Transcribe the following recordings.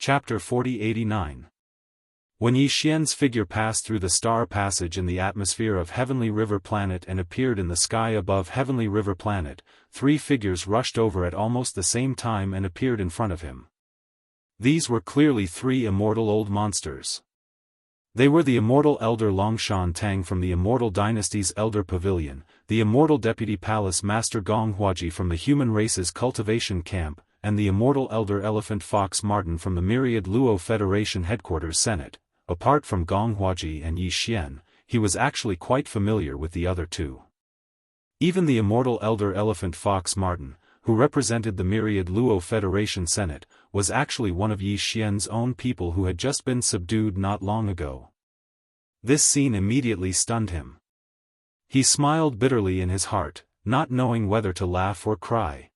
Chapter 4089. When Yi Xian's figure passed through the star passage in the atmosphere of Heavenly River Planet and appeared in the sky above Heavenly River Planet, three figures rushed over at almost the same time and appeared in front of him. These were clearly three immortal old monsters. They were the immortal elder Longshan Tang from the Immortal Dynasty's Elder Pavilion, the immortal Deputy Palace Master Gong Huaji from the human race's Cultivation Camp, and the immortal elder Elephant Fox Martin from the Myriad Luo Federation Headquarters Senate. Apart from Gong Huaji and Yi Xian, he was actually quite familiar with the other two. Even the immortal elder Elephant Fox Martin, who represented the Myriad Luo Federation Senate, was actually one of Yi Xian's own people who had just been subdued not long ago. This scene immediately stunned him. He smiled bitterly in his heart, not knowing whether to laugh or cry.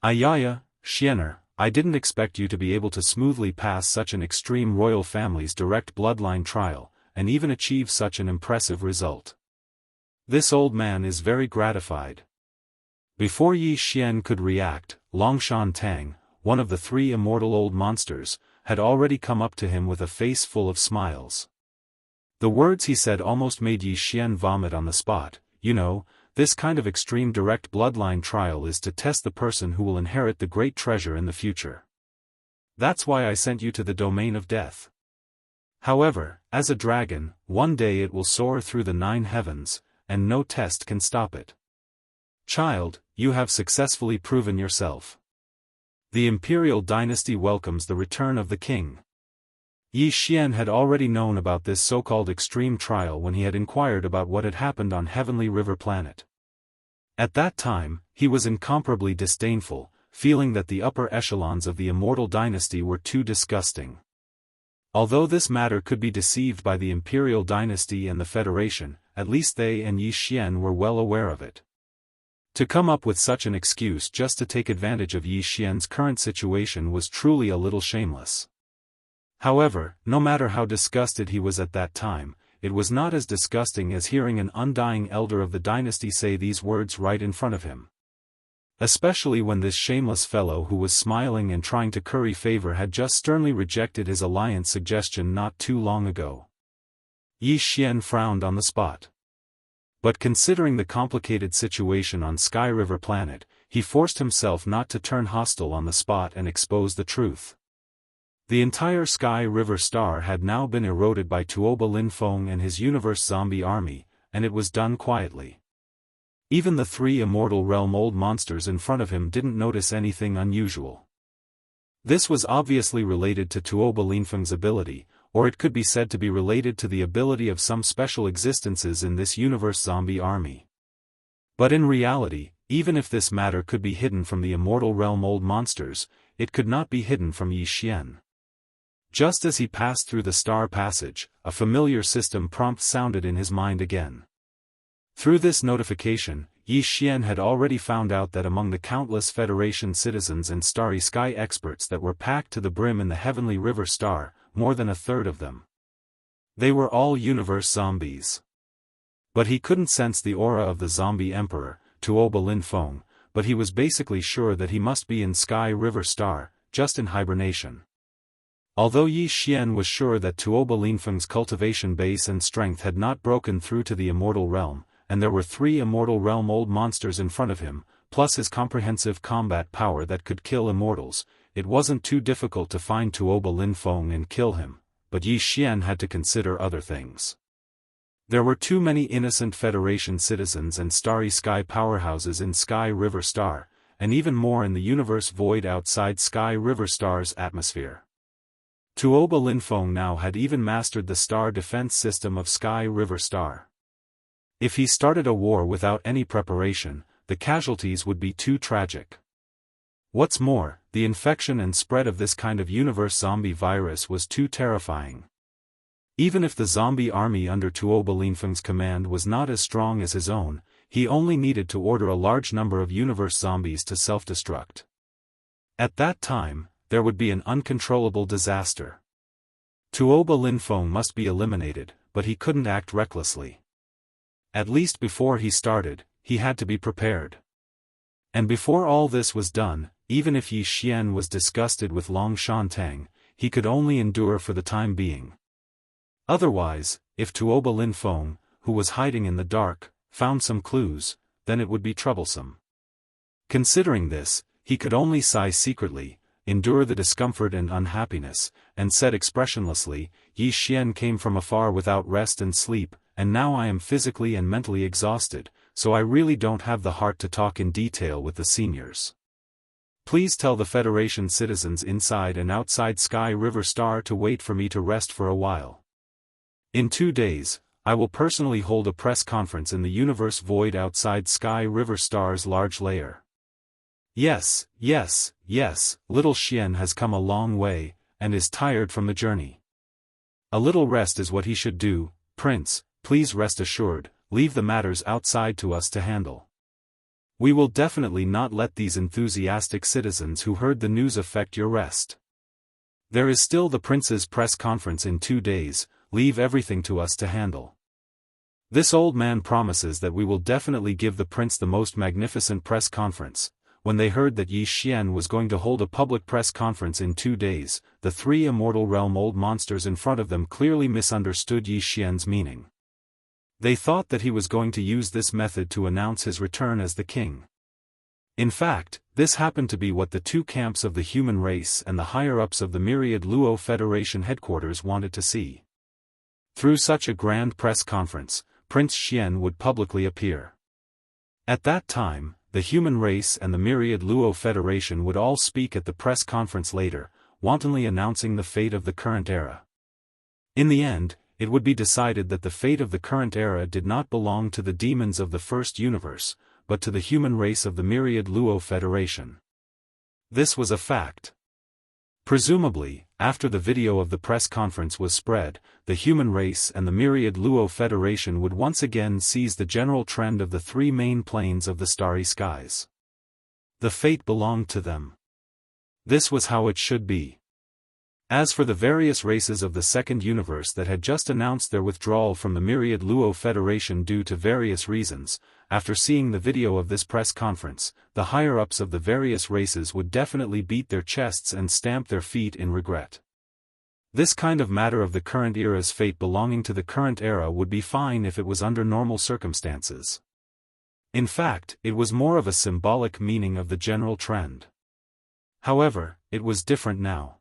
Ayaya, Xianer, I didn't expect you to be able to smoothly pass such an extreme royal family's direct bloodline trial, and even achieve such an impressive result. This old man is very gratified. Before Yi Xian could react, Longshan Tang, one of the three immortal old monsters, had already come up to him with a face full of smiles. The words he said almost made Yi Xian vomit on the spot. You know, this kind of extreme direct bloodline trial is to test the person who will inherit the great treasure in the future. That's why I sent you to the domain of death. However, as a dragon, one day it will soar through the 9 heavens, and no test can stop it. Child, you have successfully proven yourself. The imperial dynasty welcomes the return of the king. Yi Xian had already known about this so-called extreme trial when he had inquired about what had happened on Heavenly River Planet. At that time, he was incomparably disdainful, feeling that the upper echelons of the immortal dynasty were too disgusting. Although this matter could be deceived by the imperial dynasty and the Federation, at least they and Yi Xian were well aware of it. To come up with such an excuse just to take advantage of Yi Xian's current situation was truly a little shameless. However, no matter how disgusted he was at that time, it was not as disgusting as hearing an undying elder of the dynasty say these words right in front of him. Especially when this shameless fellow who was smiling and trying to curry favor had just sternly rejected his alliance suggestion not too long ago. Yi Xian frowned on the spot. But considering the complicated situation on Sky River Planet, he forced himself not to turn hostile on the spot and expose the truth. The entire Sky River Star had now been eroded by Tuoba Linfeng and his universe zombie army, and it was done quietly. Even the three immortal realm old monsters in front of him didn't notice anything unusual. This was obviously related to Tuoba Linfeng's ability, or it could be said to be related to the ability of some special existences in this universe zombie army. But in reality, even if this matter could be hidden from the immortal realm old monsters, it could not be hidden from Yi Xian. Just as he passed through the star passage, a familiar system prompt sounded in his mind again. Through this notification, Yi Xian had already found out that among the countless Federation citizens and starry sky experts that were packed to the brim in the Heavenly River Star, more than a third of them. They were all universe zombies. But he couldn't sense the aura of the zombie emperor, Tuoba Linfeng, but he was basically sure that he must be in Sky River Star, just in hibernation. Although Yi Xian was sure that Tuoba Linfeng's cultivation base and strength had not broken through to the immortal realm, and there were three immortal realm old monsters in front of him, plus his comprehensive combat power that could kill immortals, it wasn't too difficult to find Tuoba Linfeng and kill him, but Yi Xian had to consider other things. There were too many innocent Federation citizens and starry sky powerhouses in Sky River Star, and even more in the universe void outside Sky River Star's atmosphere. Tuoba Linfeng now had even mastered the star defense system of Sky River Star. If he started a war without any preparation, the casualties would be too tragic. What's more, the infection and spread of this kind of universe zombie virus was too terrifying. Even if the zombie army under Tuoba Linfeng's command was not as strong as his own, he only needed to order a large number of universe zombies to self-destruct. At that time, there would be an uncontrollable disaster. Tuoba Linfeng must be eliminated, but he couldn't act recklessly. At least before he started, he had to be prepared. And before all this was done, even if Yi Xian was disgusted with Longshan Tang, he could only endure for the time being. Otherwise, if Tuoba Lin Feng, who was hiding in the dark, found some clues, then it would be troublesome. Considering this, he could only sigh secretly, endure the discomfort and unhappiness, and said expressionlessly, Yi Xian came from afar without rest and sleep, and now I am physically and mentally exhausted, so I really don't have the heart to talk in detail with the seniors. Please tell the Federation citizens inside and outside Sky River Star to wait for me to rest for a while. In 2 days, I will personally hold a press conference in the universe void outside Sky River Star's large lair. Yes, yes, yes, little Xian has come a long way, and is tired from the journey. A little rest is what he should do. Prince, please rest assured, leave the matters outside to us to handle. We will definitely not let these enthusiastic citizens who heard the news affect your rest. There is still the prince's press conference in 2 days, leave everything to us to handle. This old man promises that we will definitely give the prince the most magnificent press conference. When they heard that Yi Xian was going to hold a public press conference in 2 days, the 3 immortal realm old monsters in front of them clearly misunderstood Yi Xian's meaning. They thought that he was going to use this method to announce his return as the king. In fact, this happened to be what the 2 camps of the human race and the higher-ups of the myriad Luo Federation headquarters wanted to see. Through such a grand press conference, Prince Xian would publicly appear. At that time, the human race and the myriad Luo Federation would all speak at the press conference later, wantonly announcing the fate of the current era. In the end, it would be decided that the fate of the current era did not belong to the demons of the first universe, but to the human race of the myriad Luo Federation. This was a fact. Presumably, after the video of the press conference was spread, the human race and the myriad Luo Federation would once again seize the general trend of the 3 main planes of the starry skies. The fate belonged to them. This was how it should be. As for the various races of the second universe that had just announced their withdrawal from the myriad Luo Federation due to various reasons, after seeing the video of this press conference, the higher-ups of the various races would definitely beat their chests and stamp their feet in regret. This kind of matter of the current era's fate belonging to the current era would be fine if it was under normal circumstances. In fact, it was more of a symbolic meaning of the general trend. However, it was different now.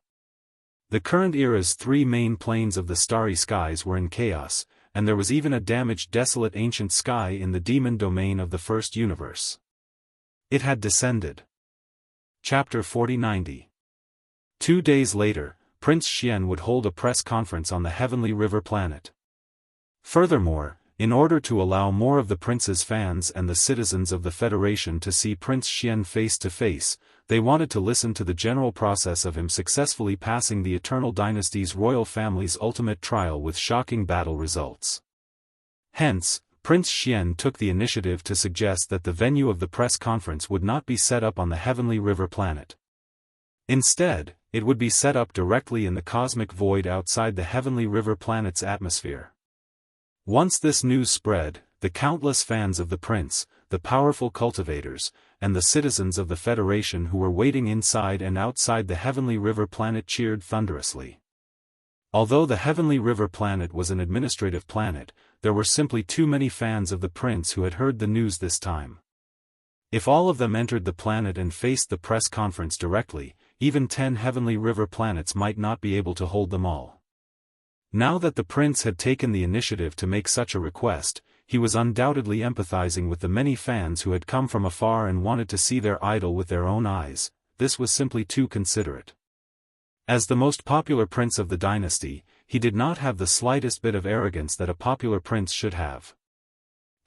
The current era's 3 main planes of the starry skies were in chaos, and there was even a damaged desolate ancient sky in the demon domain of the first universe. It had descended. Chapter 4090. 2 days later, Prince Xian would hold a press conference on the heavenly river planet. Furthermore, in order to allow more of the prince's fans and the citizens of the Federation to see Prince Xian face to face, they wanted to listen to the general process of him successfully passing the Eternal Dynasty's royal family's ultimate trial with shocking battle results. Hence, Prince Xian took the initiative to suggest that the venue of the press conference would not be set up on the heavenly river planet. Instead, it would be set up directly in the cosmic void outside the heavenly river planet's atmosphere. Once this news spread, the countless fans of the prince, the powerful cultivators, and the citizens of the Federation who were waiting inside and outside the heavenly river planet cheered thunderously. Although the heavenly river planet was an administrative planet, there were simply too many fans of the prince who had heard the news this time. If all of them entered the planet and faced the press conference directly, even 10 heavenly river planets might not be able to hold them all. Now that the prince had taken the initiative to make such a request, he was undoubtedly empathizing with the many fans who had come from afar and wanted to see their idol with their own eyes. This was simply too considerate. As the most popular prince of the dynasty, he did not have the slightest bit of arrogance that a popular prince should have.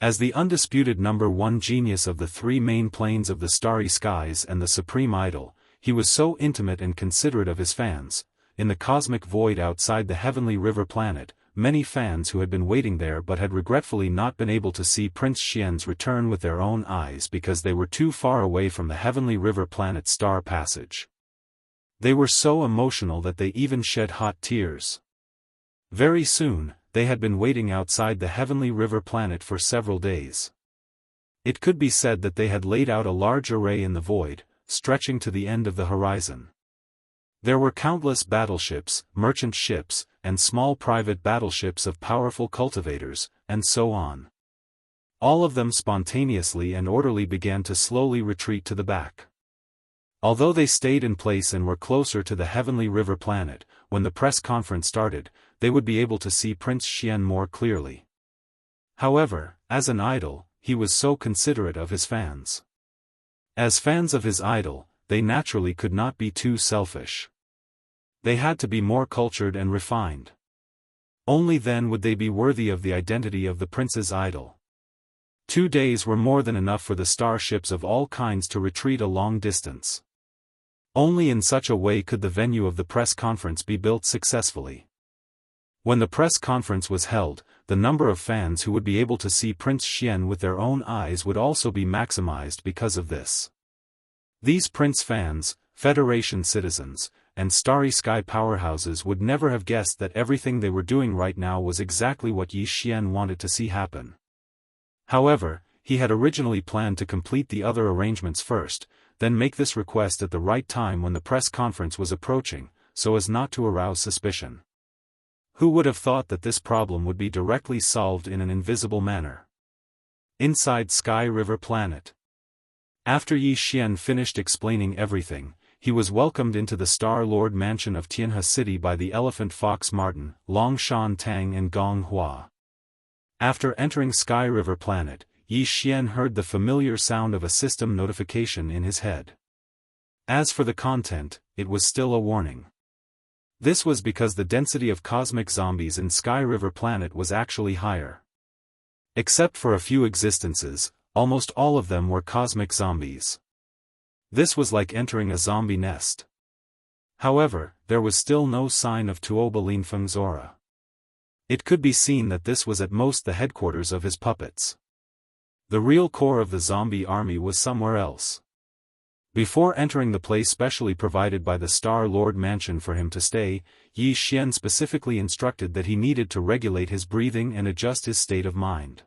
As the undisputed number 1 genius of the 3 main planes of the starry skies and the supreme idol, he was so intimate and considerate of his fans. In the cosmic void outside the heavenly river planet, many fans who had been waiting there but had regretfully not been able to see Prince Xian's return with their own eyes because they were too far away from the heavenly river planet's star passage. They were so emotional that they even shed hot tears. Very soon, they had been waiting outside the heavenly river planet for several days. It could be said that they had laid out a large array in the void, stretching to the end of the horizon. There were countless battleships, merchant ships, and small private battleships of powerful cultivators, and so on. All of them spontaneously and orderly began to slowly retreat to the back. Although they stayed in place and were closer to the Heavenly River planet, when the press conference started, they would be able to see Prince Xian more clearly. However, as an idol, he was so considerate of his fans. As fans of his idol, they naturally could not be too selfish. They had to be more cultured and refined. Only then would they be worthy of the identity of the prince's idol. 2 days were more than enough for the starships of all kinds to retreat a long distance. Only in such a way could the venue of the press conference be built successfully. When the press conference was held, the number of fans who would be able to see Prince Xian with their own eyes would also be maximized because of this. These prince fans, Federation citizens, and Starry Sky powerhouses would never have guessed that everything they were doing right now was exactly what Yi Xian wanted to see happen. However, he had originally planned to complete the other arrangements first, then make this request at the right time when the press conference was approaching, so as not to arouse suspicion. Who would have thought that this problem would be directly solved in an invisible manner? Inside Sky River Planet. After Yi Xian finished explaining everything, he was welcomed into the Star Lord mansion of Tianhe City by the Elephant Fox Martin, Long Shan Tang and Gong Hua. After entering Sky River Planet, Yi Xian heard the familiar sound of a system notification in his head. As for the content, it was still a warning. This was because the density of cosmic zombies in Sky River Planet was actually higher. Except for a few existences, almost all of them were cosmic zombies. This was like entering a zombie nest. However, there was still no sign of Tuoba Linfeng's aura. It could be seen that this was at most the headquarters of his puppets. The real core of the zombie army was somewhere else. Before entering the place specially provided by the Star Lord Mansion for him to stay, Yi Xian specifically instructed that he needed to regulate his breathing and adjust his state of mind.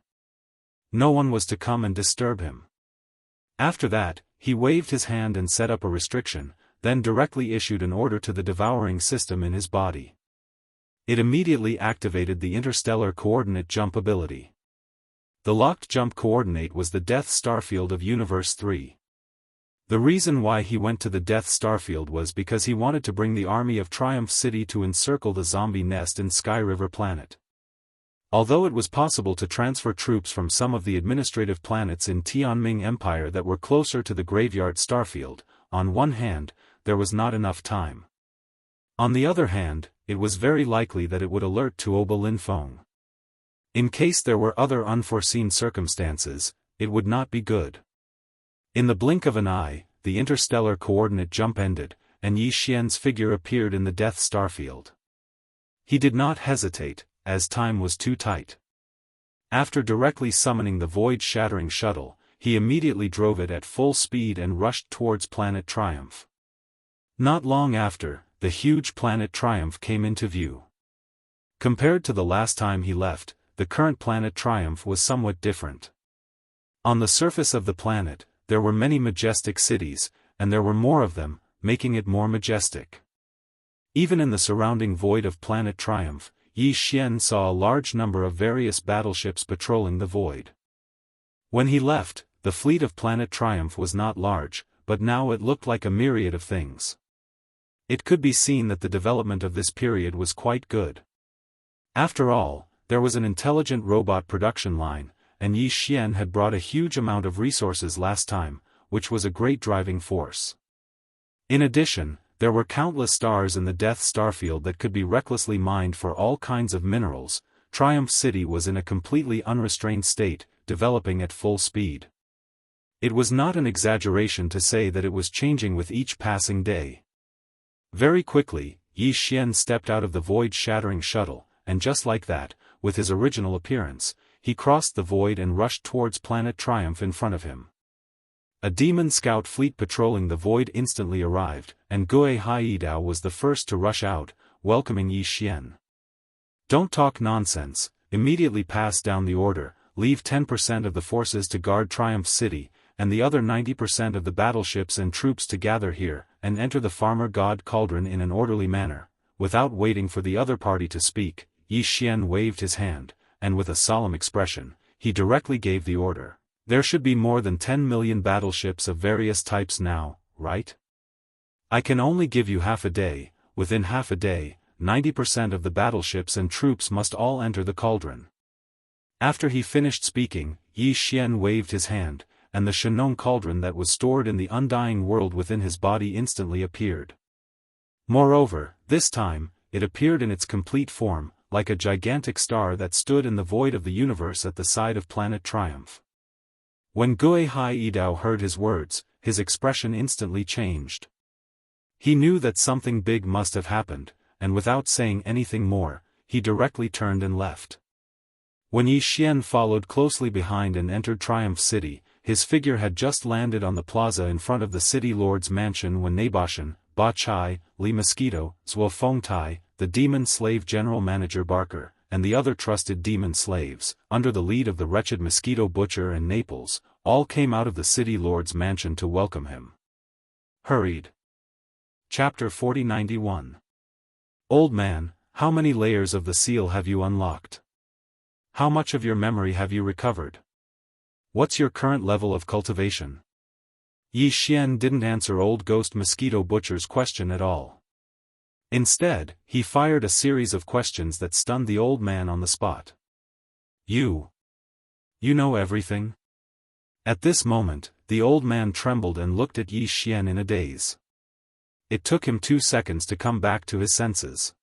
No one was to come and disturb him. After that, he waved his hand and set up a restriction, then directly issued an order to the devouring system in his body. It immediately activated the interstellar coordinate jump ability. The locked jump coordinate was the Death Starfield of Universe 3. The reason why he went to the Death Starfield was because he wanted to bring the army of Triumph City to encircle the zombie nest in Sky River Planet. Although it was possible to transfer troops from some of the administrative planets in Tianming Empire that were closer to the Graveyard Starfield, on one hand, there was not enough time. On the other hand, it was very likely that it would alert Tuoba Linfeng. In case there were other unforeseen circumstances, it would not be good. In the blink of an eye, the interstellar coordinate jump ended, and Yi Xian's figure appeared in the Death Starfield. He did not hesitate, as time was too tight. After directly summoning the void-shattering shuttle, he immediately drove it at full speed and rushed towards Planet Triumph. Not long after, the huge Planet Triumph came into view. Compared to the last time he left, the current Planet Triumph was somewhat different. On the surface of the planet, there were many majestic cities, and there were more of them, making it more majestic. Even in the surrounding void of Planet Triumph, Yi Xian saw a large number of various battleships patrolling the void. When he left, the fleet of Planet Triumph was not large, but now it looked like a myriad of things. It could be seen that the development of this period was quite good. After all, there was an intelligent robot production line, and Yi Xian had brought a huge amount of resources last time, which was a great driving force. In addition, there were countless stars in the Death Starfield that could be recklessly mined for all kinds of minerals. Triumph City was in a completely unrestrained state, developing at full speed. It was not an exaggeration to say that it was changing with each passing day. Very quickly, Yi Xian stepped out of the void-shattering shuttle, and just like that, with his original appearance, he crossed the void and rushed towards Planet Triumph in front of him. A demon scout fleet patrolling the void instantly arrived, and Gue Haidao was the first to rush out, welcoming Yi Xian. Don't talk nonsense, immediately pass down the order, leave 10% of the forces to guard Triumph City, and the other 90% of the battleships and troops to gather here, and enter the farmer god cauldron in an orderly manner. Without waiting for the other party to speak, Yi Xian waved his hand, and with a solemn expression, he directly gave the order. There should be more than 10 million battleships of various types now, right? I can only give you half a day. Within half a day, 90% of the battleships and troops must all enter the cauldron. After he finished speaking, Yi Xian waved his hand, and the Shenong cauldron that was stored in the undying world within his body instantly appeared. Moreover, this time, it appeared in its complete form, like a gigantic star that stood in the void of the universe at the side of planet Triumph. When Gue Hai Yidao heard his words, his expression instantly changed. He knew that something big must have happened, and without saying anything more, he directly turned and left. When Yi Xian followed closely behind and entered Triumph City, his figure had just landed on the plaza in front of the city lord's mansion when Naboshan, Ba Chai, Li Mosquito, Zhuo Fengtai, the demon slave general manager Barker, and the other trusted demon slaves, under the lead of the wretched mosquito butcher and Naples, all came out of the city lord's mansion to welcome him. Hurried. Chapter 4091. Old man, how many layers of the seal have you unlocked? How much of your memory have you recovered? What's your current level of cultivation? Yi Xian didn't answer old ghost mosquito butcher's question at all. Instead, he fired a series of questions that stunned the old man on the spot. You know everything? At this moment, the old man trembled and looked at Yi Xian in a daze. It took him 2 seconds to come back to his senses.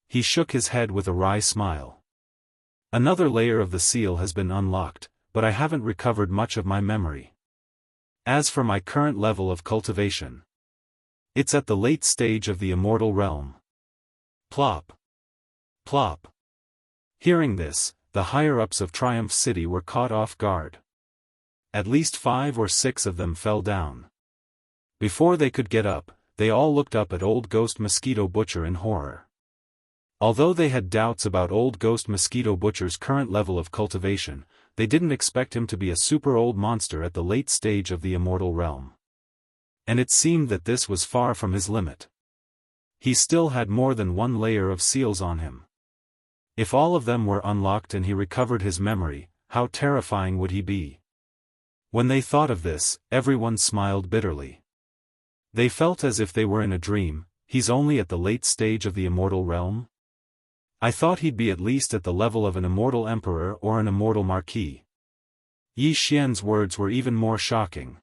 He shook his head with a wry smile. Another layer of the seal has been unlocked, but I haven't recovered much of my memory. As for my current level of cultivation, it's at the late stage of the immortal realm. Plop. Plop. Hearing this, the higher-ups of Triumph City were caught off guard. At least 5 or 6 of them fell down. Before they could get up, they all looked up at old ghost mosquito butcher in horror. Although they had doubts about old ghost mosquito butcher's current level of cultivation, they didn't expect him to be a super old monster at the late stage of the immortal realm. And it seemed that this was far from his limit. He still had more than 1 layer of seals on him. If all of them were unlocked and he recovered his memory, how terrifying would he be? When they thought of this, everyone smiled bitterly. They felt as if they were in a dream. He's only at the late stage of the immortal realm? I thought he'd be at least at the level of an immortal emperor or an immortal marquis. Yi Xian's words were even more shocking.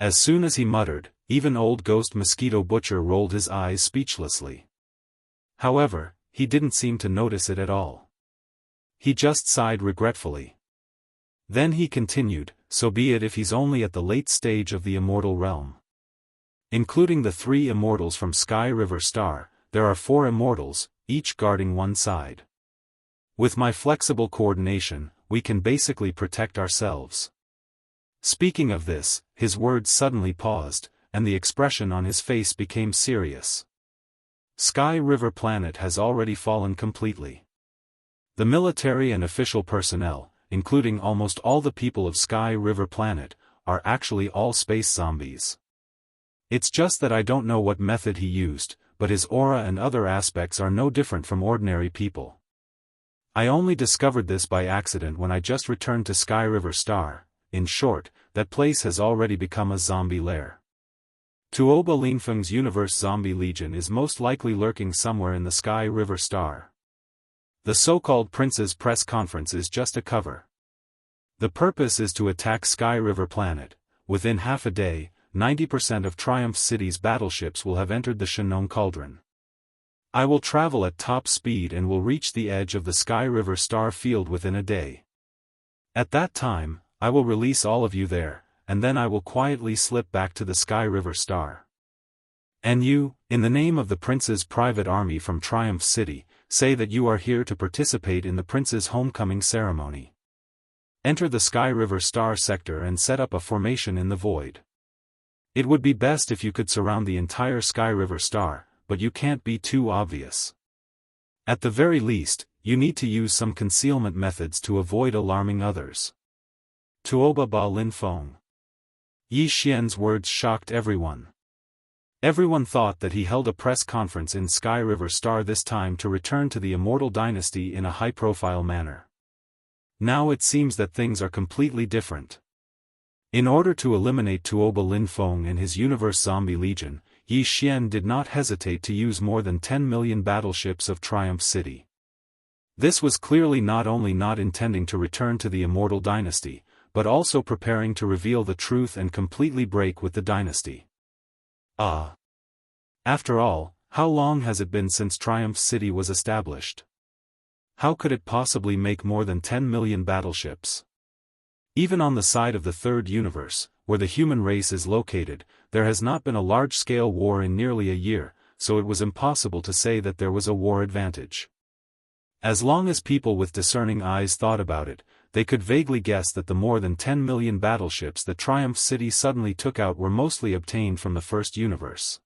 As soon as he muttered, even old ghost mosquito butcher rolled his eyes speechlessly. However, he didn't seem to notice it at all. He just sighed regretfully. Then he continued, so be it if he's only at the late stage of the immortal realm. Including the 3 immortals from Sky River Star, there are 4 immortals, each guarding one side. With my flexible coordination, we can basically protect ourselves. Speaking of this, his words suddenly paused, and the expression on his face became serious. Sky River Planet has already fallen completely. The military and official personnel, including almost all the people of Sky River Planet, are actually all space zombies. It's just that I don't know what method he used, but his aura and other aspects are no different from ordinary people. I only discovered this by accident when I just returned to Sky River Star. In short, that place has already become a zombie lair. Tuoba Linfeng's Universe Zombie Legion is most likely lurking somewhere in the Sky River Star. The so-called Prince's press conference is just a cover. The purpose is to attack Sky River Planet. Within half a day, 90% of Triumph City's battleships will have entered the Shenong Cauldron. I will travel at top speed and will reach the edge of the Sky River Star field within a day. At that time, I will release all of you there, and then I will quietly slip back to the Sky River Star. And you, in the name of the Prince's private army from Triumph City, say that you are here to participate in the Prince's homecoming ceremony. Enter the Sky River Star sector and set up a formation in the void. It would be best if you could surround the entire Sky River Star, but you can't be too obvious. At the very least, you need to use some concealment methods to avoid alarming others. Tuoba Ba Lin Feng. Yi Xian's words shocked everyone. Everyone thought that he held a press conference in Sky River Star this time to return to the Immortal dynasty in a high-profile manner. Now it seems that things are completely different. In order to eliminate Tuoba Linfeng and his Universe Zombie Legion, Yi Xian did not hesitate to use more than 10 million battleships of Triumph City. This was clearly not only not intending to return to the Immortal dynasty, but also preparing to reveal the truth and completely break with the dynasty. After all, how long has it been since Triumph City was established? How could it possibly make more than 10 million battleships? Even on the side of the Third Universe, where the human race is located, there has not been a large-scale war in nearly a year, so it was impossible to say that there was a war advantage. As long as people with discerning eyes thought about it, they could vaguely guess that the more than 10 million battleships that Triumph City suddenly took out were mostly obtained from the First Universe.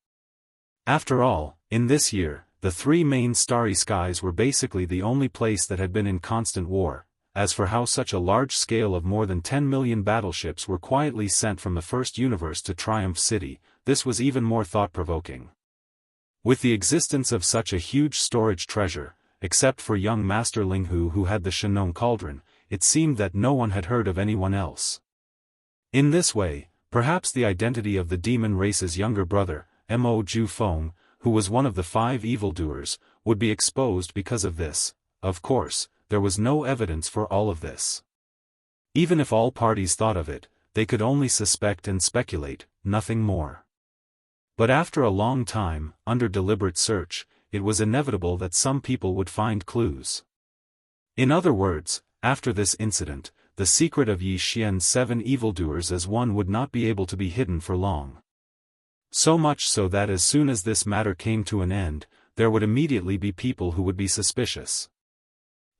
After all, in this year, the three main starry skies were basically the only place that had been in constant war. As for how such a large scale of more than 10 million battleships were quietly sent from the First Universe to Triumph City, this was even more thought-provoking. With the existence of such a huge storage treasure, except for young Master Linghu who had the Shenong Cauldron, it seemed that no one had heard of anyone else. In this way, perhaps the identity of the demon race's younger brother, Mo Ju Feng, who was one of the 5 evildoers, would be exposed because of this. Of course, there was no evidence for all of this. Even if all parties thought of it, they could only suspect and speculate, nothing more. But after a long time, under deliberate search, it was inevitable that some people would find clues. In other words, after this incident, the secret of Yi Xian's 7 evildoers as one would not be able to be hidden for long. So much so that as soon as this matter came to an end, there would immediately be people who would be suspicious.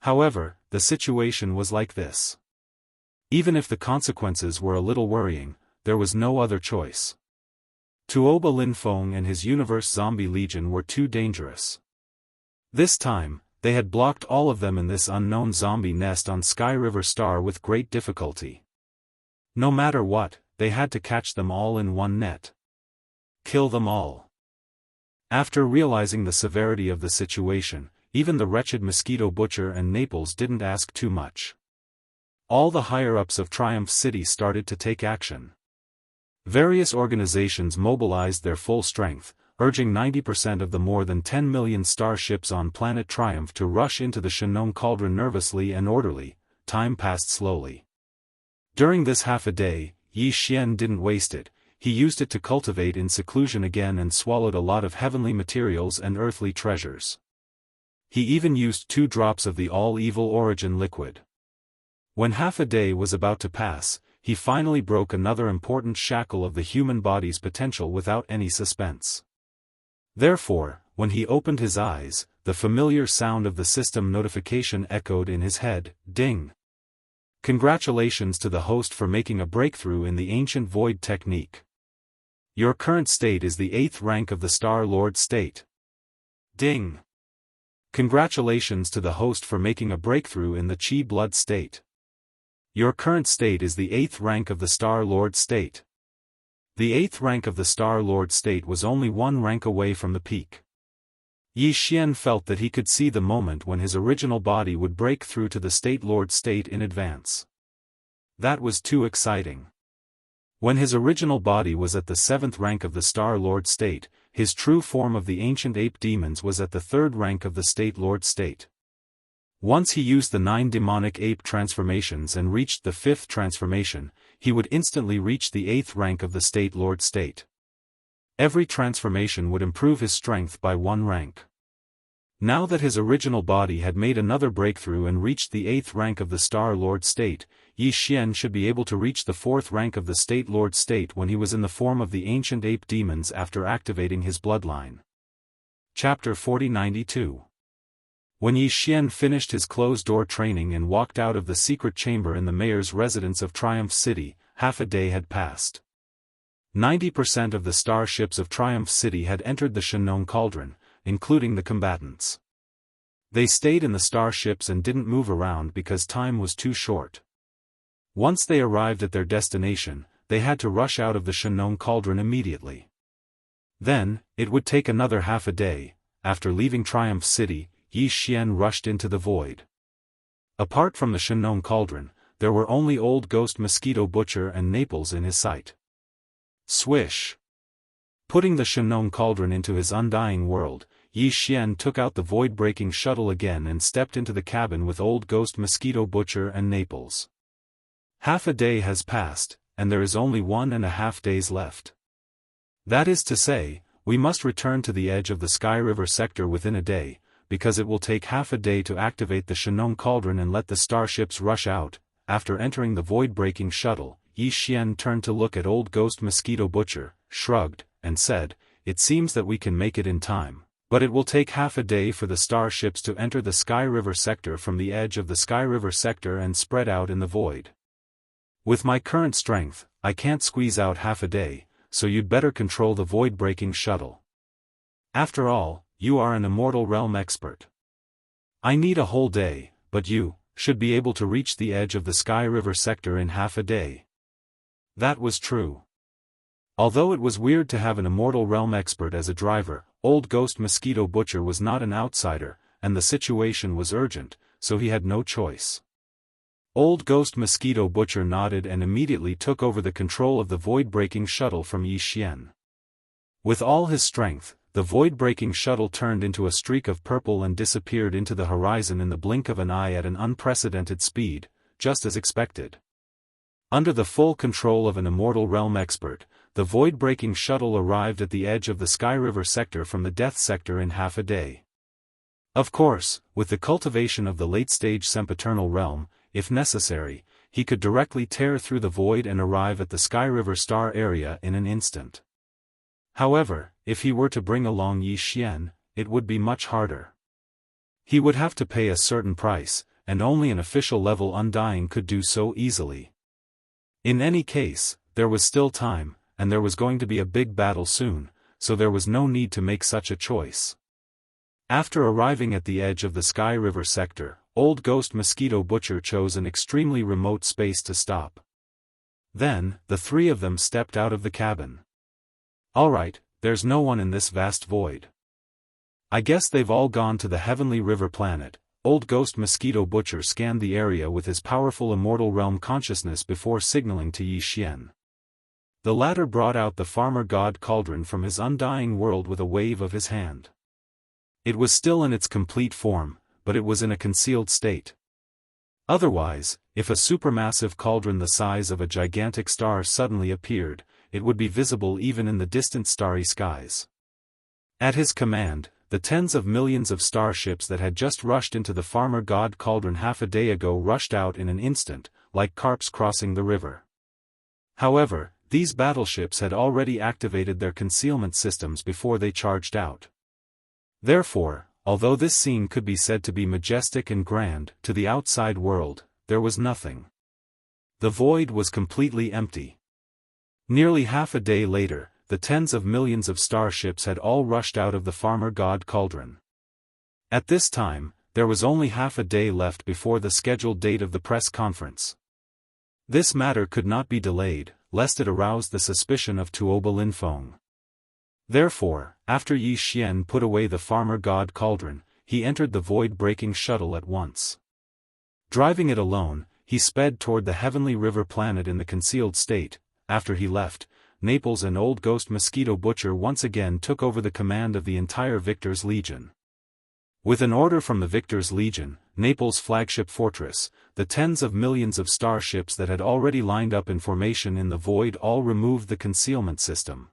However, the situation was like this. Even if the consequences were a little worrying, there was no other choice. Tuoba Linfeng and his Universe Zombie Legion were too dangerous. This time, they had blocked all of them in this unknown zombie nest on Sky River Star with great difficulty. No matter what, they had to catch them all in one net. Kill them all. After realizing the severity of the situation, even the wretched Mosquito Butcher and Naples didn't ask too much. All the higher-ups of Triumph City started to take action. Various organizations mobilized their full strength, urging 90% of the more than 10 million starships on planet Triumph to rush into the Shenong Cauldron nervously and orderly. Time passed slowly. During this half a day, Yi Xian didn't waste it. He used it to cultivate in seclusion again and swallowed a lot of heavenly materials and earthly treasures. He even used 2 drops of the all-evil origin liquid. When half a day was about to pass, he finally broke another important shackle of the human body's potential without any suspense. Therefore, when he opened his eyes, the familiar sound of the system notification echoed in his head, ding. Congratulations to the host for making a breakthrough in the ancient void technique. Your current state is the 8th rank of the Star Lord state. Ding. Congratulations to the host for making a breakthrough in the Qi blood state. Your current state is the 8th rank of the Star Lord state. The 8th rank of the Star Lord state was only 1 rank away from the peak. Yi Xian felt that he could see the moment when his original body would break through to the State Lord state in advance. That was too exciting. When his original body was at the 7th rank of the Star Lord state, his true form of the ancient ape demons was at the 3rd rank of the State Lord state. Once he used the 9 demonic ape transformations and reached the 5th transformation, he would instantly reach the 8th rank of the State Lord state. Every transformation would improve his strength by 1 rank. Now that his original body had made another breakthrough and reached the 8th rank of the Star Lord state, Yi Xian should be able to reach the 4th rank of the State Lord state when he was in the form of the ancient ape demons after activating his bloodline. Chapter 4092. When Yi Xian finished his closed-door training and walked out of the secret chamber in the mayor's residence of Triumph City, half a day had passed. 90% of the starships of Triumph City had entered the Shenong Cauldron, including the combatants. They stayed in the starships and didn't move around because time was too short. Once they arrived at their destination, they had to rush out of the Shenong cauldron immediately. Then, it would take another half a day. After leaving Triumph City, Yi Xian rushed into the void. Apart from the Shenong cauldron, there were only Old Ghost Mosquito Butcher and Naples in his sight. Swish! Putting the Shenong cauldron into his undying world, Yi Xian took out the void-breaking shuttle again and stepped into the cabin with Old Ghost Mosquito Butcher and Naples. Half a day has passed, and there is only 1.5 days left. That is to say, we must return to the edge of the Sky River sector within a day, because it will take half a day to activate the Shenong cauldron and let the starships rush out. After entering the void-breaking shuttle, Yi Xian turned to look at Old Ghost Mosquito Butcher, shrugged, and said, "It seems that we can make it in time, but it will take half a day for the starships to enter the Sky River sector from the edge of the Sky River sector and spread out in the void. With my current strength, I can't squeeze out half a day, so you'd better control the void-breaking shuttle. After all, you are an Immortal Realm expert. I need a whole day, but you should be able to reach the edge of the Sky River sector in half a day." That was true. Although it was weird to have an Immortal Realm expert as a driver, Old Ghost Mosquito Butcher was not an outsider, and the situation was urgent, so he had no choice. Old Ghost Mosquito Butcher nodded and immediately took over the control of the void-breaking shuttle from Yi Xian. With all his strength, the void-breaking shuttle turned into a streak of purple and disappeared into the horizon in the blink of an eye at an unprecedented speed, just as expected. Under the full control of an Immortal Realm expert, the void-breaking shuttle arrived at the edge of the Sky River sector from the Death sector in half a day. Of course, with the cultivation of the late-stage sempiternal realm, if necessary, he could directly tear through the void and arrive at the Sky River star area in an instant. However, if he were to bring along Yi Xian, it would be much harder. He would have to pay a certain price, and only an official level Undying could do so easily. In any case, there was still time, and there was going to be a big battle soon, so there was no need to make such a choice. After arriving at the edge of the Sky River sector, Old Ghost Mosquito Butcher chose an extremely remote space to stop. Then, the three of them stepped out of the cabin. "Alright, there's no one in this vast void. I guess they've all gone to the Heavenly River planet." Old Ghost Mosquito Butcher scanned the area with his powerful Immortal Realm consciousness before signaling to Yi Xian. The latter brought out the Farmer God Cauldron from his undying world with a wave of his hand. It was still in its complete form, but it was in a concealed state. Otherwise, if a supermassive cauldron the size of a gigantic star suddenly appeared, it would be visible even in the distant starry skies. At his command, the tens of millions of starships that had just rushed into the Farmer God Cauldron half a day ago rushed out in an instant, like carps crossing the river. However, these battleships had already activated their concealment systems before they charged out. Therefore, although this scene could be said to be majestic and grand, to the outside world, there was nothing. The void was completely empty. Nearly half a day later, the tens of millions of starships had all rushed out of the Farmer God Cauldron. At this time, there was only half a day left before the scheduled date of the press conference. This matter could not be delayed, lest it arouse the suspicion of Tuoba Linfeng. Therefore, after Yi Xian put away the Farmer God Cauldron, he entered the void-breaking shuttle at once. Driving it alone, he sped toward the Heavenly River planet in the concealed state. After he left, Naples and Old Ghost Mosquito Butcher once again took over the command of the entire Victor's Legion. With an order from the Victor's Legion, Naples' flagship fortress, the tens of millions of starships that had already lined up in formation in the void all removed the concealment system.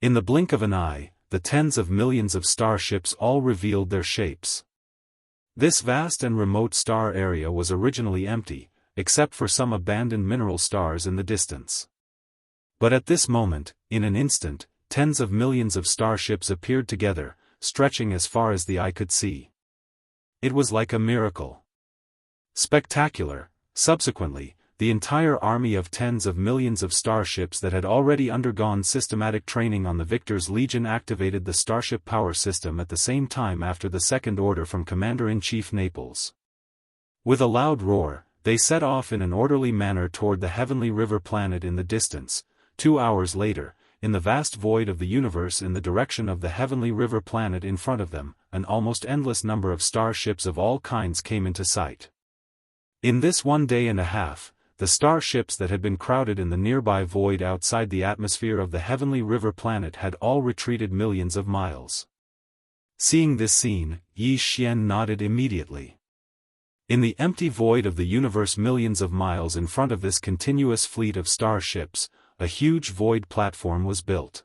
In the blink of an eye, the tens of millions of starships all revealed their shapes. This vast and remote star area was originally empty, except for some abandoned mineral stars in the distance. But at this moment, in an instant, tens of millions of starships appeared together, stretching as far as the eye could see. It was like a miracle. Spectacular. Subsequently, the entire army of tens of millions of starships that had already undergone systematic training on the Victor's Legion activated the starship power system at the same time after the second order from Commander-in-Chief Naples. With a loud roar, they set off in an orderly manner toward the heavenly river planet in the distance. 2 hours later, in the vast void of the universe in the direction of the heavenly river planet in front of them, an almost endless number of starships of all kinds came into sight. In this 1 day and a half, the starships that had been crowded in the nearby void outside the atmosphere of the heavenly river planet had all retreated millions of miles. Seeing this scene, Yi Xian nodded immediately. In the empty void of the universe millions of miles in front of this continuous fleet of starships, a huge void platform was built.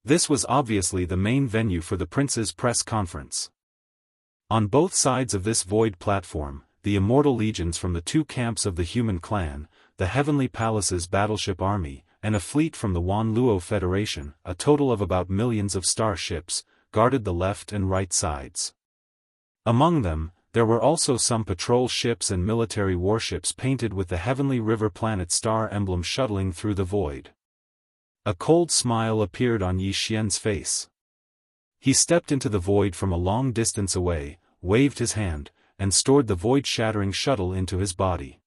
This was obviously the main venue for the prince's press conference. On both sides of this void platform, the immortal legions from the 2 camps of the human clan, the Heavenly Palace's battleship army, and a fleet from the Wan Luo Federation, a total of about millions of starships, guarded the left and right sides. Among them, there were also some patrol ships and military warships painted with the heavenly river planet star emblem shuttling through the void. A cold smile appeared on Yi Xian's face. He stepped into the void from a long distance away, waved his hand, and stored the void-shattering shuttle into his body.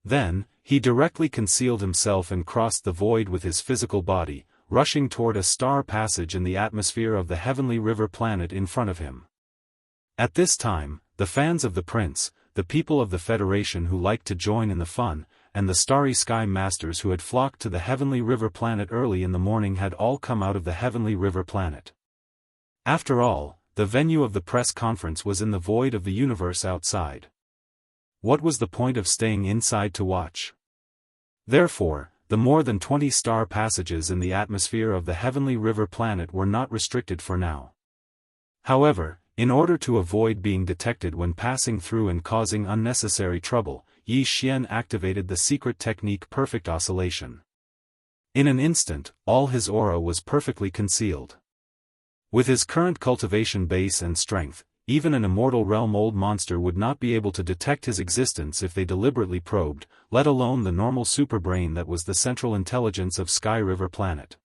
Then, he directly concealed himself and crossed the void with his physical body, rushing toward a star passage in the atmosphere of the heavenly river planet in front of him. At this time, the fans of the prince, the people of the Federation who liked to join in the fun, and the starry sky masters who had flocked to the heavenly river planet early in the morning had all come out of the heavenly river planet. After all, the venue of the press conference was in the void of the universe outside. What was the point of staying inside to watch? Therefore, the more than 20 star passages in the atmosphere of the heavenly river planet were not restricted for now. However, in order to avoid being detected when passing through and causing unnecessary trouble, Yi Xian activated the secret technique Perfect Oscillation. In an instant, all his aura was perfectly concealed. With his current cultivation base and strength, even an immortal realm-old monster would not be able to detect his existence if they deliberately probed, let alone the normal superbrain that was the central intelligence of Sky River Planet.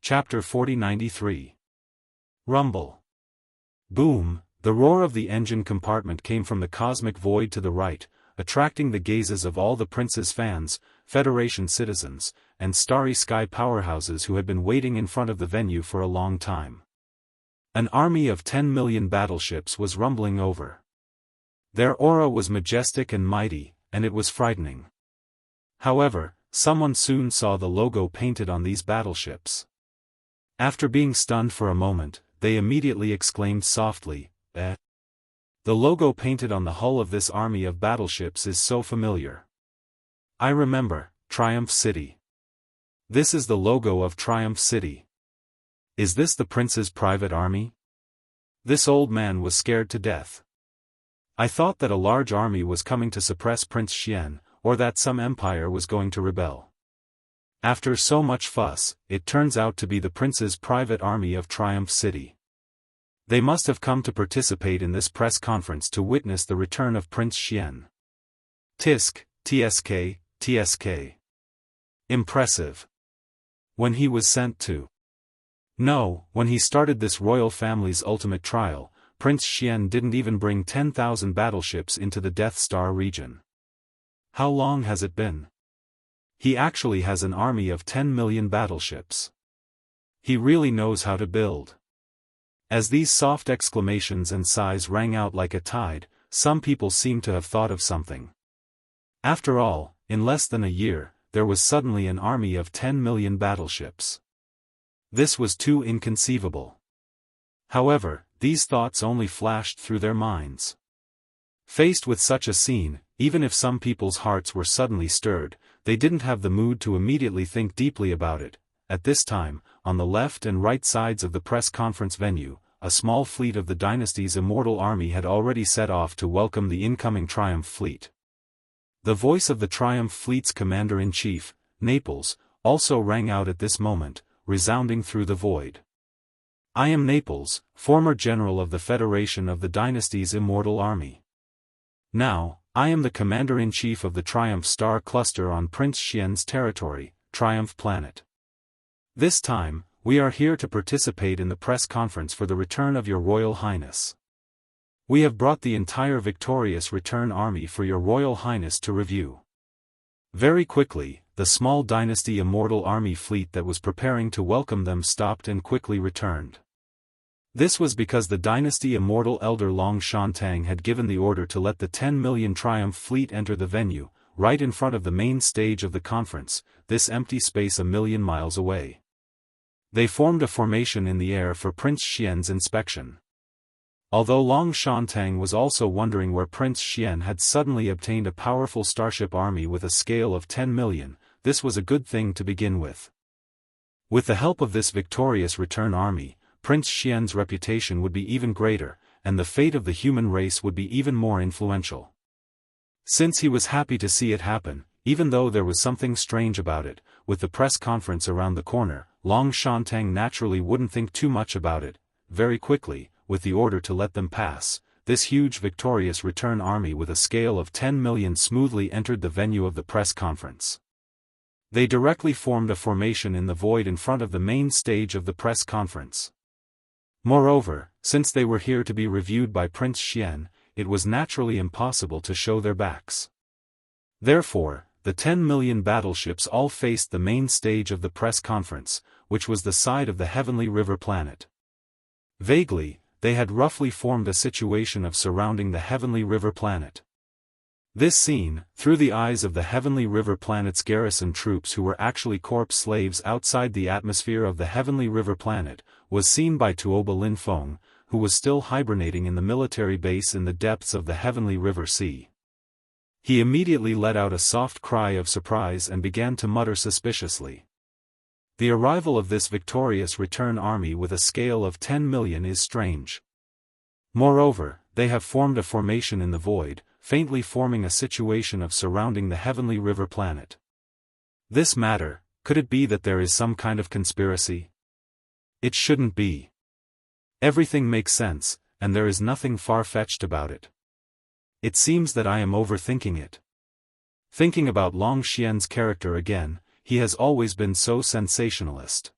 Chapter 4093. Rumble. Boom, the roar of the engine compartment came from the cosmic void to the right, attracting the gazes of all the prince's fans, Federation citizens, and starry sky powerhouses who had been waiting in front of the venue for a long time. An army of 10 million battleships was rumbling over. Their aura was majestic and mighty, and it was frightening. However, someone soon saw the logo painted on these battleships. After being stunned for a moment, they immediately exclaimed softly, "Eh? The logo painted on the hull of this army of battleships is so familiar. I remember, Triumph City. This is the logo of Triumph City. Is this the prince's private army?" This old man was scared to death. I thought that a large army was coming to suppress Prince Xian, or that some empire was going to rebel. After so much fuss, it turns out to be the prince's private army of Triumph City. They must have come to participate in this press conference to witness the return of Prince Xian. Tisk, TSK, TSK. Impressive. When he was sent to. No, when he started this royal family's ultimate trial, Prince Xian didn't even bring 10,000 battleships into the Death Star region. How long has it been? He actually has an army of 10 million battleships. He really knows how to build. As these soft exclamations and sighs rang out like a tide, some people seemed to have thought of something. After all, in less than a year, there was suddenly an army of 10 million battleships. This was too inconceivable. However, these thoughts only flashed through their minds. Faced with such a scene, even if some people's hearts were suddenly stirred, they didn't have the mood to immediately think deeply about it. At this time, on the left and right sides of the press conference venue, a small fleet of the dynasty's immortal army had already set off to welcome the incoming Triumph fleet. The voice of the Triumph fleet's commander-in-chief, Naples, also rang out at this moment, resounding through the void. "I am Naples, former general of the Federation of the dynasty's immortal army. Now, I am the commander-in-chief of the Triumph Star Cluster on Prince Xian's territory, Triumph Planet. This time, we are here to participate in the press conference for the return of your Royal Highness. We have brought the entire victorious return army for your Royal Highness to review. Very quickly, the small dynasty Immortal army fleet that was preparing to welcome them stopped and quickly returned. This was because the dynasty Immortal elder Long Shantung had given the order to let the 10 million Triumph fleet enter the venue, right in front of the main stage of the conference, this empty space a million miles away. They formed a formation in the air for Prince Xian's inspection. Although Long Shantung was also wondering where Prince Xian had suddenly obtained a powerful starship army with a scale of 10 million, this was a good thing to begin with. With the help of this victorious return army, Prince Xian's reputation would be even greater, and the fate of the human race would be even more influential. Since he was happy to see it happen, even though there was something strange about it, with the press conference around the corner, Long Shantung naturally wouldn't think too much about it. Very quickly, with the order to let them pass, this huge victorious return army with a scale of 10 million smoothly entered the venue of the press conference. They directly formed a formation in the void in front of the main stage of the press conference. Moreover, since they were here to be reviewed by Prince Xian, it was naturally impossible to show their backs. Therefore, the 10 million battleships all faced the main stage of the press conference, which was the side of the Heavenly River planet. Vaguely, they had roughly formed a situation of surrounding the Heavenly River planet. This scene, through the eyes of the Heavenly River planet's garrison troops who were actually corpse slaves outside the atmosphere of the Heavenly River planet, was seen by Tuoba Lin Feng, who was still hibernating in the military base in the depths of the Heavenly River Sea. He immediately let out a soft cry of surprise and began to mutter suspiciously. The arrival of this victorious return army with a scale of 10 million is strange. Moreover, they have formed a formation in the void, faintly forming a situation of surrounding the Heavenly River planet. This matter, could it be that there is some kind of conspiracy? It shouldn't be. Everything makes sense, and there is nothing far-fetched about it. It seems that I am overthinking it. Thinking about Long Xian's character again, he has always been so sensationalist.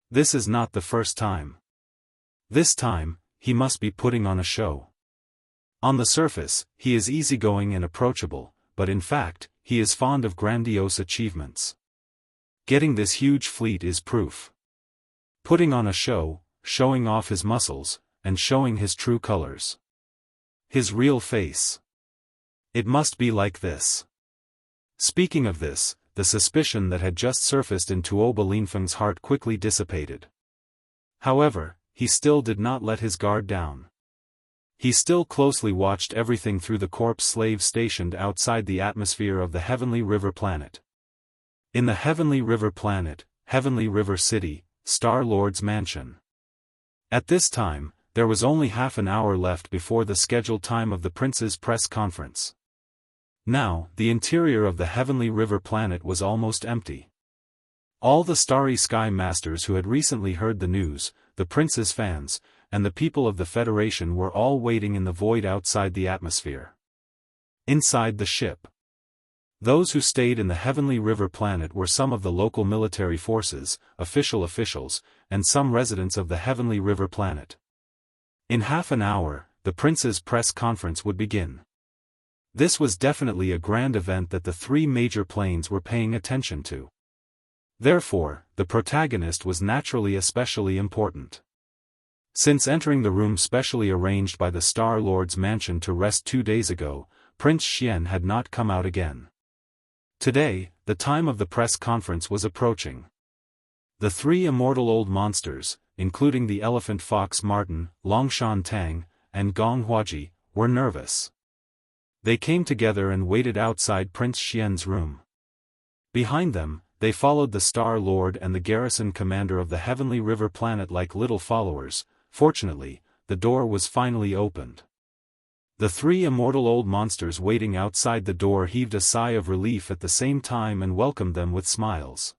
This is not the first time. This time, he must be putting on a show. On the surface, he is easygoing and approachable, but in fact, he is fond of grandiose achievements. Getting this huge fleet is proof. Putting on a show, showing off his muscles, and showing his true colors. His real face. It must be like this. Speaking of this, the suspicion that had just surfaced in Tuoba Linfeng's heart quickly dissipated. However, he still did not let his guard down. He still closely watched everything through the corpse slaves stationed outside the atmosphere of the Heavenly River planet. In the Heavenly River planet, Heavenly River City, Star-Lord's mansion. At this time, there was only half an hour left before the scheduled time of the prince's press conference. Now, the interior of the Heavenly River planet was almost empty. All the Starry Sky Masters who had recently heard the news, the prince's fans, and the people of the Federation were all waiting in the void outside the atmosphere. Inside the ship. Those who stayed in the Heavenly River planet were some of the local military forces, officials, and some residents of the Heavenly River planet. In half an hour, the prince's press conference would begin. This was definitely a grand event that the three major planes were paying attention to. Therefore, the protagonist was naturally especially important. Since entering the room specially arranged by the Star-Lord's mansion to rest 2 days ago, Prince Xian had not come out again. Today, the time of the press conference was approaching. The three immortal old monsters, including the elephant fox Martin, Longshan Tang, and Gong Huaji, were nervous. They came together and waited outside Prince Xian's room. Behind them, they followed the Star-Lord and the garrison commander of the Heavenly River planet like little followers. Fortunately, the door was finally opened. The three immortal old monsters waiting outside the door heaved a sigh of relief at the same time and welcomed them with smiles.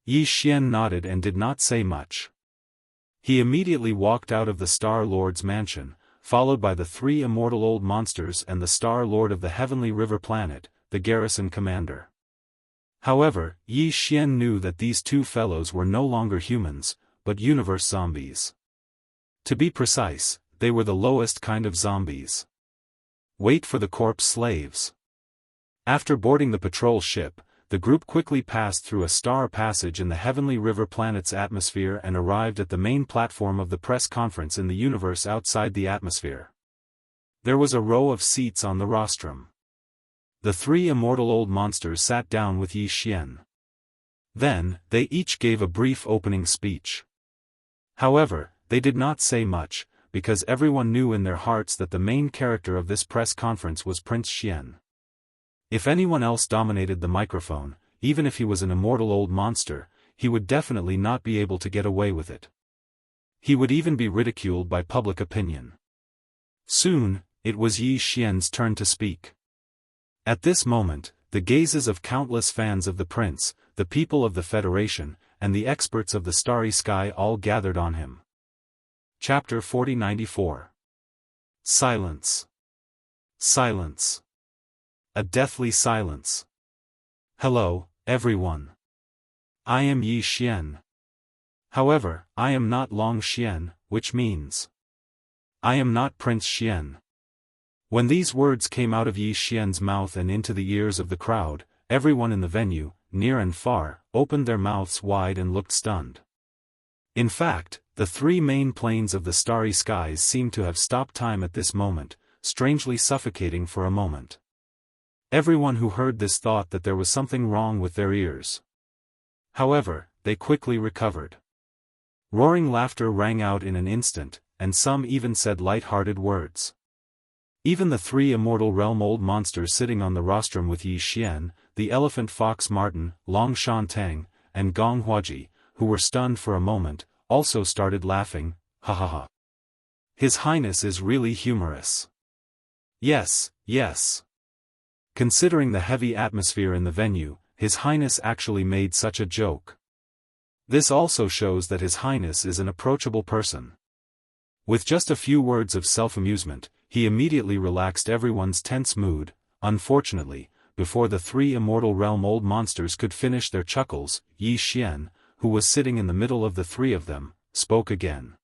Yi Xian nodded and did not say much. He immediately walked out of the Star-Lord's mansion, followed by the three immortal old monsters and the Star-Lord of the Heavenly River planet, the garrison commander. However, Yi Xian knew that these two fellows were no longer humans, but universe zombies. To be precise, they were the lowest kind of zombies. Wait for the corpse slaves. After boarding the patrol ship, the group quickly passed through a star passage in the heavenly river planet's atmosphere and arrived at the main platform of the press conference in the universe outside the atmosphere. There was a row of seats on the rostrum. The three immortal old monsters sat down with Yi Xian. Then, they each gave a brief opening speech. However, they did not say much, because everyone knew in their hearts that the main character of this press conference was Prince Xian. If anyone else dominated the microphone, even if he was an immortal old monster, he would definitely not be able to get away with it. He would even be ridiculed by public opinion. Soon, it was Yi Xian's turn to speak. At this moment, the gazes of countless fans of the prince, the people of the Federation, and the experts of the starry sky all gathered on him. Chapter 4094. Silence. Silence. A deathly silence. Hello, everyone. I am Yi Xian. However, I am not Long Xian, which means I am not Prince Xian. When these words came out of Yi Xian's mouth and into the ears of the crowd, everyone in the venue, near and far, opened their mouths wide and looked stunned. In fact, the three main planes of the starry skies seemed to have stopped time at this moment, strangely suffocating for a moment. Everyone who heard this thought that there was something wrong with their ears. However, they quickly recovered. Roaring laughter rang out in an instant, and some even said light-hearted words. Even the three immortal realm old monsters sitting on the rostrum with Yi Xian, the elephant fox Martin, Long Shantang, and Gong Huaji, who were stunned for a moment, also started laughing, ha ha ha. His Highness is really humorous. Yes, yes. Considering the heavy atmosphere in the venue, His Highness actually made such a joke. This also shows that His Highness is an approachable person. With just a few words of self-amusement, he immediately relaxed everyone's tense mood. Unfortunately, before the three immortal realm old monsters could finish their chuckles, Yi Xian, who was sitting in the middle of the three of them, spoke again.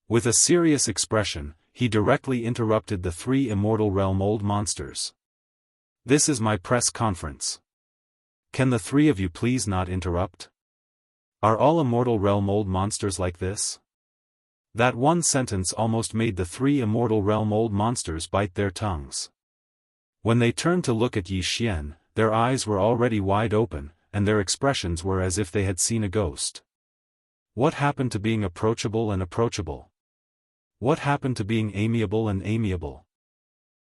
With a serious expression, he directly interrupted the three immortal realm old monsters. This is my press conference. Can the three of you please not interrupt? Are all immortal realm old monsters like this? That one sentence almost made the three immortal realm old monsters bite their tongues. When they turned to look at Yi Xian, their eyes were already wide open, and their expressions were as if they had seen a ghost. What happened to being approachable and approachable? What happened to being amiable and amiable?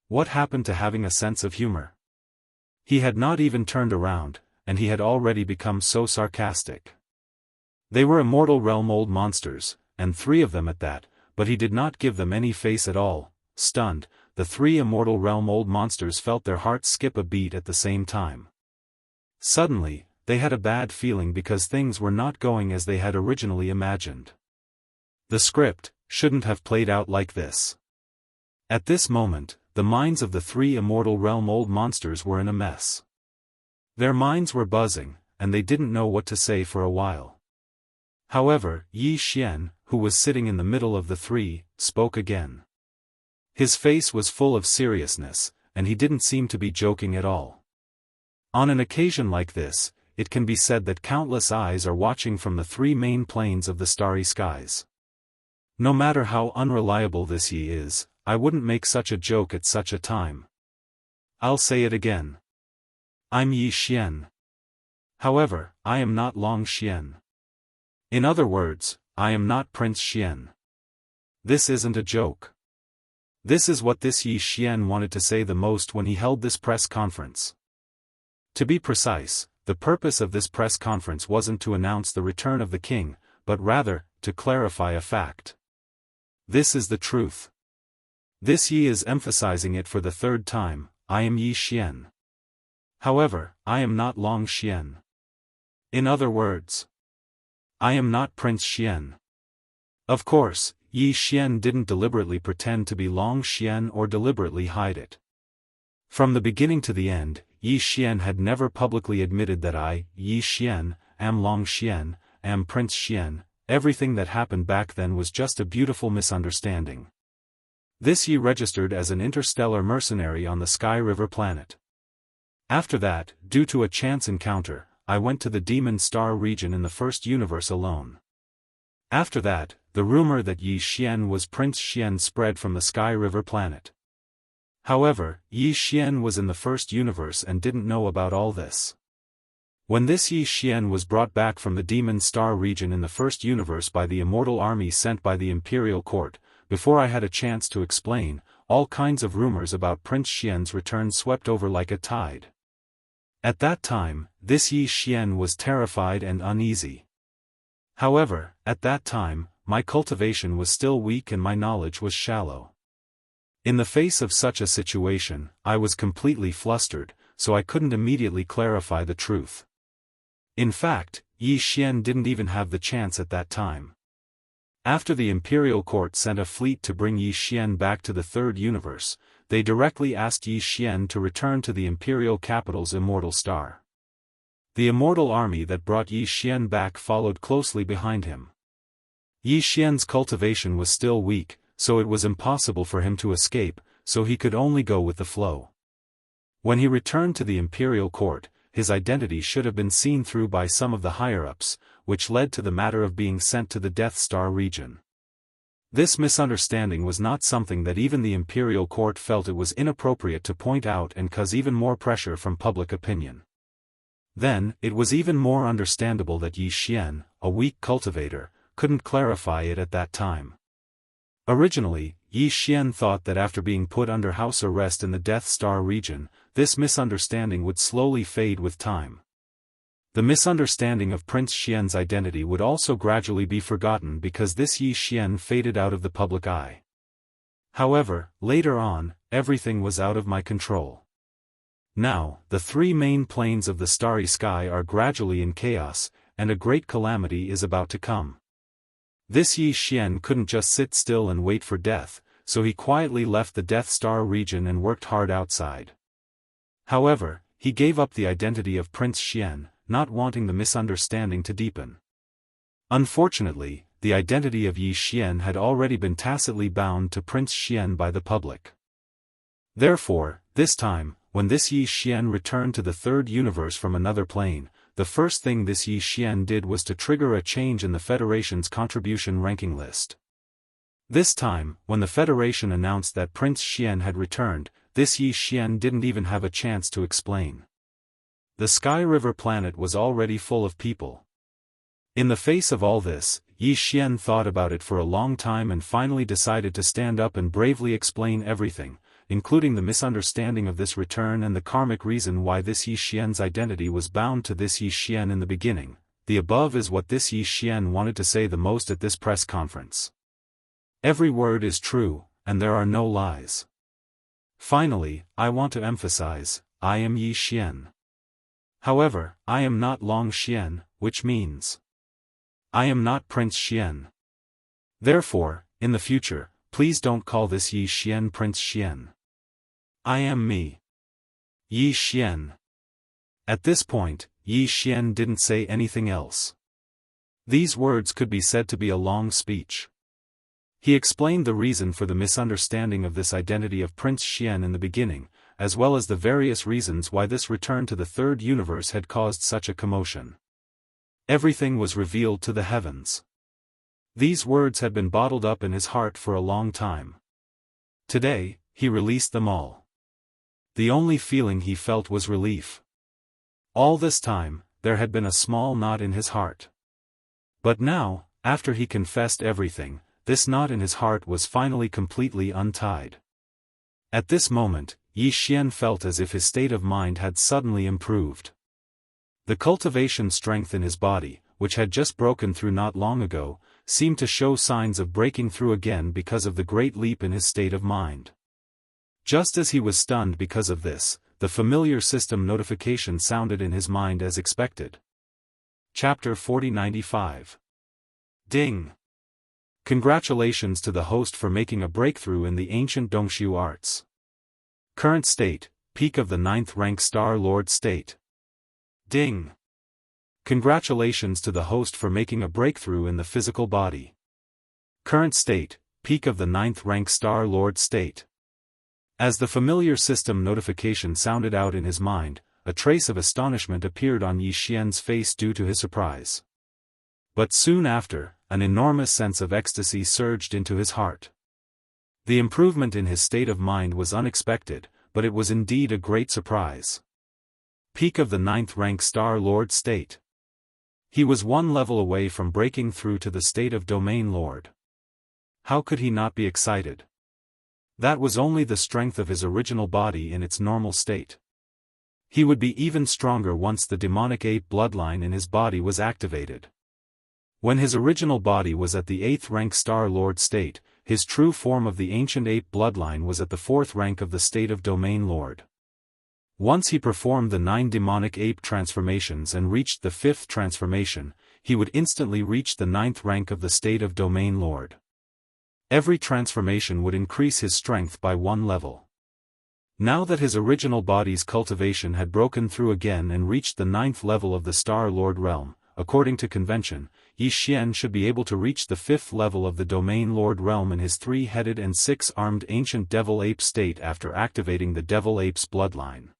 What happened to having a sense of humor? He had not even turned around, and he had already become so sarcastic. They were immortal realm old monsters, and three of them at that, but he did not give them any face at all. Stunned, the three immortal realm old monsters felt their hearts skip a beat at the same time. Suddenly, they had a bad feeling because things were not going as they had originally imagined. The script shouldn't have played out like this. At this moment, the minds of the three immortal realm old monsters were in a mess. Their minds were buzzing, and they didn't know what to say for a while. However, Yi Xian, who was sitting in the middle of the three, spoke again. His face was full of seriousness, and he didn't seem to be joking at all. On an occasion like this, it can be said that countless eyes are watching from the three main planes of the starry skies. No matter how unreliable this Yi is, I wouldn't make such a joke at such a time. I'll say it again. I'm Yi Xian. However, I am not Long Xian. In other words, I am not Prince Xian. This isn't a joke. This is what this Yi Xian wanted to say the most when he held this press conference. To be precise, the purpose of this press conference wasn't to announce the return of the king, but rather, to clarify a fact. This is the truth. This Yi is emphasizing it for the third time. I am Yi Xian. However, I am not Long Xian. In other words, I am not Prince Xian. Of course, Yi Xian didn't deliberately pretend to be Long Xian or deliberately hide it. From the beginning to the end, Yi Xian had never publicly admitted that I, Yi Xian, am Long Xian, am Prince Xian. Everything that happened back then was just a beautiful misunderstanding. This Yi registered as an interstellar mercenary on the Sky River planet. After that, due to a chance encounter, I went to the Demon Star region in the first universe alone. After that, the rumor that Yi Xian was Prince Xian spread from the Sky River planet. However, Yi Xian was in the first universe and didn't know about all this. When this Yi Xian was brought back from the Demon Star region in the first universe by the Immortal army sent by the Imperial Court, before I had a chance to explain, all kinds of rumors about Prince Xian's return swept over like a tide. At that time, this Yi Xian was terrified and uneasy. However, at that time, my cultivation was still weak and my knowledge was shallow. In the face of such a situation, I was completely flustered, so I couldn't immediately clarify the truth. In fact, Yi Xian didn't even have the chance at that time. After the Imperial Court sent a fleet to bring Yi Xian back to the third universe, they directly asked Yi Xian to return to the Imperial capital's Immortal Star. The Immortal army that brought Yi Xian back followed closely behind him. Yi Xian's cultivation was still weak, so it was impossible for him to escape, so he could only go with the flow. When he returned to the Imperial Court, his identity should have been seen through by some of the higher-ups, which led to the matter of being sent to the Death Star region. This misunderstanding was not something that even the Imperial Court felt it was inappropriate to point out and cause even more pressure from public opinion. Then, it was even more understandable that Yi Xian, a weak cultivator, couldn't clarify it at that time. Originally, Yi Xian thought that after being put under house arrest in the Death Star region, this misunderstanding would slowly fade with time. The misunderstanding of Prince Xian's identity would also gradually be forgotten because this Yi Xian faded out of the public eye. However, later on, everything was out of my control. Now, the three main planes of the starry sky are gradually in chaos, and a great calamity is about to come. This Yi Xian couldn't just sit still and wait for death, so he quietly left the Death Star region and worked hard outside. However, he gave up the identity of Prince Xian, not wanting the misunderstanding to deepen. Unfortunately, the identity of Yi Xian had already been tacitly bound to Prince Xian by the public. Therefore, this time, when this Yi Xian returned to the third universe from another plane, the first thing this Yi Xian did was to trigger a change in the Federation's contribution ranking list. This time, when the Federation announced that Prince Xian had returned, this Yi Xian didn't even have a chance to explain. The Sky River planet was already full of people. In the face of all this, Yi Xian thought about it for a long time and finally decided to stand up and bravely explain everything, including the misunderstanding of this return and the karmic reason why this Yi Xian's identity was bound to this Yi Xian in the beginning. The above is what this Yi Xian wanted to say the most at this press conference. Every word is true, and there are no lies. Finally, I want to emphasize, I am Yi Xian. However, I am not Long Xian, which means I am not Prince Xian. Therefore, in the future, please don't call this Yi Xian Prince Xian. I am me. Yi Xian. At this point, Yi Xian didn't say anything else. These words could be said to be a long speech. He explained the reason for the misunderstanding of this identity of Prince Xian in the beginning, as well as the various reasons why this return to the third universe had caused such a commotion. Everything was revealed to the heavens. These words had been bottled up in his heart for a long time. Today, he released them all. The only feeling he felt was relief. All this time, there had been a small knot in his heart. But now, after he confessed everything, this knot in his heart was finally completely untied. At this moment, Yi Xian felt as if his state of mind had suddenly improved. The cultivation strength in his body, which had just broken through not long ago, seemed to show signs of breaking through again because of the great leap in his state of mind. Just as he was stunned because of this, the familiar system notification sounded in his mind as expected. Chapter 4095. Ding! Congratulations to the host for making a breakthrough in the ancient Dongshu arts. Current state, peak of the 9th rank Star Lord state. Ding! Congratulations to the host for making a breakthrough in the physical body. Current state, peak of the 9th rank Star Lord state. As the familiar system notification sounded out in his mind, a trace of astonishment appeared on Yi Xian's face due to his surprise. But soon after, an enormous sense of ecstasy surged into his heart. The improvement in his state of mind was unexpected, but it was indeed a great surprise. Peak of the 9th rank Star Lord state. He was one level away from breaking through to the state of Domain Lord. How could he not be excited? That was only the strength of his original body in its normal state. He would be even stronger once the demonic ape bloodline in his body was activated. When his original body was at the 8th rank Star Lord state, his true form of the ancient ape bloodline was at the 4th rank of the state of Domain Lord. Once he performed the 9 demonic ape transformations and reached the 5th transformation, he would instantly reach the 9th rank of the state of Domain Lord. Every transformation would increase his strength by 1 level. Now that his original body's cultivation had broken through again and reached the 9th level of the Star Lord realm, according to convention, Yi Xian should be able to reach the 5th level of the Domain Lord realm in his 3-headed and 6-armed ancient devil ape state after activating the devil ape's bloodline.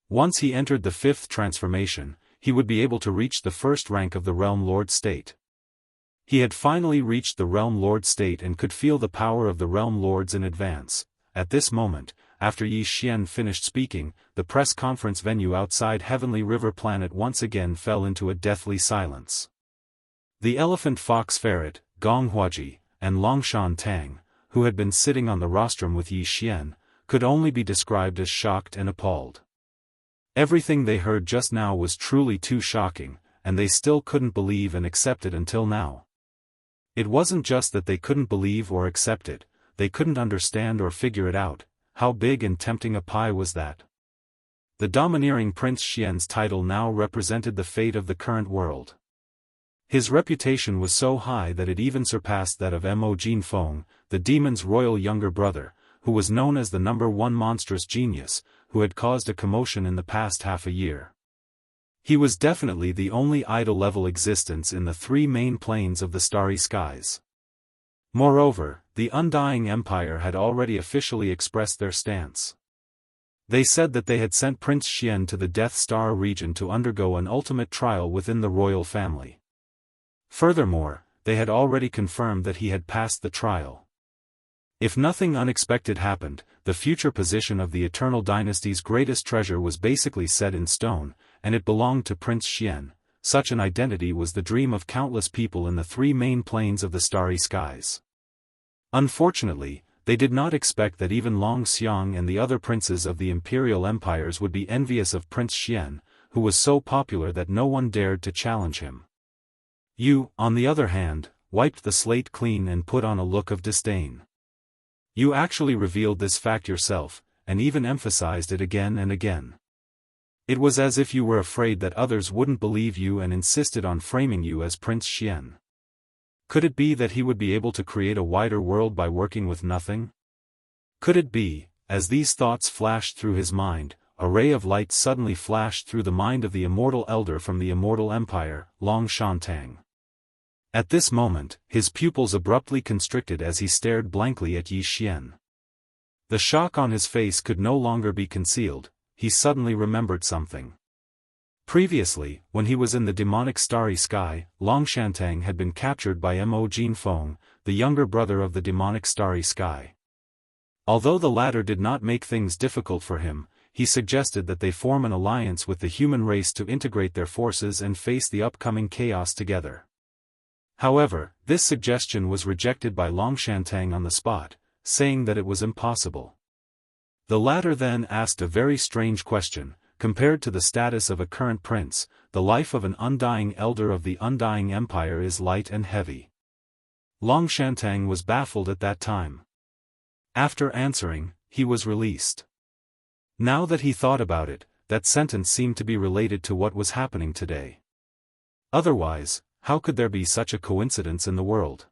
Once he entered the 5th transformation, he would be able to reach the 1st rank of the Realm Lord state. He had finally reached the Realm Lord state and could feel the power of the Realm Lords in advance. At this moment, after Yi Xian finished speaking, the press conference venue outside Heavenly River Planet once again fell into a deathly silence. The elephant fox ferret, Gong Huaji, and Longshan Tang, who had been sitting on the rostrum with Yi Xian, could only be described as shocked and appalled. Everything they heard just now was truly too shocking, and they still couldn't believe and accept it until now. It wasn't just that they couldn't believe or accept it, they couldn't understand or figure it out. How big and tempting a pie was that? The domineering Prince Xian's title now represented the fate of the current world. His reputation was so high that it even surpassed that of Mo Jinfeng, the demon's royal younger brother, who was known as the #1 monstrous genius, who had caused a commotion in the past half a year. He was definitely the only idol-level existence in the 3 main planes of the starry skies. Moreover, the Undying Empire had already officially expressed their stance. They said that they had sent Prince Xian to the Death Star region to undergo an ultimate trial within the royal family. Furthermore, they had already confirmed that he had passed the trial. If nothing unexpected happened, the future position of the Eternal Dynasty's greatest treasure was basically set in stone, and it belonged to Prince Xian. Such an identity was the dream of countless people in the 3 main planes of the starry skies. Unfortunately, they did not expect that even Long Xiang and the other princes of the imperial empires would be envious of Prince Xian, who was so popular that no one dared to challenge him. You, on the other hand, wiped the slate clean and put on a look of disdain. You actually revealed this fact yourself, and even emphasized it again and again. It was as if you were afraid that others wouldn't believe you and insisted on framing you as Prince Xian. Could it be that he would be able to create a wider world by working with nothing? Could it be, as these thoughts flashed through his mind, a ray of light suddenly flashed through the mind of the immortal elder from the Immortal Empire, Long Shantang. At this moment, his pupils abruptly constricted as he stared blankly at Yi Xian. The shock on his face could no longer be concealed. He suddenly remembered something. Previously, when he was in the demonic starry sky, Long Shantang had been captured by Mo Jinfeng, the younger brother of the demonic starry sky. Although the latter did not make things difficult for him, he suggested that they form an alliance with the human race to integrate their forces and face the upcoming chaos together. However, this suggestion was rejected by Long Shantang on the spot, saying that it was impossible. The latter then asked a very strange question. Compared to the status of a current prince, the life of an undying elder of the Undying Empire is light and heavy. Long Shantang was baffled at that time. After answering, he was released. Now that he thought about it, that sentence seemed to be related to what was happening today. Otherwise, how could there be such a coincidence in the world?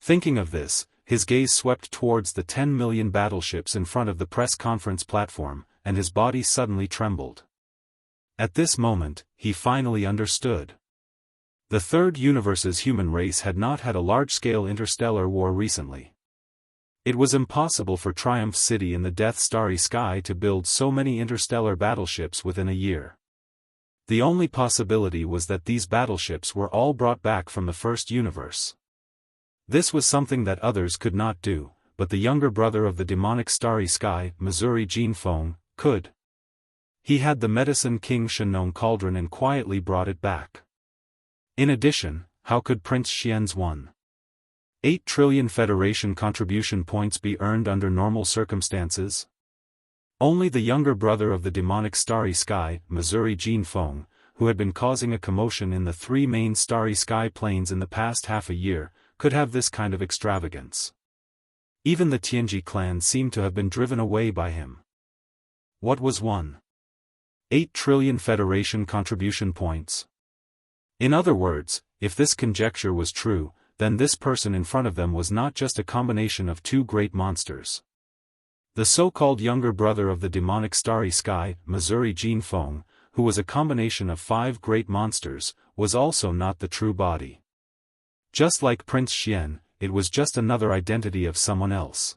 Thinking of this, his gaze swept towards the 10 million battleships in front of the press conference platform, and his body suddenly trembled. At this moment, he finally understood. The third universe's human race had not had a large-scale interstellar war recently. It was impossible for Triumph City in the Death Starry Sky to build so many interstellar battleships within a year. The only possibility was that these battleships were all brought back from the first universe. This was something that others could not do, but the younger brother of the demonic Starry Sky, Missouri Jianfeng, could. He had the Medicine King Shenong cauldron and quietly brought it back. In addition, how could Prince Xian's 1.8 trillion Federation contribution points be earned under normal circumstances? Only the younger brother of the demonic Starry Sky, Missouri Jianfeng, who had been causing a commotion in the three main Starry Sky planes in the past half a year, could have this kind of extravagance. Even the Tianji clan seemed to have been driven away by him. What was 1.8 trillion Federation contribution points? In other words, if this conjecture was true, then this person in front of them was not just a combination of two great monsters. The so-called younger brother of the demonic Starry Sky, Missouri Jianfeng, who was a combination of 5 great monsters, was also not the true body. Just like Prince Xian, it was just another identity of someone else.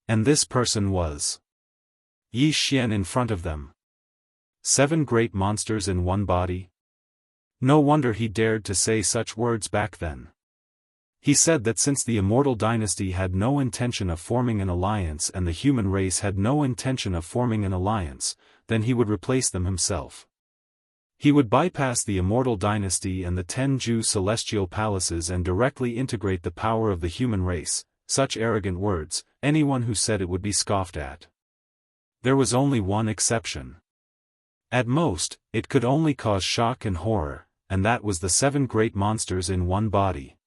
And this person was Yi Xian in front of them. 7 great monsters in one body? No wonder he dared to say such words back then. He said that since the Immortal dynasty had no intention of forming an alliance and the human race had no intention of forming an alliance, then he would replace them himself. He would bypass the Immortal dynasty and the Tenju celestial palaces and directly integrate the power of the human race. Such arrogant words, anyone who said it would be scoffed at. There was only one exception. At most, it could only cause shock and horror, and that was the 7 great monsters in one body.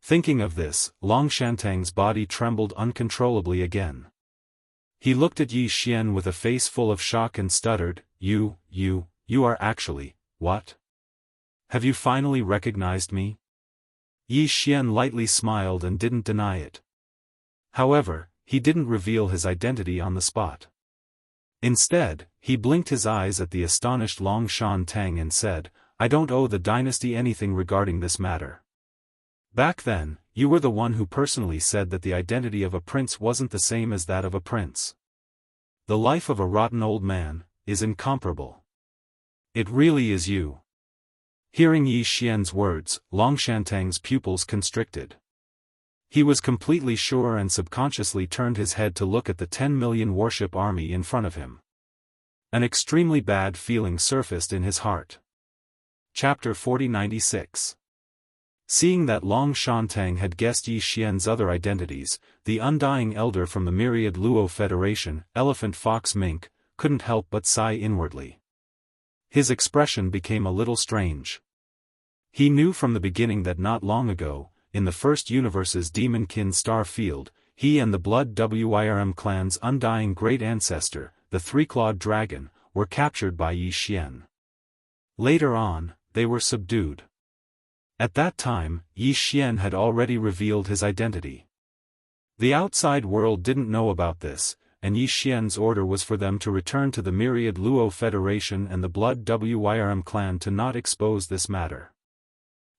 Thinking of this, Long Shantang's body trembled uncontrollably again. He looked at Yi Xian with a face full of shock and stuttered, You are actually, what? Have you finally recognized me? Yi Xian lightly smiled and didn't deny it. However, he didn't reveal his identity on the spot. Instead, he blinked his eyes at the astonished Long Shantang and said, I don't owe the dynasty anything regarding this matter. Back then, you were the one who personally said that the identity of a prince wasn't the same as that of a prince. The life of a rotten old man is incomparable. It really is you. Hearing Yi Xian's words, Long Shantang's pupils constricted. He was completely sure and subconsciously turned his head to look at the 10 million warship army in front of him. An extremely bad feeling surfaced in his heart. Chapter 4096. Seeing that Long Shantang had guessed Yi Xian's other identities, the undying elder from the myriad Luo Federation, Elephant Fox Mink, couldn't help but sigh inwardly. His expression became a little strange. He knew from the beginning that not long ago, in the first universe's Demonkin star field, he and the Blood Wirm clan's undying great ancestor, the Three-Clawed Dragon, were captured by Yi Xian. Later on, they were subdued. At that time, Yi Xian had already revealed his identity. The outside world didn't know about this, and Yi Xian's order was for them to return to the myriad Luo Federation and the Blood Wirm clan to not expose this matter.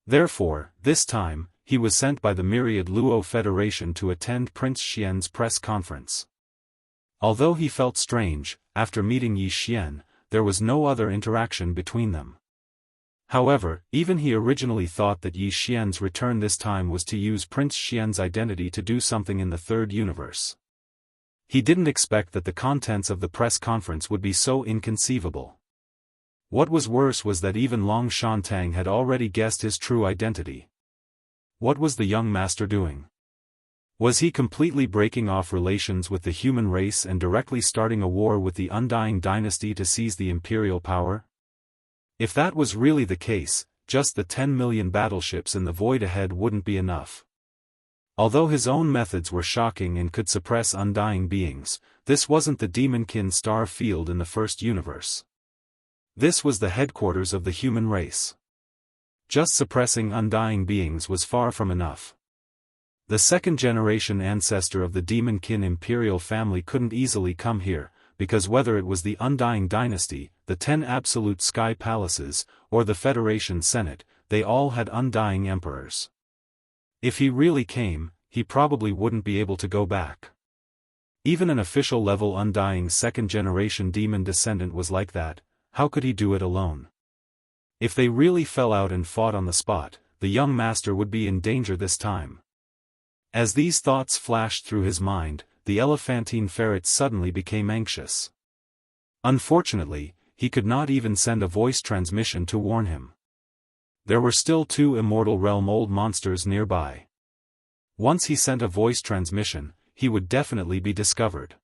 Therefore, this time, he was sent by the myriad Luo Federation to attend Prince Xian's press conference. Although he felt strange, after meeting Yi Xian, there was no other interaction between them. However, even he originally thought that Yi Xian's return this time was to use Prince Xian's identity to do something in the third universe. He didn't expect that the contents of the press conference would be so inconceivable. What was worse was that even Long Shantang had already guessed his true identity. What was the young master doing? Was he completely breaking off relations with the human race and directly starting a war with the Undying dynasty to seize the imperial power? If that was really the case, just the 10 million battleships in the void ahead wouldn't be enough. Although his own methods were shocking and could suppress undying beings, this wasn't the Demonkin star field in the first universe. This was the headquarters of the human race. Just suppressing undying beings was far from enough. The second-generation ancestor of the Demonkin imperial family couldn't easily come here, because whether it was the Undying dynasty, the 10 absolute sky palaces, or the Federation Senate, they all had undying emperors. If he really came, he probably wouldn't be able to go back. Even an official-level undying second-generation demon descendant was like that. How could he do it alone? If they really fell out and fought on the spot, the young master would be in danger this time. As these thoughts flashed through his mind, the elephantine ferret suddenly became anxious. Unfortunately, he could not even send a voice transmission to warn him. There were still 2 immortal realm old monsters nearby. Once he sent a voice transmission, he would definitely be discovered.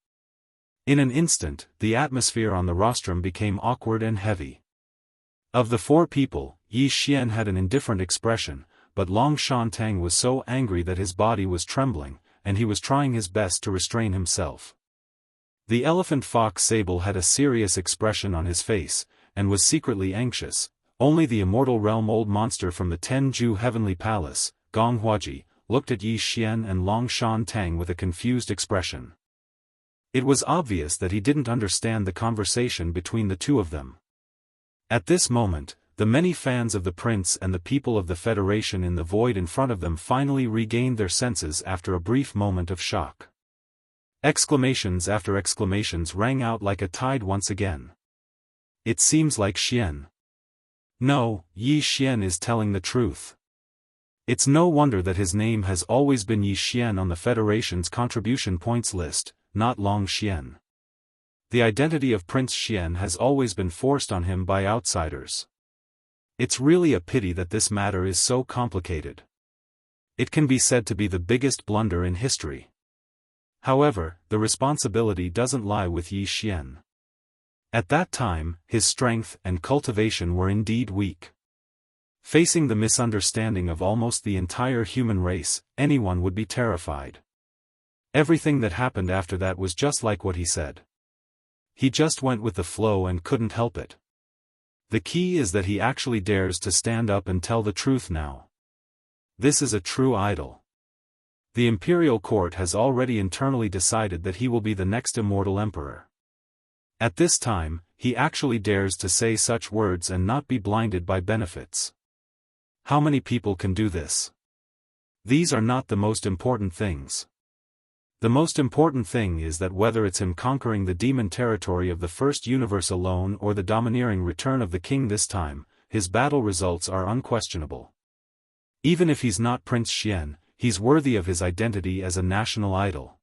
In an instant, the atmosphere on the rostrum became awkward and heavy. Of the 4 people, Yi Xian had an indifferent expression, but Long Shan was so angry that his body was trembling, and he was trying his best to restrain himself. The elephant fox Sable had a serious expression on his face, and was secretly anxious. Only the immortal realm old monster from the Tenju Heavenly Palace, Gong Huaji, looked at Yi Xian and Long Shan with a confused expression. It was obvious that he didn't understand the conversation between the 2 of them. At this moment, the many fans of the prince and the people of the Federation in the void in front of them finally regained their senses after a brief moment of shock. Exclamations after exclamations rang out like a tide once again. It seems like Xian. No, Yi Xian is telling the truth. It's no wonder that his name has always been Yi Xian on the Federation's contribution points list, not Long Xian. The identity of Prince Xian has always been forced on him by outsiders. It's really a pity that this matter is so complicated. It can be said to be the biggest blunder in history. However, the responsibility doesn't lie with Yi Xian. At that time, his strength and cultivation were indeed weak. Facing the misunderstanding of almost the entire human race, anyone would be terrified. Everything that happened after that was just like what he said. He just went with the flow and couldn't help it. The key is that he actually dares to stand up and tell the truth now. This is a true idol. The imperial court has already internally decided that he will be the next immortal emperor. At this time, he actually dares to say such words and not be blinded by benefits. How many people can do this? These are not the most important things. The most important thing is that whether it's him conquering the demon territory of the first universe alone or the domineering return of the king this time, his battle results are unquestionable. Even if he's not Prince Xian, he's worthy of his identity as a national idol.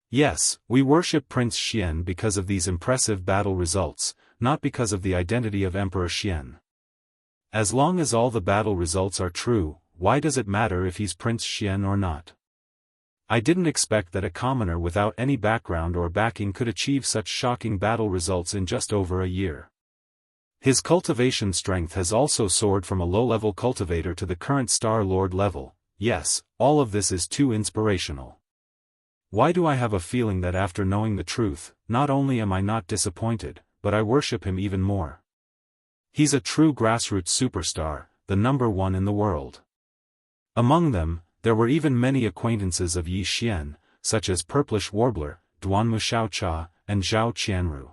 Yes, we worship Prince Xian because of these impressive battle results, not because of the identity of Emperor Xian. As long as all the battle results are true, why does it matter if he's Prince Xian or not? I didn't expect that a commoner without any background or backing could achieve such shocking battle results in just over a year. His cultivation strength has also soared from a low-level cultivator to the current Star Lord level. Yes, all of this is too inspirational. Why do I have a feeling that after knowing the truth, not only am I not disappointed, but I worship him even more? He's a true grassroots superstar, the #1 in the world. Among them, there were even many acquaintances of Yi Xian, such as Purplish Warbler, Duanmu Xiaocha, and Zhao Qianru.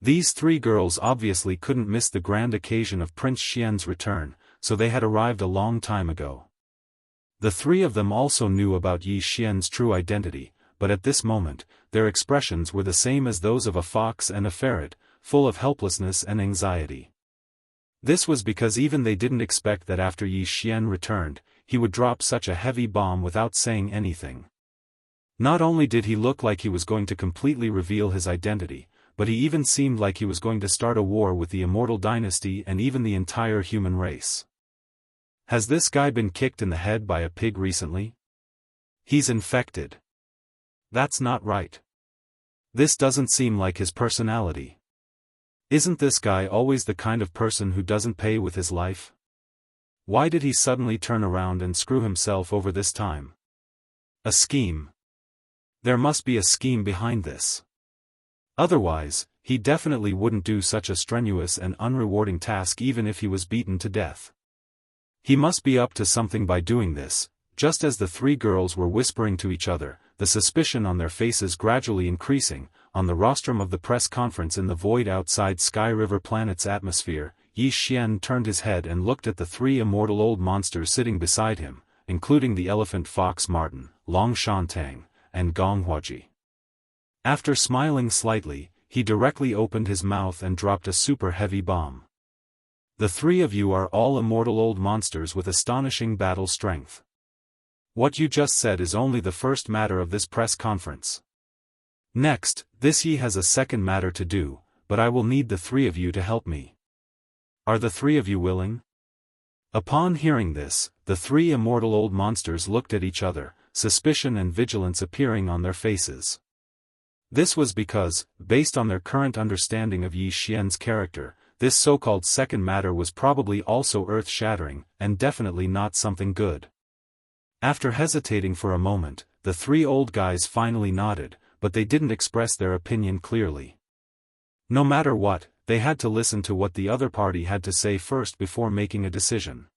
These 3 girls obviously couldn't miss the grand occasion of Prince Xian's return, so they had arrived a long time ago. The 3 of them also knew about Yi Xian's true identity, but at this moment, their expressions were the same as those of a fox and a ferret, full of helplessness and anxiety. This was because even they didn't expect that after Yi Xian returned, he would drop such a heavy bomb without saying anything. Not only did he look like he was going to completely reveal his identity, but he even seemed like he was going to start a war with the Immortal dynasty and even the entire human race. Has this guy been kicked in the head by a pig recently? He's infected. That's not right. This doesn't seem like his personality. Isn't this guy always the kind of person who doesn't pay with his life? Why did he suddenly turn around and screw himself over this time? A scheme. There must be a scheme behind this. Otherwise, he definitely wouldn't do such a strenuous and unrewarding task even if he was beaten to death. He must be up to something by doing this. Just as the 3 girls were whispering to each other, the suspicion on their faces gradually increasing, on the rostrum of the press conference in the void outside Sky River Planet's atmosphere, Yi Xian turned his head and looked at the three immortal old monsters sitting beside him, including the elephant fox Martin, Long Shantang, and Gong Huaji. After smiling slightly, he directly opened his mouth and dropped a super heavy bomb. The three of you are all immortal old monsters with astonishing battle strength. What you just said is only the first matter of this press conference. Next, this Yi has a second matter to do, but I will need the three of you to help me. Are the three of you willing? Upon hearing this, the three immortal old monsters looked at each other, suspicion and vigilance appearing on their faces. This was because, based on their current understanding of Yi Xian's character, this so-called second matter was probably also earth-shattering, and definitely not something good. After hesitating for a moment, the three old guys finally nodded, but they didn't express their opinion clearly. No matter what, they had to listen to what the other party had to say first before making a decision.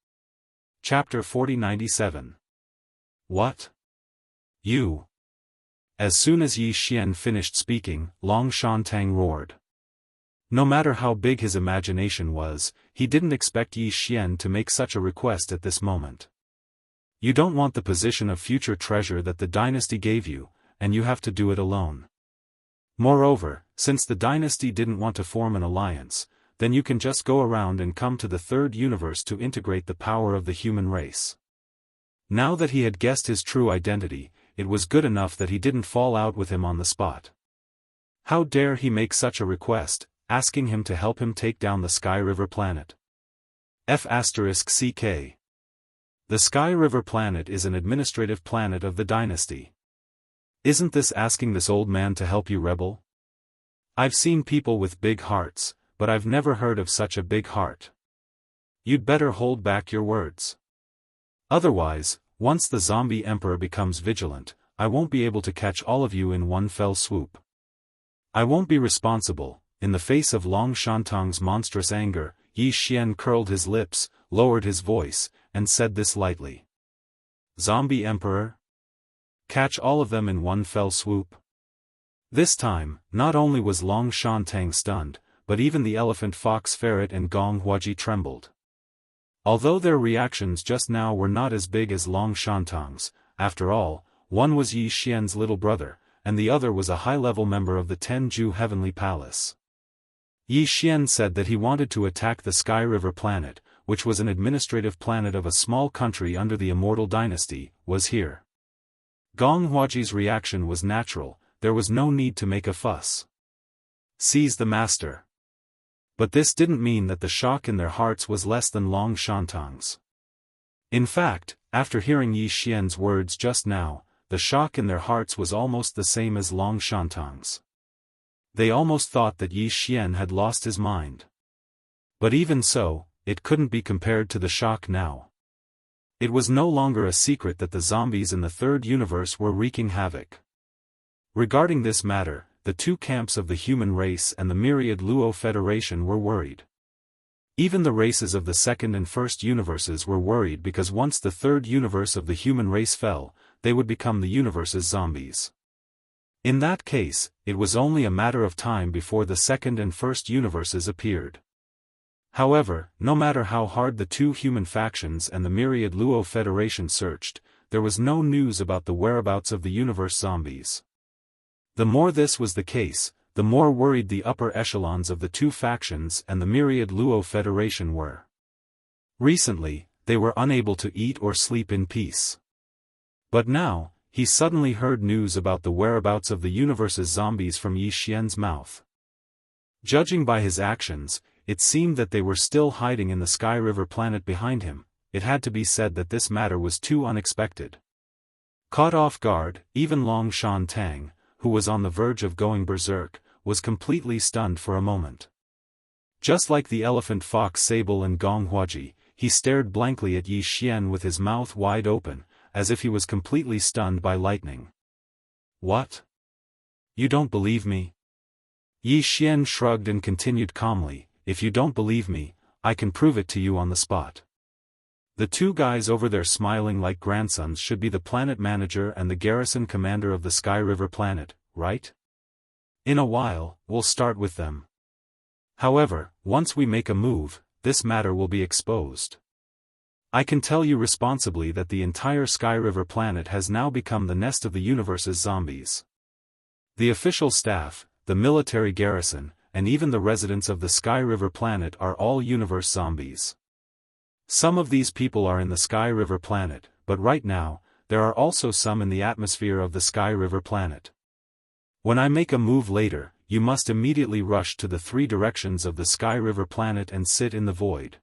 Chapter 4097. What? You? As soon as Yi Xian finished speaking, Long Shantang roared. No matter how big his imagination was, he didn't expect Yi Xian to make such a request at this moment. You don't want the position of future treasure that the dynasty gave you, and you have to do it alone. Moreover, since the dynasty didn't want to form an alliance, then you can just go around and come to the third universe to integrate the power of the human race. Now that he had guessed his true identity, it was good enough that he didn't fall out with him on the spot. How dare he make such a request, asking him to help him take down the Sky River planet? F***CK. The Sky River planet is an administrative planet of the dynasty. Isn't this asking this old man to help you rebel? I've seen people with big hearts, but I've never heard of such a big heart. You'd better hold back your words. Otherwise, once the zombie emperor becomes vigilant, I won't be able to catch all of you in one fell swoop. I won't be responsible. In the face of Long Shantang's monstrous anger, Yi Xian curled his lips, lowered his voice, and said this lightly. Zombie emperor? Catch all of them in one fell swoop? This time, not only was Long Shantang stunned, but even the elephant fox ferret and Gong Huaji trembled. Although their reactions just now were not as big as Long Shantang's, after all, one was Yi Xian's little brother, and the other was a high-level member of the Tenju Heavenly Palace. Yi Xian said that he wanted to attack the Sky River planet, which was an administrative planet of a small country under the Immortal dynasty, was here. Gong Huaji's reaction was natural, there was no need to make a fuss. Seize the master. But this didn't mean that the shock in their hearts was less than Long Shantang's. In fact, after hearing Yi Xian's words just now, the shock in their hearts was almost the same as Long Shantang's. They almost thought that Yi Xian had lost his mind. But even so, it couldn't be compared to the shock now. It was no longer a secret that the zombies in the third universe were wreaking havoc. Regarding this matter, the two camps of the human race and the myriad Luo Federation were worried. Even the races of the second and first universes were worried because once the third universe of the human race fell, they would become the universe's zombies. In that case, it was only a matter of time before the second and first universes appeared. However, no matter how hard the two human factions and the myriad Luo Federation searched, there was no news about the whereabouts of the universe zombies. The more this was the case, the more worried the upper echelons of the two factions and the myriad Luo Federation were. Recently, they were unable to eat or sleep in peace. But now, he suddenly heard news about the whereabouts of the universe's zombies from Yi Xian's mouth. Judging by his actions, it seemed that they were still hiding in the Sky River planet behind him. It had to be said that this matter was too unexpected. Caught off guard, even Long Shantang, who was on the verge of going berserk, was completely stunned for a moment. Just like the elephant fox Sable and Gong Huaji, he stared blankly at Yi Xian with his mouth wide open, as if he was completely stunned by lightning. What? You don't believe me? Yi Xian shrugged and continued calmly, if you don't believe me, I can prove it to you on the spot. The two guys over there smiling like grandsons should be the planet manager and the garrison commander of the Sky River planet, right? In a while, we'll start with them. However, once we make a move, this matter will be exposed. I can tell you responsibly that the entire Sky River planet has now become the nest of the universe's zombies. The official staff, the military garrison, and even the residents of the Sky River planet are all universe zombies. Some of these people are in the Sky River planet, but right now, there are also some in the atmosphere of the Sky River planet. When I make a move later, you must immediately rush to the 3 directions of the Sky River planet and sit in the void.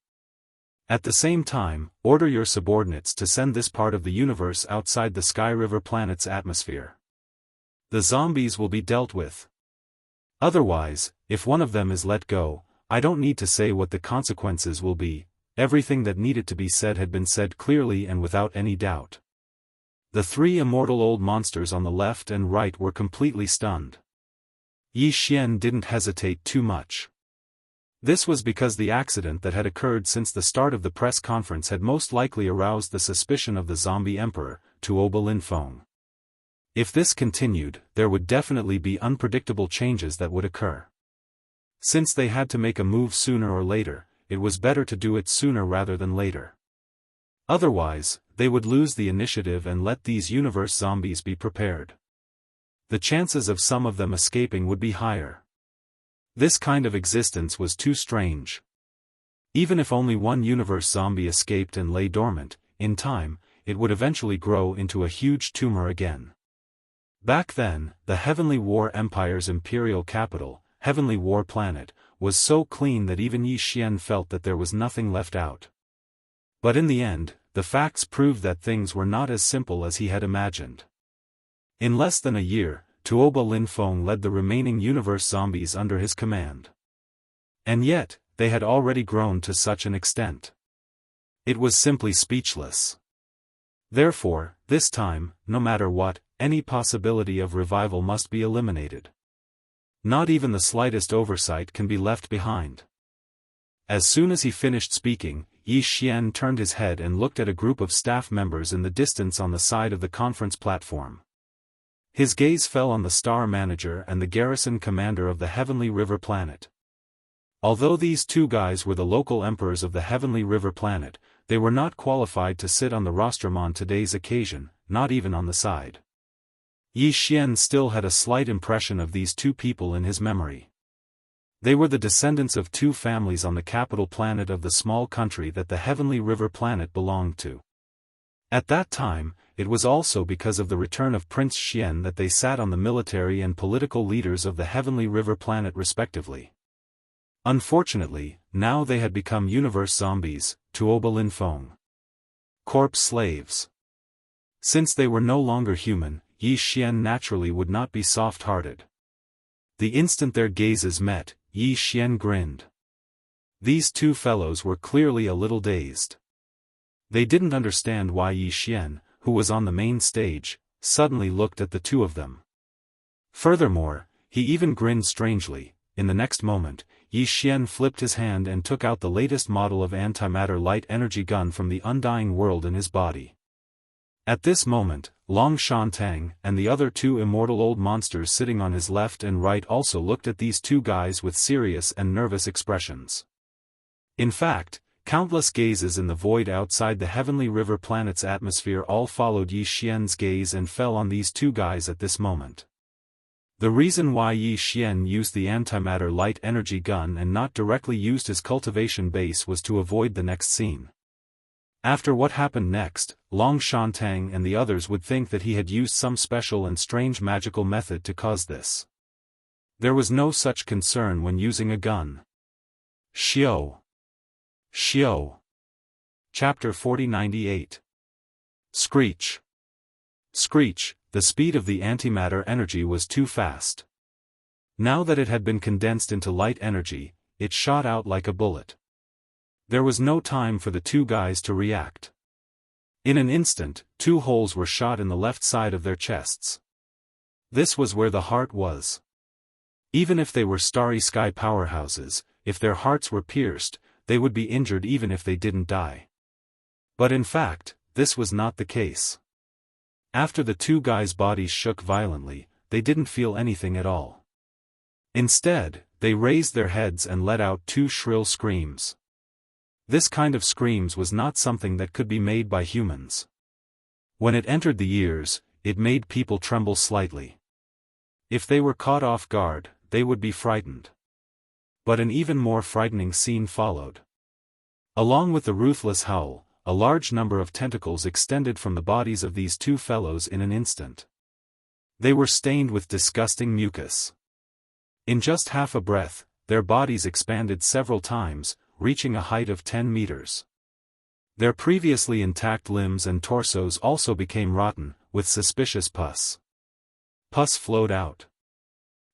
At the same time, order your subordinates to send this part of the universe outside the Sky River planet's atmosphere. The zombies will be dealt with. Otherwise, if one of them is let go, I don't need to say what the consequences will be. Everything that needed to be said had been said clearly and without any doubt. The 3 immortal old monsters on the left and right were completely stunned. Yi Xian didn't hesitate too much. This was because the accident that had occurred since the start of the press conference had most likely aroused the suspicion of the zombie emperor, Tuoba Linfeng. If this continued, there would definitely be unpredictable changes that would occur. Since they had to make a move sooner or later, it was better to do it sooner rather than later. Otherwise, they would lose the initiative and let these universe zombies be prepared. The chances of some of them escaping would be higher. This kind of existence was too strange. Even if only one universe zombie escaped and lay dormant, in time, it would eventually grow into a huge tumor again. Back then, the Heavenly War Empire's imperial capital, Heavenly War Planet, was so clean that even Yi Xian felt that there was nothing left out. But in the end, the facts proved that things were not as simple as he had imagined. In less than a year, Tuoba Linfeng led the remaining universe zombies under his command. And yet, they had already grown to such an extent. It was simply speechless. Therefore, this time, no matter what, any possibility of revival must be eliminated. Not even the slightest oversight can be left behind. As soon as he finished speaking, Yi Xian turned his head and looked at a group of staff members in the distance on the side of the conference platform. His gaze fell on the star manager and the garrison commander of the Heavenly River planet. Although these 2 guys were the local emperors of the Heavenly River planet, they were not qualified to sit on the rostrum on today's occasion, not even on the side. Yi Xian still had a slight impression of these 2 people in his memory. They were the descendants of 2 families on the capital planet of the small country that the Heavenly River planet belonged to. At that time, it was also because of the return of Prince Xian that they sat on the military and political leaders of the Heavenly River planet respectively. Unfortunately, now they had become universe zombies, Tuoba Linfeng. Corpse slaves. Since they were no longer human, Yi Xian naturally would not be soft-hearted. The instant their gazes met, Yi Xian grinned. These 2 fellows were clearly a little dazed. They didn't understand why Yi Xian, who was on the main stage, suddenly looked at the 2 of them. Furthermore, he even grinned strangely. In the next moment, Yi Xian flipped his hand and took out the latest model of antimatter light energy gun from the undying world in his body. At this moment, Long Shantang and the other 2 immortal old monsters sitting on his left and right also looked at these 2 guys with serious and nervous expressions. In fact, countless gazes in the void outside the Heavenly River planet's atmosphere all followed Yi Xian's gaze and fell on these 2 guys at this moment. The reason why Yi Xian used the antimatter light energy gun and not directly used his cultivation base was to avoid the next scene. After what happened next, Long Shantang and the others would think that he had used some special and strange magical method to cause this. There was no such concern when using a gun. Xiao. Chapter 4098. Screech. Screech, the speed of the antimatter energy was too fast. Now that it had been condensed into light energy, it shot out like a bullet. There was no time for the 2 guys to react. In an instant, 2 holes were shot in the left side of their chests. This was where the heart was. Even if they were starry sky powerhouses, if their hearts were pierced, they would be injured even if they didn't die. But in fact, this was not the case. After the 2 guys' bodies shook violently, they didn't feel anything at all. Instead, they raised their heads and let out 2 shrill screams. This kind of screams was not something that could be made by humans. When it entered the ears, it made people tremble slightly. If they were caught off guard, they would be frightened. But an even more frightening scene followed. Along with the ruthless howl, a large number of tentacles extended from the bodies of these two fellows in an instant. They were stained with disgusting mucus. In just half a breath, their bodies expanded several times, reaching a height of 10 meters. Their previously intact limbs and torsos also became rotten, with suspicious pus. Pus flowed out.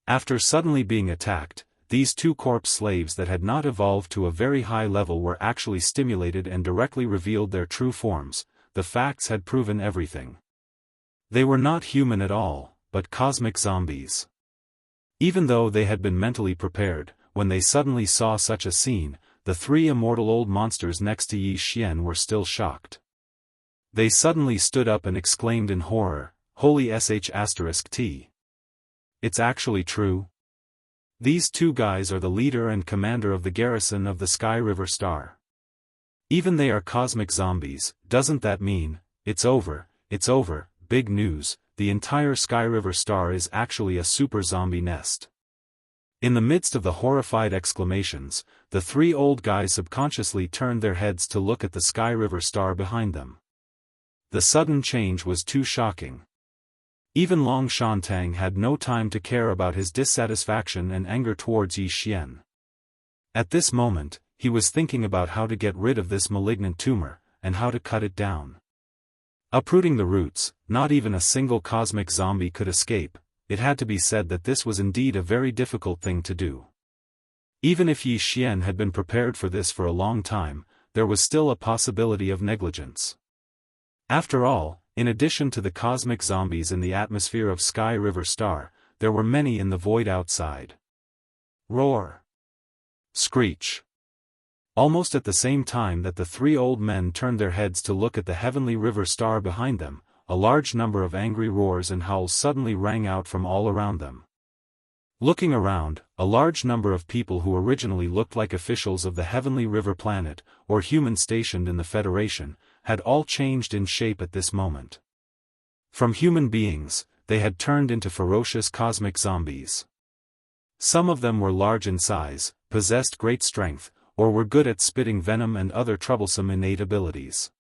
After suddenly being attacked, these two corpse slaves that had not evolved to a very high level were actually stimulated and directly revealed their true forms. The facts had proven everything. They were not human at all, but cosmic zombies. Even though they had been mentally prepared, when they suddenly saw such a scene, the three immortal old monsters next to Yi Xian were still shocked. They suddenly stood up and exclaimed in horror, "Holy sh**t. It's actually true. These two guys are the leader and commander of the garrison of the Sky River Star. Even they are cosmic zombies. Doesn't that mean, it's over, big news, the entire Sky River Star is actually a super zombie nest." In the midst of the horrified exclamations, the three old guys subconsciously turned their heads to look at the Sky River Star behind them. The sudden change was too shocking. Even Long Shantang had no time to care about his dissatisfaction and anger towards Yi Xian. At this moment, he was thinking about how to get rid of this malignant tumor, and how to cut it down. Uprooting the roots, not even a single cosmic zombie could escape. It had to be said that this was indeed a very difficult thing to do. Even if Yi Xian had been prepared for this for a long time, there was still a possibility of negligence. After all, in addition to the cosmic zombies in the atmosphere of Sky River Star, there were many in the void outside. Roar! Screech! Almost at the same time that the three old men turned their heads to look at the heavenly river star behind them, a large number of angry roars and howls suddenly rang out from all around them. Looking around, a large number of people who originally looked like officials of the heavenly river planet, or humans stationed in the Federation, had all changed in shape at this moment. From human beings, they had turned into ferocious cosmic zombies. Some of them were large in size, possessed great strength, or were good at spitting venom and other troublesome innate abilities.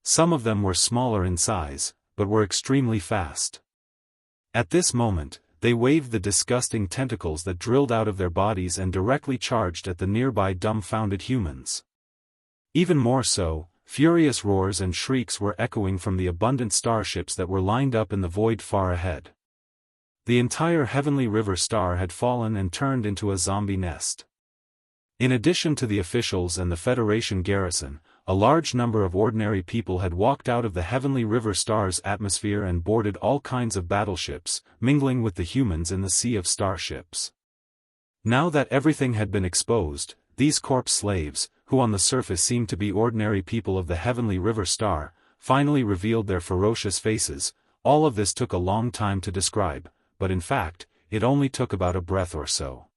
Some of them were smaller in size, but were extremely fast. At this moment, they waved the disgusting tentacles that drilled out of their bodies and directly charged at the nearby dumbfounded humans. Even more so, furious roars and shrieks were echoing from the abundant starships that were lined up in the void far ahead. The entire heavenly river star had fallen and turned into a zombie nest. In addition to the officials and the Federation garrison, a large number of ordinary people had walked out of the heavenly river star's atmosphere and boarded all kinds of battleships, mingling with the humans in the sea of starships. Now that everything had been exposed, these corpse slaves, who on the surface seemed to be ordinary people of the heavenly river star, finally revealed their ferocious faces. All of this took a long time to describe, but in fact, it only took about a breath or so.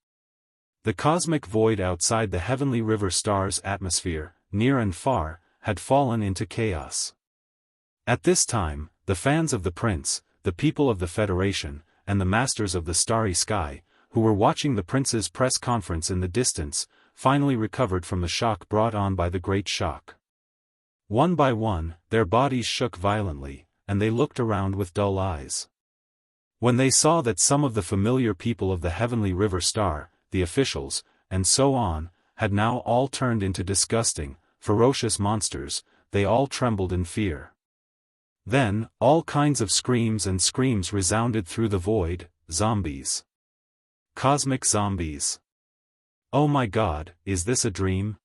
The cosmic void outside the heavenly river star's atmosphere, near and far, had fallen into chaos. At this time, the fans of the prince, the people of the Federation, and the masters of the starry sky, who were watching the prince's press conference in the distance, finally recovered from the shock brought on by the great shock. One by one, their bodies shook violently, and they looked around with dull eyes. When they saw that some of the familiar people of the heavenly river star, the officials, and so on, had now all turned into disgusting, ferocious monsters, they all trembled in fear. Then, all kinds of screams and screams resounded through the void. Zombies. Cosmic zombies. Oh my God, is this a dream?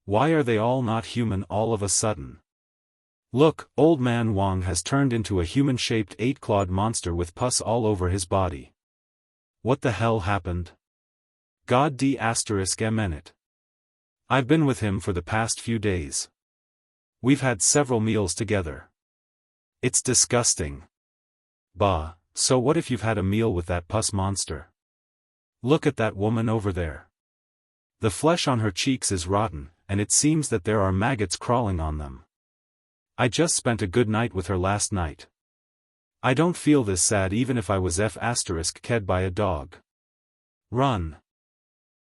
Why are they all not human all of a sudden? Look, old man Wang has turned into a human-shaped 8-clawed monster with pus all over his body. What the hell happened? God d***it. I've been with him for the past few days. We've had several meals together. It's disgusting. Bah, so what if you've had a meal with that pus monster? Look at that woman over there. The flesh on her cheeks is rotten, and it seems that there are maggots crawling on them. I just spent a good night with her last night. I don't feel this sad even if I was ked by a dog. Run.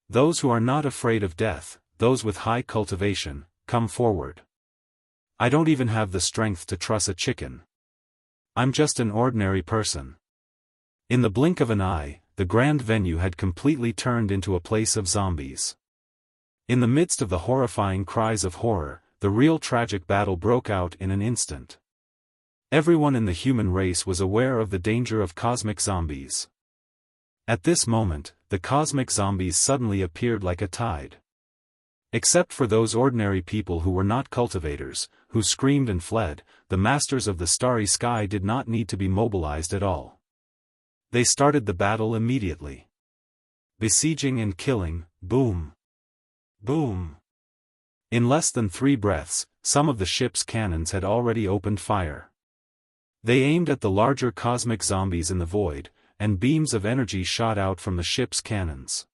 Those who are not afraid of death, those with high cultivation, come forward. I don't even have the strength to truss a chicken. I'm just an ordinary person. In the blink of an eye, the grand venue had completely turned into a place of zombies. In the midst of the horrifying cries of horror, the real tragic battle broke out in an instant. Everyone in the human race was aware of the danger of cosmic zombies. At this moment, the cosmic zombies suddenly appeared like a tide. Except for those ordinary people who were not cultivators, who screamed and fled, the masters of the starry sky did not need to be mobilized at all. They started the battle immediately. Besieging and killing, boom. Boom. In less than 3 breaths, some of the ship's cannons had already opened fire. They aimed at the larger cosmic zombies in the void, and beams of energy shot out from the ship's cannons.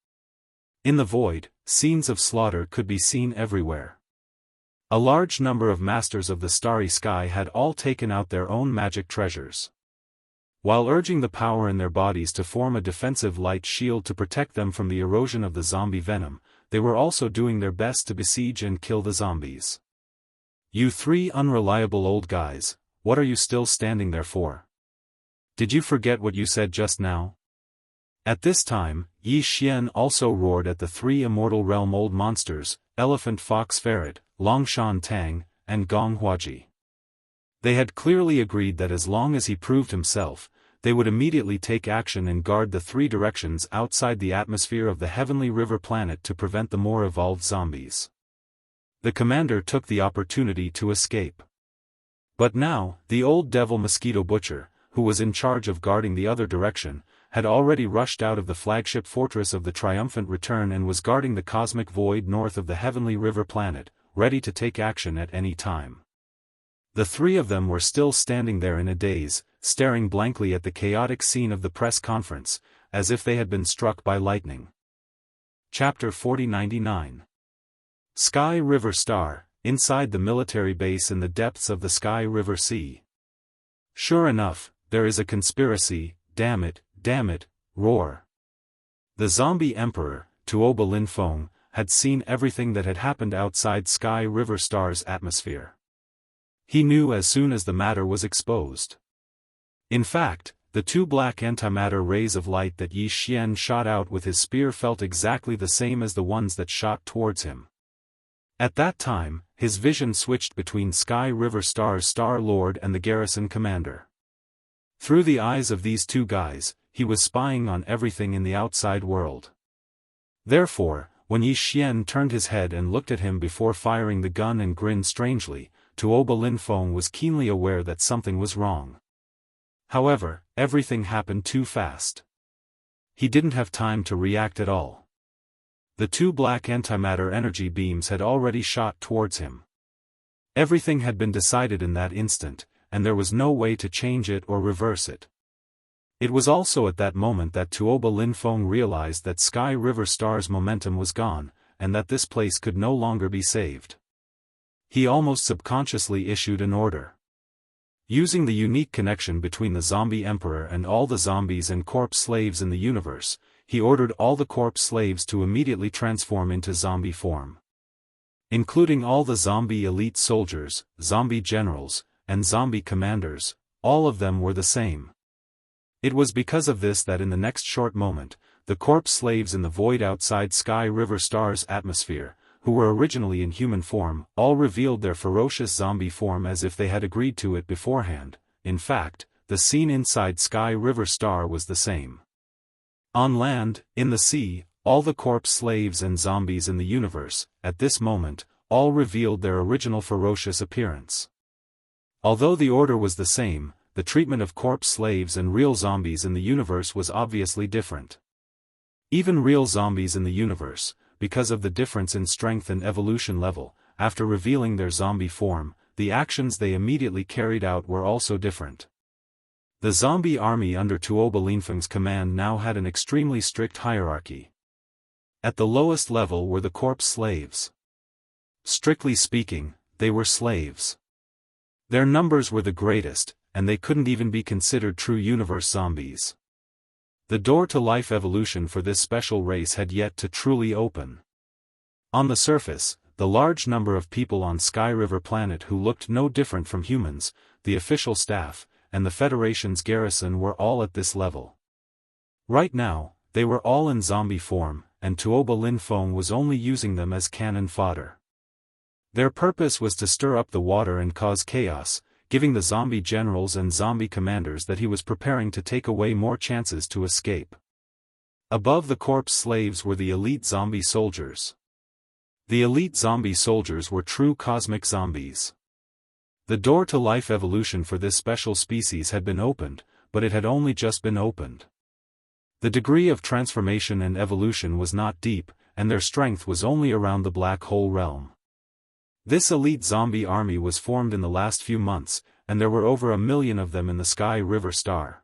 In the void, scenes of slaughter could be seen everywhere. A large number of masters of the starry sky had all taken out their own magic treasures. While urging the power in their bodies to form a defensive light shield to protect them from the erosion of the zombie venom, they were also doing their best to besiege and kill the zombies. You 3 unreliable old guys, what are you still standing there for? Did you forget what you said just now? At this time, Yi Xian also roared at the 3 immortal realm old monsters, Elephant Fox Ferret, Longshan Tang, and Gong Huaji. They had clearly agreed that as long as he proved himself, they would immediately take action and guard the 3 directions outside the atmosphere of the Heavenly River planet to prevent the more evolved zombies. The commander took the opportunity to escape. But now, the old devil mosquito butcher, who was in charge of guarding the other direction, had already rushed out of the flagship fortress of the triumphant return and was guarding the cosmic void north of the Heavenly River planet, ready to take action at any time. The 3 of them were still standing there in a daze, staring blankly at the chaotic scene of the press conference, as if they had been struck by lightning. Chapter 4099. Sky River Star, inside the military base in the depths of the Sky River Sea. Sure enough, there is a conspiracy, damn it, roar. The zombie emperor, Tuoba Linfeng, had seen everything that had happened outside Sky River Star's atmosphere. He knew as soon as the matter was exposed. In fact, the 2 black antimatter rays of light that Yi Xian shot out with his spear felt exactly the same as the ones that shot towards him. At that time, his vision switched between Sky River Star's Star Lord and the garrison commander. Through the eyes of these 2 guys, he was spying on everything in the outside world. Therefore, when Yi Xian turned his head and looked at him before firing the gun and grinned strangely, Tuoba Linfeng was keenly aware that something was wrong. However, everything happened too fast. He didn't have time to react at all. The 2 black antimatter energy beams had already shot towards him. Everything had been decided in that instant, and there was no way to change it or reverse it. It was also at that moment that Tuoba Linfeng realized that Sky River Star's momentum was gone, and that this place could no longer be saved. He almost subconsciously issued an order. Using the unique connection between the zombie emperor and all the zombies and corpse slaves in the universe, he ordered all the corpse slaves to immediately transform into zombie form. Including all the zombie elite soldiers, zombie generals, and zombie commanders, all of them were the same. It was because of this that in the next short moment, the corpse slaves in the void outside Sky River Star's atmosphere, who were originally in human form, all revealed their ferocious zombie form as if they had agreed to it beforehand. In fact, the scene inside Sky River Star was the same. On land, in the sea, all the corpse slaves and zombies in the universe, at this moment, all revealed their original ferocious appearance. Although the order was the same, the treatment of corpse slaves and real zombies in the universe was obviously different. Even real zombies in the universe, because of the difference in strength and evolution level, after revealing their zombie form, the actions they immediately carried out were also different. The zombie army under Tuoba Linfeng's command now had an extremely strict hierarchy. At the lowest level were the corpse slaves. Strictly speaking, they were slaves. Their numbers were the greatest, and they couldn't even be considered true universe zombies. The door to life evolution for this special race had yet to truly open. On the surface, the large number of people on Sky River Planet who looked no different from humans, the official staff, and the Federation's garrison were all at this level. Right now, they were all in zombie form, and Tuoba Lin Feng was only using them as cannon fodder. Their purpose was to stir up the water and cause chaos, giving the zombie generals and zombie commanders that he was preparing to take away more chances to escape. Above the corpse slaves were the elite zombie soldiers. The elite zombie soldiers were true cosmic zombies. The door to life evolution for this special species had been opened, but it had only just been opened. The degree of transformation and evolution was not deep, and their strength was only around the black hole realm. This elite zombie army was formed in the last few months, and there were over 1 million of them in the Sky River Star.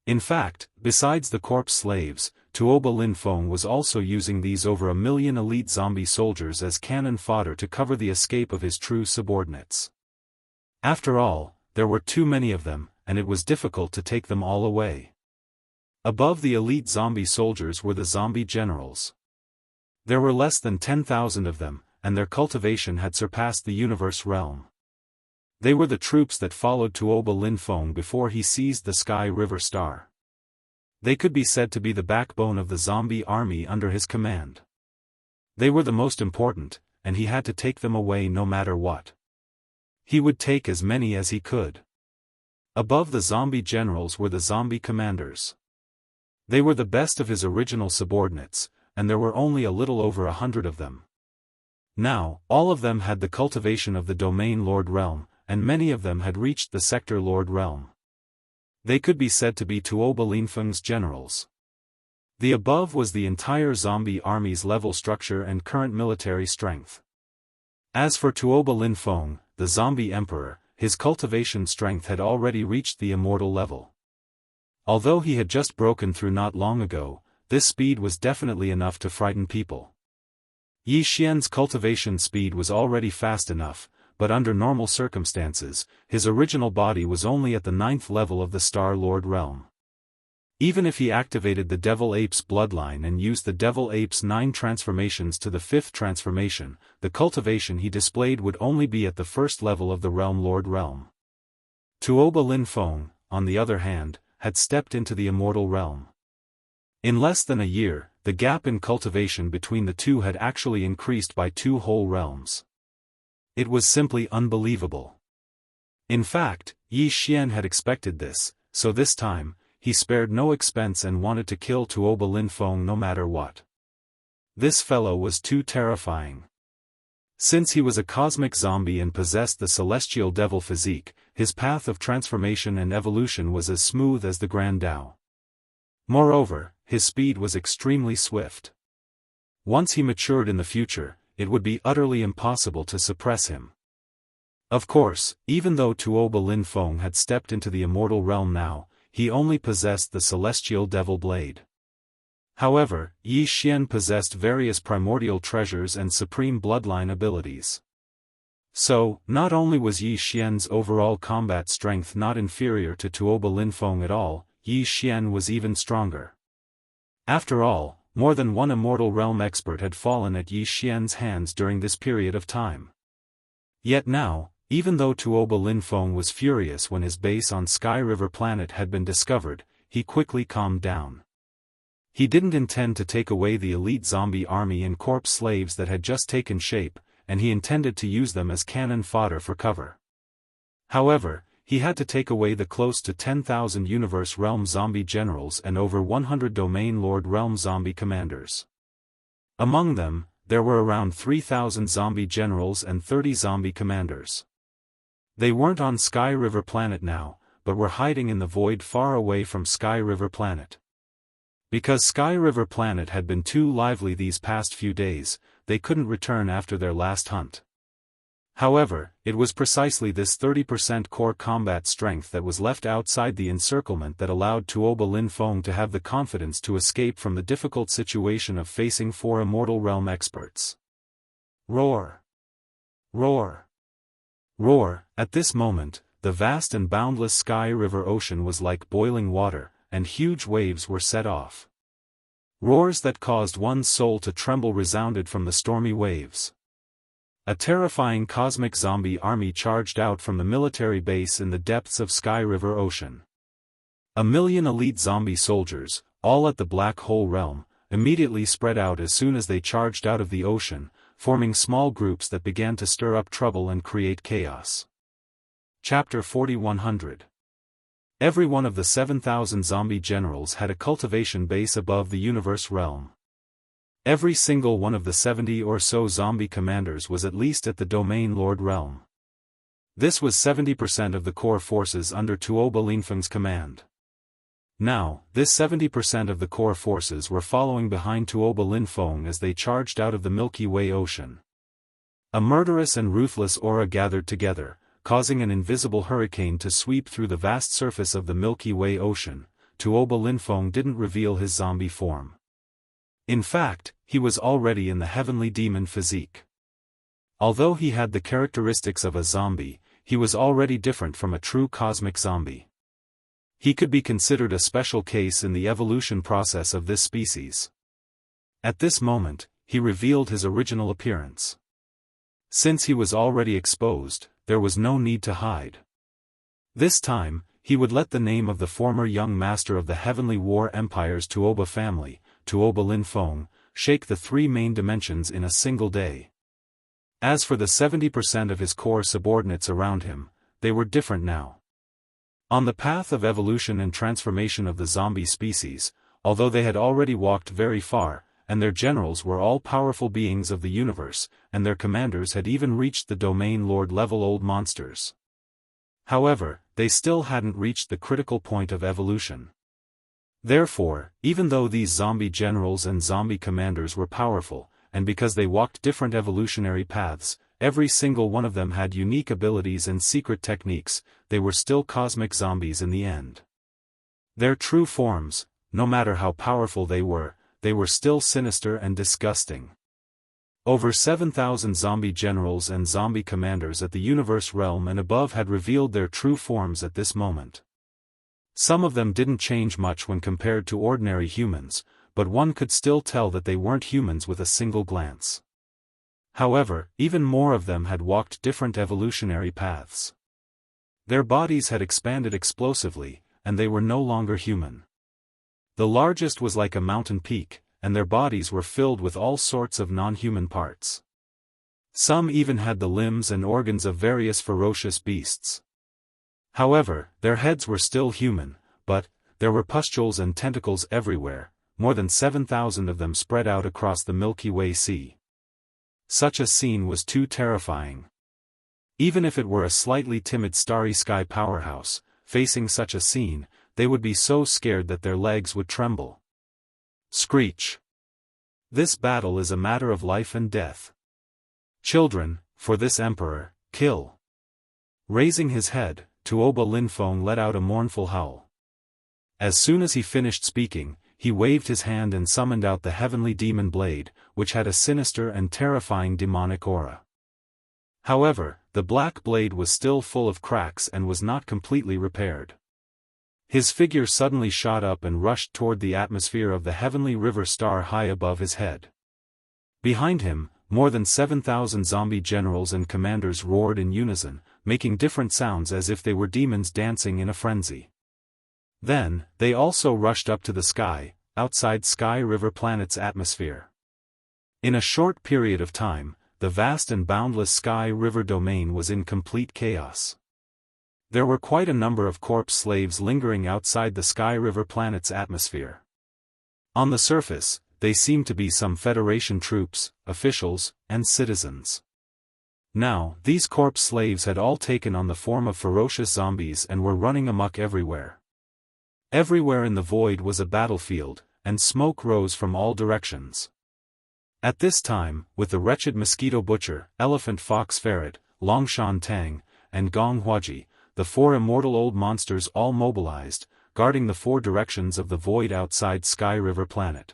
In fact, besides the corpse slaves, Tuoba Lin Feng was also using these over 1 million elite zombie soldiers as cannon fodder to cover the escape of his true subordinates. After all, there were too many of them, and it was difficult to take them all away. Above the elite zombie soldiers were the zombie generals. There were less than 10,000 of them, and their cultivation had surpassed the universe realm. They were the troops that followed Tuoba Lin Feng before he seized the Sky River Star. They could be said to be the backbone of the zombie army under his command. They were the most important, and he had to take them away no matter what. He would take as many as he could. Above the zombie generals were the zombie commanders. They were the best of his original subordinates, and there were only a little over 100 of them. Now, all of them had the cultivation of the Domain Lord Realm, and many of them had reached the Sector Lord Realm. They could be said to be Tuoba Lin Feng's generals. The above was the entire zombie army's level structure and current military strength. As for Tuoba Lin Feng, the zombie emperor, his cultivation strength had already reached the immortal level. Although he had just broken through not long ago, this speed was definitely enough to frighten people. Yi Xian's cultivation speed was already fast enough, but under normal circumstances, his original body was only at the 9th level of the Star Lord realm. Even if he activated the Devil Ape's bloodline and used the Devil Ape's 9 transformations to the 5th transformation, the cultivation he displayed would only be at the 1st level of the Realm Lord realm. Tuoba Lin Feng, on the other hand, had stepped into the immortal realm. In less than a year, the gap in cultivation between the two had actually increased by 2 whole realms. It was simply unbelievable. In fact, Yi Xian had expected this, so this time, he spared no expense and wanted to kill Tuoba Lin Feng no matter what. This fellow was too terrifying. Since he was a cosmic zombie and possessed the celestial devil physique, his path of transformation and evolution was as smooth as the Grand Tao. Moreover, his speed was extremely swift. Once he matured in the future, it would be utterly impossible to suppress him. Of course, even though Tuoba Lin Feng had stepped into the immortal realm now, he only possessed the celestial devil blade. However, Yi Xian possessed various primordial treasures and supreme bloodline abilities. So, not only was Yi Xian's overall combat strength not inferior to Tuoba Lin Feng at all, Yi Xian was even stronger. After all, more than one immortal realm expert had fallen at Yi Xian's hands during this period of time. Yet now, even though Tuoba Lin Feng was furious when his base on Sky River Planet had been discovered, he quickly calmed down. He didn't intend to take away the elite zombie army and corpse slaves that had just taken shape, and he intended to use them as cannon fodder for cover. However, he had to take away the close to 10,000 Universe Realm zombie generals and over 100 Domain Lord Realm zombie commanders. Among them, there were around 3,000 zombie generals and 30 zombie commanders. They weren't on Sky River Planet now, but were hiding in the void far away from Sky River Planet. Because Sky River Planet had been too lively these past few days, they couldn't return after their last hunt. However, it was precisely this 30% core combat strength that was left outside the encirclement that allowed Tuoba Lin Feng to have the confidence to escape from the difficult situation of facing 4 immortal realm experts. Roar! Roar! Roar! At this moment, the vast and boundless sky river ocean was like boiling water, and huge waves were set off. Roars that caused one's soul to tremble resounded from the stormy waves. A terrifying cosmic zombie army charged out from the military base in the depths of Sky River Ocean. 1,000,000 elite zombie soldiers, all at the Black Hole Realm, immediately spread out as soon as they charged out of the ocean, forming small groups that began to stir up trouble and create chaos. Chapter 4100. Every one of the 7,000 zombie generals had a cultivation base above the universe realm. Every single one of the 70 or so zombie commanders was at least at the Domain Lord realm. This was 70% of the core forces under Tuoba Linfeng's command. Now, this 70% of the core forces were following behind Tuoba Linfeng as they charged out of the Milky Way ocean. A murderous and ruthless aura gathered together, causing an invisible hurricane to sweep through the vast surface of the Milky Way ocean. Tuoba Linfeng didn't reveal his zombie form. In fact, he was already in the heavenly demon physique. Although he had the characteristics of a zombie, he was already different from a true cosmic zombie. He could be considered a special case in the evolution process of this species. At this moment, he revealed his original appearance. Since he was already exposed, there was no need to hide. This time, he would let the name of the former young master of the Heavenly War Empire's Tuoba family, Tuoba Linfeng, shake the three main dimensions in a single day. As for the 70% of his core subordinates around him, they were different now. On the path of evolution and transformation of the zombie species, although they had already walked very far, and their generals were all powerful beings of the universe, and their commanders had even reached the Domain Lord level old monsters. However, they still hadn't reached the critical point of evolution. Therefore, even though these zombie generals and zombie commanders were powerful, and because they walked different evolutionary paths, every single one of them had unique abilities and secret techniques, they were still cosmic zombies in the end. Their true forms, no matter how powerful they were still sinister and disgusting. Over 7,000 zombie generals and zombie commanders at the universe realm and above had revealed their true forms at this moment. Some of them didn't change much when compared to ordinary humans, but one could still tell that they weren't humans with a single glance. However, even more of them had walked different evolutionary paths. Their bodies had expanded explosively, and they were no longer human. The largest was like a mountain peak, and their bodies were filled with all sorts of non-human parts. Some even had the limbs and organs of various ferocious beasts. However, their heads were still human, but there were pustules and tentacles everywhere, more than 7,000 of them spread out across the Milky Way Sea. Such a scene was too terrifying. Even if it were a slightly timid starry sky powerhouse, facing such a scene, they would be so scared that their legs would tremble. Screech! This battle is a matter of life and death. Children, for this emperor, kill! Raising his head, Tuoba Linfeng let out a mournful howl. As soon as he finished speaking, he waved his hand and summoned out the heavenly demon blade, which had a sinister and terrifying demonic aura. However, the black blade was still full of cracks and was not completely repaired. His figure suddenly shot up and rushed toward the atmosphere of the heavenly river star high above his head. Behind him, more than 7,000 zombie generals and commanders roared in unison, making different sounds as if they were demons dancing in a frenzy. Then, they also rushed up to the sky, outside Sky River Planet's atmosphere. In a short period of time, the vast and boundless Sky River domain was in complete chaos. There were quite a number of corpse slaves lingering outside the Sky River Planet's atmosphere. On the surface, they seemed to be some Federation troops, officials, and citizens. Now, these corpse slaves had all taken on the form of ferocious zombies and were running amok everywhere. Everywhere in the void was a battlefield, and smoke rose from all directions. At this time, with the wretched mosquito butcher, elephant fox ferret, Longshan Tang, and Gong Huaji, the four immortal old monsters all mobilized, guarding the four directions of the void outside Sky River Planet.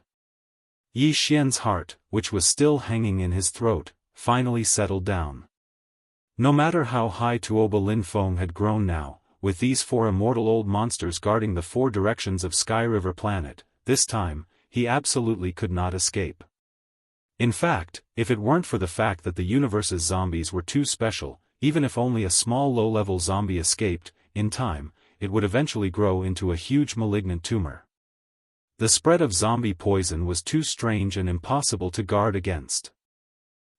Yi Xian's heart, which was still hanging in his throat, finally settled down. No matter how high Tuoba Linfeng had grown now, with these 4 immortal old monsters guarding the 4 directions of Sky River Planet, this time, he absolutely could not escape. In fact, if it weren't for the fact that the universe's zombies were too special, even if only a small low-level zombie escaped, in time, it would eventually grow into a huge malignant tumor. The spread of zombie poison was too strange and impossible to guard against.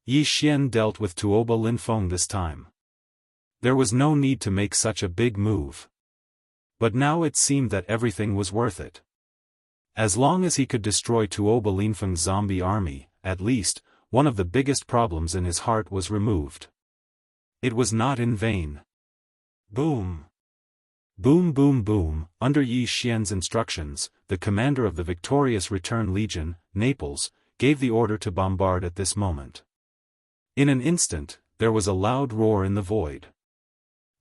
Yi Xian dealt with Tuoba Linfeng this time. There was no need to make such a big move. But now it seemed that everything was worth it. As long as he could destroy Tuoba Linfeng's zombie army, at least, one of the biggest problems in his heart was removed. It was not in vain. Boom! Boom boom boom. Under Yi Xian's instructions, the commander of the victorious Return Legion, Naples, gave the order to bombard at this moment. In an instant, there was a loud roar in the void.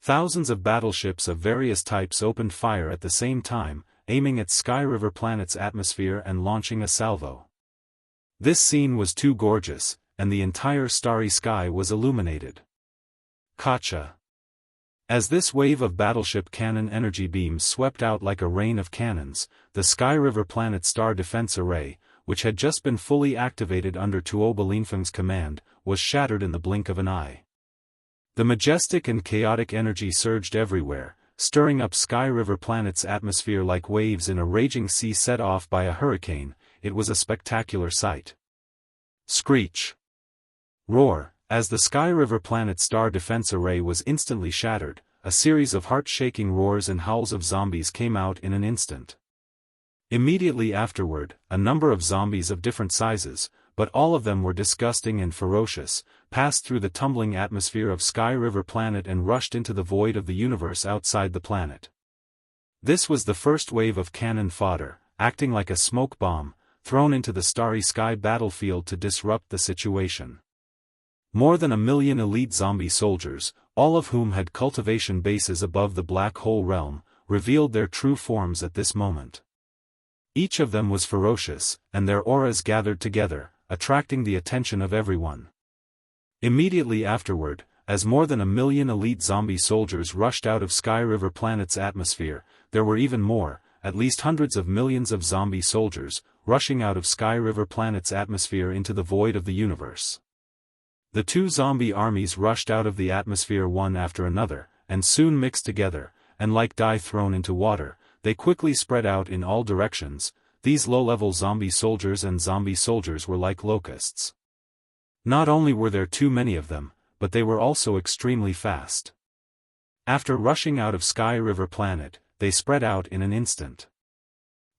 Thousands of battleships of various types opened fire at the same time, aiming at Sky River Planet's atmosphere and launching a salvo. This scene was too gorgeous, and the entire starry sky was illuminated. Gotcha! As this wave of battleship cannon energy beams swept out like a rain of cannons, the Sky River Planet Star Defense Array, which had just been fully activated under Tuoba Linfeng's command, was shattered in the blink of an eye. The majestic and chaotic energy surged everywhere, stirring up Sky River Planet's atmosphere like waves in a raging sea set off by a hurricane. It was a spectacular sight. Screech! Roar! As the Sky River Planet Star Defense Array was instantly shattered, a series of heart-shaking roars and howls of zombies came out in an instant. Immediately afterward, a number of zombies of different sizes, but all of them were disgusting and ferocious, passed through the tumbling atmosphere of Sky River Planet and rushed into the void of the universe outside the planet. This was the first wave of cannon fodder, acting like a smoke bomb, thrown into the starry sky battlefield to disrupt the situation. More than 1 million elite zombie soldiers, all of whom had cultivation bases above the Black Hole realm, revealed their true forms at this moment. Each of them was ferocious, and their auras gathered together, attracting the attention of everyone. Immediately afterward, as more than 1 million elite zombie soldiers rushed out of Sky River Planet's atmosphere, there were even more, at least hundreds of millions of zombie soldiers, rushing out of Sky River Planet's atmosphere into the void of the universe. The 2 zombie armies rushed out of the atmosphere one after another, and soon mixed together, and like dye thrown into water, they quickly spread out in all directions. These low-level zombie soldiers were like locusts. Not only were there too many of them, but they were also extremely fast. After rushing out of Sky River Planet, they spread out in an instant.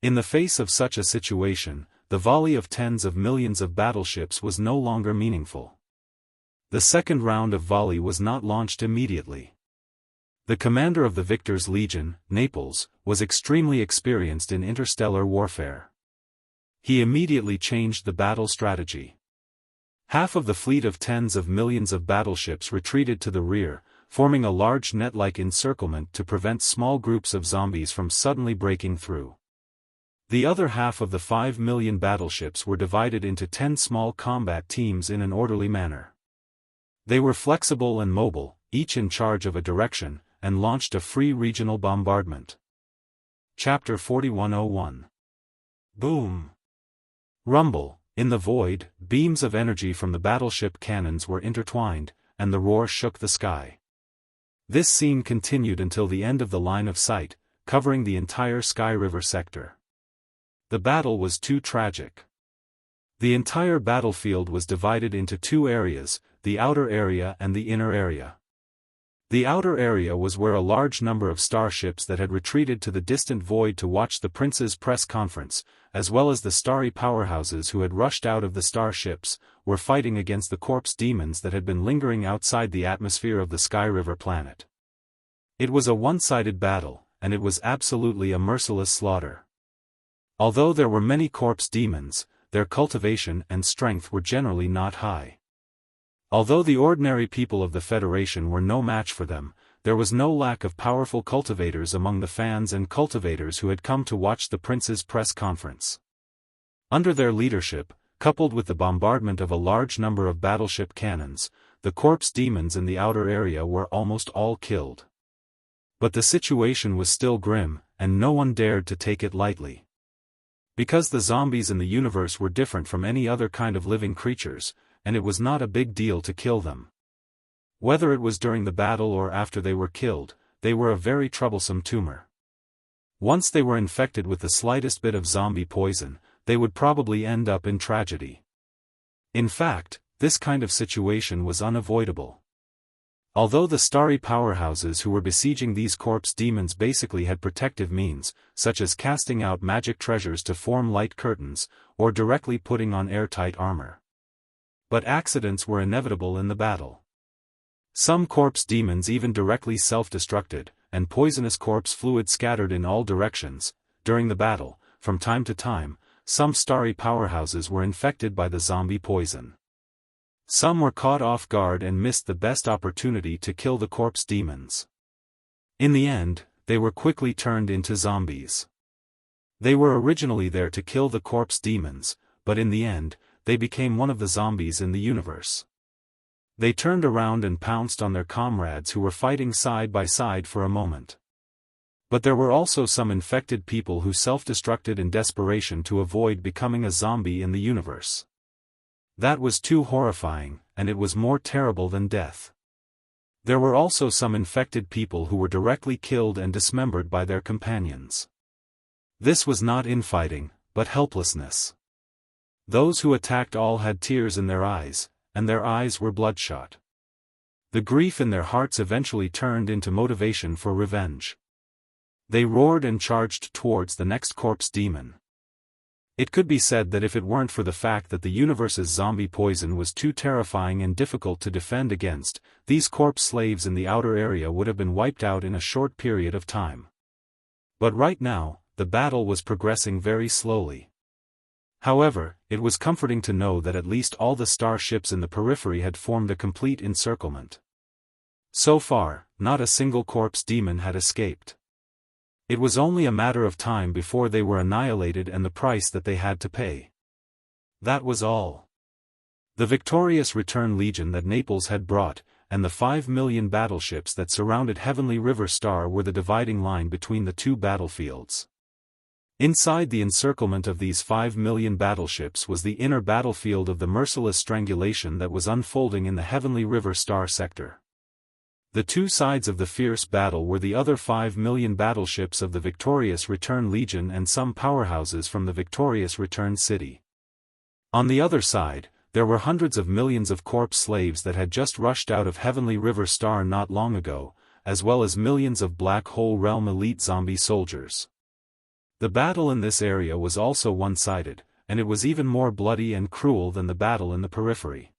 In the face of such a situation, the volley of tens of millions of battleships was no longer meaningful. The second round of volley was not launched immediately. The commander of the Victor's Legion, Naples, was extremely experienced in interstellar warfare. He immediately changed the battle strategy. Half of the fleet of tens of millions of battleships retreated to the rear, forming a large net-like encirclement to prevent small groups of zombies from suddenly breaking through. The other half of the 5 million battleships were divided into 10 small combat teams in an orderly manner. They were flexible and mobile, each in charge of a direction, and launched a free regional bombardment. Chapter 4101. Boom! Rumble! In the void, beams of energy from the battleship cannons were intertwined, and the roar shook the sky. This scene continued until the end of the line of sight, covering the entire Sky River sector. The battle was too tragic. The entire battlefield was divided into 2 areas, the outer area and the inner area. The outer area was where a large number of starships that had retreated to the distant void to watch the prince's press conference, as well as the starry powerhouses who had rushed out of the starships, were fighting against the corpse demons that had been lingering outside the atmosphere of the Sky River Planet. It was a one-sided battle, and it was absolutely a merciless slaughter. Although there were many corpse demons, their cultivation and strength were generally not high. Although the ordinary people of the Federation were no match for them, there was no lack of powerful cultivators among the fans and cultivators who had come to watch the prince's press conference. Under their leadership, coupled with the bombardment of a large number of battleship cannons, the corpse demons in the outer area were almost all killed. But the situation was still grim, and no one dared to take it lightly. Because the zombies in the universe were different from any other kind of living creatures, and it was not a big deal to kill them. Whether it was during the battle or after they were killed, they were a very troublesome tumor. Once they were infected with the slightest bit of zombie poison, they would probably end up in tragedy. In fact, this kind of situation was unavoidable. Although the starry powerhouses who were besieging these corpse demons basically had protective means, such as casting out magic treasures to form light curtains, or directly putting on airtight armor. But accidents were inevitable in the battle. Some corpse demons even directly self-destructed, and poisonous corpse fluid scattered in all directions. During the battle, from time to time, some starry powerhouses were infected by the zombie poison. Some were caught off guard and missed the best opportunity to kill the corpse demons. In the end, they were quickly turned into zombies. They were originally there to kill the corpse demons, but in the end, they became one of the zombies in the universe. They turned around and pounced on their comrades who were fighting side by side for a moment. But there were also some infected people who self-destructed in desperation to avoid becoming a zombie in the universe. That was too horrifying, and it was more terrible than death. There were also some infected people who were directly killed and dismembered by their companions. This was not infighting, but helplessness. Those who attacked all had tears in their eyes, and their eyes were bloodshot. The grief in their hearts eventually turned into motivation for revenge. They roared and charged towards the next corpse demon. It could be said that if it weren't for the fact that the universe's zombie poison was too terrifying and difficult to defend against, these corpse slaves in the outer area would have been wiped out in a short period of time. But right now, the battle was progressing very slowly. However, it was comforting to know that at least all the star ships in the periphery had formed a complete encirclement. So far, not a single corpse demon had escaped. It was only a matter of time before they were annihilated and the price that they had to pay. That was all. The victorious return legion that Naples had brought, and the 5 million battleships that surrounded Heavenly River Star were the dividing line between the two battlefields. Inside the encirclement of these 5 million battleships was the inner battlefield of the merciless strangulation that was unfolding in the Heavenly River Star sector. The two sides of the fierce battle were the other 5 million battleships of the victorious Return Legion and some powerhouses from the victorious Return City. On the other side, there were hundreds of millions of corpse slaves that had just rushed out of Heavenly River Star not long ago, as well as millions of Black Hole Realm elite zombie soldiers. The battle in this area was also one-sided, and it was even more bloody and cruel than the battle in the periphery.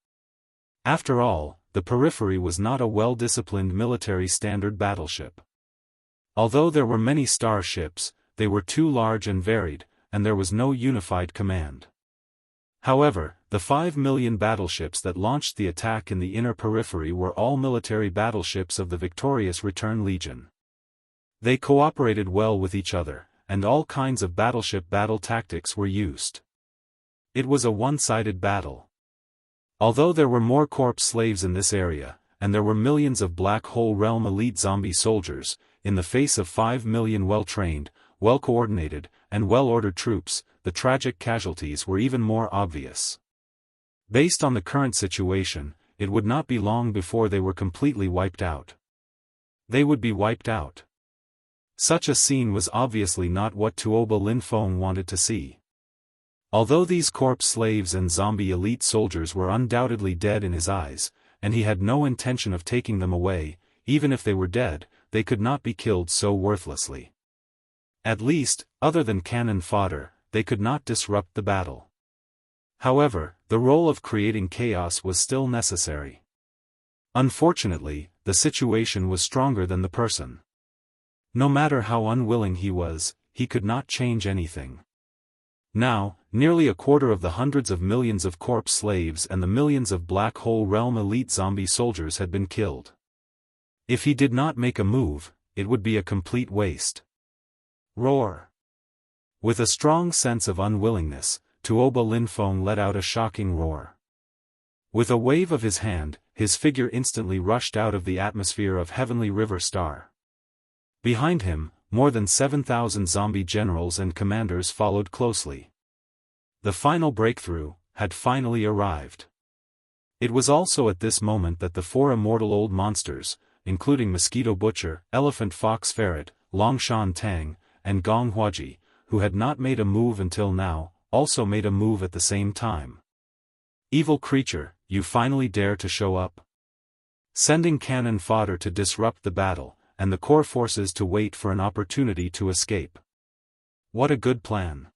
After all, the periphery was not a well-disciplined military standard battleship. Although there were many star ships, they were too large and varied, and there was no unified command. However, the 5 million battleships that launched the attack in the inner periphery were all military battleships of the victorious Return Legion. They cooperated well with each other, and all kinds of battleship battle tactics were used. It was a one-sided battle. Although there were more corpse slaves in this area, and there were millions of Black Hole Realm elite zombie soldiers, in the face of 5 million well-trained, well-coordinated, and well-ordered troops, the tragic casualties were even more obvious. Based on the current situation, it would not be long before they were completely wiped out. They would be wiped out. Such a scene was obviously not what Tuoba Linfeng wanted to see. Although these corpse slaves and zombie elite soldiers were undoubtedly dead in his eyes, and he had no intention of taking them away, even if they were dead, they could not be killed so worthlessly. At least, other than cannon fodder, they could not disrupt the battle. However, the role of creating chaos was still necessary. Unfortunately, the situation was stronger than the person. No matter how unwilling he was, he could not change anything. Now, nearly a quarter of the hundreds of millions of corpse slaves and the millions of Black Hole Realm elite zombie soldiers had been killed. If he did not make a move, it would be a complete waste. Roar! With a strong sense of unwillingness, Tuoba Linfeng let out a shocking roar. With a wave of his hand, his figure instantly rushed out of the atmosphere of Heavenly River Star. Behind him, more than 7,000 zombie generals and commanders followed closely. The final breakthrough had finally arrived. It was also at this moment that the 4 immortal old monsters, including Mosquito Butcher, Elephant Fox Ferret, Longshan Tang, and Gong Huaji, who had not made a move until now, also made a move at the same time. Evil creature, you finally dare to show up? Sending cannon fodder to disrupt the battle, and the core forces to wait for an opportunity to escape. What a good plan.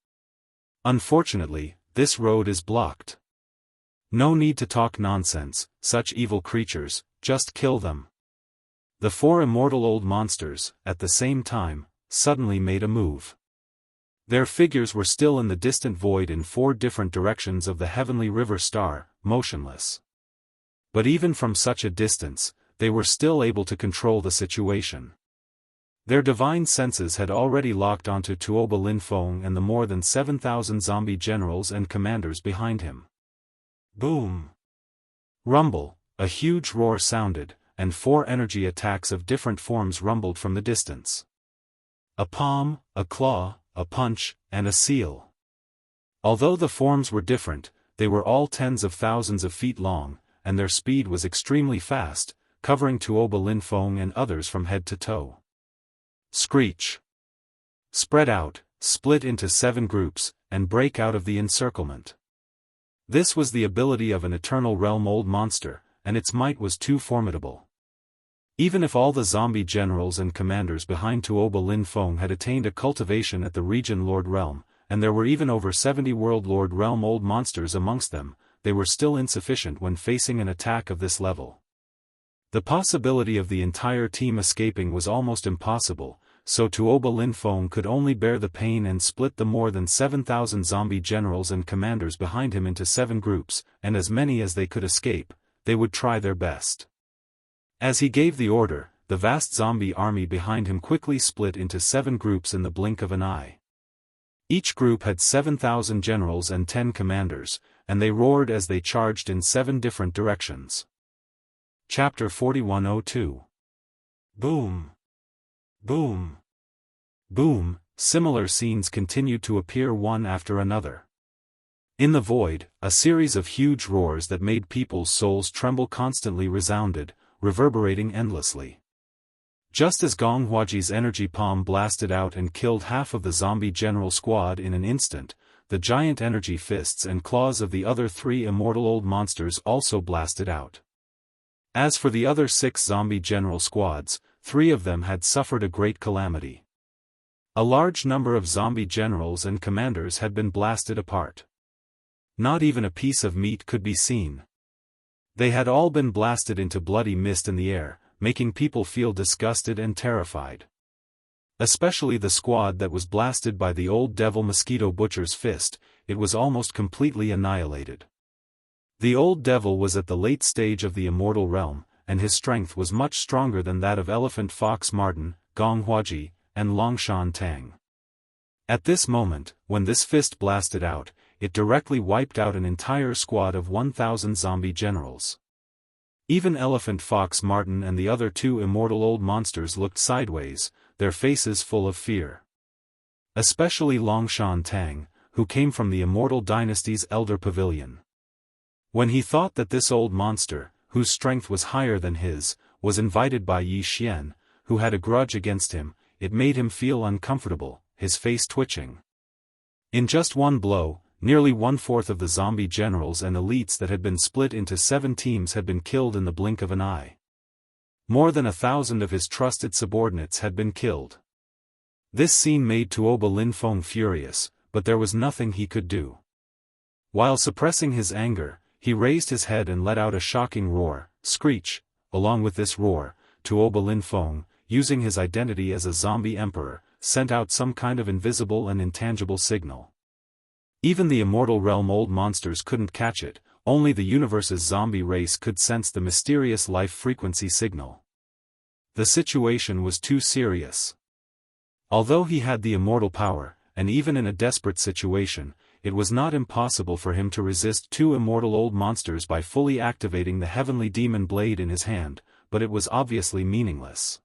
Unfortunately, this road is blocked. No need to talk nonsense, such evil creatures, just kill them. The 4 immortal old monsters, at the same time, suddenly made a move. Their figures were still in the distant void in 4 different directions of the Heavenly River Star, motionless. But even from such a distance, they were still able to control the situation. Their divine senses had already locked onto Tuoba Linfeng and the more than 7,000 zombie generals and commanders behind him. Boom! Rumble, a huge roar sounded, and 4 energy attacks of different forms rumbled from the distance. A palm, a claw, a punch, and a seal. Although the forms were different, they were all tens of thousands of feet long, and their speed was extremely fast, covering Tuoba Linfeng and others from head to toe. Screech! Spread out, split into 7 groups, and break out of the encirclement. This was the ability of an Eternal Realm old monster, and its might was too formidable. Even if all the zombie generals and commanders behind Tuoba Linfeng had attained a cultivation at the region Lord Realm, and there were even over 70 World Lord Realm old monsters amongst them, they were still insufficient when facing an attack of this level. The possibility of the entire team escaping was almost impossible, so Tuoba Linfeng could only bear the pain and split the more than 7,000 zombie generals and commanders behind him into 7 groups, and as many as they could escape, they would try their best. As he gave the order, the vast zombie army behind him quickly split into 7 groups in the blink of an eye. Each group had 7,000 generals and 10 commanders, and they roared as they charged in 7 different directions. Chapter 4102. Boom! Boom! Boom! Similar scenes continued to appear one after another. In the void, a series of huge roars that made people's souls tremble constantly resounded, reverberating endlessly. Just as Gong Huaji's energy palm blasted out and killed half of the zombie general squad in an instant, the giant energy fists and claws of the other 3 immortal old monsters also blasted out. As for the other 6 zombie general squads, 3 of them had suffered a great calamity. A large number of zombie generals and commanders had been blasted apart. Not even a piece of meat could be seen. They had all been blasted into bloody mist in the air, making people feel disgusted and terrified. Especially the squad that was blasted by the old devil Mosquito Butcher's fist, it was almost completely annihilated. The old devil was at the late stage of the immortal realm, and his strength was much stronger than that of Elephant Fox Martin, Gong Huaji, and Longshan Tang. At this moment, when this fist blasted out, it directly wiped out an entire squad of 1,000 zombie generals. Even Elephant Fox Martin and the other 2 immortal old monsters looked sideways, their faces full of fear. Especially Longshan Tang, who came from the Immortal Dynasty's Elder Pavilion. When he thought that this old monster, whose strength was higher than his, was invited by Yi Xian, who had a grudge against him, it made him feel uncomfortable, his face twitching. In just one blow, nearly 1/4 of the zombie generals and elites that had been split into 7 teams had been killed in the blink of an eye. More than 1,000 of his trusted subordinates had been killed. This scene made Tuoba Linfeng furious, but there was nothing he could do. While suppressing his anger, he raised his head and let out a shocking roar, screech. Along with this roar, Tuoba Linfeng, using his identity as a zombie emperor, sent out some kind of invisible and intangible signal. Even the immortal realm old monsters couldn't catch it, only the universe's zombie race could sense the mysterious life frequency signal. The situation was too serious. Although he had the immortal power, and even in a desperate situation, it was not impossible for him to resist 2 immortal old monsters by fully activating the heavenly demon blade in his hand, but it was obviously meaningless.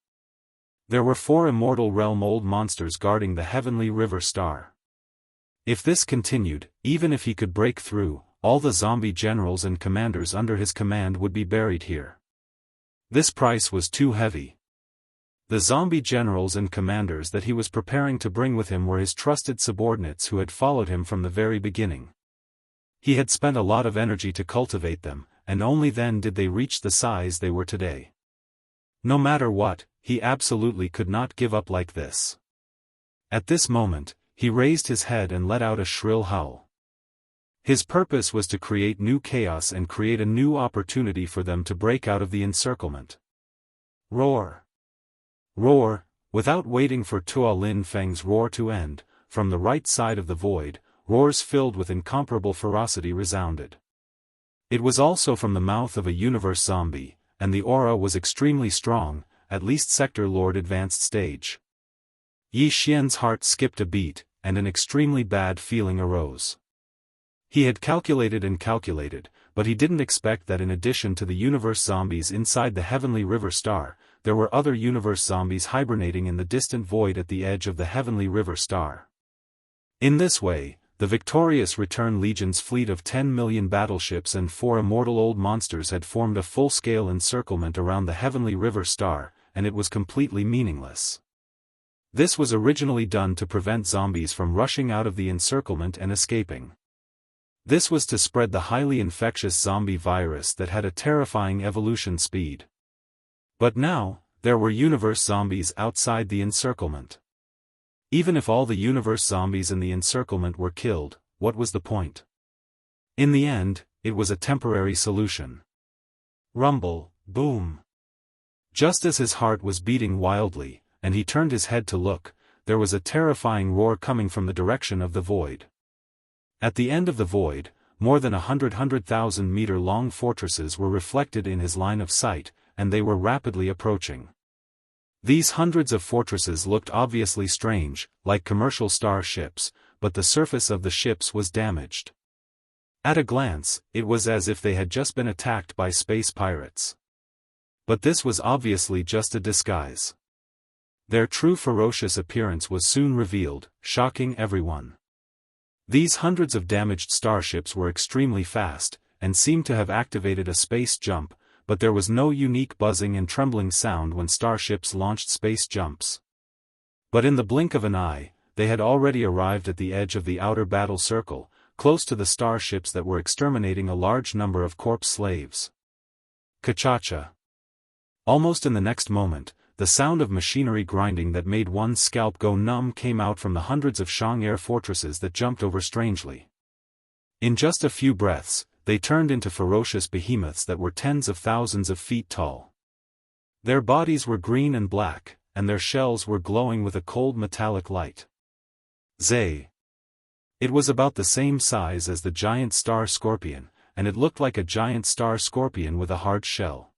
There were 4 immortal realm old monsters guarding the heavenly river star. If this continued, even if he could break through, all the zombie generals and commanders under his command would be buried here. This price was too heavy. The zombie generals and commanders that he was preparing to bring with him were his trusted subordinates who had followed him from the very beginning. He had spent a lot of energy to cultivate them, and only then did they reach the size they were today. No matter what, he absolutely could not give up like this. At this moment, he raised his head and let out a shrill howl. His purpose was to create new chaos and create a new opportunity for them to break out of the encirclement. Roar! Roar! Without waiting for Tua Lin Feng's roar to end, from the right side of the void, roars filled with incomparable ferocity resounded. It was also from the mouth of a universe zombie, and the aura was extremely strong, at least Sector Lord Advanced Stage. Yi Xian's heart skipped a beat, and an extremely bad feeling arose. He had calculated and calculated, but he didn't expect that in addition to the universe zombies inside the heavenly river star, there were other universe zombies hibernating in the distant void at the edge of the heavenly river star. In this way, the victorious Return Legion's fleet of 10 million battleships and 4 immortal old monsters had formed a full-scale encirclement around the heavenly river star, and it was completely meaningless. This was originally done to prevent zombies from rushing out of the encirclement and escaping. This was to spread the highly infectious zombie virus that had a terrifying evolution speed. But now, there were universe zombies outside the encirclement. Even if all the universe zombies in the encirclement were killed, what was the point? In the end, it was a temporary solution. Rumble, boom. Just as his heart was beating wildly, and he turned his head to look, there was a terrifying roar coming from the direction of the void. At the end of the void, more than 100,000 meter-long fortresses were reflected in his line of sight, and they were rapidly approaching. These hundreds of fortresses looked obviously strange, like commercial starships, but the surface of the ships was damaged. At a glance, it was as if they had just been attacked by space pirates. But this was obviously just a disguise. Their true ferocious appearance was soon revealed, shocking everyone. These hundreds of damaged starships were extremely fast, and seemed to have activated a space jump, but there was no unique buzzing and trembling sound when starships launched space jumps. But in the blink of an eye, they had already arrived at the edge of the outer battle circle, close to the starships that were exterminating a large number of corpse slaves. Ka-cha-cha. Almost in the next moment, the sound of machinery grinding that made one's scalp go numb came out from the hundreds of Shang air fortresses that jumped over strangely. In just a few breaths, they turned into ferocious behemoths that were tens of thousands of feet tall. Their bodies were green and black, and their shells were glowing with a cold metallic light. Zay. It was about the same size as the giant star scorpion, and it looked like a giant star scorpion with a hard shell.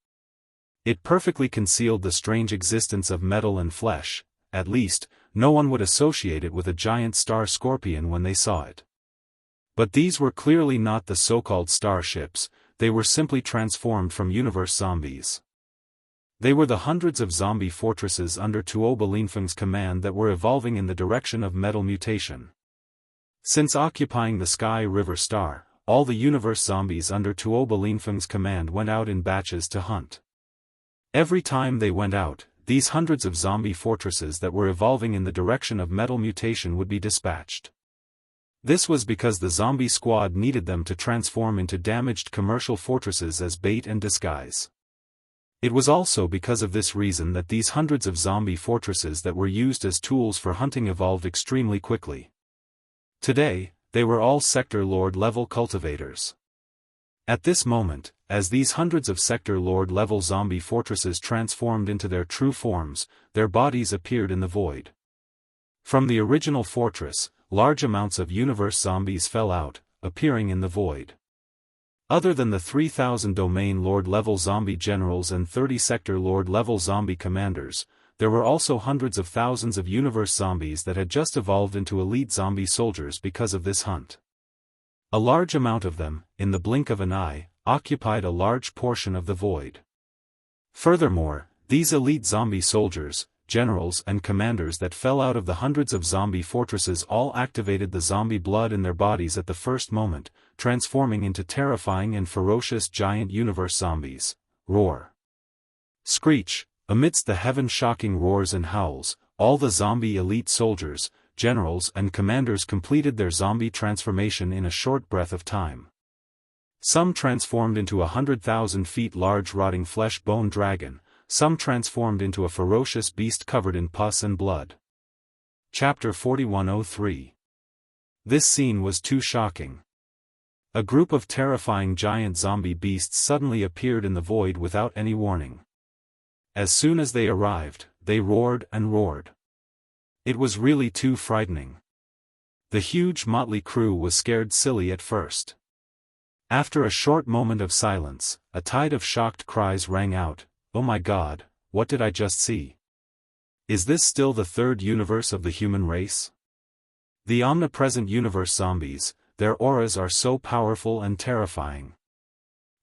It perfectly concealed the strange existence of metal and flesh. At least, no one would associate it with a giant star scorpion when they saw it. But these were clearly not the so-called starships, they were simply transformed from universe zombies. They were the hundreds of zombie fortresses under Tuo Balinfeng's command that were evolving in the direction of metal mutation. Since occupying the Sky River Star, all the universe zombies under Tuo Balinfeng's command went out in batches to hunt. Every time they went out, these hundreds of zombie fortresses that were evolving in the direction of metal mutation would be dispatched. This was because the zombie squad needed them to transform into damaged commercial fortresses as bait and disguise. It was also because of this reason that these hundreds of zombie fortresses that were used as tools for hunting evolved extremely quickly. Today, they were all Sector Lord level cultivators. At this moment, as these hundreds of Sector Lord level zombie fortresses transformed into their true forms, their bodies appeared in the void. From the original fortress, large amounts of universe zombies fell out, appearing in the void. Other than the 3,000 Domain Lord level zombie generals and 30 Sector Lord level zombie commanders, there were also hundreds of thousands of universe zombies that had just evolved into elite zombie soldiers because of this hunt. A large amount of them, in the blink of an eye, occupied a large portion of the void. Furthermore, these elite zombie soldiers, generals and commanders that fell out of the hundreds of zombie fortresses all activated the zombie blood in their bodies at the first moment, transforming into terrifying and ferocious giant universe zombies. Roar. Screech. Amidst the heaven-shocking roars and howls, all the zombie elite soldiers, generals and commanders completed their zombie transformation in a short breath of time. Some transformed into 100,000 feet large rotting flesh-bone dragon, some transformed into a ferocious beast covered in pus and blood. Chapter 4103. This scene was too shocking. A group of terrifying giant zombie beasts suddenly appeared in the void without any warning. As soon as they arrived, they roared and roared. It was really too frightening. The huge motley crew was scared silly at first. After a short moment of silence, a tide of shocked cries rang out. "Oh my God, what did I just see? Is this still the third universe of the human race? The omnipresent universe zombies, their auras are so powerful and terrifying.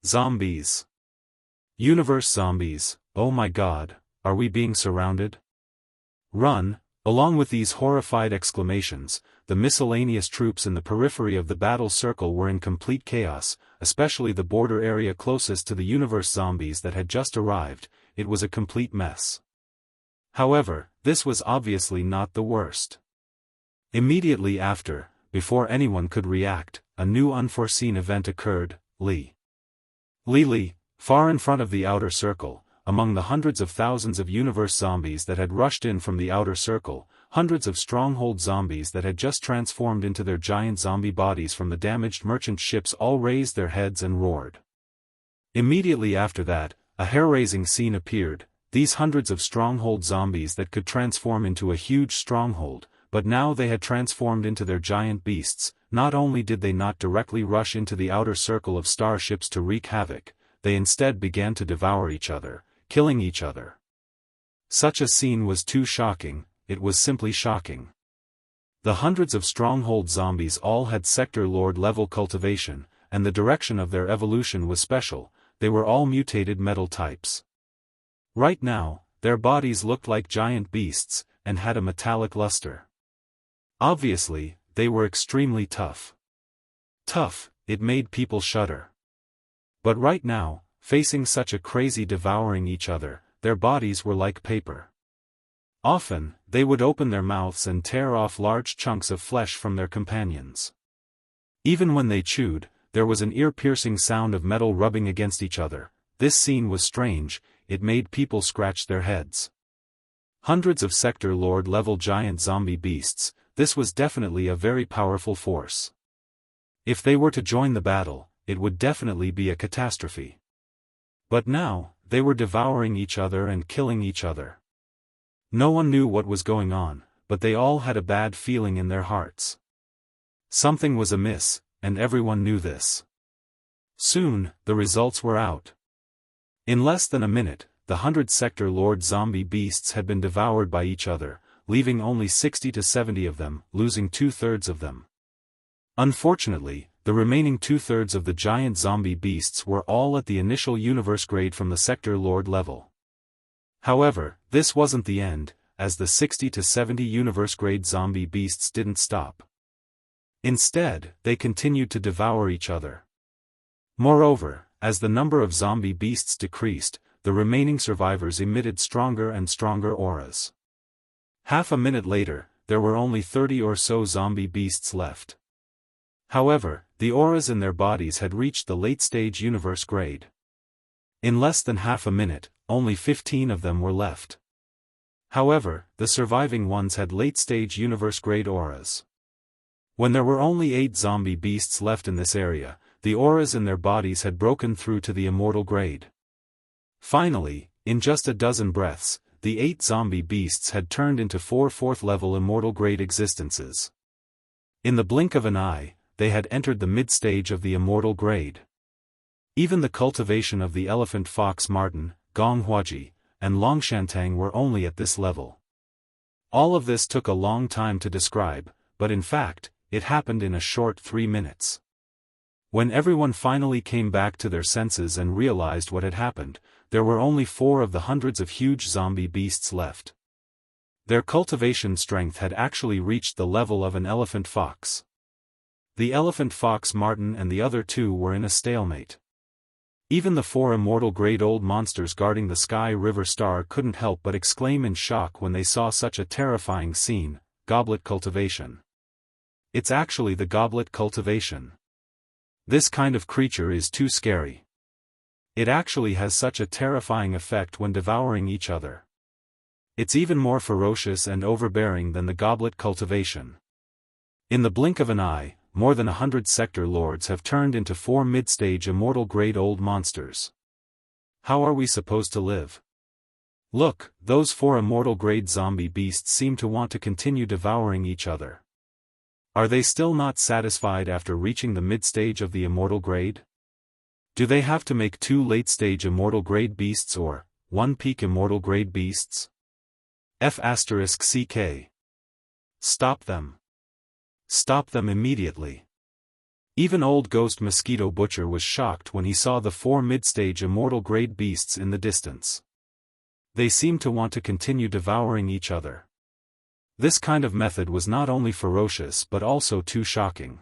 Zombies. Universe zombies, oh my God, are we being surrounded? Run!" Along with these horrified exclamations, the miscellaneous troops in the periphery of the battle circle were in complete chaos, especially the border area closest to the universe zombies that had just arrived. It was a complete mess. However, this was obviously not the worst. Immediately after, before anyone could react, a new unforeseen event occurred. Li, far in front of the outer circle, among the hundreds of thousands of universe zombies that had rushed in from the outer circle, hundreds of stronghold zombies that had just transformed into their giant zombie bodies from the damaged merchant ships all raised their heads and roared. Immediately after that, a hair-raising scene appeared. These hundreds of stronghold zombies that could transform into a huge stronghold, but now they had transformed into their giant beasts. Not only did they not directly rush into the outer circle of starships to wreak havoc, they instead began to devour each other, killing each other. Such a scene was too shocking, it was simply shocking. The hundreds of stronghold zombies all had sector lord level cultivation, and the direction of their evolution was special. They were all mutated metal types. Right now, their bodies looked like giant beasts, and had a metallic luster. Obviously, they were extremely tough. Tough, it made people shudder. But right now, facing such a crazy devouring each other, their bodies were like paper. Often, they would open their mouths and tear off large chunks of flesh from their companions. Even when they chewed, there was an ear-piercing sound of metal rubbing against each other. This scene was strange, it made people scratch their heads. Hundreds of sector lord level giant zombie beasts, this was definitely a very powerful force. If they were to join the battle, it would definitely be a catastrophe. But now, they were devouring each other and killing each other. No one knew what was going on, but they all had a bad feeling in their hearts. Something was amiss, and everyone knew this. Soon, the results were out. In less than a minute, the 100 sector lord zombie beasts had been devoured by each other, leaving only 60 to 70 of them, losing 2/3 of them. Unfortunately, the remaining 2/3 of the giant zombie beasts were all at the initial universe grade from the sector lord level. However, this wasn't the end, as the 60 to 70 universe grade zombie beasts didn't stop. Instead, they continued to devour each other. Moreover, as the number of zombie beasts decreased, the remaining survivors emitted stronger and stronger auras. Half a minute later, there were only 30 or so zombie beasts left. However, the auras in their bodies had reached the late-stage universe grade. In less than half a minute, only 15 of them were left. However, the surviving ones had late-stage universe grade auras. When there were only 8 zombie beasts left in this area, the auras in their bodies had broken through to the immortal grade. Finally, in just a dozen breaths, the 8 zombie beasts had turned into 4 4th-level immortal grade existences. In the blink of an eye, they had entered the mid-stage of the immortal grade. Even the cultivation of the elephant fox marten, Gong Huaji, and Longshantang were only at this level. All of this took a long time to describe, but in fact, it happened in a short 3 minutes. When everyone finally came back to their senses and realized what had happened, there were only 4 of the hundreds of huge zombie beasts left. Their cultivation strength had actually reached the level of an elephant fox. The elephant fox Martin and the other 2 were in a stalemate. Even the 4 immortal great old monsters guarding the Sky River Star couldn't help but exclaim in shock when they saw such a terrifying scene. Goblet cultivation. It's actually the goblet cultivation. This kind of creature is too scary. It actually has such a terrifying effect when devouring each other. It's even more ferocious and overbearing than the goblet cultivation. In the blink of an eye, more than 100 sector lords have turned into 4 mid-stage immortal great old monsters. How are we supposed to live? Look, those 4 immortal grade zombie beasts seem to want to continue devouring each other. Are they still not satisfied after reaching the mid-stage of the immortal grade? Do they have to make 2 late-stage immortal grade beasts or 1 peak immortal grade beasts? F***CK. Stop them. Stop them immediately. Even old Ghost Mosquito Butcher was shocked when he saw the 4 mid-stage immortal grade beasts in the distance. They seemed to want to continue devouring each other. This kind of method was not only ferocious but also too shocking.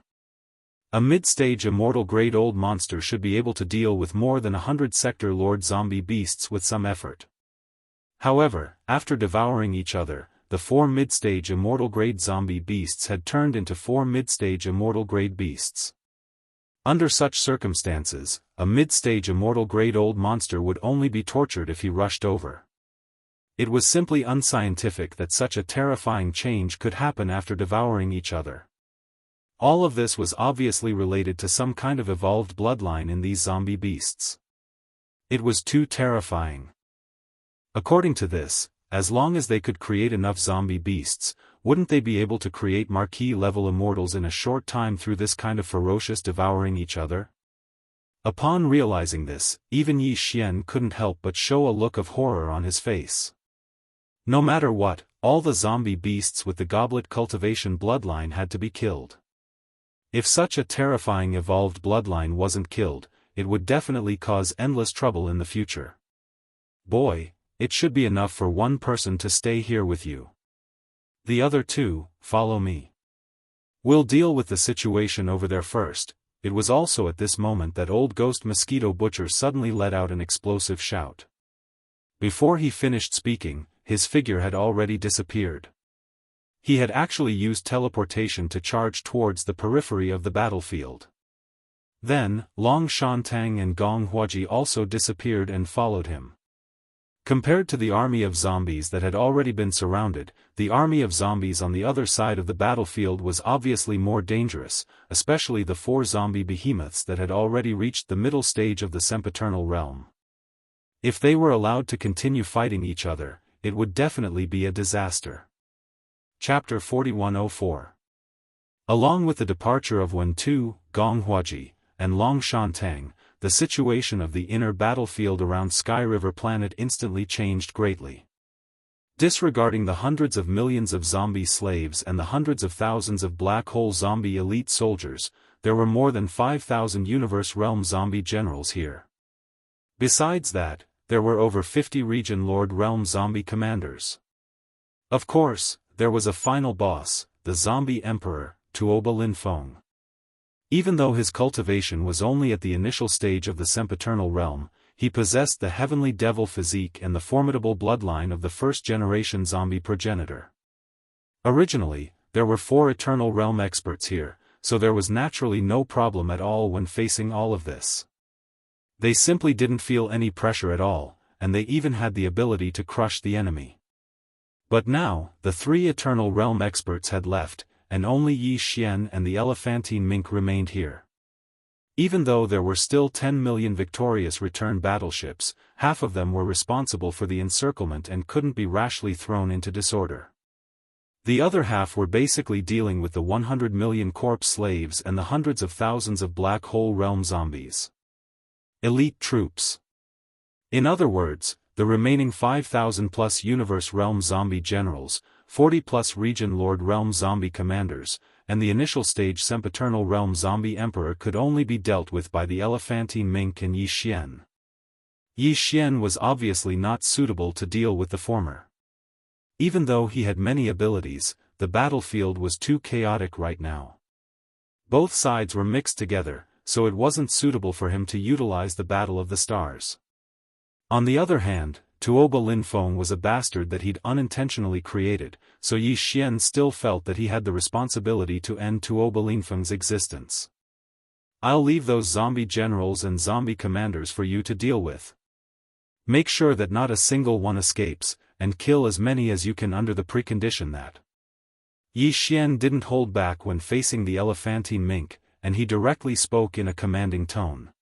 A mid-stage immortal grade old monster should be able to deal with more than 100 sector lord zombie beasts with some effort. However, after devouring each other, the 4 mid-stage immortal grade zombie beasts had turned into 4 mid-stage immortal grade beasts. Under such circumstances, a mid-stage immortal grade old monster would only be tortured if he rushed over. It was simply unscientific that such a terrifying change could happen after devouring each other. All of this was obviously related to some kind of evolved bloodline in these zombie beasts. It was too terrifying. According to this, as long as they could create enough zombie beasts, wouldn't they be able to create marquee-level immortals in a short time through this kind of ferocious devouring each other? Upon realizing this, even Yi Xian couldn't help but show a look of horror on his face. No matter what, all the zombie beasts with the goblet cultivation bloodline had to be killed. If such a terrifying evolved bloodline wasn't killed, it would definitely cause endless trouble in the future. Boy, it should be enough for 1 person to stay here with you. The other 2, follow me. We'll deal with the situation over there first. It was also at this moment that old Ghost Mosquito Butcher suddenly let out an explosive shout. Before he finished speaking, his figure had already disappeared. He had actually used teleportation to charge towards the periphery of the battlefield. Then, Long Shantang and Gong Huaji also disappeared and followed him. Compared to the army of zombies that had already been surrounded, the army of zombies on the other side of the battlefield was obviously more dangerous, especially the 4 zombie behemoths that had already reached the middle stage of the sempiternal realm. If they were allowed to continue fighting each other, it would definitely be a disaster. Chapter 4104. Along with the departure of Wen Tu, Gong Huaji, and Long Shantang, the situation of the inner battlefield around Sky River Planet instantly changed greatly. Disregarding the hundreds of millions of zombie slaves and the hundreds of thousands of black hole zombie elite soldiers, there were more than 5,000 Universe Realm zombie generals here. Besides that, there were over 50 Region Lord Realm zombie commanders. Of course, there was a final boss, the Zombie Emperor, Tuoba Linfeng. Even though his cultivation was only at the initial stage of the sempiternal realm, he possessed the heavenly devil physique and the formidable bloodline of the first-generation zombie progenitor. Originally, there were 4 eternal realm experts here, so there was naturally no problem at all when facing all of this. They simply didn't feel any pressure at all, and they even had the ability to crush the enemy. But now, the 3 eternal realm experts had left, and only Yi Xian and the elephantine mink remained here. Even though there were still 10 million victorious return battleships, half of them were responsible for the encirclement and couldn't be rashly thrown into disorder. The other half were basically dealing with the 100 million corpse slaves and the hundreds of thousands of black hole realm zombies. Elite troops. In other words, the remaining 5,000+ Universe Realm zombie generals, 40+ Region Lord Realm zombie commanders, and the initial stage sempiternal realm zombie emperor could only be dealt with by the elephantine mink and Yi Xian. Yi Xian was obviously not suitable to deal with the former. Even though he had many abilities, the battlefield was too chaotic right now. Both sides were mixed together, so it wasn't suitable for him to utilize the Battle of the Stars. On the other hand, Tuoba Linfeng was a bastard that he'd unintentionally created, so Yi Xian still felt that he had the responsibility to end Tuoba Linfeng's existence. "I'll leave those zombie generals and zombie commanders for you to deal with. Make sure that not a single one escapes, and kill as many as you can under the precondition that." Yi Xian didn't hold back when facing the elephantine mink, and he directly spoke in a commanding tone.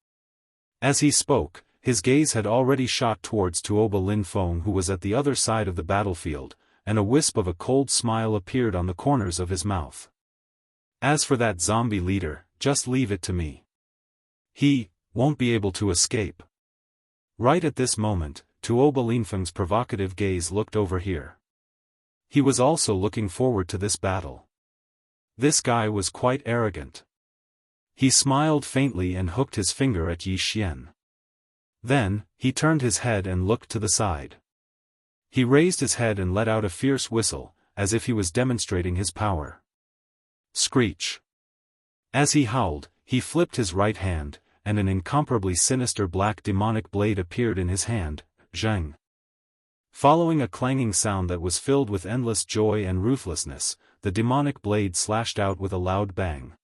As he spoke, his gaze had already shot towards Tuoba Linfeng, who was at the other side of the battlefield, and a wisp of a cold smile appeared on the corners of his mouth. "As for that zombie leader, just leave it to me. He won't be able to escape." Right at this moment, Tuoba Linfeng's provocative gaze looked over here. He was also looking forward to this battle. This guy was quite arrogant. He smiled faintly and hooked his finger at Yi Xian. Then, he turned his head and looked to the side. He raised his head and let out a fierce whistle, as if he was demonstrating his power. Screech. As he howled, he flipped his right hand, and an incomparably sinister black demonic blade appeared in his hand, zheng. Following a clanging sound that was filled with endless joy and ruthlessness, the demonic blade slashed out with a loud bang.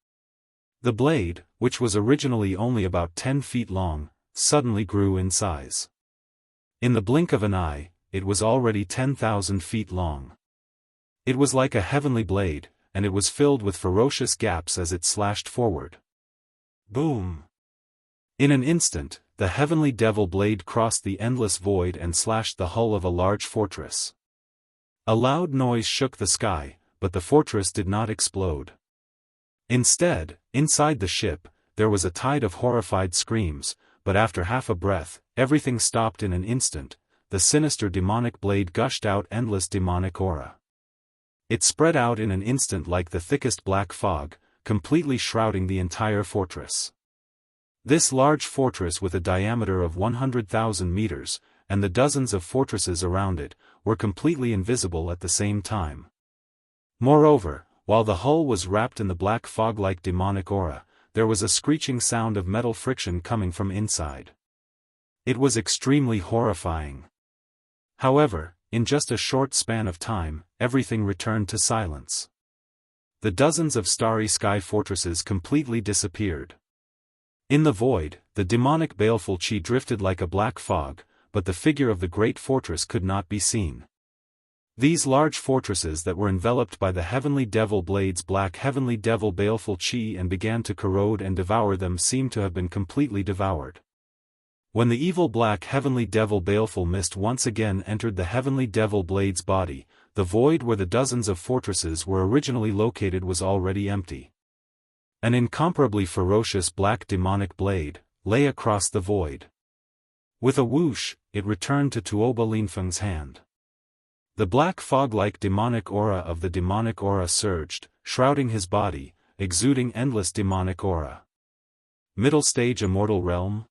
The blade, which was originally only about 10 feet long, suddenly grew in size. In the blink of an eye, it was already 10,000 feet long. It was like a heavenly blade, and it was filled with ferocious gaps as it slashed forward. Boom! In an instant, the heavenly devil blade crossed the endless void and slashed the hull of a large fortress. A loud noise shook the sky, but the fortress did not explode. Instead, inside the ship, there was a tide of horrified screams, but after half a breath, everything stopped in an instant. The sinister demonic blade gushed out endless demonic aura. It spread out in an instant like the thickest black fog, completely shrouding the entire fortress. This large fortress, with a diameter of 100,000 meters, and the dozens of fortresses around it, were completely invisible at the same time. Moreover, while the hull was wrapped in the black fog-like demonic aura, there was a screeching sound of metal friction coming from inside. It was extremely horrifying. However, in just a short span of time, everything returned to silence. The dozens of starry sky fortresses completely disappeared. In the void, the demonic baleful chi drifted like a black fog, but the figure of the great fortress could not be seen. These large fortresses that were enveloped by the heavenly devil blade's black heavenly devil baleful chi and began to corrode and devour them seemed to have been completely devoured. When the evil black heavenly devil baleful mist once again entered the heavenly devil blade's body, the void where the dozens of fortresses were originally located was already empty. An incomparably ferocious black demonic blade lay across the void. With a whoosh, it returned to Tuoba Linfeng's hand. The black fog-like demonic aura of the demonic aura surged, shrouding his body, exuding endless demonic aura. Middle stage immortal realm?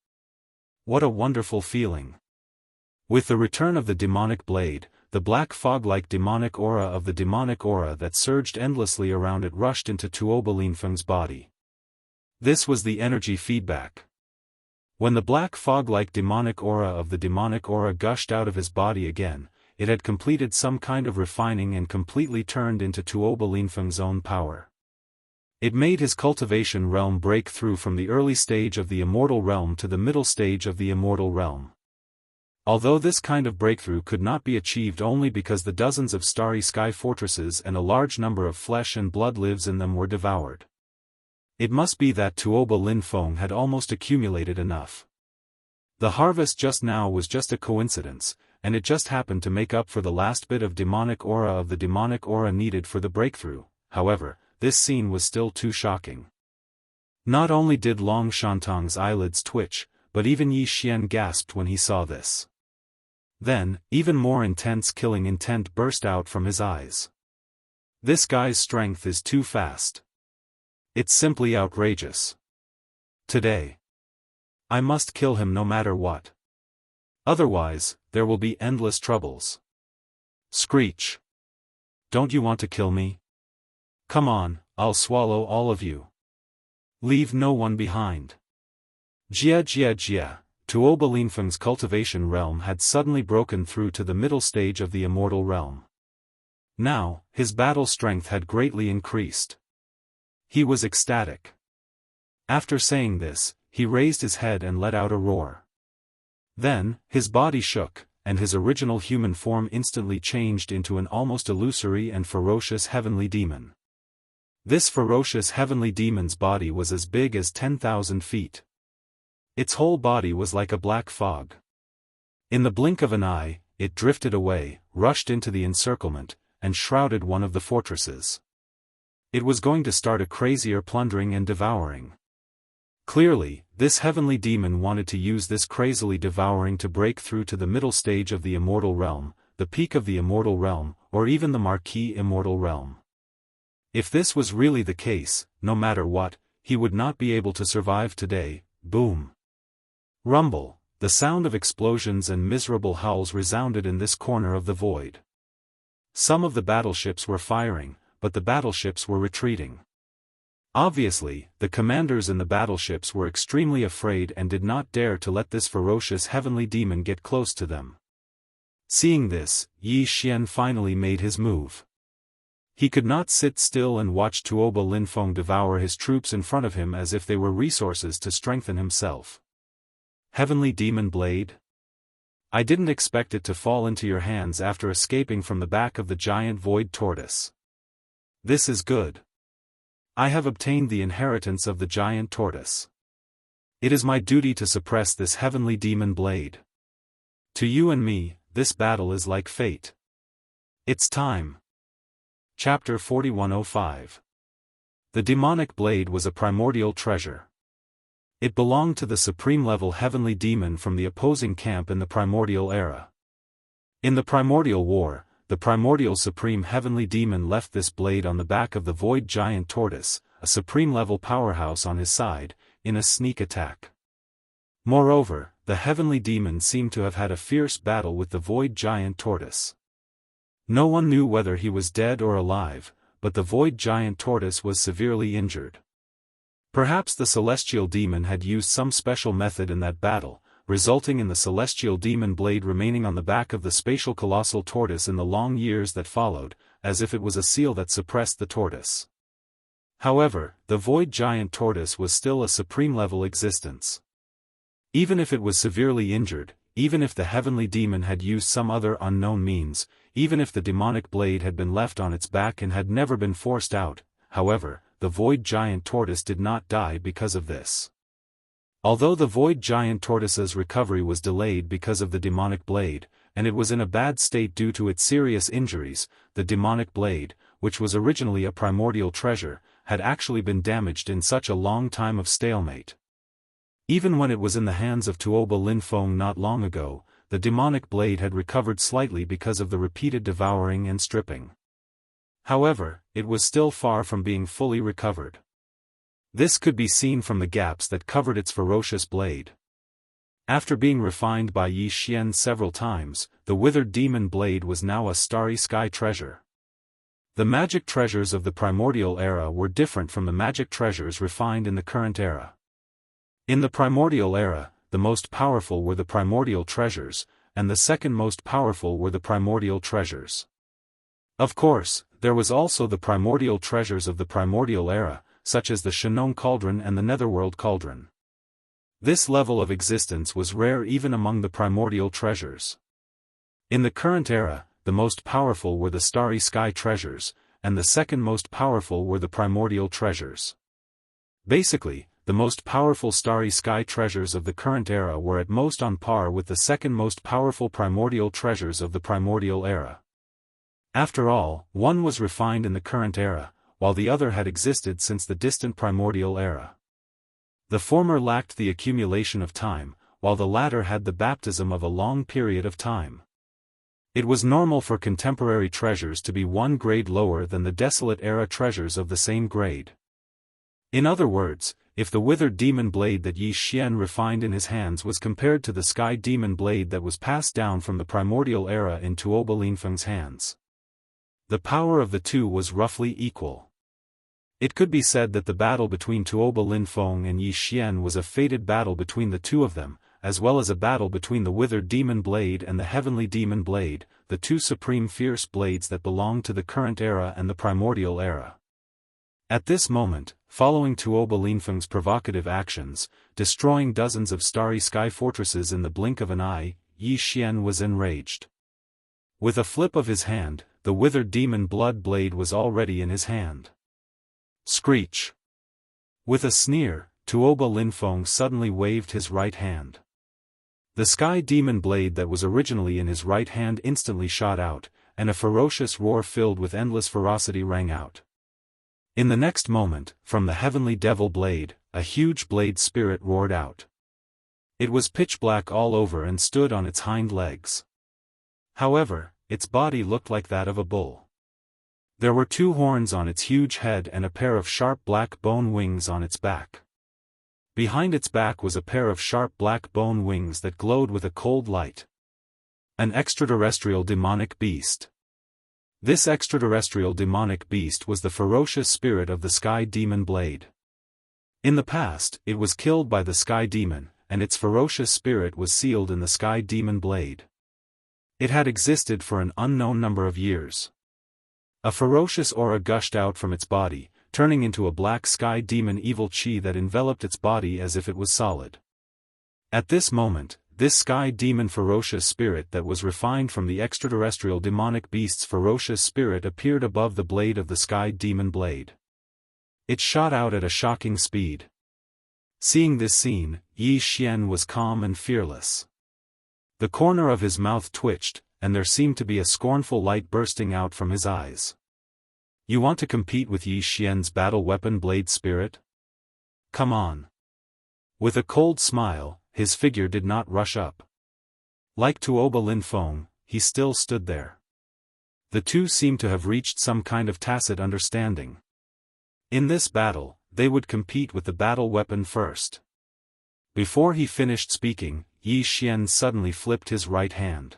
What a wonderful feeling! With the return of the demonic blade, the black fog-like demonic aura of the demonic aura that surged endlessly around it rushed into Tuoba Linfeng's body. This was the energy feedback. When the black fog-like demonic aura of the demonic aura gushed out of his body again, it had completed some kind of refining and completely turned into Tuoba Linfeng's own power. It made his cultivation realm break through from the early stage of the immortal realm to the middle stage of the immortal realm. Although this kind of breakthrough could not be achieved only because the dozens of starry sky fortresses and a large number of flesh and blood lives in them were devoured. It must be that Tuoba Linfeng had almost accumulated enough. The harvest just now was just a coincidence, and it just happened to make up for the last bit of demonic aura of the demonic aura needed for the breakthrough. However, this scene was still too shocking. Not only did Long Shantang's eyelids twitch, but even Yi Xian gasped when he saw this. Then, even more intense killing intent burst out from his eyes. This guy's strength is too fast. It's simply outrageous. Today, I must kill him no matter what. Otherwise, there will be endless troubles. Screech. Don't you want to kill me? Come on, I'll swallow all of you. Leave no one behind. Jia. Tuoba Linfeng's cultivation realm had suddenly broken through to the middle stage of the immortal realm. Now, his battle strength had greatly increased. He was ecstatic. After saying this, he raised his head and let out a roar. Then, his body shook, and his original human form instantly changed into an almost illusory and ferocious heavenly demon. This ferocious heavenly demon's body was as big as 10,000 feet. Its whole body was like a black fog. In the blink of an eye, it drifted away, rushed into the encirclement, and shrouded one of the fortresses. It was going to start a crazier plundering and devouring. Clearly, this heavenly demon wanted to use this crazily devouring to break through to the middle stage of the immortal realm, the peak of the immortal realm, or even the marquee immortal realm. If this was really the case, no matter what, he would not be able to survive today. Boom. Rumble, the sound of explosions and miserable howls resounded in this corner of the void. Some of the battleships were firing, but the battleships were retreating. Obviously, the commanders in the battleships were extremely afraid and did not dare to let this ferocious heavenly demon get close to them. Seeing this, Yi Xian finally made his move. He could not sit still and watch Tuoba Linfeng devour his troops in front of him as if they were resources to strengthen himself. Heavenly Demon Blade? I didn't expect it to fall into your hands after escaping from the back of the giant void tortoise. This is good. I have obtained the inheritance of the giant tortoise. It is my duty to suppress this heavenly demon blade. To you and me, this battle is like fate. It's time. Chapter 4105. The demonic blade was a primordial treasure. It belonged to the supreme-level heavenly demon from the opposing camp in the primordial era. In the primordial war, the primordial supreme heavenly demon left this blade on the back of the void giant tortoise, a supreme-level powerhouse on his side, in a sneak attack. Moreover, the heavenly demon seemed to have had a fierce battle with the void giant tortoise. No one knew whether he was dead or alive, but the void giant tortoise was severely injured. Perhaps the celestial demon had used some special method in that battle, resulting in the celestial demon blade remaining on the back of the spatial colossal tortoise in the long years that followed, as if it was a seal that suppressed the tortoise. However, the void giant tortoise was still a supreme-level existence. Even if it was severely injured, even if the heavenly demon had used some other unknown means, even if the demonic blade had been left on its back and had never been forced out, however, the void giant tortoise did not die because of this. Although the void giant tortoise's recovery was delayed because of the demonic blade, and it was in a bad state due to its serious injuries, the demonic blade, which was originally a primordial treasure, had actually been damaged in such a long time of stalemate. Even when it was in the hands of Tuoba Linfeng not long ago, the demonic blade had recovered slightly because of the repeated devouring and stripping. However, it was still far from being fully recovered. This could be seen from the gaps that covered its ferocious blade. After being refined by Yi Xian several times, the withered demon blade was now a starry sky treasure. The magic treasures of the primordial era were different from the magic treasures refined in the current era. In the primordial era, the most powerful were the primordial treasures, and the second most powerful were the primordial treasures. Of course, there was also the primordial treasures of the primordial era, such as the Shenong Cauldron and the Netherworld Cauldron. This level of existence was rare even among the primordial treasures. In the current era, the most powerful were the starry sky treasures, and the second most powerful were the primordial treasures. Basically, the most powerful starry sky treasures of the current era were at most on par with the second most powerful primordial treasures of the primordial era. After all, one was refined in the current era, while the other had existed since the distant primordial era. The former lacked the accumulation of time, while the latter had the baptism of a long period of time. It was normal for contemporary treasures to be one grade lower than the desolate era treasures of the same grade. In other words, if the withered demon blade that Yi Xian refined in his hands was compared to the sky demon blade that was passed down from the primordial era in Tuoba Linfeng's hands, the power of the two was roughly equal. It could be said that the battle between Tuoba Linfeng and Yi Xian was a fated battle between the two of them, as well as a battle between the withered demon blade and the heavenly demon blade, the two supreme fierce blades that belonged to the current era and the primordial era. At this moment, following Tuoba Linfeng's provocative actions, destroying dozens of starry sky fortresses in the blink of an eye, Yi Xian was enraged. With a flip of his hand, the withered demon blood blade was already in his hand. Screech! With a sneer, Tuoba Linfeng suddenly waved his right hand. The sky demon blade that was originally in his right hand instantly shot out, and a ferocious roar filled with endless ferocity rang out. In the next moment, from the heavenly devil blade, a huge blade spirit roared out. It was pitch black all over and stood on its hind legs. However, its body looked like that of a bull. There were two horns on its huge head and a pair of sharp black bone wings on its back. Behind its back was a pair of sharp black bone wings that glowed with a cold light. An extraterrestrial demonic beast. This extraterrestrial demonic beast was the ferocious spirit of the sky demon blade. In the past, it was killed by the sky demon, and its ferocious spirit was sealed in the sky demon blade. It had existed for an unknown number of years. A ferocious aura gushed out from its body, turning into a black sky demon evil chi that enveloped its body as if it was solid. At this moment, this sky demon ferocious spirit that was refined from the extraterrestrial demonic beast's ferocious spirit appeared above the blade of the sky demon blade. It shot out at a shocking speed. Seeing this scene, Yi Xian was calm and fearless. The corner of his mouth twitched, and there seemed to be a scornful light bursting out from his eyes. You want to compete with Yi Xian's battle weapon blade spirit? Come on. With a cold smile, his figure did not rush up. Like Tuoba Linfeng, he still stood there. The two seemed to have reached some kind of tacit understanding. In this battle, they would compete with the battle weapon first. Before he finished speaking, Yi Xian suddenly flipped his right hand.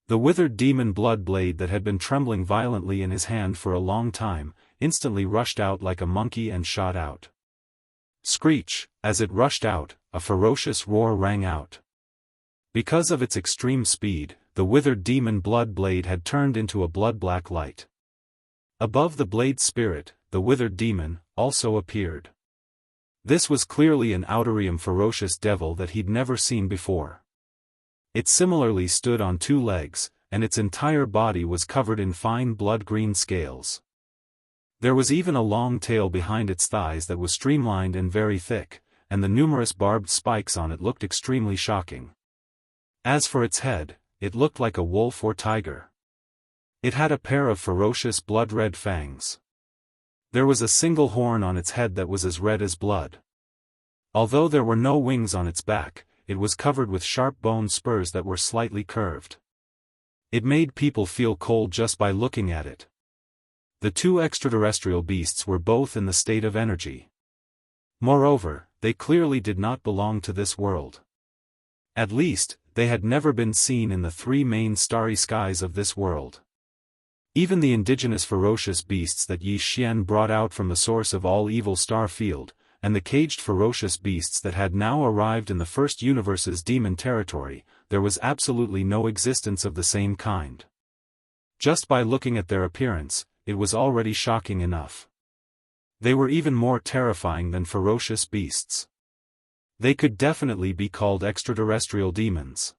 The withered demon blood blade that had been trembling violently in his hand for a long time, instantly rushed out like a monkey and shot out. Screech! As it rushed out, a ferocious roar rang out. Because of its extreme speed, the withered demon blood blade had turned into a blood-black light. Above the blade spirit, the withered demon, also appeared. This was clearly an outerium ferocious devil that he'd never seen before. It similarly stood on two legs, and its entire body was covered in fine blood-green scales. There was even a long tail behind its thighs that was streamlined and very thick, and the numerous barbed spikes on it looked extremely shocking. As for its head, it looked like a wolf or tiger. It had a pair of ferocious blood-red fangs. There was a single horn on its head that was as red as blood. Although there were no wings on its back, it was covered with sharp bone spurs that were slightly curved. It made people feel cold just by looking at it. The two extraterrestrial beasts were both in the state of energy. Moreover, they clearly did not belong to this world. At least, they had never been seen in the three main starry skies of this world. Even the indigenous ferocious beasts that Yi Xian brought out from the source of all evil star field, and the caged ferocious beasts that had now arrived in the first universe's demon territory, there was absolutely no existence of the same kind. Just by looking at their appearance, it was already shocking enough. They were even more terrifying than ferocious beasts. They could definitely be called extraterrestrial demons.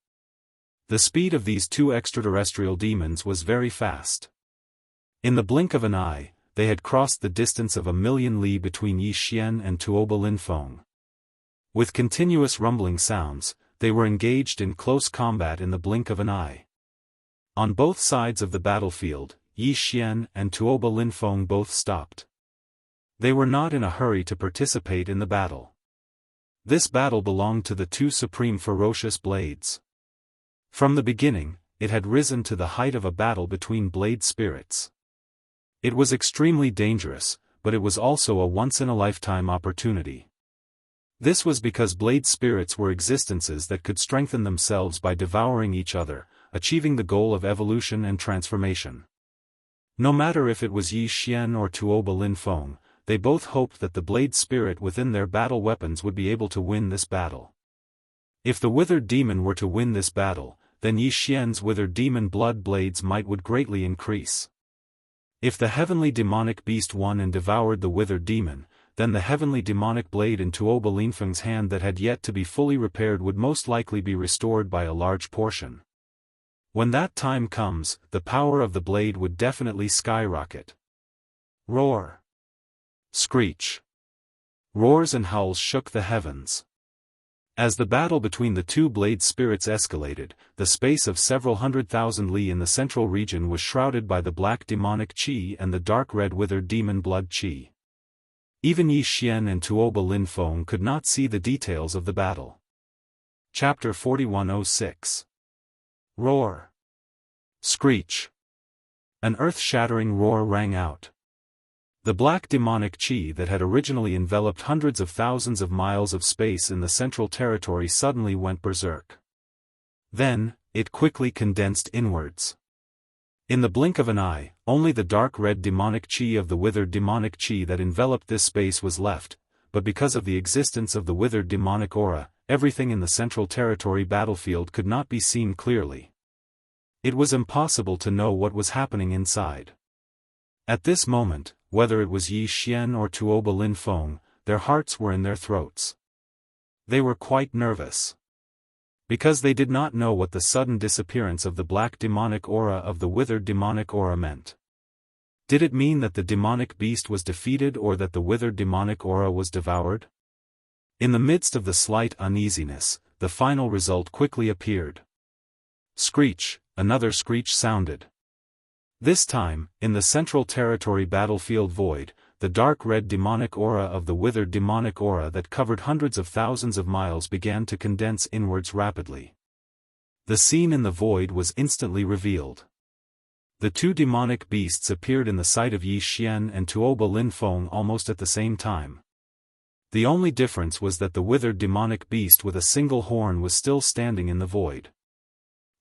The speed of these two extraterrestrial demons was very fast. In the blink of an eye, they had crossed the distance of 1,000,000 li between Yi Xian and Tuoba Linfeng. With continuous rumbling sounds, they were engaged in close combat in the blink of an eye. On both sides of the battlefield, Yi Xian and Tuoba Linfeng both stopped. They were not in a hurry to participate in the battle. This battle belonged to the two supreme ferocious blades. From the beginning, it had risen to the height of a battle between blade spirits. It was extremely dangerous, but it was also a once-in-a-lifetime opportunity. This was because blade spirits were existences that could strengthen themselves by devouring each other, achieving the goal of evolution and transformation. No matter if it was Yi Xian or Tuoba Lin Feng, they both hoped that the blade spirit within their battle weapons would be able to win this battle. If the withered demon were to win this battle, then Yi Xian's withered demon blood blades might would greatly increase. If the heavenly demonic beast won and devoured the withered demon, then the heavenly demonic blade in Tuoba Linfeng's hand that had yet to be fully repaired would most likely be restored by a large portion. When that time comes, the power of the blade would definitely skyrocket. Roar. Screech. Roars and howls shook the heavens. As the battle between the two blade spirits escalated, the space of several 100,000 li in the central region was shrouded by the black demonic qi and the dark red withered demon blood qi. Even Yi Xian and Tuoba Lin Feng could not see the details of the battle. Chapter 4106. Roar. Screech. An earth-shattering roar rang out. The black demonic qi that had originally enveloped hundreds of thousands of miles of space in the central territory suddenly went berserk. Then, it quickly condensed inwards. In the blink of an eye, only the dark red demonic qi of the withered demonic qi that enveloped this space was left, but because of the existence of the withered demonic aura, everything in the central territory battlefield could not be seen clearly. It was impossible to know what was happening inside. At this moment, whether it was Yi Xian or Tuoba Lin Feng, their hearts were in their throats. They were quite nervous. Because they did not know what the sudden disappearance of the black demonic aura of the withered demonic aura meant. Did it mean that the demonic beast was defeated or that the withered demonic aura was devoured? In the midst of the slight uneasiness, the final result quickly appeared. Screech, another screech sounded. This time, in the central territory battlefield void, the dark red demonic aura of the withered demonic aura that covered hundreds of thousands of miles began to condense inwards rapidly. The scene in the void was instantly revealed. The two demonic beasts appeared in the sight of Yi Xian and Tuoba Lin Feng almost at the same time. The only difference was that the withered demonic beast with a single horn was still standing in the void.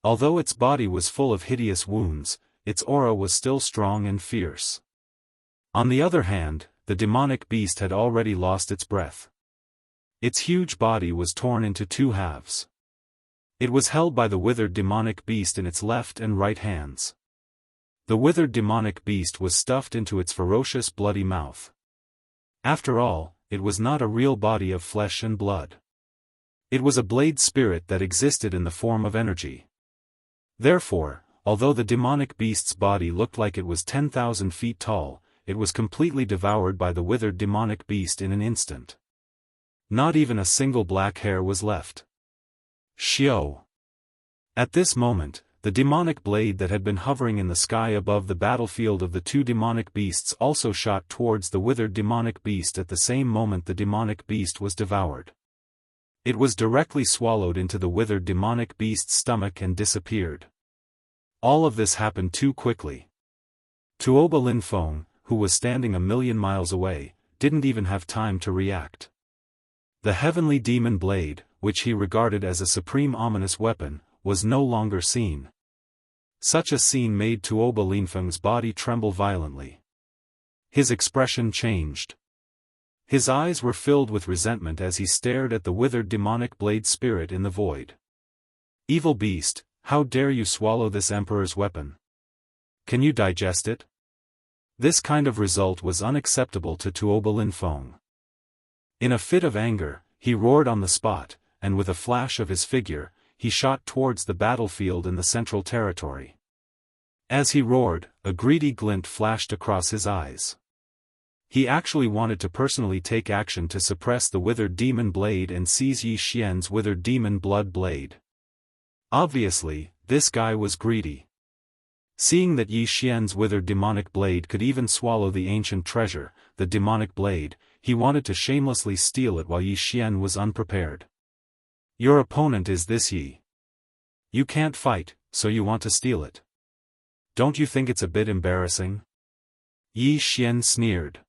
Although its body was full of hideous wounds, its aura was still strong and fierce. On the other hand, the demonic beast had already lost its breath. Its huge body was torn into two halves. It was held by the withered demonic beast in its left and right hands. The withered demonic beast was stuffed into its ferocious bloody mouth. After all, it was not a real body of flesh and blood. It was a blade spirit that existed in the form of energy. Therefore, although the demonic beast's body looked like it was 10,000 feet tall, it was completely devoured by the withered demonic beast in an instant. Not even a single black hair was left. Xiao. At this moment, the demonic blade that had been hovering in the sky above the battlefield of the two demonic beasts also shot towards the withered demonic beast at the same moment the demonic beast was devoured. It was directly swallowed into the withered demonic beast's stomach and disappeared. All of this happened too quickly. Tuoba Lin Feng, who was standing a million miles away, didn't even have time to react. The heavenly demon blade, which he regarded as a supreme ominous weapon, was no longer seen. Such a scene made Tuoba Lin Feng's body tremble violently. His expression changed. His eyes were filled with resentment as he stared at the withered demonic blade spirit in the void. Evil beast, how dare you swallow this emperor's weapon? Can you digest it? This kind of result was unacceptable to Tuoba Lin Feng. In a fit of anger, he roared on the spot, and with a flash of his figure, he shot towards the battlefield in the central territory. As he roared, a greedy glint flashed across his eyes. He actually wanted to personally take action to suppress the withered demon blade and seize Yi Xian's withered demon blood blade. Obviously, this guy was greedy. Seeing that Yi Xian's withered demonic blade could even swallow the ancient treasure, the demonic blade, he wanted to shamelessly steal it while Yi Xian was unprepared. Your opponent is this Yi. You can't fight, so you want to steal it. Don't you think it's a bit embarrassing? Yi Xian sneered.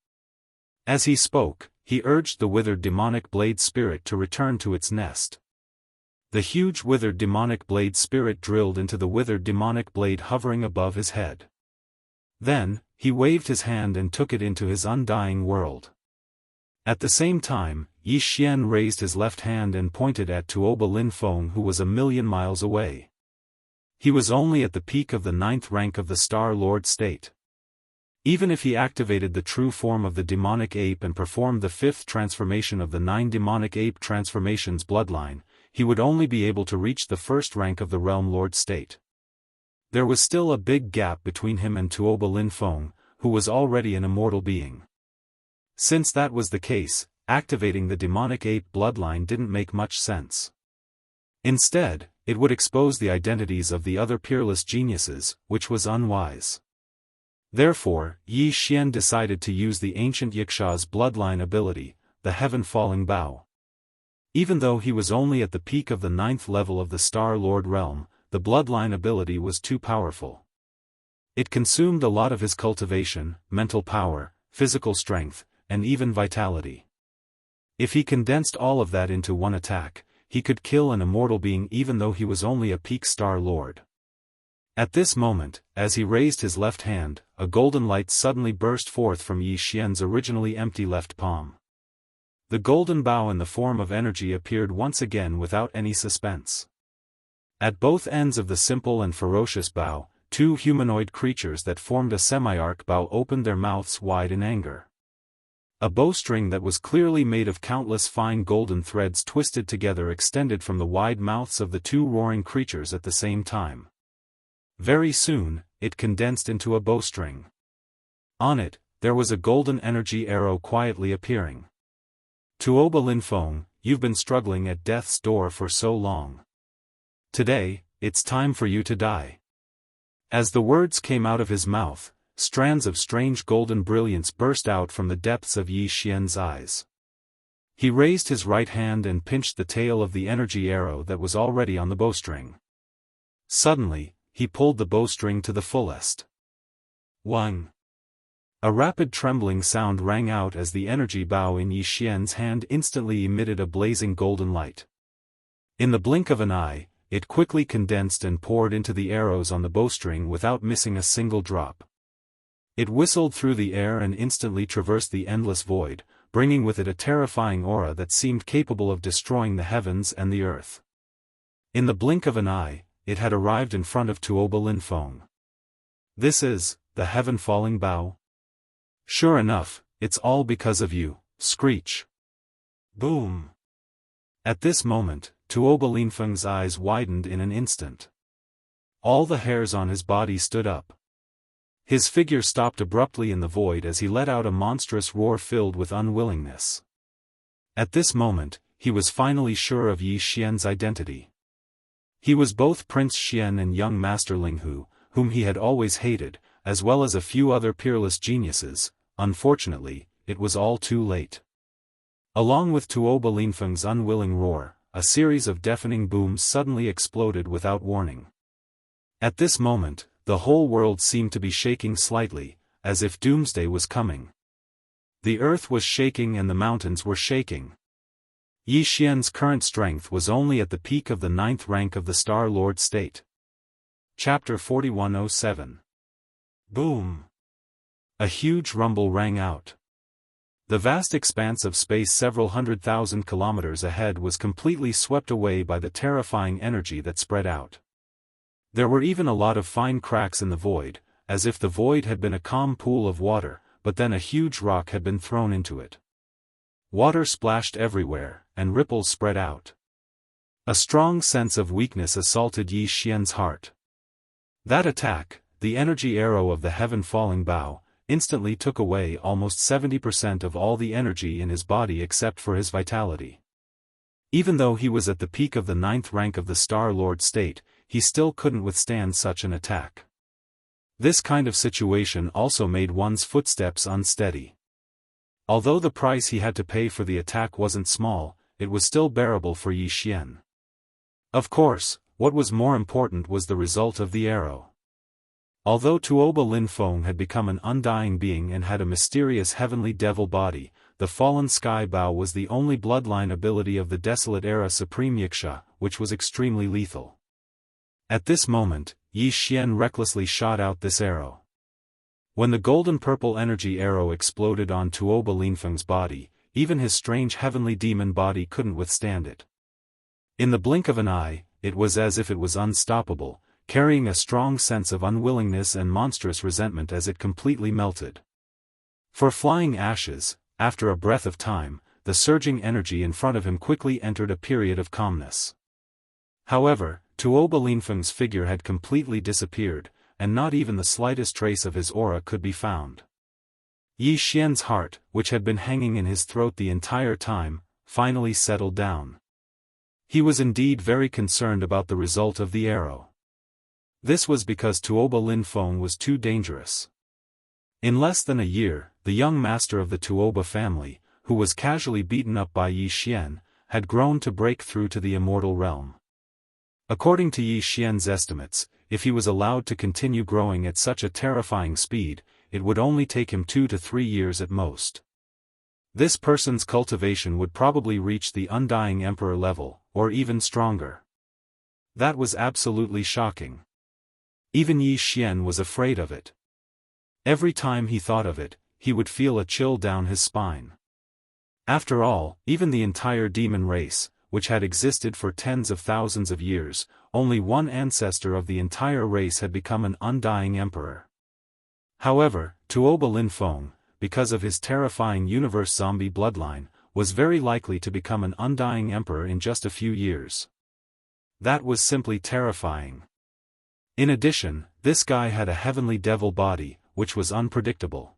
As he spoke, he urged the withered demonic blade spirit to return to its nest. The huge withered demonic blade spirit drilled into the withered demonic blade hovering above his head. Then, he waved his hand and took it into his undying world. At the same time, Yi Xian raised his left hand and pointed at Tuoba Linfeng, who was 1,000,000 miles away. He was only at the peak of the 9th rank of the Star Lord state. Even if he activated the true form of the demonic ape and performed the 5th transformation of the 9 demonic ape transformations bloodline, he would only be able to reach the 1st rank of the Realm Lord state. There was still a big gap between him and Tuoba Linfeng, who was already an immortal being. Since that was the case, activating the demonic ape bloodline didn't make much sense. Instead, it would expose the identities of the other peerless geniuses, which was unwise. Therefore, Yi Xian decided to use the ancient Yixia's bloodline ability, the Heaven-Falling Bow. Even though he was only at the peak of the 9th level of the Star Lord realm, the bloodline ability was too powerful. It consumed a lot of his cultivation, mental power, physical strength, and even vitality. If he condensed all of that into one attack, he could kill an immortal being even though he was only a peak Star Lord. At this moment, as he raised his left hand, a golden light suddenly burst forth from Yi Xian's originally empty left palm. The golden bow in the form of energy appeared once again without any suspense. At both ends of the simple and ferocious bow, 2 humanoid creatures that formed a semi-arc bow opened their mouths wide in anger. A bowstring that was clearly made of countless fine golden threads twisted together extended from the wide mouths of the 2 roaring creatures at the same time. Very soon, it condensed into a bowstring. On it, there was a golden energy arrow quietly appearing. Tuoba Linfeng, you've been struggling at death's door for so long. Today, it's time for you to die. As the words came out of his mouth, strands of strange golden brilliance burst out from the depths of Yi Xian's eyes. He raised his right hand and pinched the tail of the energy arrow that was already on the bowstring. Suddenly, he pulled the bowstring to the fullest. Wang! A rapid trembling sound rang out as the energy bow in Yi Xian's hand instantly emitted a blazing golden light. In the blink of an eye, it quickly condensed and poured into the arrows on the bowstring without missing a single drop. It whistled through the air and instantly traversed the endless void, bringing with it a terrifying aura that seemed capable of destroying the heavens and the earth. In the blink of an eye, it had arrived in front of Tuoba Linfeng. This is, the Heaven-Falling Bow? Sure enough, it's all because of you, screech. Boom! At this moment, Tuoba Linfeng's eyes widened in an instant. All the hairs on his body stood up. His figure stopped abruptly in the void as he let out a monstrous roar filled with unwillingness. At this moment, he was finally sure of Yi Xian's identity. He was both Prince Xian and young Master Linghu, whom he had always hated, as well as a few other peerless geniuses. Unfortunately, it was all too late. Along with Tuoba Linfeng's unwilling roar, a series of deafening booms suddenly exploded without warning. At this moment, the whole world seemed to be shaking slightly, as if doomsday was coming. The earth was shaking and the mountains were shaking. Yi Xian's current strength was only at the peak of the 9th rank of the Star Lord state. Chapter 4107. Boom! A huge rumble rang out. The vast expanse of space several 100,000 kilometers ahead was completely swept away by the terrifying energy that spread out. There were even a lot of fine cracks in the void, as if the void had been a calm pool of water, but then a huge rock had been thrown into it. Water splashed everywhere, and ripples spread out. A strong sense of weakness assaulted Yi Xian's heart. That attack, the energy arrow of the Heaven-Falling Bow, instantly took away almost 70% of all the energy in his body except for his vitality. Even though he was at the peak of the 9th rank of the Star Lord state, he still couldn't withstand such an attack. This kind of situation also made one's footsteps unsteady. Although the price he had to pay for the attack wasn't small, it was still bearable for Yi Xian. Of course, what was more important was the result of the arrow. Although Tuoba Lin Feng had become an undying being and had a mysterious heavenly devil body, the fallen sky bow was the only bloodline ability of the desolate era Supreme Yixia, which was extremely lethal. At this moment, Yi Xian recklessly shot out this arrow. When the golden-purple energy arrow exploded on Tuoba Lin Feng's body, even his strange heavenly demon body couldn't withstand it. In the blink of an eye, it was as if it was unstoppable, carrying a strong sense of unwillingness and monstrous resentment as it completely melted. For flying ashes, after a breath of time, the surging energy in front of him quickly entered a period of calmness. However, Tuoba Lin Feng's figure had completely disappeared, and not even the slightest trace of his aura could be found. Yi Xian's heart, which had been hanging in his throat the entire time, finally settled down. He was indeed very concerned about the result of the arrow. This was because Tuoba Lin Feng was too dangerous. In less than a year, the young master of the Tuoba family, who was casually beaten up by Yi Xian, had grown to break through to the immortal realm. According to Yi Xian's estimates, if he was allowed to continue growing at such a terrifying speed, it would only take him 2 to 3 years at most. This person's cultivation would probably reach the undying emperor level, or even stronger. That was absolutely shocking. Even Yi Xian was afraid of it. Every time he thought of it, he would feel a chill down his spine. After all, even the entire demon race, which had existed for tens of thousands of years, only one ancestor of the entire race had become an undying emperor. However, Tuoba Lin Feng, because of his terrifying universe zombie bloodline, was very likely to become an undying emperor in just a few years. That was simply terrifying. In addition, this guy had a heavenly devil body, which was unpredictable.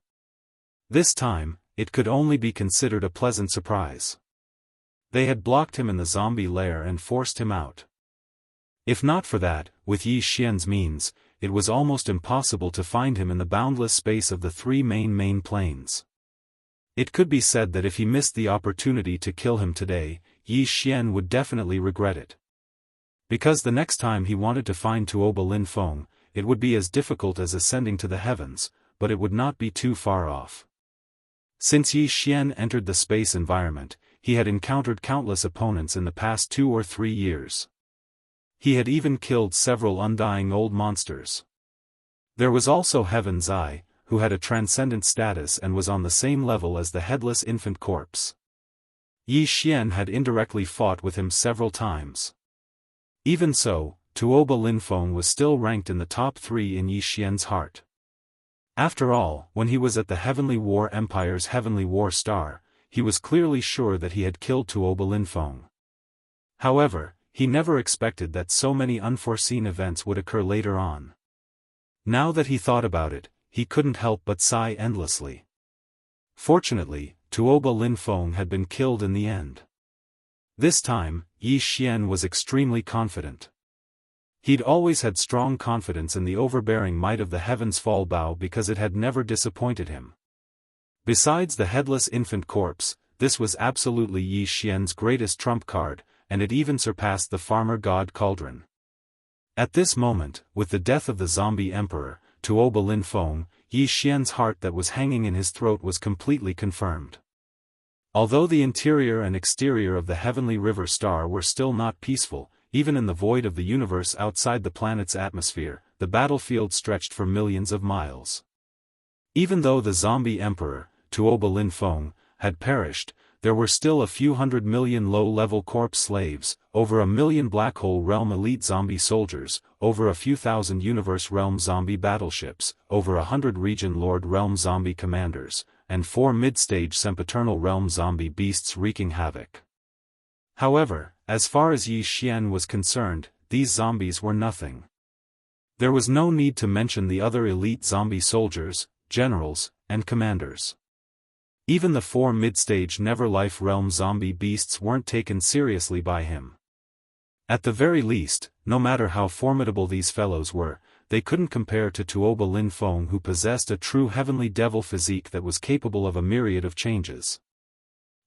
This time, it could only be considered a pleasant surprise. They had blocked him in the zombie lair and forced him out. If not for that, with Yi Xian's means, it was almost impossible to find him in the boundless space of the 3 main planes. It could be said that if he missed the opportunity to kill him today, Yi Xian would definitely regret it. Because the next time he wanted to find Tuoba Lin Feng, it would be as difficult as ascending to the heavens, but it would not be too far off. Since Yi Xian entered the space environment, he had encountered countless opponents in the past 2 or 3 years. He had even killed several undying old monsters. There was also Heaven's Eye, who had a transcendent status and was on the same level as the headless infant corpse. Yi Xian had indirectly fought with him several times. Even so, Tuoba Lin Feng was still ranked in the top 3 in Yi Xian's heart. After all, when he was at the Heavenly War Empire's Heavenly War Star, he was clearly sure that he had killed Tuoba Lin Feng. However, he never expected that so many unforeseen events would occur later on. Now that he thought about it, he couldn't help but sigh endlessly. Fortunately, Tuoba Lin Feng had been killed in the end. This time, Yi Xian was extremely confident. He'd always had strong confidence in the overbearing might of the Heaven's Fall Bow because it had never disappointed him. Besides the headless infant corpse, this was absolutely Yi Xian's greatest trump card, and it even surpassed the farmer god Cauldron. At this moment, with the death of the zombie emperor, Tuoba Lin Feng, Yi Xian's heart that was hanging in his throat was completely confirmed. Although the interior and exterior of the Heavenly River Star were still not peaceful, even in the void of the universe outside the planet's atmosphere, the battlefield stretched for millions of miles. Even though the zombie emperor, Tuoba Lin Feng, had perished, there were still a few 100 million low-level corpse slaves, over 1 million Black Hole Realm elite zombie soldiers, over a few thousand Universe Realm zombie battleships, over 100 Region Lord Realm zombie commanders, and 4 mid-stage Sempiternal Realm zombie beasts wreaking havoc. However, as far as Yi Xian was concerned, these zombies were nothing. There was no need to mention the other elite zombie soldiers, generals, and commanders. Even the 4 mid-stage Neverlife Realm zombie beasts weren't taken seriously by him. At the very least, no matter how formidable these fellows were, they couldn't compare to Tuoba Lin Feng, who possessed a true heavenly devil physique that was capable of a myriad of changes.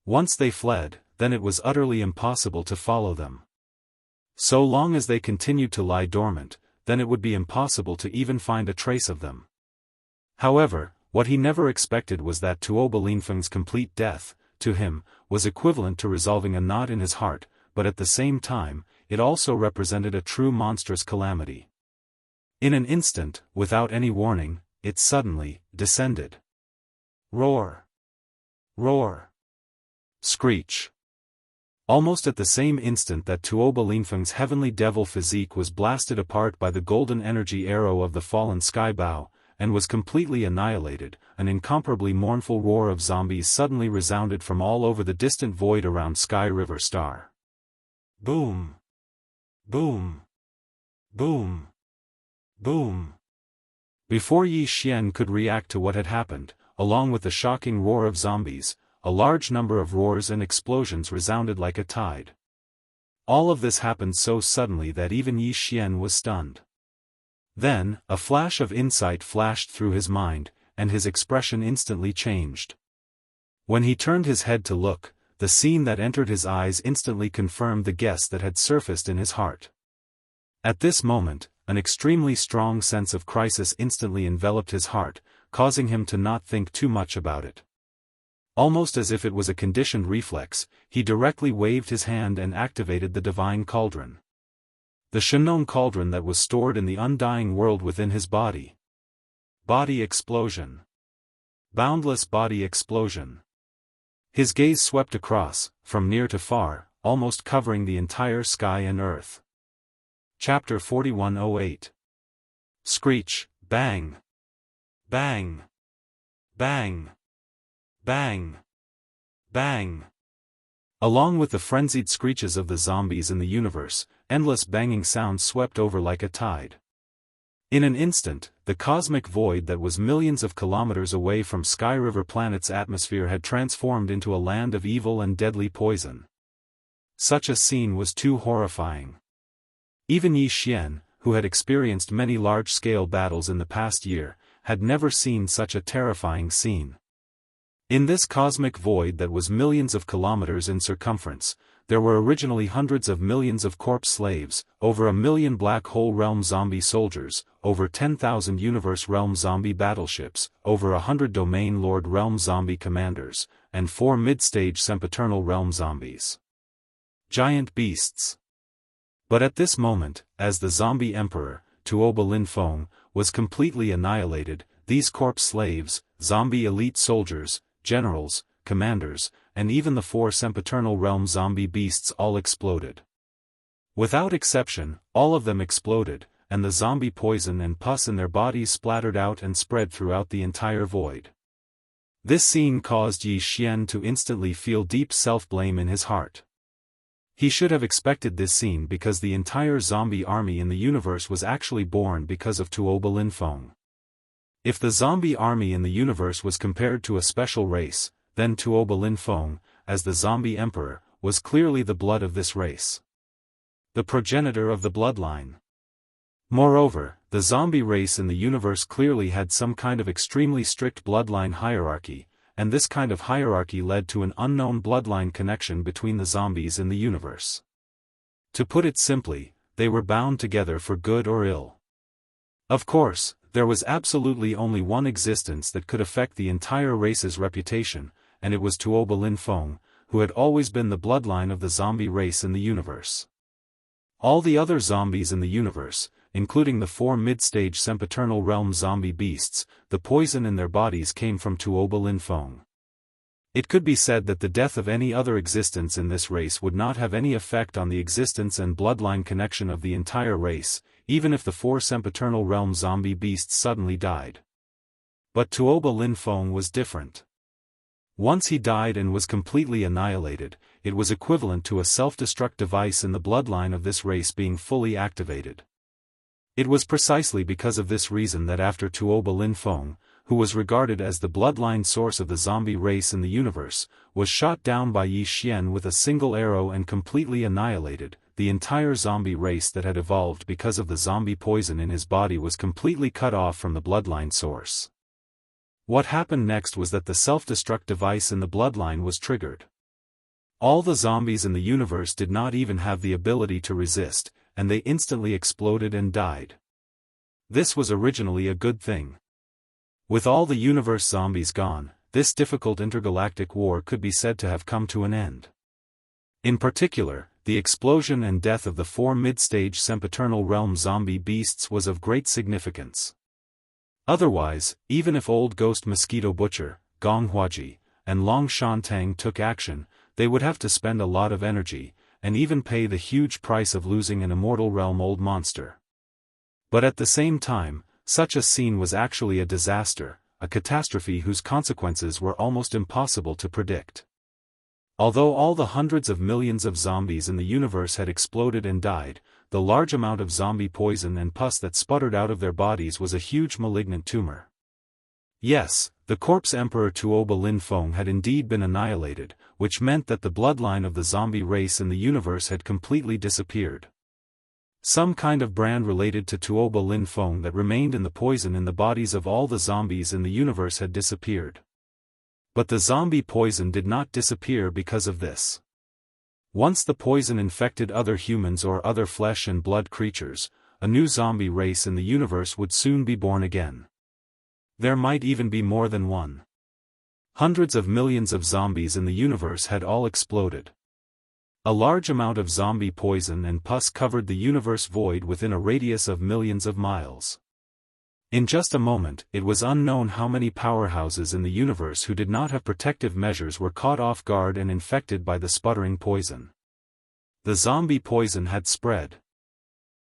Once they fled, then it was utterly impossible to follow them. So long as they continued to lie dormant, then it would be impossible to even find a trace of them. However, what he never expected was that Tuo Linfeng's complete death, to him, was equivalent to resolving a knot in his heart, but at the same time, it also represented a true monstrous calamity. In an instant, without any warning, it suddenly descended. Roar! Roar! Screech! Almost at the same instant that Tuo Linfeng's heavenly devil physique was blasted apart by the golden energy arrow of the fallen sky bow, and was completely annihilated, an incomparably mournful roar of zombies suddenly resounded from all over the distant void around Sky River Star. Boom! Boom! Boom! Boom! Before Yi Xian could react to what had happened, along with the shocking roar of zombies, a large number of roars and explosions resounded like a tide. All of this happened so suddenly that even Yi Xian was stunned. Then, a flash of insight flashed through his mind, and his expression instantly changed. When he turned his head to look, the scene that entered his eyes instantly confirmed the guess that had surfaced in his heart. At this moment, an extremely strong sense of crisis instantly enveloped his heart, causing him to not think too much about it. Almost as if it was a conditioned reflex, he directly waved his hand and activated the divine cauldron. The Shenong cauldron that was stored in the undying world within his body. Body explosion. Boundless body explosion. His gaze swept across, from near to far, almost covering the entire sky and earth. Chapter 4108. Screech, bang. Bang. Bang. Bang! Bang! Along with the frenzied screeches of the zombies in the universe, endless banging sounds swept over like a tide. In an instant, the cosmic void that was millions of kilometers away from Sky River Planet's atmosphere had transformed into a land of evil and deadly poison. Such a scene was too horrifying. Even Yi Xian, who had experienced many large-scale battles in the past year, had never seen such a terrifying scene. In this cosmic void that was millions of kilometers in circumference, there were originally hundreds of millions of corpse slaves, over 1 million Black Hole Realm zombie soldiers, over 10,000 Universe Realm zombie battleships, over 100 Domain Lord Realm zombie commanders, and 4 mid-stage Sempiternal Realm zombies. Giant beasts. But at this moment, as the zombie emperor, Tuo Linfeng, was completely annihilated, these corpse slaves, zombie elite soldiers, generals, commanders, and even the 4 Sempiternal Realm zombie beasts all exploded. Without exception, all of them exploded, and the zombie poison and pus in their bodies splattered out and spread throughout the entire void. This scene caused Yi Xian to instantly feel deep self-blame in his heart. He should have expected this scene because the entire zombie army in the universe was actually born because of Tuo Linfeng. If the zombie army in the universe was compared to a special race, then Tuo Linfeng, as the zombie emperor, was clearly the blood of this race. The progenitor of the bloodline. Moreover, the zombie race in the universe clearly had some kind of extremely strict bloodline hierarchy, and this kind of hierarchy led to an unknown bloodline connection between the zombies in the universe. To put it simply, they were bound together for good or ill. Of course, there was absolutely only one existence that could affect the entire race's reputation, and it was Tuo Linfeng, who had always been the bloodline of the zombie race in the universe. All the other zombies in the universe, including the 4 mid-stage Sempiternal Realm zombie beasts, the poison in their bodies came from Tuo Linfeng. It could be said that the death of any other existence in this race would not have any effect on the existence and bloodline connection of the entire race, even if the 4 Sempiternal Realm zombie beasts suddenly died. But Tuo Linfeng was different. Once he died and was completely annihilated, it was equivalent to a self-destruct device in the bloodline of this race being fully activated. It was precisely because of this reason that after Tuo Linfeng, who was regarded as the bloodline source of the zombie race in the universe, was shot down by Yi Xian with a single arrow and completely annihilated, the entire zombie race that had evolved because of the zombie poison in his body was completely cut off from the bloodline source. What happened next was that the self-destruct device in the bloodline was triggered. All the zombies in the universe did not even have the ability to resist, and they instantly exploded and died. This was originally a good thing. With all the universe zombies gone, this difficult intergalactic war could be said to have come to an end. In particular, the explosion and death of the 4 mid-stage sempiternal realm zombie beasts was of great significance. Otherwise, even if Old Ghost Mosquito Butcher, Gong Huaji, and Long Shantang took action, they would have to spend a lot of energy, and even pay the huge price of losing an immortal realm old monster. But at the same time, such a scene was actually a disaster, a catastrophe whose consequences were almost impossible to predict. Although all the hundreds of millions of zombies in the universe had exploded and died, the large amount of zombie poison and pus that sputtered out of their bodies was a huge malignant tumor. Yes, the corpse Emperor Tuoba Lin Feng had indeed been annihilated, which meant that the bloodline of the zombie race in the universe had completely disappeared. Some kind of brand related to Tuoba Lin Feng that remained in the poison in the bodies of all the zombies in the universe had disappeared. But the zombie poison did not disappear because of this. Once the poison infected other humans or other flesh and blood creatures, a new zombie race in the universe would soon be born again. There might even be more than one. Hundreds of millions of zombies in the universe had all exploded. A large amount of zombie poison and pus covered the universe void within a radius of millions of miles. In just a moment, it was unknown how many powerhouses in the universe who did not have protective measures were caught off guard and infected by the sputtering poison. The zombie poison had spread.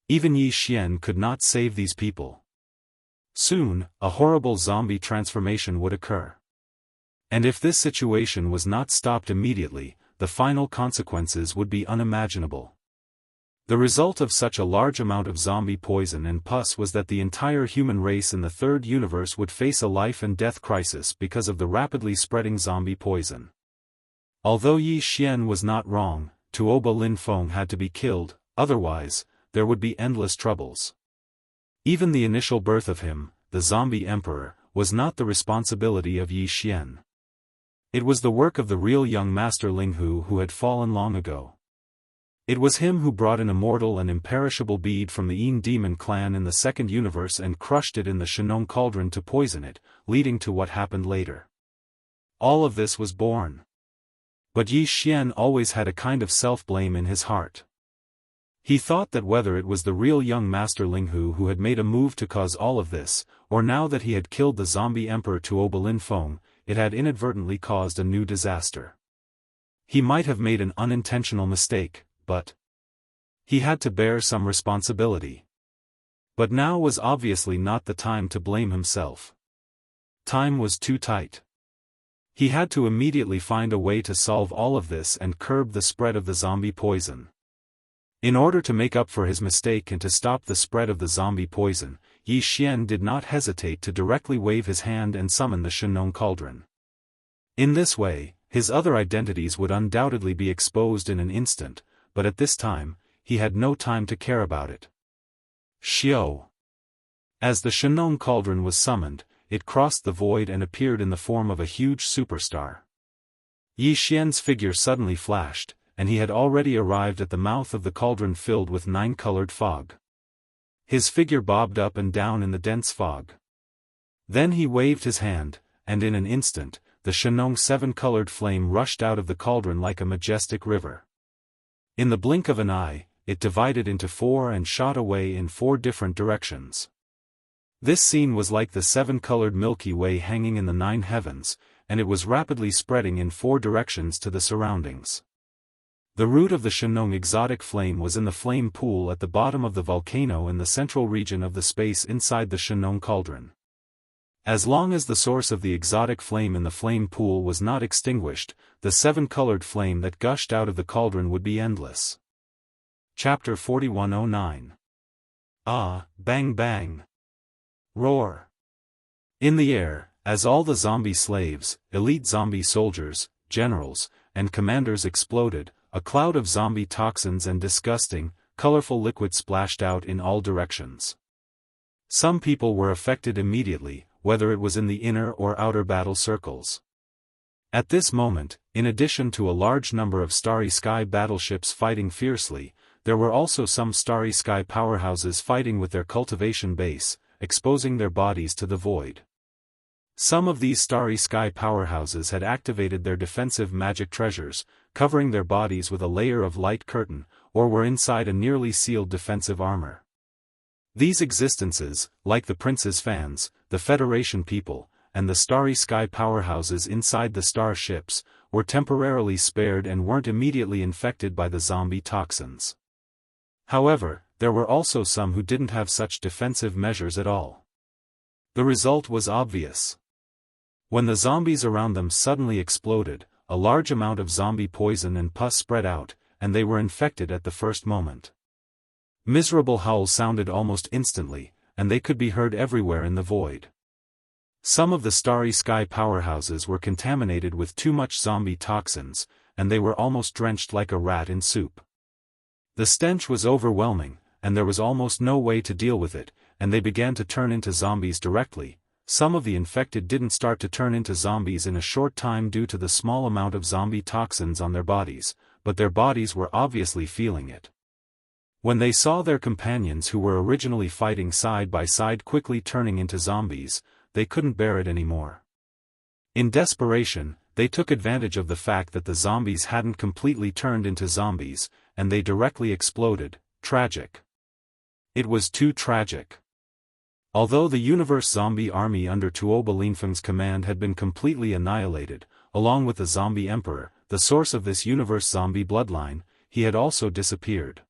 Even Yi Xian could not save these people. Soon, a horrible zombie transformation would occur. And if this situation was not stopped immediately, the final consequences would be unimaginable. The result of such a large amount of zombie poison and pus was that the entire human race in the third universe would face a life and death crisis because of the rapidly spreading zombie poison. Although Yi Xian was not wrong, Tuoba Lin Feng had to be killed, otherwise, there would be endless troubles. Even the initial birth of him, the zombie emperor, was not the responsibility of Yi Xian. It was the work of the real young master Linghu who had fallen long ago. It was him who brought an immortal and imperishable bead from the Yin demon clan in the second universe and crushed it in the Shenong cauldron to poison it, leading to what happened later. All of this was born. But Yi Xian always had a kind of self-blame in his heart. He thought that whether it was the real young master Linghu who had made a move to cause all of this, or now that he had killed the zombie emperor Tuoba Lin Feng, it had inadvertently caused a new disaster. He might have made an unintentional mistake, but he had to bear some responsibility. But now was obviously not the time to blame himself. Time was too tight. He had to immediately find a way to solve all of this and curb the spread of the zombie poison. In order to make up for his mistake and to stop the spread of the zombie poison, Yi Xian did not hesitate to directly wave his hand and summon the Shenong cauldron. In this way, his other identities would undoubtedly be exposed in an instant, but at this time, he had no time to care about it. Xiao. As the Shenong cauldron was summoned, it crossed the void and appeared in the form of a huge superstar. Yi Xian's figure suddenly flashed, and he had already arrived at the mouth of the cauldron filled with 9-colored fog. His figure bobbed up and down in the dense fog. Then he waved his hand, and in an instant, the Shenong 7-colored flame rushed out of the cauldron like a majestic river. In the blink of an eye, it divided into 4 and shot away in 4 different directions. This scene was like the 7-colored Milky Way hanging in the 9 heavens, and it was rapidly spreading in 4 directions to the surroundings. The root of the Shenong exotic flame was in the flame pool at the bottom of the volcano in the central region of the space inside the Shenong cauldron. As long as the source of the exotic flame in the flame pool was not extinguished, the 7-colored flame that gushed out of the cauldron would be endless. Chapter 4109. Ah, bang bang. Roar. In the air, as all the zombie slaves, elite zombie soldiers, generals, and commanders exploded, a cloud of zombie toxins and disgusting, colorful liquid splashed out in all directions. Some people were affected immediately, whether it was in the inner or outer battle circles. At this moment, in addition to a large number of Starry Sky battleships fighting fiercely, there were also some Starry Sky powerhouses fighting with their cultivation base, exposing their bodies to the void. Some of these starry sky powerhouses had activated their defensive magic treasures, covering their bodies with a layer of light curtain, or were inside a nearly sealed defensive armor. These existences, like the Prince's fans, the Federation people, and the starry sky powerhouses inside the star ships, were temporarily spared and weren't immediately infected by the zombie toxins. However, there were also some who didn't have such defensive measures at all. The result was obvious. When the zombies around them suddenly exploded, a large amount of zombie poison and pus spread out, and they were infected at the first moment. Miserable howls sounded almost instantly, and they could be heard everywhere in the void. Some of the starry sky powerhouses were contaminated with too much zombie toxins, and they were almost drenched like a rat in soup. The stench was overwhelming, and there was almost no way to deal with it, and they began to turn into zombies directly. Some of the infected didn't start to turn into zombies in a short time due to the small amount of zombie toxins on their bodies, but their bodies were obviously feeling it. When they saw their companions who were originally fighting side by side quickly turning into zombies, they couldn't bear it anymore. In desperation, they took advantage of the fact that the zombies hadn't completely turned into zombies, and they directly exploded. Tragic. It was too tragic. Although the Universe Zombie Army under Tuoba Linfeng's command had been completely annihilated, along with the Zombie Emperor, the source of this Universe Zombie bloodline, he had also disappeared.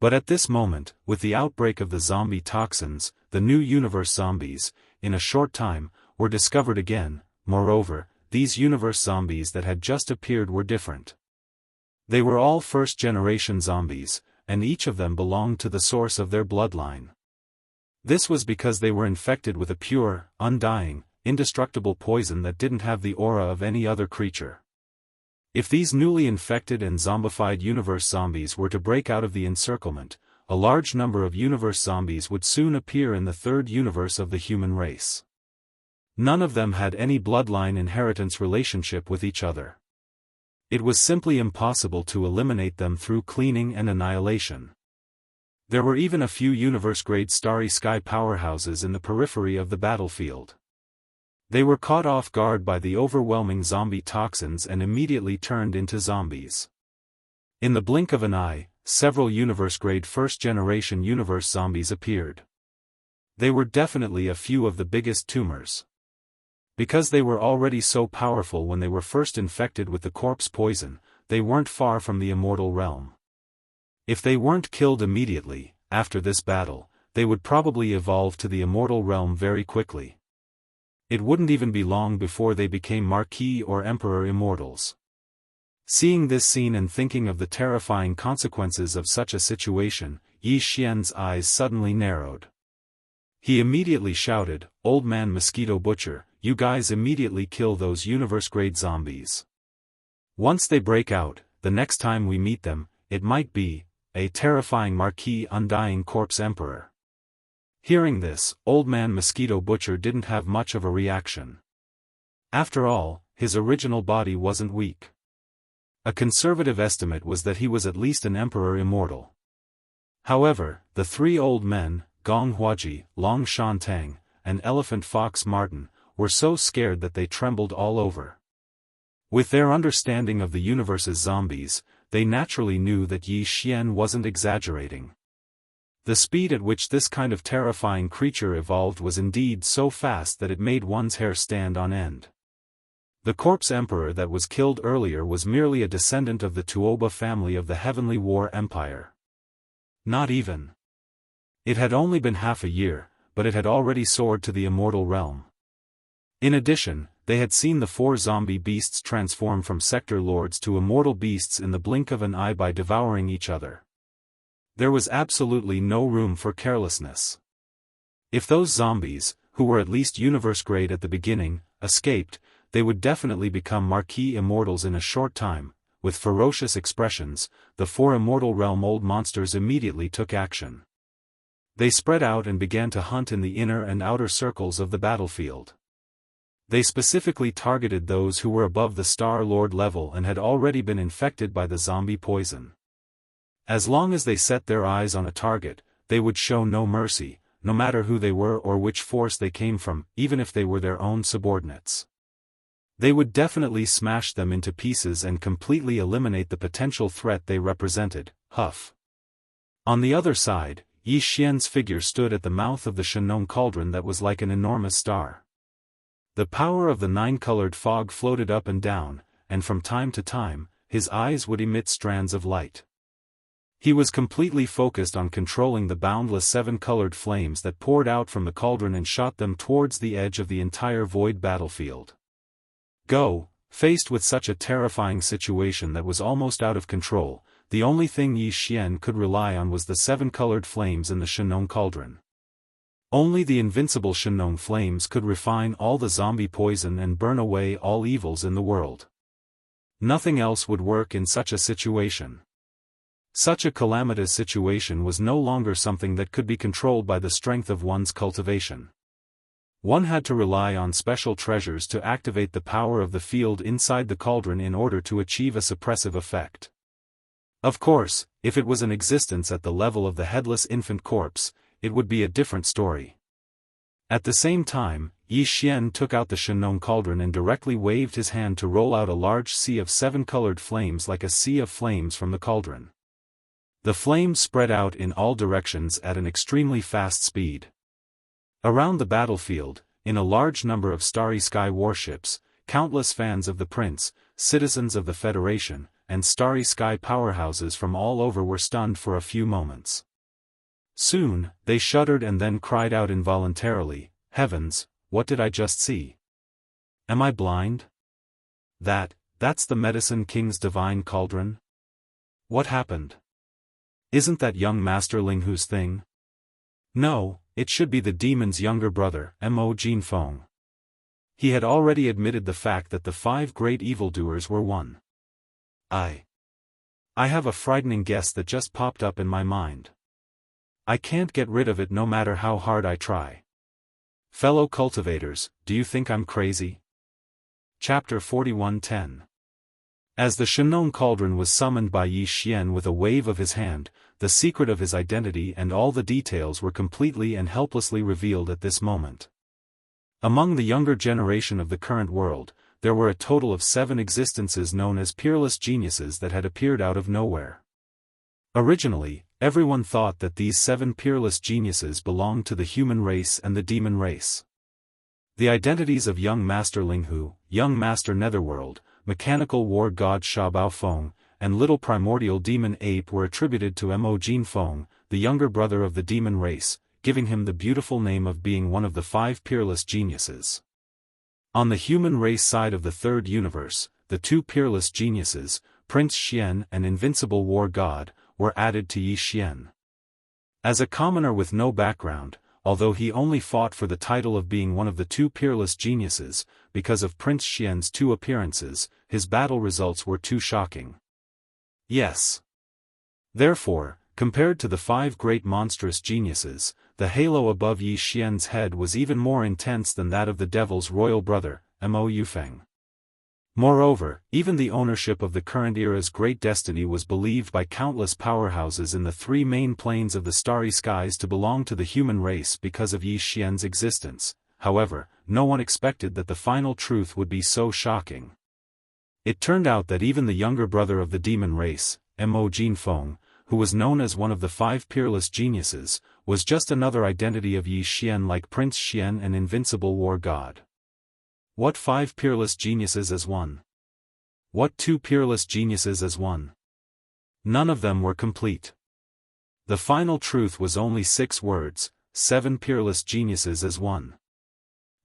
But at this moment, with the outbreak of the zombie toxins, the new Universe Zombies, in a short time, were discovered again. Moreover, these Universe Zombies that had just appeared were different. They were all first-generation zombies, and each of them belonged to the source of their bloodline. This was because they were infected with a pure, undying, indestructible poison that didn't have the aura of any other creature. If these newly infected and zombified universe zombies were to break out of the encirclement, a large number of universe zombies would soon appear in the third universe of the human race. None of them had any bloodline inheritance relationship with each other. It was simply impossible to eliminate them through cleaning and annihilation. There were even a few universe-grade starry sky powerhouses in the periphery of the battlefield. They were caught off guard by the overwhelming zombie toxins and immediately turned into zombies. In the blink of an eye, several universe-grade first-generation universe zombies appeared. They were definitely a few of the biggest tumors. Because they were already so powerful when they were first infected with the corpse poison, they weren't far from the immortal realm. If they weren't killed immediately, after this battle, they would probably evolve to the immortal realm very quickly. It wouldn't even be long before they became Marquis or Emperor Immortals. Seeing this scene and thinking of the terrifying consequences of such a situation, Yi Xian's eyes suddenly narrowed. He immediately shouted, "Old Man Mosquito Butcher, you guys immediately kill those universe-grade zombies. Once they break out, the next time we meet them, it might be a terrifying Marquis Undying Corpse Emperor." Hearing this, Old Man Mosquito Butcher didn't have much of a reaction. After all, his original body wasn't weak. A conservative estimate was that he was at least an Emperor Immortal. However, the three old men, Gong Huaji, Long Shantang, and Elephant Fox Martin, were so scared that they trembled all over. With their understanding of the universe's zombies, they naturally knew that Yi Xian wasn't exaggerating. The speed at which this kind of terrifying creature evolved was indeed so fast that it made one's hair stand on end. The corpse emperor that was killed earlier was merely a descendant of the Tuoba family of the Heavenly War Empire. Not even. It had only been half a year, but it had already soared to the immortal realm. In addition, they had seen the four zombie beasts transform from sector lords to immortal beasts in the blink of an eye by devouring each other. There was absolutely no room for carelessness. If those zombies, who were at least universe-grade at the beginning, escaped, they would definitely become Marquis Immortals in a short time. With ferocious expressions, the four immortal realm old monsters immediately took action. They spread out and began to hunt in the inner and outer circles of the battlefield. They specifically targeted those who were above the Star Lord level and had already been infected by the zombie poison. As long as they set their eyes on a target, they would show no mercy, no matter who they were or which force they came from, even if they were their own subordinates. They would definitely smash them into pieces and completely eliminate the potential threat they represented. Huff. On the other side, Yi Xian's figure stood at the mouth of the Shenong cauldron that was like an enormous star. The power of the nine-colored fog floated up and down, and from time to time, his eyes would emit strands of light. He was completely focused on controlling the boundless seven-colored flames that poured out from the cauldron and shot them towards the edge of the entire void battlefield. Go, faced with such a terrifying situation that was almost out of control, the only thing Yi Xian could rely on was the seven-colored flames in the Shenong cauldron. Only the invincible Shenong flames could refine all the zombie poison and burn away all evils in the world. Nothing else would work in such a situation. Such a calamitous situation was no longer something that could be controlled by the strength of one's cultivation. One had to rely on special treasures to activate the power of the field inside the cauldron in order to achieve a suppressive effect. Of course, if it was in existence at the level of the headless infant corpse, it would be a different story. At the same time, Yi Xian took out the Shenong cauldron and directly waved his hand to roll out a large sea of seven-colored flames like a sea of flames from the cauldron. The flames spread out in all directions at an extremely fast speed. Around the battlefield, in a large number of starry sky warships, countless fans of the prince, citizens of the Federation, and starry sky powerhouses from all over were stunned for a few moments. Soon, they shuddered and then cried out involuntarily, "Heavens, what did I just see? Am I blind? That's the Medicine King's divine cauldron? What happened? Isn't that young Master Linghu's thing? No, it should be the demon's younger brother, Mo Jinfeng." He had already admitted the fact that the five great evildoers were one. I have a frightening guess that just popped up in my mind. I can't get rid of it no matter how hard I try. Fellow cultivators, do you think I'm crazy? Chapter 41:10. As the Shenong cauldron was summoned by Yi Xian with a wave of his hand, the secret of his identity and all the details were completely and helplessly revealed at this moment. Among the younger generation of the current world, there were a total of 7 existences known as peerless geniuses that had appeared out of nowhere. Originally, everyone thought that these 7 peerless geniuses belonged to the human race and the demon race. The identities of young Master Linghu, young Master Netherworld, mechanical war god Sha Baofeng, and little primordial demon ape were attributed to Mo Jinfeng, the younger brother of the demon race, giving him the beautiful name of being one of the 5 peerless geniuses. On the human race side of the third universe, the 2 peerless geniuses, Prince Xian and Invincible War God, were added to Yi Xian. As a commoner with no background, although he only fought for the title of being one of the 2 peerless geniuses, because of Prince Xian's 2 appearances, his battle results were too shocking. Yes. Therefore, compared to the 5 great monstrous geniuses, the halo above Yi Xian's head was even more intense than that of the devil's royal brother, Mo Yufeng. Moreover, even the ownership of the current era's great destiny was believed by countless powerhouses in the 3 main planes of the starry skies to belong to the human race because of Yi Xian's existence. However, no one expected that the final truth would be so shocking. It turned out that even the younger brother of the demon race, Mo Jinfeng, who was known as one of the 5 peerless geniuses, was just another identity of Yi Xian like Prince Xian and Invincible War God. What 5 peerless geniuses as one? What 2 peerless geniuses as one? None of them were complete. The final truth was only 6 words: 7 peerless geniuses as one.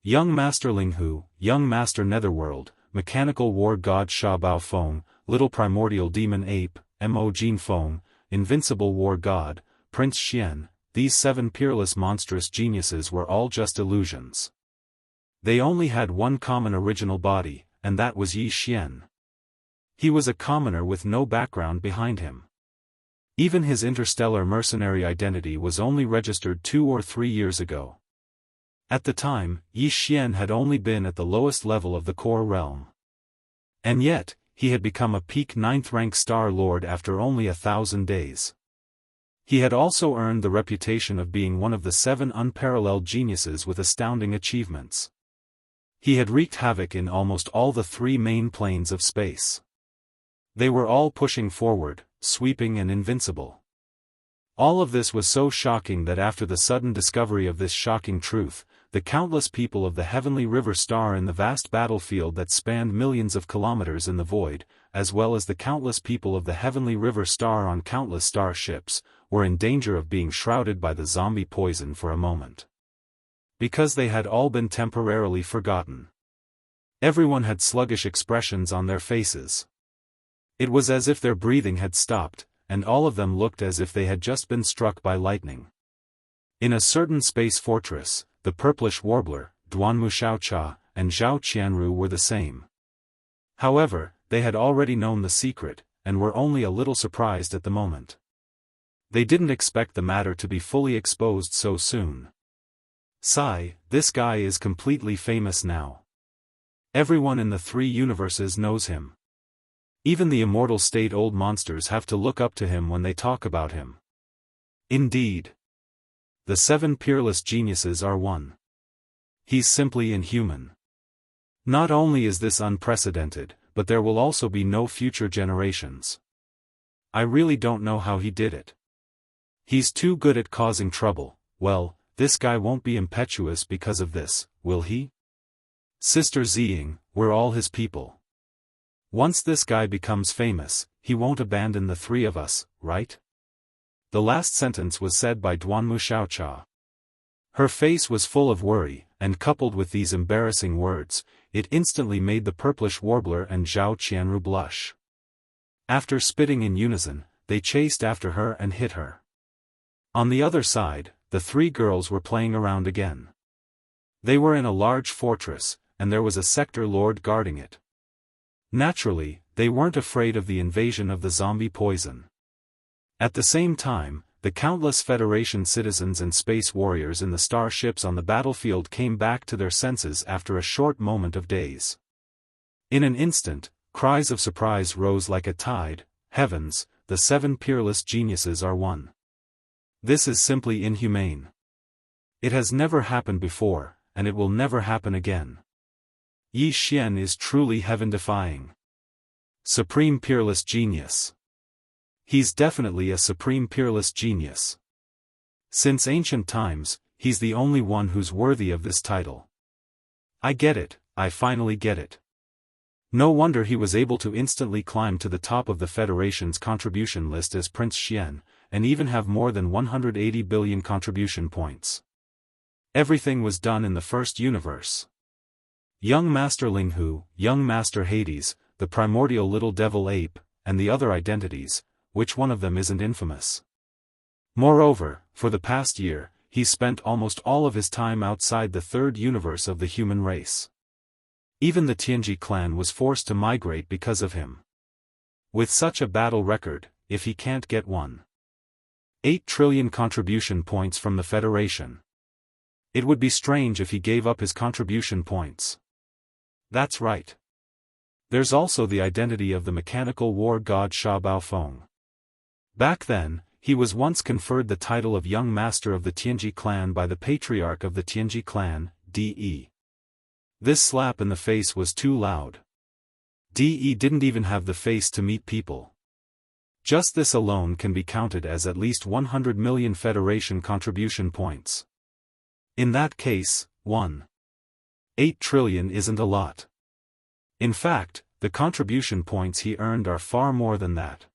Young Master Linghu, young Master Netherworld, mechanical war god Sha Baofeng, little primordial demon ape, Mo Jinfeng, Invincible War God, Prince Xian, these 7 peerless monstrous geniuses were all just illusions. They only had one common original body, and that was Yi Xian. He was a commoner with no background behind him. Even his interstellar mercenary identity was only registered 2 or 3 years ago. At the time, Yi Xian had only been at the lowest level of the core realm. And yet, he had become a peak 9th rank Star Lord after only 1,000 days. He had also earned the reputation of being one of the 7 unparalleled geniuses with astounding achievements. He had wreaked havoc in almost all the 3 main planes of space. They were all pushing forward, sweeping and invincible. All of this was so shocking that after the sudden discovery of this shocking truth, the countless people of the Heavenly River Star in the vast battlefield that spanned millions of kilometers in the void, as well as the countless people of the Heavenly River Star on countless starships, were in danger of being shrouded by the zombie poison for a moment. Because they had all been temporarily forgotten. Everyone had sluggish expressions on their faces. It was as if their breathing had stopped, and all of them looked as if they had just been struck by lightning. In a certain space fortress, the purplish warbler, Duanmu Xiaocha, and Zhao Qianru were the same. However, they had already known the secret, and were only a little surprised at the moment. They didn't expect the matter to be fully exposed so soon. Sigh, this guy is completely famous now. Everyone in the 3 universes knows him. Even the immortal state-old monsters have to look up to him when they talk about him. Indeed. The 7 peerless geniuses are one. He's simply inhuman. Not only is this unprecedented, but there will also be no future generations. I really don't know how he did it. He's too good at causing trouble. Well, this guy won't be impetuous because of this, will he? Sister Ziying, we're all his people. Once this guy becomes famous, he won't abandon the 3 of us, right? The last sentence was said by Duanmu Xiaocha. Her face was full of worry, and coupled with these embarrassing words, it instantly made the purplish warbler and Zhao Qianru blush. After spitting in unison, they chased after her and hit her. On the other side, the 3 girls were playing around again. They were in a large fortress, and there was a sector lord guarding it. Naturally, they weren't afraid of the invasion of the zombie poison. At the same time, the countless Federation citizens and space warriors in the starships on the battlefield came back to their senses after a short moment of daze. In an instant, cries of surprise rose like a tide. Heavens, the 7 peerless geniuses are one. This is simply inhumane. It has never happened before, and it will never happen again. Yi Xian is truly heaven-defying. Supreme peerless genius. He's definitely a supreme peerless genius. Since ancient times, he's the only one who's worthy of this title. I get it, I finally get it. No wonder he was able to instantly climb to the top of the Federation's contribution list as Prince Xian, and even have more than 180 billion contribution points. Everything was done in the first universe. Young Master Linghu, Young Master Hades, the primordial little devil ape, and the other identities, which one of them isn't infamous? Moreover, for the past year, he's spent almost all of his time outside the 3rd universe of the human race. Even the Tianji clan was forced to migrate because of him. With such a battle record, if he can't get 1.8 trillion contribution points from the Federation. It would be strange if he gave up his contribution points. That's right. There's also the identity of the mechanical war god Sha Baofeng. Back then, he was once conferred the title of Young Master of the Tianji clan by the Patriarch of the Tianji clan, De. This slap in the face was too loud. De didn't even have the face to meet people. Just this alone can be counted as at least 100 million Federation contribution points. In that case, 1.8 trillion isn't a lot. In fact, the contribution points he earned are far more than that.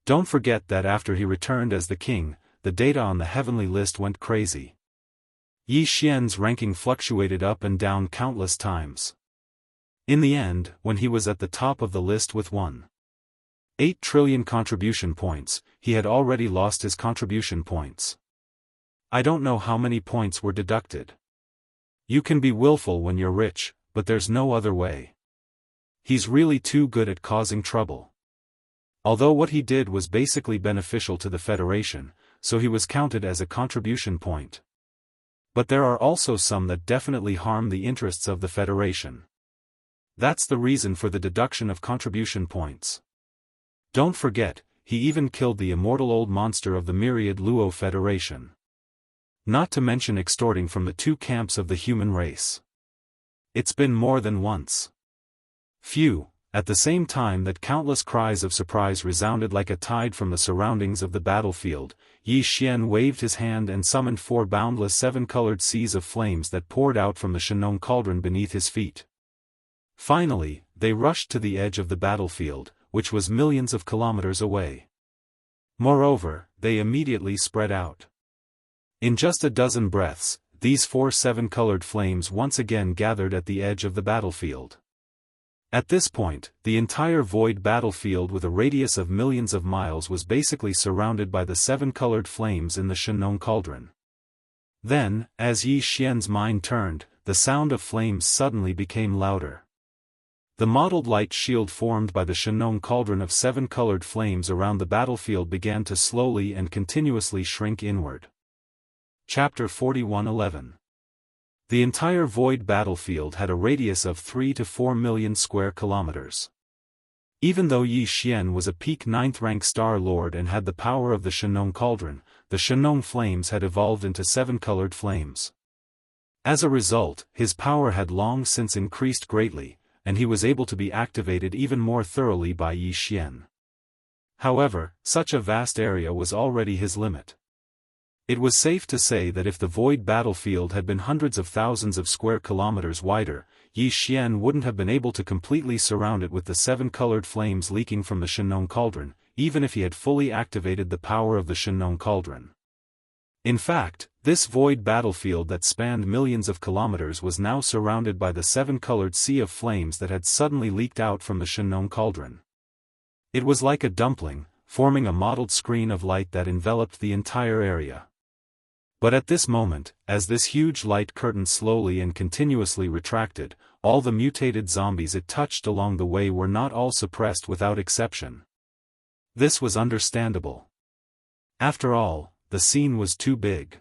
Don't forget that after he returned as the king, the data on the heavenly list went crazy. Yi Xian's ranking fluctuated up and down countless times. In the end, when he was at the top of the list with 1.8 trillion contribution points, he had already lost his contribution points. I don't know how many points were deducted. You can be willful when you're rich, but there's no other way. He's really too good at causing trouble. Although what he did was basically beneficial to the Federation, so he was counted as a contribution point. But there are also some that definitely harm the interests of the Federation. That's the reason for the deduction of contribution points. Don't forget, he even killed the immortal old monster of the myriad Luo Federation. Not to mention extorting from the two camps of the human race. It's been more than once. Phew! At the same time that countless cries of surprise resounded like a tide from the surroundings of the battlefield, Yi Xian waved his hand and summoned 4 boundless 7-colored seas of flames that poured out from the Shenong cauldron beneath his feet. Finally, they rushed to the edge of the battlefield, which was millions of kilometers away. Moreover, they immediately spread out. In just a dozen breaths, these 4 7-colored flames once again gathered at the edge of the battlefield. At this point, the entire void battlefield with a radius of millions of miles was basically surrounded by the 7-colored flames in the Shenong cauldron. Then, as Yi Xian's mind turned, the sound of flames suddenly became louder. The mottled light shield formed by the Shenong cauldron of 7-colored flames around the battlefield began to slowly and continuously shrink inward. Chapter 41:11. The entire void battlefield had a radius of 3 to 4 million square kilometers. Even though Yi Xian was a peak 9th-rank Star Lord and had the power of the Shenong cauldron, the Shenong flames had evolved into 7-colored flames. As a result, his power had long since increased greatly, and he was able to be activated even more thoroughly by Yi Xian. However, such a vast area was already his limit. It was safe to say that if the void battlefield had been hundreds of thousands of square kilometers wider, Yi Xian wouldn't have been able to completely surround it with the 7-colored flames leaking from the Shenong cauldron, even if he had fully activated the power of the Shenong cauldron. In fact, this void battlefield that spanned millions of kilometers was now surrounded by the 7-colored sea of flames that had suddenly leaked out from the Shenong cauldron. It was like a dumpling, forming a mottled screen of light that enveloped the entire area. But at this moment, as this huge light curtain slowly and continuously retracted, all the mutated zombies it touched along the way were not all suppressed without exception. This was understandable. After all, the scene was too big.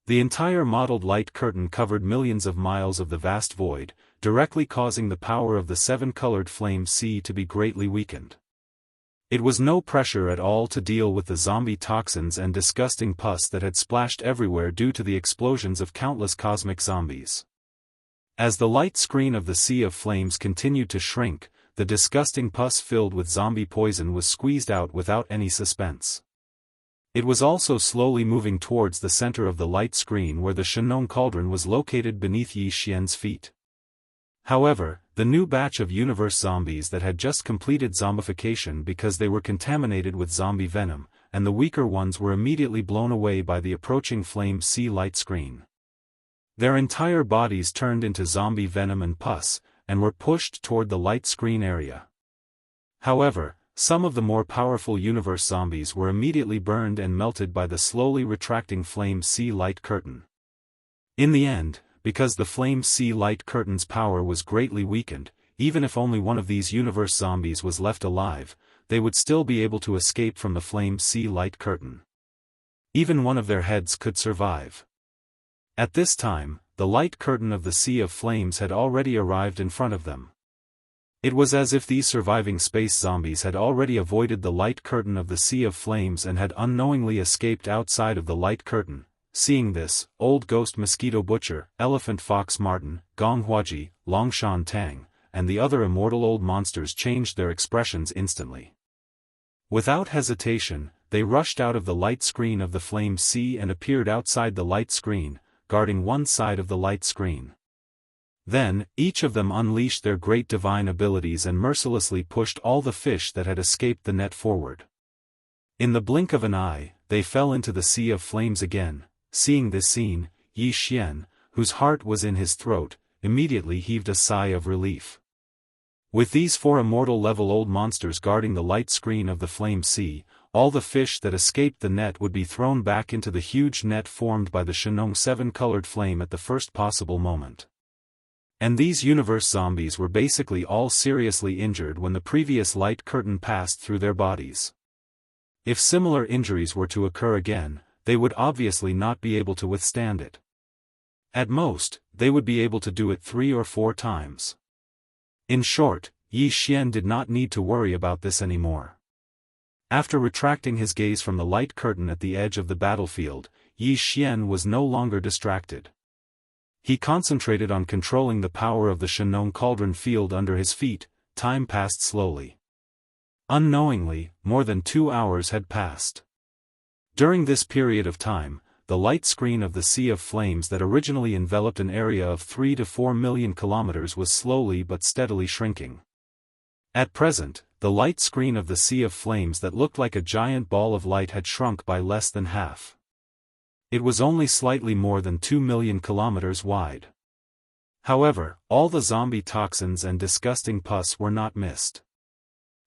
The entire mottled light curtain covered millions of miles of the vast void, directly causing the power of the 7-colored flame sea to be greatly weakened. It was no pressure at all to deal with the zombie toxins and disgusting pus that had splashed everywhere due to the explosions of countless cosmic zombies. As the light screen of the sea of flames continued to shrink, the disgusting pus filled with zombie poison was squeezed out without any suspense. It was also slowly moving towards the center of the light screen where the Shenong cauldron was located beneath Yi Xian's feet. However, the new batch of universe zombies that had just completed zombification because they were contaminated with zombie venom, and the weaker ones were immediately blown away by the approaching flame sea light screen. Their entire bodies turned into zombie venom and pus, and were pushed toward the light screen area. However, some of the more powerful universe zombies were immediately burned and melted by the slowly retracting flame sea light curtain. In the end, because the flame sea light curtain's power was greatly weakened, even if only one of these universe zombies was left alive, they would still be able to escape from the flame sea light curtain. Even one of their heads could survive. At this time, the light curtain of the sea of flames had already arrived in front of them. It was as if these surviving space zombies had already avoided the light curtain of the sea of flames and had unknowingly escaped outside of the light curtain. Seeing this, Old Ghost Mosquito Butcher, Elephant Fox Martin, Gong Huaji, Longshan Tang, and the other immortal old monsters changed their expressions instantly. Without hesitation, they rushed out of the light screen of the flame sea and appeared outside the light screen, guarding one side of the light screen. Then, each of them unleashed their great divine abilities and mercilessly pushed all the fish that had escaped the net forward. In the blink of an eye, they fell into the sea of flames again. Seeing this scene, Yi Xian, whose heart was in his throat, immediately heaved a sigh of relief. With these 4 immortal-level old monsters guarding the light screen of the flame sea, all the fish that escaped the net would be thrown back into the huge net formed by the Shenong 7-colored flame at the first possible moment. And these universe zombies were basically all seriously injured when the previous light curtain passed through their bodies. If similar injuries were to occur again, they would obviously not be able to withstand it. At most, they would be able to do it 3 or 4 times. In short, Yi Xian did not need to worry about this anymore. After retracting his gaze from the light curtain at the edge of the battlefield, Yi Xian was no longer distracted. He concentrated on controlling the power of the Shenong cauldron field under his feet. Time passed slowly. Unknowingly, more than 2 hours had passed. During this period of time, the light screen of the Sea of Flames that originally enveloped an area of 3 to 4 million kilometers was slowly but steadily shrinking. At present, the light screen of the Sea of Flames that looked like a giant ball of light had shrunk by less than half. It was only slightly more than 2 million kilometers wide. However, all the zombie toxins and disgusting pus were not missed.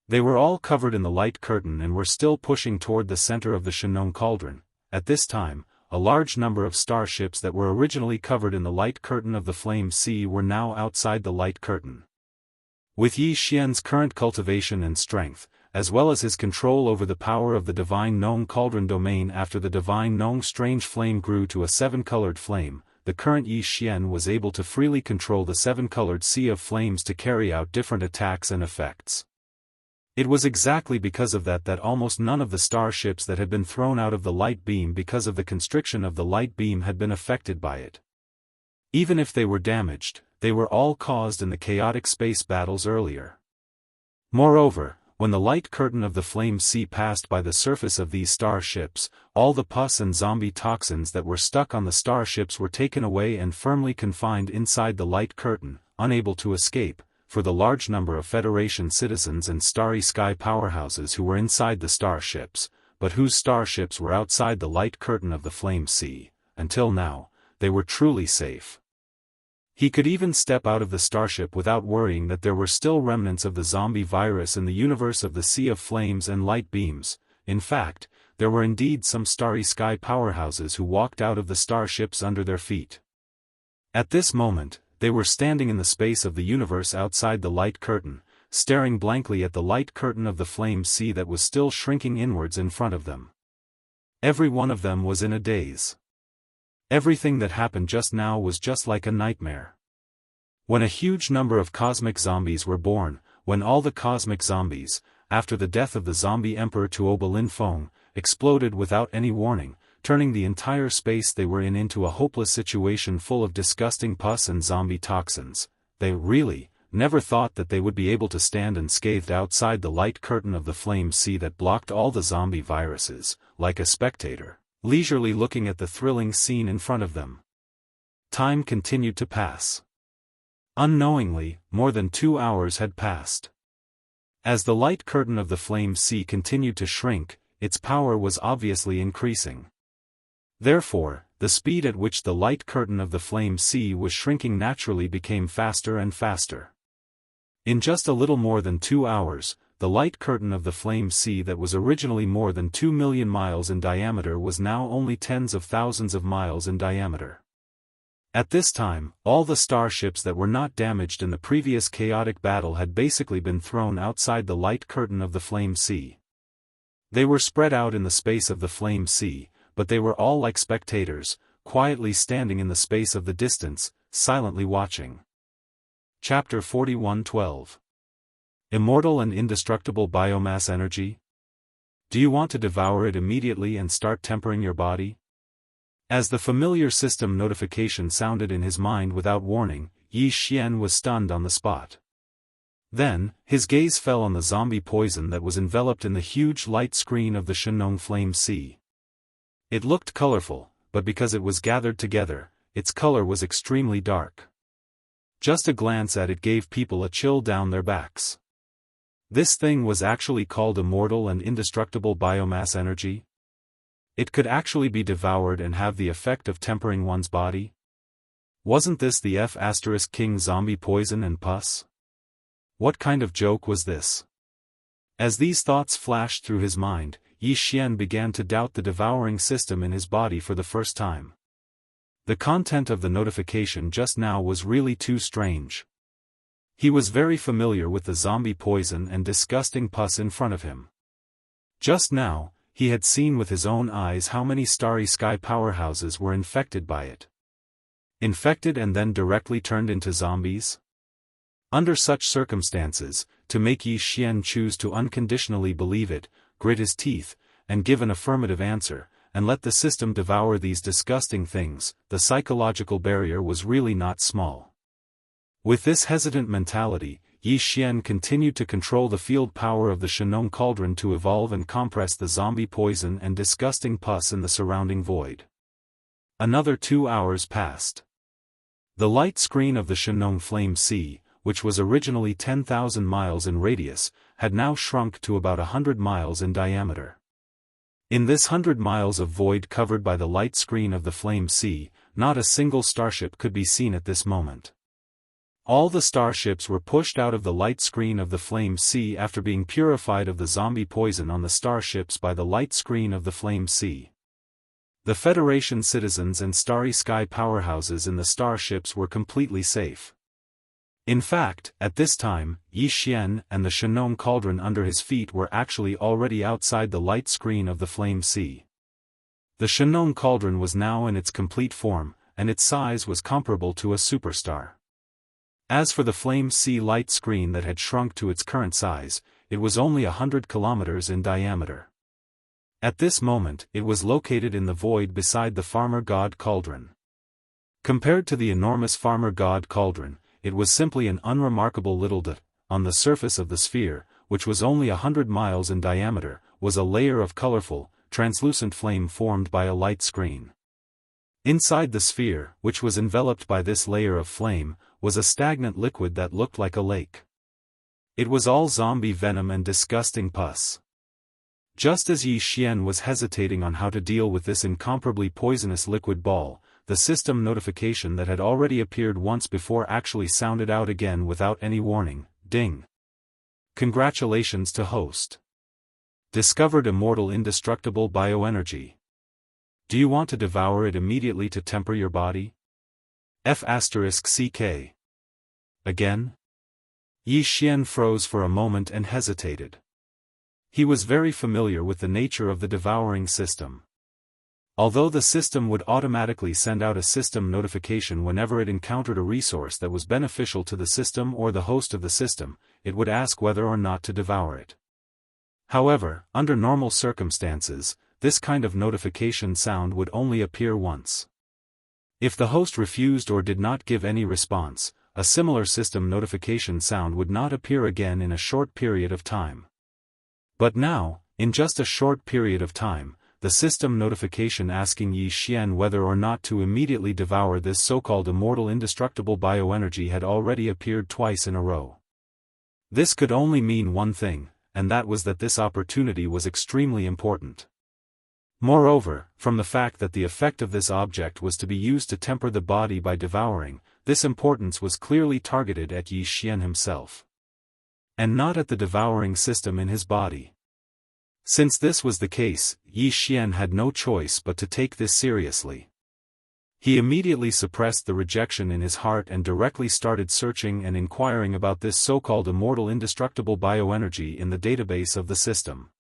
They were all covered in the light curtain and were still pushing toward the center of the Shenong cauldron. At this time, a large number of starships that were originally covered in the light curtain of the Flame Sea were now outside the light curtain. With Yi Xian's current cultivation and strength, as well as his control over the power of the Divine Nong Cauldron domain after the Divine Nong Strange Flame grew to a 7-colored flame, the current Yi Xian was able to freely control the 7-colored Sea of Flames to carry out different attacks and effects. It was exactly because of that almost none of the starships that had been thrown out of the light beam because of the constriction of the light beam had been affected by it. Even if they were damaged, they were all caused in the chaotic space battles earlier. Moreover, when the light curtain of the Flame Sea passed by the surface of these starships, all the pus and zombie toxins that were stuck on the starships were taken away and firmly confined inside the light curtain, unable to escape. For the large number of Federation citizens and Starry Sky powerhouses who were inside the starships, but whose starships were outside the light curtain of the Flame Sea, until now, they were truly safe. He could even step out of the starship without worrying that there were still remnants of the zombie virus in the universe of the Sea of Flames and light beams. In fact, there were indeed some Starry Sky powerhouses who walked out of the starships under their feet. At this moment, they were standing in the space of the universe outside the light curtain, staring blankly at the light curtain of the Flame Sea that was still shrinking inwards in front of them. Every one of them was in a daze. Everything that happened just now was just like a nightmare. When a huge number of cosmic zombies were born, when all the cosmic zombies, after the death of the zombie emperor Tuoba Lin Feng, exploded without any warning, turning the entire space they were in into a hopeless situation full of disgusting pus and zombie toxins, they really never thought that they would be able to stand unscathed outside the light curtain of the Flame Sea that blocked all the zombie viruses, like a spectator, leisurely looking at the thrilling scene in front of them. Time continued to pass. Unknowingly, more than 2 hours had passed. As the light curtain of the Flame Sea continued to shrink, its power was obviously increasing. Therefore, the speed at which the light curtain of the Flame Sea was shrinking naturally became faster and faster. In just a little more than 2 hours, the light curtain of the Flame Sea that was originally more than 2 million miles in diameter was now only tens of thousands of miles in diameter. At this time, all the starships that were not damaged in the previous chaotic battle had basically been thrown outside the light curtain of the Flame Sea. They were spread out in the space of the Flame Sea, but they were all like spectators, quietly standing in the space of the distance, silently watching. Chapter 41:12 Immortal and Indestructible Biomass Energy? Do you want to devour it immediately and start tempering your body? As the familiar system notification sounded in his mind without warning, Yi Xian was stunned on the spot. Then, his gaze fell on the zombie poison that was enveloped in the huge light screen of the Shenong Flame Sea. It looked colorful, but because it was gathered together, its color was extremely dark. Just a glance at it gave people a chill down their backs. This thing was actually called Immortal and Indestructible Biomass Energy? It could actually be devoured and have the effect of tempering one's body? Wasn't this the F*King zombie poison and pus? What kind of joke was this? As these thoughts flashed through his mind, Yi Xian began to doubt the devouring system in his body for the first time. The content of the notification just now was really too strange. He was very familiar with the zombie poison and disgusting pus in front of him. Just now, he had seen with his own eyes how many Starry Sky powerhouses were infected by it. Infected and then directly turned into zombies? Under such circumstances, to make Yi Xian choose to unconditionally believe it, grit his teeth, and give an affirmative answer, and let the system devour these disgusting things. The psychological barrier was really not small. With this hesitant mentality, Yi Xian continued to control the field power of the Shenong cauldron to evolve and compress the zombie poison and disgusting pus in the surrounding void. Another 2 hours passed. The light screen of the Shenong Flame Sea, which was originally 10,000 miles in radius, had now shrunk to about 100 miles in diameter. In this 100 miles of void covered by the light screen of the Flame Sea, not a single starship could be seen at this moment. All the starships were pushed out of the light screen of the Flame Sea after being purified of the zombie poison on the starships by the light screen of the Flame Sea. The Federation citizens and Starry Sky powerhouses in the starships were completely safe. In fact, at this time, Yi Xian and the Shenong cauldron under his feet were actually already outside the light screen of the Flame Sea. The Shenong cauldron was now in its complete form, and its size was comparable to a superstar. As for the Flame Sea light screen that had shrunk to its current size, it was only 100 kilometers in diameter. At this moment, it was located in the void beside the Farmer God cauldron. Compared to the enormous Farmer God cauldron, it was simply an unremarkable little dot. On the surface of the sphere, which was only 100 miles in diameter, was a layer of colorful, translucent flame formed by a light screen. Inside the sphere, which was enveloped by this layer of flame, was a stagnant liquid that looked like a lake. It was all zombie venom and disgusting pus. Just as Yi Xian was hesitating on how to deal with this incomparably poisonous liquid ball, the system notification that had already appeared once before actually sounded out again without any warning. Ding! Congratulations to host. Discovered immortal indestructible bioenergy. Do you want to devour it immediately to temper your body? F***CK. Again? Yi Xian froze for a moment and hesitated. He was very familiar with the nature of the devouring system. Although the system would automatically send out a system notification whenever it encountered a resource that was beneficial to the system or the host of the system, it would ask whether or not to devour it. However, under normal circumstances, this kind of notification sound would only appear once. If the host refused or did not give any response, a similar system notification sound would not appear again in a short period of time. But now, in just a short period of time, the system notification asking Yi Xian whether or not to immediately devour this so-called immortal indestructible bioenergy had already appeared twice in a row. This could only mean one thing, and that was that this opportunity was extremely important. Moreover, from the fact that the effect of this object was to be used to temper the body by devouring, this importance was clearly targeted at Yi Xian himself. And not at the devouring system in his body. Since this was the case, Yi Xian had no choice but to take this seriously. He immediately suppressed the rejection in his heart and directly started searching and inquiring about this so-called immortal indestructible bioenergy in the database of the system.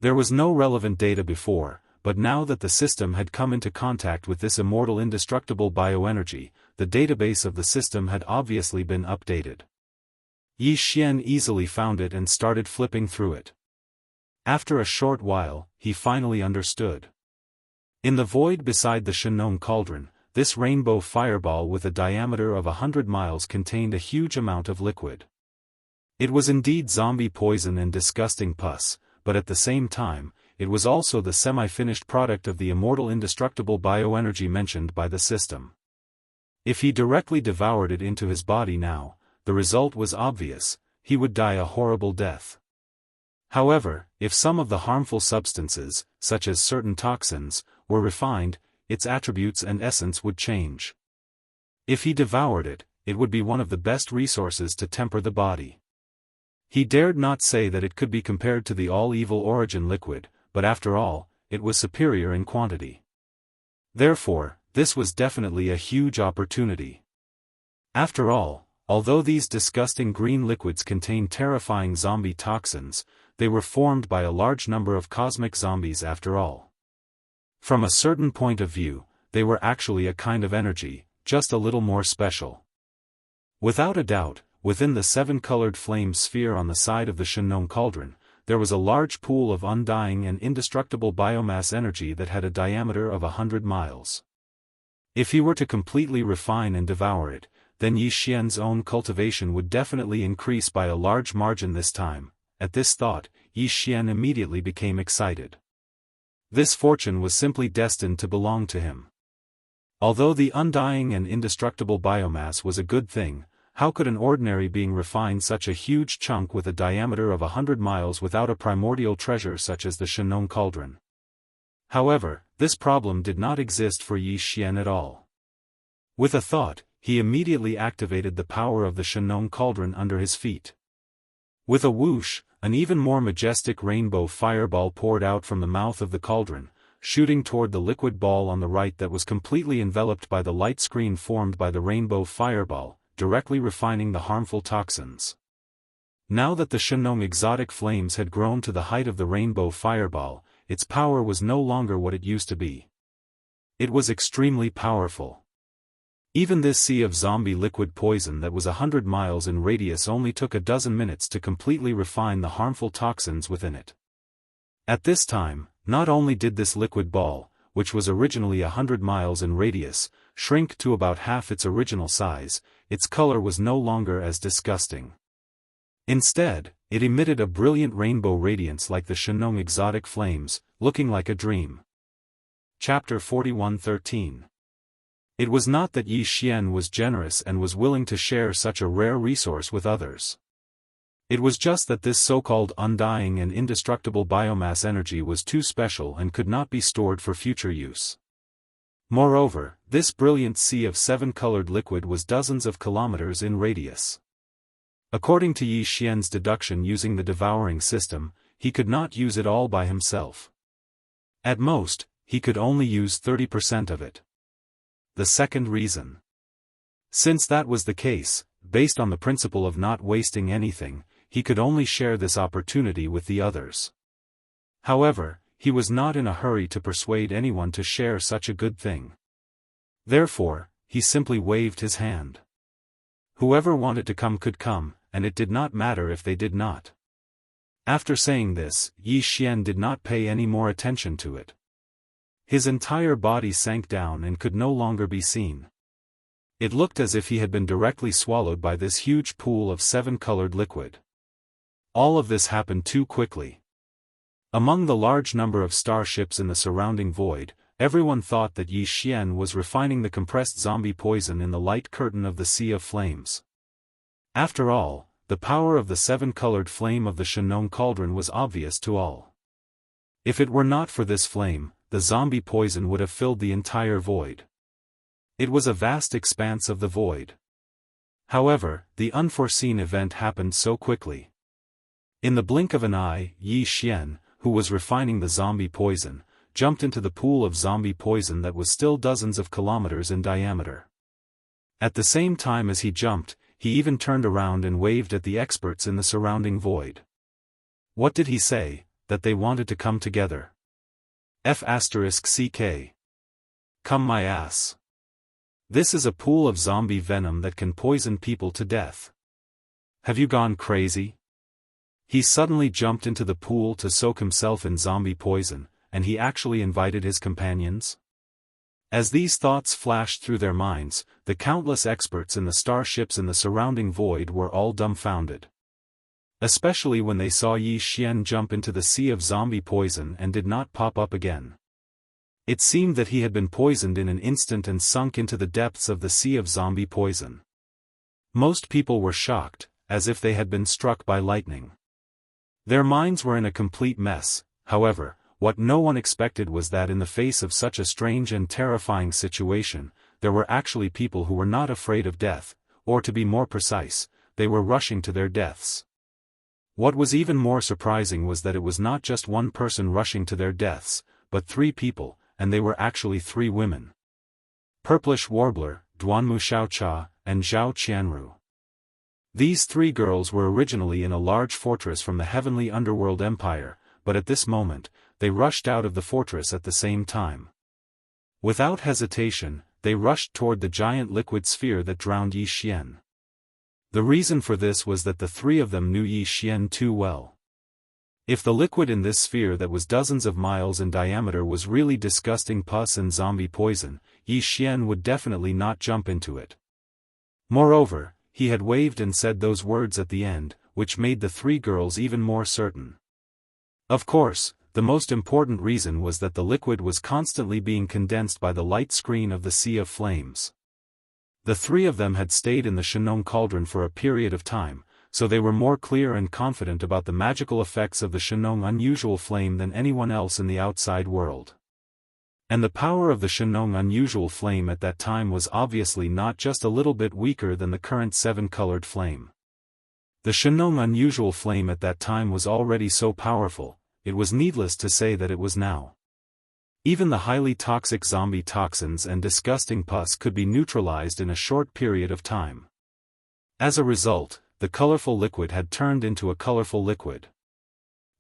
There was no relevant data before, but now that the system had come into contact with this immortal indestructible bioenergy, the database of the system had obviously been updated. Yi Xian easily found it and started flipping through it. After a short while, he finally understood. In the void beside the Shenong cauldron, this rainbow fireball with a diameter of 100 miles contained a huge amount of liquid. It was indeed zombie poison and disgusting pus, but at the same time, it was also the semi-finished product of the immortal indestructible bioenergy mentioned by the system. If he directly devoured it into his body now, the result was obvious: he would die a horrible death. However, if some of the harmful substances, such as certain toxins, were refined, its attributes and essence would change. If he devoured it, it would be one of the best resources to temper the body. He dared not say that it could be compared to the all-evil origin liquid, but after all, it was superior in quantity. Therefore, this was definitely a huge opportunity. After all, although these disgusting green liquids contain terrifying zombie toxins, they were formed by a large number of cosmic zombies after all. From a certain point of view, they were actually a kind of energy, just a little more special. Without a doubt, within the seven-colored flame sphere on the side of the Shenong cauldron, there was a large pool of undying and indestructible biomass energy that had a diameter of 100 miles. If he were to completely refine and devour it, then Yi Xian's own cultivation would definitely increase by a large margin this time. At this thought, Yi Xian immediately became excited. This fortune was simply destined to belong to him. Although the undying and indestructible biomass was a good thing, how could an ordinary being refine such a huge chunk with a diameter of 100 miles without a primordial treasure such as the Shenong cauldron? However, this problem did not exist for Yi Xian at all. With a thought, he immediately activated the power of the Shenong cauldron under his feet. With a whoosh, an even more majestic rainbow fireball poured out from the mouth of the cauldron, shooting toward the liquid ball on the right that was completely enveloped by the light screen formed by the rainbow fireball, directly refining the harmful toxins. Now that the Shenong exotic flames had grown to the height of the rainbow fireball, its power was no longer what it used to be. It was extremely powerful. Even this sea of zombie liquid poison that was 100 miles in radius only took a dozen minutes to completely refine the harmful toxins within it. At this time, not only did this liquid ball, which was originally 100 miles in radius, shrink to about half its original size, its color was no longer as disgusting. Instead, it emitted a brilliant rainbow radiance like the Shenong exotic flames, looking like a dream. Chapter 41:13. It was not that Yi Xian was generous and was willing to share such a rare resource with others. It was just that this so-called undying and indestructible biomass energy was too special and could not be stored for future use. Moreover, this brilliant sea of seven-colored liquid was dozens of kilometers in radius. According to Yi Xian's deduction using the devouring system, he could not use it all by himself. At most, he could only use 30% of it. The second reason. Since that was the case, based on the principle of not wasting anything, he could only share this opportunity with the others. However, he was not in a hurry to persuade anyone to share such a good thing. Therefore, he simply waved his hand. Whoever wanted to come could come, and it did not matter if they did not. After saying this, Yi Xian did not pay any more attention to it. His entire body sank down and could no longer be seen. It looked as if he had been directly swallowed by this huge pool of seven-colored liquid. All of this happened too quickly. Among the large number of starships in the surrounding void, everyone thought that Yi Xian was refining the compressed zombie poison in the light curtain of the Sea of Flames. After all, the power of the seven-colored flame of the Shenong cauldron was obvious to all. If it were not for this flame, the zombie poison would have filled the entire void. It was a vast expanse of the void. However, the unforeseen event happened so quickly. In the blink of an eye, Yi Xian, who was refining the zombie poison, jumped into the pool of zombie poison that was still dozens of kilometers in diameter. At the same time as he jumped, he even turned around and waved at the experts in the surrounding void. What did he say? That they wanted to come together. F***CK. Come my ass. This is a pool of zombie venom that can poison people to death. Have you gone crazy? He suddenly jumped into the pool to soak himself in zombie poison, and he actually invited his companions? As these thoughts flashed through their minds, the countless experts in the starships in the surrounding void were all dumbfounded. Especially when they saw Yi Xian jump into the sea of zombie poison and did not pop up again. It seemed that he had been poisoned in an instant and sunk into the depths of the sea of zombie poison. Most people were shocked, as if they had been struck by lightning. Their minds were in a complete mess. However, what no one expected was that in the face of such a strange and terrifying situation, there were actually people who were not afraid of death, or to be more precise, they were rushing to their deaths. What was even more surprising was that it was not just one person rushing to their deaths, but three people, and they were actually three women. Purplish Warbler, Duanmu Xiaocha, and Zhao Qianru. These three girls were originally in a large fortress from the heavenly underworld empire, but at this moment, they rushed out of the fortress at the same time. Without hesitation, they rushed toward the giant liquid sphere that drowned Yi Xian. The reason for this was that the three of them knew Yi Xian too well. If the liquid in this sphere that was dozens of miles in diameter was really disgusting pus and zombie poison, Yi Xian would definitely not jump into it. Moreover, he had waved and said those words at the end, which made the three girls even more certain. Of course, the most important reason was that the liquid was constantly being condensed by the light screen of the Sea of Flames. The three of them had stayed in the Shenong cauldron for a period of time, so they were more clear and confident about the magical effects of the Shenong unusual flame than anyone else in the outside world. And the power of the Shenong unusual flame at that time was obviously not just a little bit weaker than the current seven-colored flame. The Shenong unusual flame at that time was already so powerful, it was needless to say that it was now. Even the highly toxic zombie toxins and disgusting pus could be neutralized in a short period of time. As a result, the colorful liquid had turned into a colorful liquid.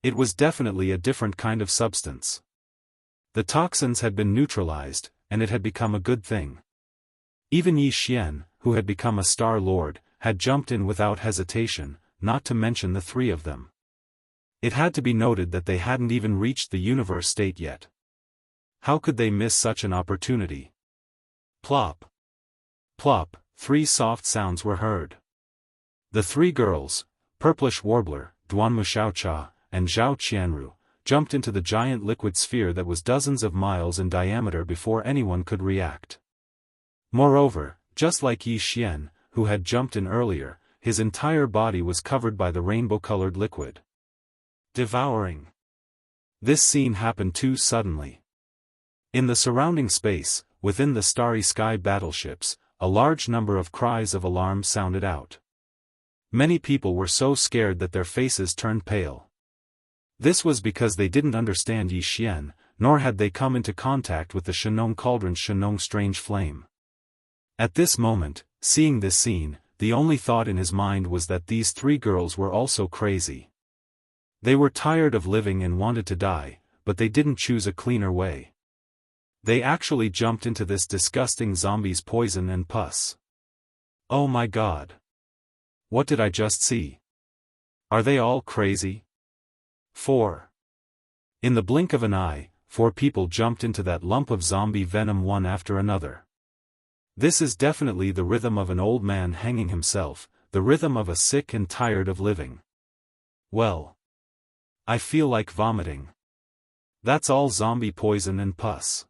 It was definitely a different kind of substance. The toxins had been neutralized, and it had become a good thing. Even Yi Xian, who had become a Star Lord, had jumped in without hesitation, not to mention the three of them. It had to be noted that they hadn't even reached the universe state yet. How could they miss such an opportunity? Plop. Plop, three soft sounds were heard. The three girls, Purplish Warbler, Duanmu Xiaocha, and Zhao Qianru, jumped into the giant liquid sphere that was dozens of miles in diameter before anyone could react. Moreover, just like Yi Xian, who had jumped in earlier, his entire body was covered by the rainbow-colored liquid. Devouring. This scene happened too suddenly. In the surrounding space, within the starry sky battleships, a large number of cries of alarm sounded out. Many people were so scared that their faces turned pale. This was because they didn't understand Yi Xian, nor had they come into contact with the Shenong cauldron's Shenong strange flame. At this moment, seeing this scene, the only thought in his mind was that these three girls were also crazy. They were tired of living and wanted to die, but they didn't choose a cleaner way. They actually jumped into this disgusting zombie's poison and pus. Oh my God! What did I just see? Are they all crazy? 4. In the blink of an eye, 4 people jumped into that lump of zombie venom one after another. This is definitely the rhythm of an old man hanging himself, the rhythm of a sick and tired of living. Well, I feel like vomiting. That's all zombie poison and pus.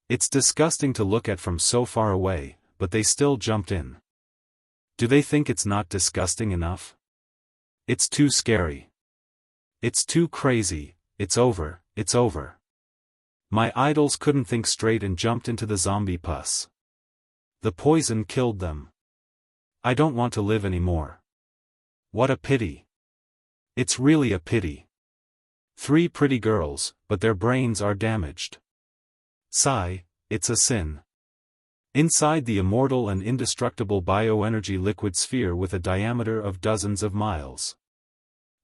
It's disgusting to look at from so far away, but they still jumped in. Do they think it's not disgusting enough? It's too scary. It's too crazy. It's over, it's over. My idols couldn't think straight and jumped into the zombie pus. The poison killed them. I don't want to live anymore. What a pity. It's really a pity. 3 pretty girls, but their brains are damaged. Sigh, it's a sin. Inside the immortal and indestructible bioenergy liquid sphere with a diameter of dozens of miles.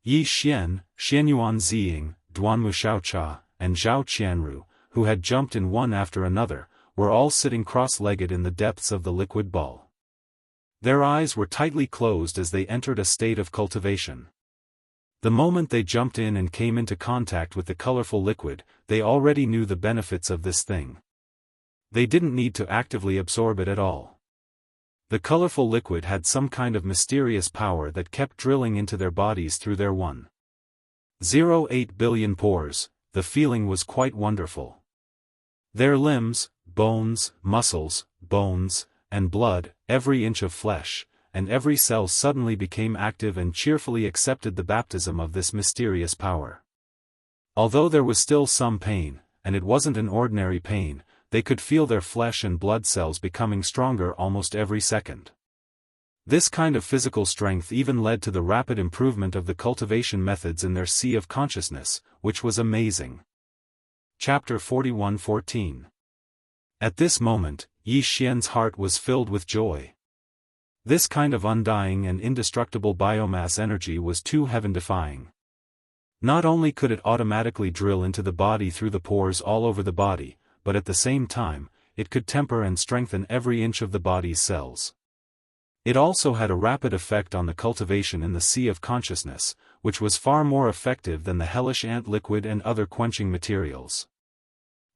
Yi Xian, Xianyuan Ziying, Duanmu Xiaocha, and Zhao Qianru, who had jumped in one after another, were all sitting cross-legged in the depths of the liquid ball. Their eyes were tightly closed as they entered a state of cultivation. The moment they jumped in and came into contact with the colorful liquid, they already knew the benefits of this thing. They didn't need to actively absorb it at all. The colorful liquid had some kind of mysterious power that kept drilling into their bodies through their 1.08 billion pores. The feeling was quite wonderful. Their limbs, bones, muscles, bones, and blood, every inch of flesh, and every cell suddenly became active and cheerfully accepted the baptism of this mysterious power. Although there was still some pain, and it wasn't an ordinary pain, they could feel their flesh and blood cells becoming stronger almost every second. This kind of physical strength even led to the rapid improvement of the cultivation methods in their sea of consciousness, which was amazing. Chapter 41:14. At this moment, Yi Xian's heart was filled with joy. This kind of undying and indestructible biomass energy was too heaven-defying. Not only could it automatically drill into the body through the pores all over the body, but at the same time, it could temper and strengthen every inch of the body's cells. It also had a rapid effect on the cultivation in the sea of consciousness, which was far more effective than the hellish ant liquid and other quenching materials.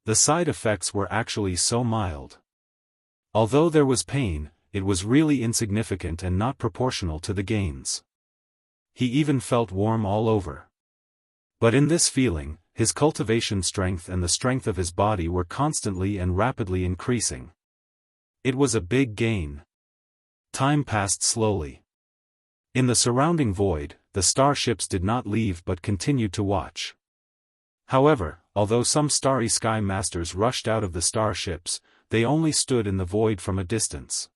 The side effects were actually so mild. Although there was pain, it was really insignificant and not proportional to the gains. He even felt warm all over. But in this feeling, his cultivation strength and the strength of his body were constantly and rapidly increasing. It was a big gain. Time passed slowly. In the surrounding void, the starships did not leave but continued to watch. However, although some starry sky masters rushed out of the starships, they only stood in the void from a distance.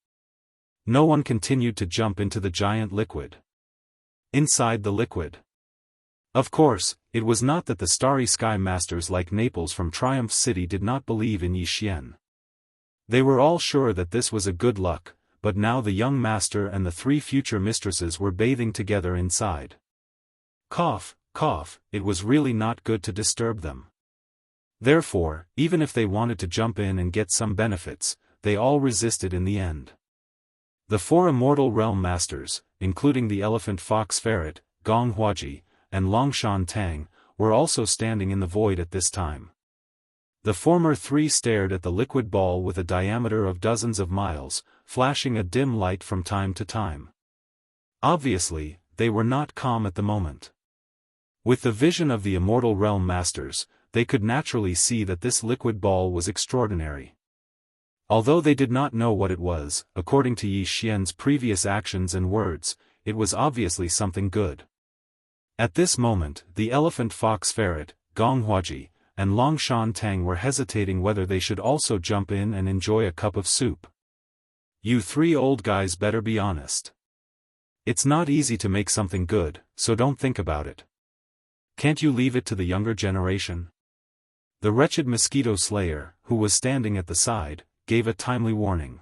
No one continued to jump into the giant liquid. Inside the liquid. Of course, it was not that the starry sky masters like Naples from Triumph City did not believe in Yi Xian. They were all sure that this was a good luck, but now the young master and the 3 future mistresses were bathing together inside. Cough, cough, it was really not good to disturb them. Therefore, even if they wanted to jump in and get some benefits, they all resisted in the end. The 4 immortal realm masters, including the elephant fox ferret, Gong Huaji, and Longshan Tang, were also standing in the void at this time. The former 3 stared at the liquid ball with a diameter of dozens of miles, flashing a dim light from time to time. Obviously, they were not calm at the moment. With the vision of the immortal realm masters, they could naturally see that this liquid ball was extraordinary. Although they did not know what it was, according to Yi Xian's previous actions and words, it was obviously something good. At this moment, the elephant fox ferret, Gong Huaji, and Longshan Tang were hesitating whether they should also jump in and enjoy a cup of soup. You 3 old guys better be honest. It's not easy to make something good, so don't think about it. Can't you leave it to the younger generation? The wretched mosquito slayer, who was standing at the side, gave a timely warning.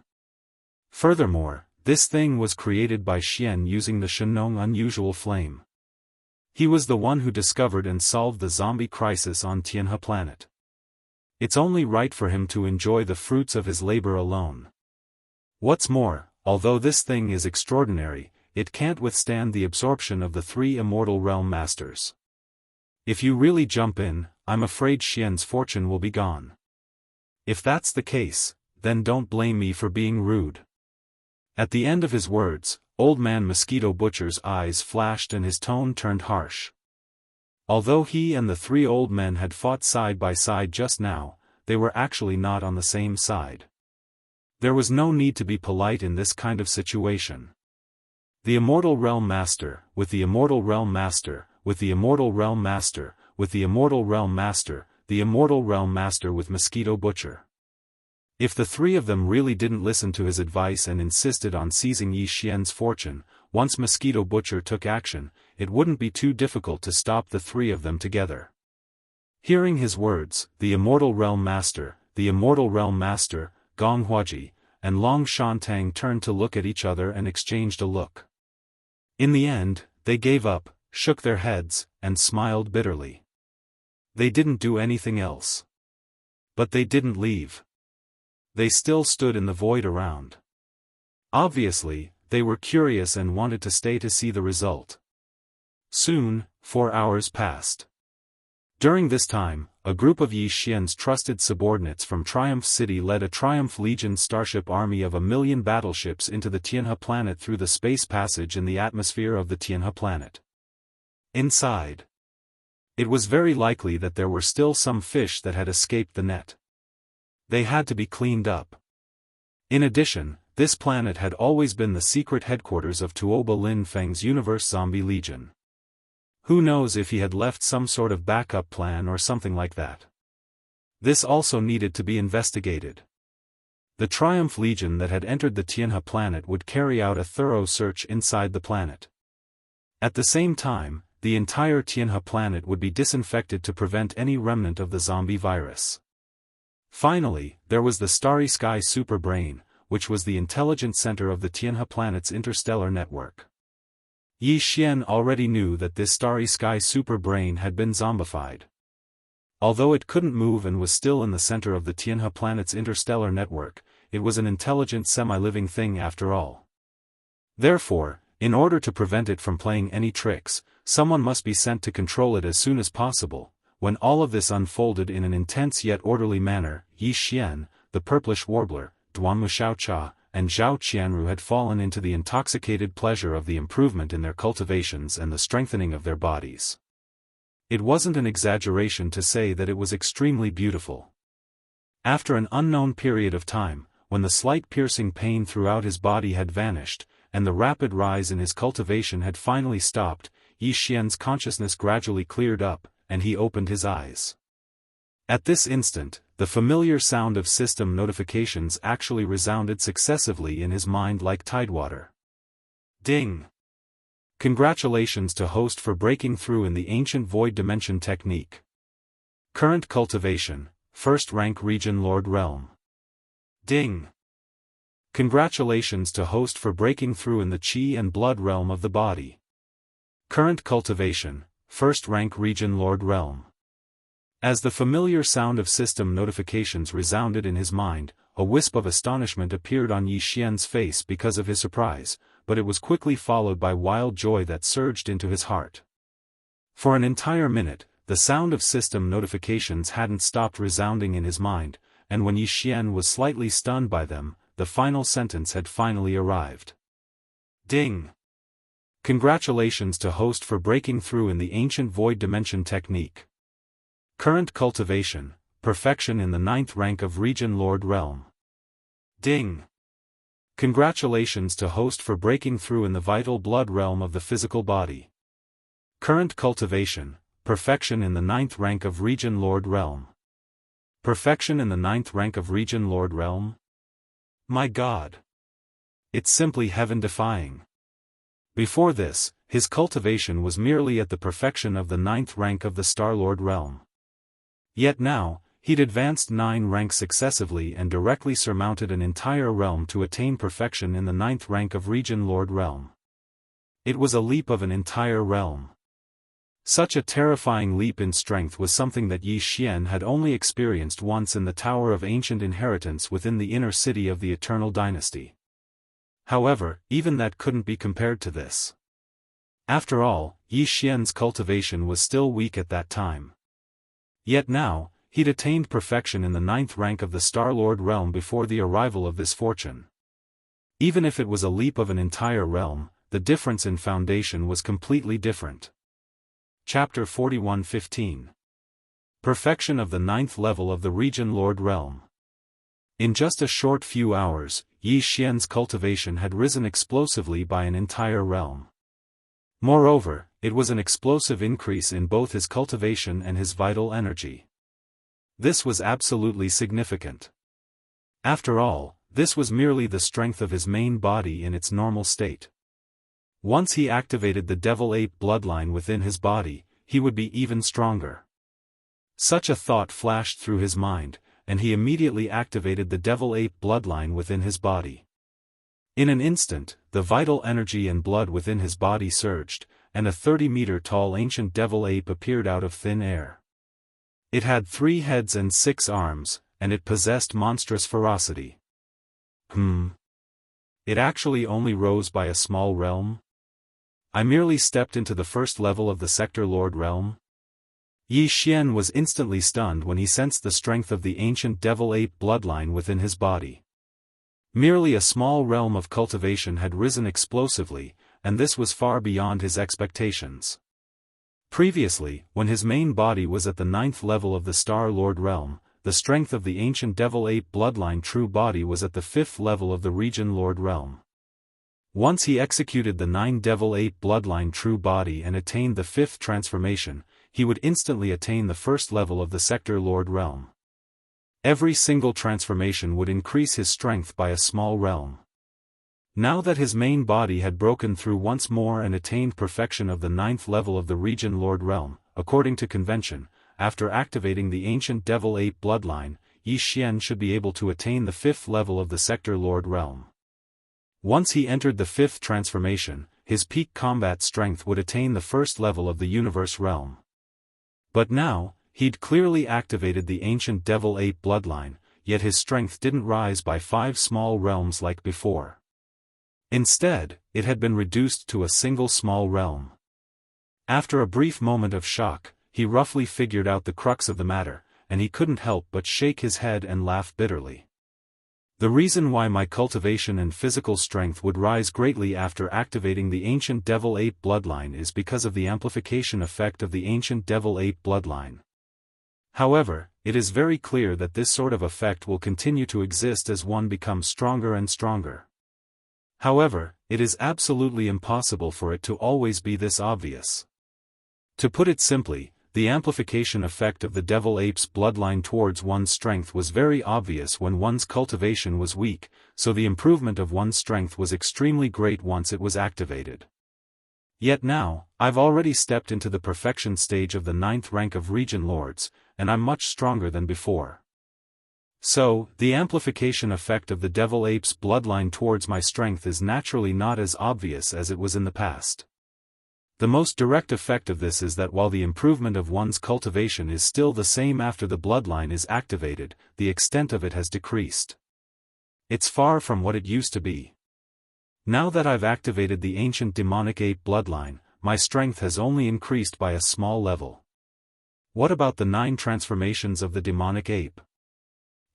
Furthermore, this thing was created by Xian using the Shenong unusual flame. He was the one who discovered and solved the zombie crisis on Tianhe planet. It's only right for him to enjoy the fruits of his labor alone. What's more, although this thing is extraordinary, it can't withstand the absorption of the 3 immortal realm masters. If you really jump in, I'm afraid Xian's fortune will be gone. If that's the case, then don't blame me for being rude. At the end of his words, Old Man Mosquito Butcher's eyes flashed and his tone turned harsh. Although he and the 3 old men had fought side by side just now, they were actually not on the same side. There was no need to be polite in this kind of situation. The Immortal Realm Master, with the Immortal Realm Master, with the Immortal Realm Master, with the Immortal Realm Master, the Immortal Realm Master with Mosquito Butcher. If the 3 of them really didn't listen to his advice and insisted on seizing Yi Xian's fortune, once Mosquito Butcher took action, it wouldn't be too difficult to stop the 3 of them together. Hearing his words, the Immortal Realm Master, Gong Huaji, and Longshan Tang turned to look at each other and exchanged a look. In the end, they gave up, shook their heads, and smiled bitterly. They didn't do anything else. But they didn't leave. They still stood in the void around. Obviously, they were curious and wanted to stay to see the result. Soon, 4 hours passed. During this time, a group of Yi Xian's trusted subordinates from Triumph City led a Triumph Legion starship army of 1,000,000 battleships into the Tianhe planet through the space passage in the atmosphere of the Tianhe planet. Inside, it was very likely that there were still some fish that had escaped the net. They had to be cleaned up. In addition, this planet had always been the secret headquarters of Tuoba Lin Feng's Universe Zombie Legion. Who knows if he had left some sort of backup plan or something like that. This also needed to be investigated. The Triumph Legion that had entered the Tianhe planet would carry out a thorough search inside the planet. At the same time, the entire Tianhe planet would be disinfected to prevent any remnant of the zombie virus. Finally, there was the Starry Sky Superbrain, which was the intelligent center of the Tianhe planet's interstellar network. Yi Xian already knew that this Starry Sky Superbrain had been zombified. Although it couldn't move and was still in the center of the Tianhe planet's interstellar network, it was an intelligent semi-living thing after all. Therefore, In order to prevent it from playing any tricks, someone must be sent to control it as soon as possible. When all of this unfolded in an intense yet orderly manner, Yi Xian, the purplish warbler, Duanmu Xiaocha, and Zhao Qianru had fallen into the intoxicated pleasure of the improvement in their cultivations and the strengthening of their bodies. It wasn't an exaggeration to say that it was extremely beautiful. After an unknown period of time, when the slight piercing pain throughout his body had vanished, and the rapid rise in his cultivation had finally stopped, Yi Xian's consciousness gradually cleared up, and he opened his eyes. At this instant, the familiar sound of system notifications actually resounded successively in his mind like tidewater. Ding! Congratulations to host for breaking through in the ancient void dimension technique. Current cultivation, first rank region Lord Realm. Ding! Congratulations to host for breaking through in the Qi and blood realm of the body. Current cultivation, first rank region Lord Realm. As the familiar sound of system notifications resounded in his mind, a wisp of astonishment appeared on Yi Xian's face because of his surprise, but it was quickly followed by wild joy that surged into his heart. For an entire minute, the sound of system notifications hadn't stopped resounding in his mind, and when Yi Xian was slightly stunned by them, the final sentence had finally arrived. Ding! Congratulations to host for breaking through in the ancient void dimension technique. Current cultivation, perfection in the 9th rank of region Lord Realm. Ding! Congratulations to host for breaking through in the vital blood realm of the physical body. Current cultivation, perfection in the 9th rank of region Lord Realm. Perfection in the 9th rank of region Lord Realm? My God! It's simply heaven-defying. Before this, his cultivation was merely at the perfection of the 9th rank of the Star-Lord realm. Yet now, he'd advanced 9 ranks successively and directly surmounted an entire realm to attain perfection in the 9th rank of region Lord realm. It was a leap of an entire realm. Such a terrifying leap in strength was something that Yi Xian had only experienced once in the Tower of Ancient Inheritance within the inner city of the Eternal Dynasty. However, even that couldn't be compared to this. After all, Yi Xian's cultivation was still weak at that time. Yet now, he'd attained perfection in the 9th rank of the Star-Lord realm before the arrival of this fortune. Even if it was a leap of an entire realm, the difference in foundation was completely different. Chapter 41:15. Perfection of the 9th level of the region Lord Realm. In just a short few hours, Yi Xian's cultivation had risen explosively by an entire realm. Moreover, it was an explosive increase in both his cultivation and his vital energy. This was absolutely significant. After all, this was merely the strength of his main body in its normal state. Once he activated the devil-ape bloodline within his body, he would be even stronger. Such a thought flashed through his mind, and he immediately activated the devil-ape bloodline within his body. In an instant, the vital energy and blood within his body surged, and a 30-meter-tall ancient devil ape appeared out of thin air. It had 3 heads and 6 arms, and it possessed monstrous ferocity. It actually only rose by a small realm? I merely stepped into the first level of the Sector Lord realm? Yi Xian was instantly stunned when he sensed the strength of the ancient devil-ape bloodline within his body. Merely a small realm of cultivation had risen explosively, and this was far beyond his expectations. Previously, when his main body was at the 9th level of the Star-Lord realm, the strength of the ancient devil-ape bloodline true body was at the 5th level of the region Lord realm. Once he executed the 9 devil-ape bloodline true body and attained the 5th transformation, he would instantly attain the 1st level of the Sector Lord realm. Every single transformation would increase his strength by a small realm. Now that his main body had broken through once more and attained perfection of the 9th level of the region Lord realm, according to convention, after activating the ancient devil-ape bloodline, Yi Xian should be able to attain the 5th level of the Sector Lord realm. Once he entered the 5th transformation, his peak combat strength would attain the 1st level of the universe realm. But now, he'd clearly activated the ancient devil-ape bloodline, yet his strength didn't rise by 5 small realms like before. Instead, it had been reduced to a single small realm. After a brief moment of shock, he roughly figured out the crux of the matter, and he couldn't help but shake his head and laugh bitterly. The reason why my cultivation and physical strength would rise greatly after activating the ancient Devil Ape bloodline is because of the amplification effect of the ancient Devil Ape bloodline. However, it is very clear that this sort of effect will continue to exist as one becomes stronger and stronger. However, it is absolutely impossible for it to always be this obvious. To put it simply, the amplification effect of the Devil Ape's bloodline towards one's strength was very obvious when one's cultivation was weak, so the improvement of one's strength was extremely great once it was activated. Yet now, I've already stepped into the perfection stage of the 9th rank of Region Lords, and I'm much stronger than before. So, the amplification effect of the Devil Ape's bloodline towards my strength is naturally not as obvious as it was in the past. The most direct effect of this is that while the improvement of one's cultivation is still the same after the bloodline is activated, the extent of it has decreased. It's far from what it used to be. Now that I've activated the ancient demonic ape bloodline, my strength has only increased by a small level. What about the 9 transformations of the demonic ape?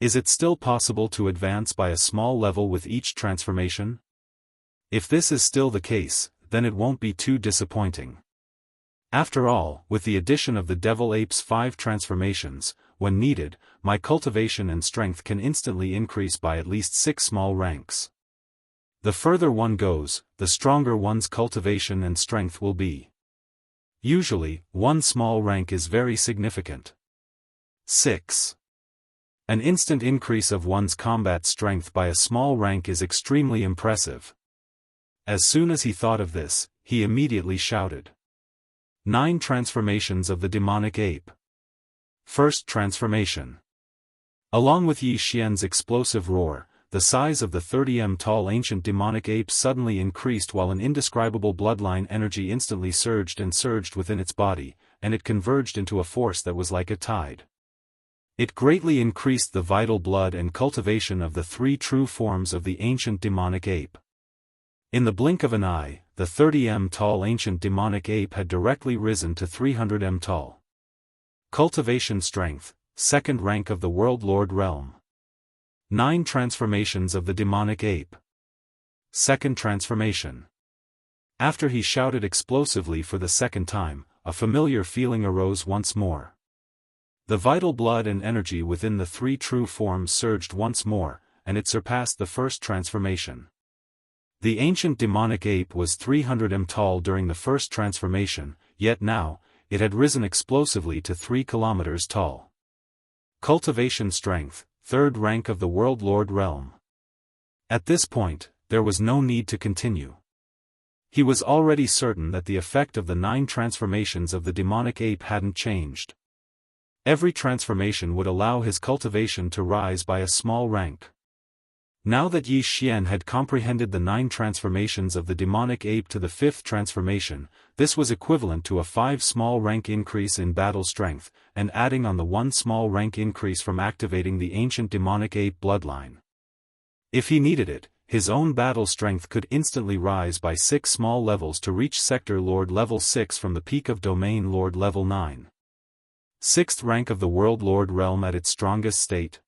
Is it still possible to advance by a small level with each transformation? If this is still the case, then it won't be too disappointing. After all, with the addition of the Devil Ape's 5 transformations, when needed, my cultivation and strength can instantly increase by at least 6 small ranks. The further one goes, the stronger one's cultivation and strength will be. Usually, one small rank is very significant. 6. An instant increase of one's combat strength by a small rank is extremely impressive. As soon as he thought of this, he immediately shouted. 9 transformations of the demonic ape. First transformation. Along with Yi Xian's explosive roar, the size of the 30m tall ancient demonic ape suddenly increased while an indescribable bloodline energy instantly surged within its body, and it converged into a force that was like a tide. It greatly increased the vital blood and cultivation of the 3 true forms of the ancient demonic ape. In the blink of an eye, the 30m tall ancient demonic ape had directly risen to 300m tall. Cultivation strength, 2nd rank of the World Lord realm. 9 transformations of the demonic ape. 2nd transformation. After he shouted explosively for the 2nd time, a familiar feeling arose once more. The vital blood and energy within the 3 true forms surged once more, and it surpassed the 1st transformation. The ancient demonic ape was 300m tall during the 1st transformation, yet now, it had risen explosively to 3 kilometers tall. Cultivation strength, 3rd rank of the World Lord realm. At this point, there was no need to continue. He was already certain that the effect of the 9 transformations of the demonic ape hadn't changed. Every transformation would allow his cultivation to rise by a small rank. Now that Yi Xian had comprehended the 9 transformations of the demonic ape to the 5th transformation, this was equivalent to a 5 small rank increase in battle strength, and adding on the 1 small rank increase from activating the ancient demonic ape bloodline. If he needed it, his own battle strength could instantly rise by 6 small levels to reach Sector Lord level 6 from the peak of Domain Lord level 9. 6th rank of the World Lord realm at its strongest state.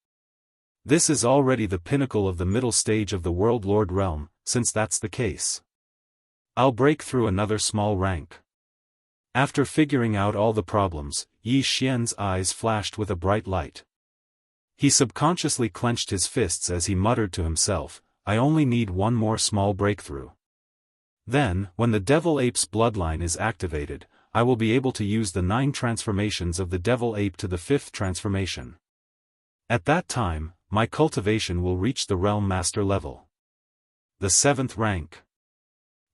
This is already the pinnacle of the middle stage of the World Lord realm, since that's the case. I'll break through another small rank. After figuring out all the problems, Yi Xian's eyes flashed with a bright light. He subconsciously clenched his fists as he muttered to himself, I only need one more small breakthrough. Then, when the Devil Ape's bloodline is activated, I will be able to use the 9 transformations of the Devil Ape to the 5th transformation. At that time, my cultivation will reach the Realm Master level. The 7th rank.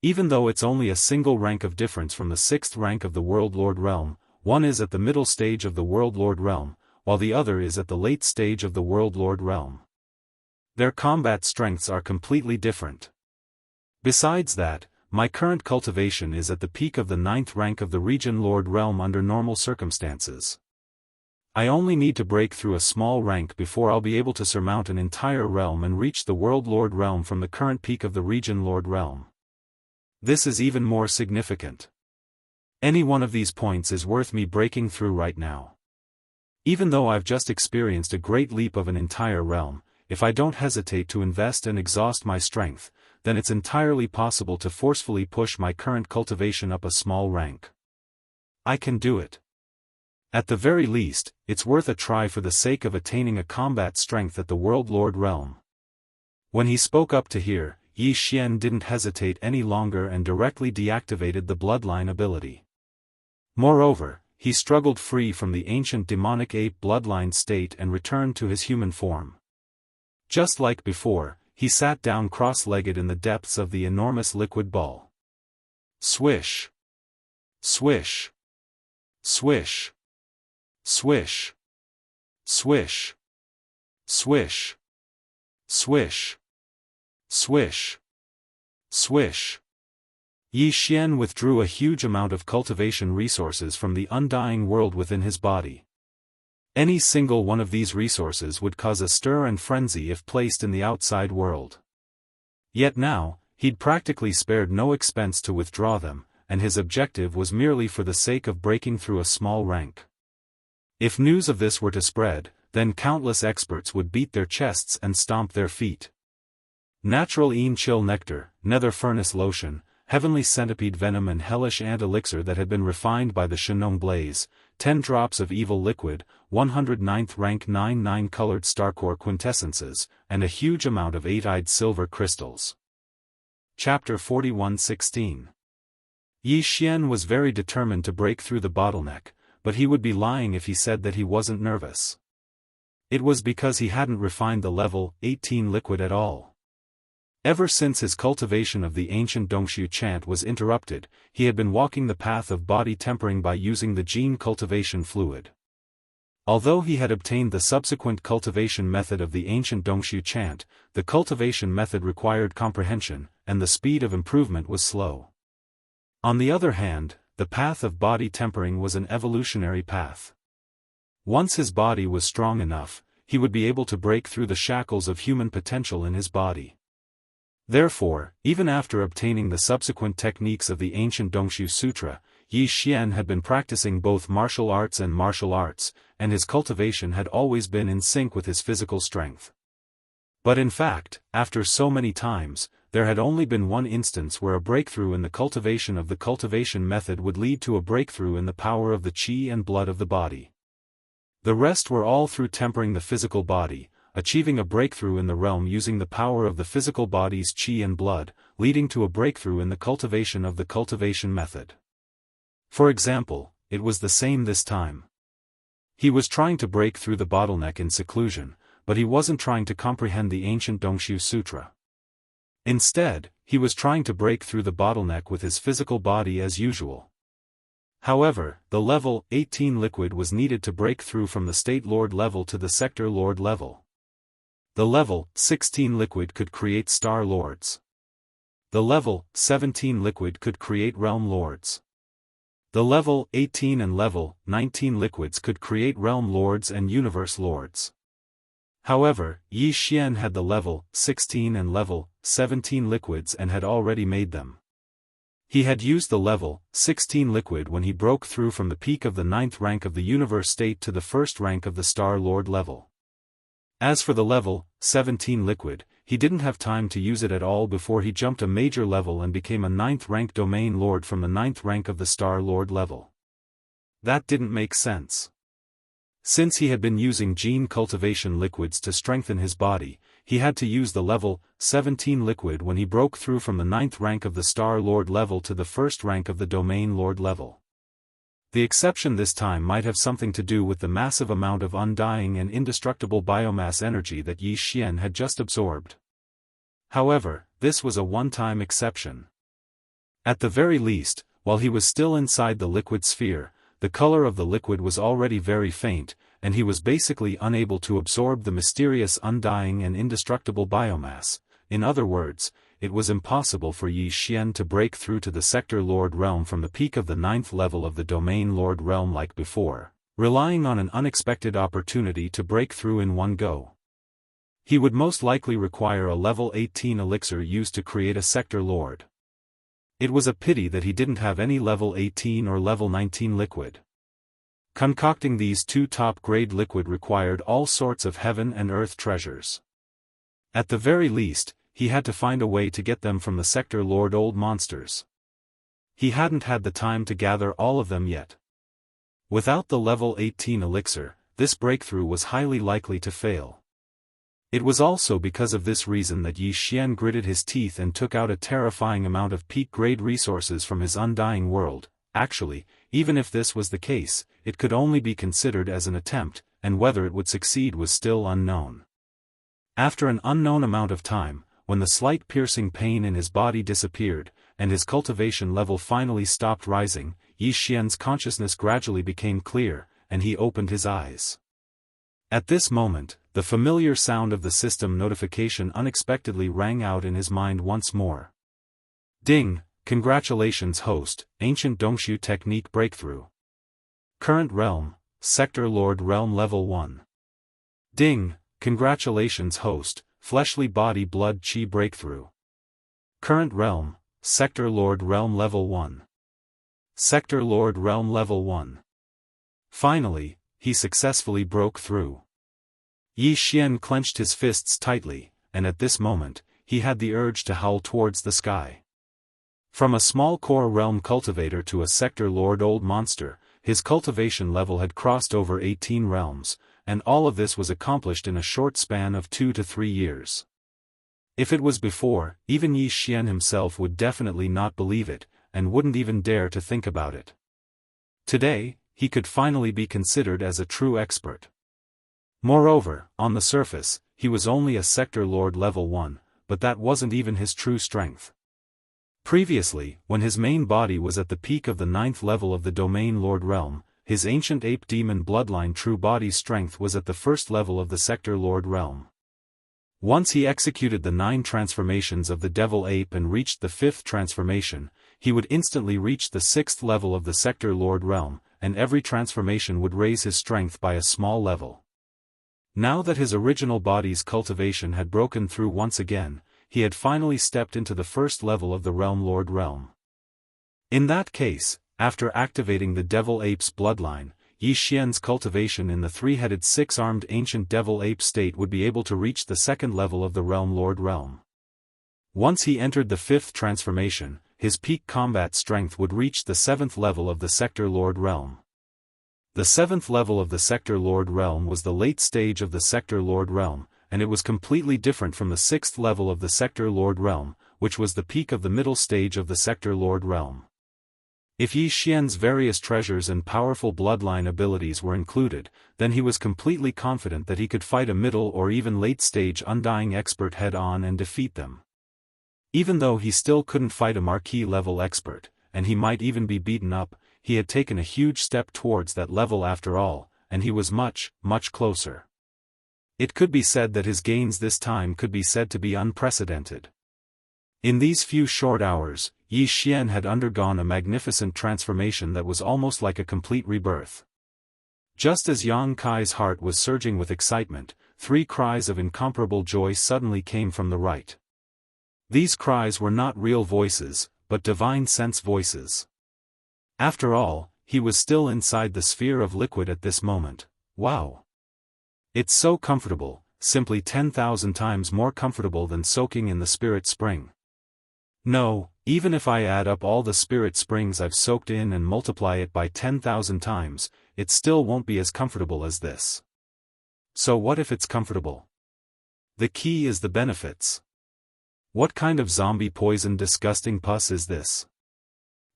Even though it's only a single rank of difference from the 6th rank of the World Lord realm, one is at the middle stage of the World Lord realm, while the other is at the late stage of the World Lord realm. Their combat strengths are completely different. Besides that, my current cultivation is at the peak of the 9th rank of the Region Lord realm under normal circumstances. I only need to break through a small rank before I'll be able to surmount an entire realm and reach the World Lord realm from the current peak of the region Lord realm. This is even more significant. Any one of these points is worth me breaking through right now. Even though I've just experienced a great leap of an entire realm, if I don't hesitate to invest and exhaust my strength, then it's entirely possible to forcefully push my current cultivation up a small rank. I can do it. At the very least, it's worth a try for the sake of attaining a combat strength at the World Lord realm. When he spoke up to here, Yi Xian didn't hesitate any longer and directly deactivated the bloodline ability. Moreover, he struggled free from the ancient demonic ape bloodline state and returned to his human form. Just like before, he sat down cross-legged in the depths of the enormous liquid ball. Swish! Swish! Swish! Swish! Swish! Swish! Swish! Swish! Swish! Yi Xian withdrew a huge amount of cultivation resources from the undying world within his body. Any single one of these resources would cause a stir and frenzy if placed in the outside world. Yet now, he'd practically spared no expense to withdraw them, and his objective was merely for the sake of breaking through a small rank. If news of this were to spread, then countless experts would beat their chests and stomp their feet. Natural Een Chill Nectar, Nether Furnace Lotion, Heavenly Centipede Venom and Hellish Ant Elixir that had been refined by the Shenong Blaze, 10 drops of Evil Liquid, 109th rank 99 colored Starcore Quintessences, and a huge amount of 8-eyed silver crystals. Chapter 41:16. Yi Xian was very determined to break through the bottleneck, but he would be lying if he said that he wasn't nervous. It was because he hadn't refined the level 18 liquid at all. Ever since his cultivation of the ancient Dongshu chant was interrupted, he had been walking the path of body tempering by using the gene cultivation fluid. Although he had obtained the subsequent cultivation method of the ancient Dongshu chant, the cultivation method required comprehension, and the speed of improvement was slow. On the other hand, the path of body tempering was an evolutionary path. Once his body was strong enough, he would be able to break through the shackles of human potential in his body. Therefore, even after obtaining the subsequent techniques of the ancient Dongshu Sutra, Yi Xian had been practicing both martial arts, and his cultivation had always been in sync with his physical strength. But in fact, after so many times, there had only been one instance where a breakthrough in the cultivation of the cultivation method would lead to a breakthrough in the power of the qi and blood of the body. The rest were all through tempering the physical body, achieving a breakthrough in the realm using the power of the physical body's qi and blood, leading to a breakthrough in the cultivation of the cultivation method. For example, it was the same this time. He was trying to break through the bottleneck in seclusion, but he wasn't trying to comprehend the ancient Dongshu Sutra. Instead, he was trying to break through the bottleneck with his physical body as usual. However, the level 18 liquid was needed to break through from the State Lord level to the Sector Lord level. The level 16 liquid could create Star Lords. The level 17 liquid could create Realm Lords. The level 18 and level 19 liquids could create Realm Lords and Universe Lords. However, Yi Xian had the level 16 and level 17 liquids and had already made them. He had used the level 16 liquid when he broke through from the peak of the 9th rank of the Universe state to the 1st rank of the Star Lord level. As for the level 17 liquid, he didn't have time to use it at all before he jumped a major level and became a 9th rank Domain Lord from the 9th rank of the Star Lord level. That didn't make sense. Since he had been using gene cultivation liquids to strengthen his body, he had to use the level 17 liquid when he broke through from the 9th rank of the Star Lord level to the 1st rank of the Domain Lord level. The exception this time might have something to do with the massive amount of undying and indestructible biomass energy that Yi Xian had just absorbed. However, this was a one-time exception. At the very least, while he was still inside the liquid sphere, the color of the liquid was already very faint, and he was basically unable to absorb the mysterious undying and indestructible biomass. In other words, it was impossible for Yi Xian to break through to the Sector Lord realm from the peak of the 9th level of the Domain Lord realm like before. relying on an unexpected opportunity to break through in one go. He would most likely require a level 18 elixir used to create a sector lord. It was a pity that he didn't have any level 18 or level 19 liquid. Concocting these two top-grade liquid required all sorts of heaven and earth treasures. At the very least, he had to find a way to get them from the sector lord old monsters. He hadn't had the time to gather all of them yet. Without the level 18 elixir, this breakthrough was highly likely to fail. It was also because of this reason that Yi Xian gritted his teeth and took out a terrifying amount of peak-grade resources from his undying world. Actually, even if this was the case, it could only be considered as an attempt, and whether it would succeed was still unknown. After an unknown amount of time, when the slight piercing pain in his body disappeared, and his cultivation level finally stopped rising, Yi Xian's consciousness gradually became clear, and he opened his eyes. At this moment, the familiar sound of the system notification unexpectedly rang out in his mind once more. Ding! Congratulations host, Ancient Dongshu Technique Breakthrough. Current Realm, Sector Lord Realm Level 1. Ding! Congratulations host, Fleshly Body Blood Chi Breakthrough. Current Realm, Sector Lord Realm Level 1. Sector Lord Realm Level 1. Finally, he successfully broke through. Yi Xian clenched his fists tightly, and at this moment, he had the urge to howl towards the sky. From a small core realm cultivator to a sector lord old monster, his cultivation level had crossed over 18 realms, and all of this was accomplished in a short span of 2 to 3 years. If it was before, even Yi Xian himself would definitely not believe it, and wouldn't even dare to think about it. Today, he could finally be considered as a true expert. Moreover, on the surface, he was only a sector lord level 1, but that wasn't even his true strength. Previously, when his main body was at the peak of the 9th level of the Domain Lord Realm, his ancient ape demon bloodline true body's strength was at the 1st level of the Sector Lord Realm. Once he executed the 9 transformations of the Devil Ape and reached the 5th transformation, he would instantly reach the 6th level of the Sector Lord Realm, and every transformation would raise his strength by a small level. Now that his original body's cultivation had broken through once again, he had finally stepped into the 1st level of the Realm Lord Realm. In that case, after activating the Devil Ape's bloodline, Yi Xian's cultivation in the 3-headed 6-armed ancient Devil Ape state would be able to reach the 2nd level of the Realm Lord Realm. Once he entered the 5th transformation, his peak combat strength would reach the 7th level of the Sector Lord Realm. The 7th level of the Sector Lord Realm was the late stage of the Sector Lord Realm, and it was completely different from the 6th level of the Sector Lord Realm, which was the peak of the middle stage of the Sector Lord Realm. If Yi Xian's various treasures and powerful bloodline abilities were included, then he was completely confident that he could fight a middle or even late-stage Undying expert head-on and defeat them. Even though he still couldn't fight a marquee-level expert, and he might even be beaten up, he had taken a huge step towards that level after all, and he was much, much closer. It could be said that his gains this time could be said to be unprecedented. In these few short hours, Yi Xian had undergone a magnificent transformation that was almost like a complete rebirth. Just as Yang Kai's heart was surging with excitement, 3 cries of incomparable joy suddenly came from the right. These cries were not real voices, but divine sense voices. After all, he was still inside the sphere of liquid at this moment. Wow! It's so comfortable, simply 10,000 times more comfortable than soaking in the spirit spring. No, even if I add up all the spirit springs I've soaked in and multiply it by 10,000 times, it still won't be as comfortable as this. So what if it's comfortable? The key is the benefits. What kind of zombie poison disgusting pus is this?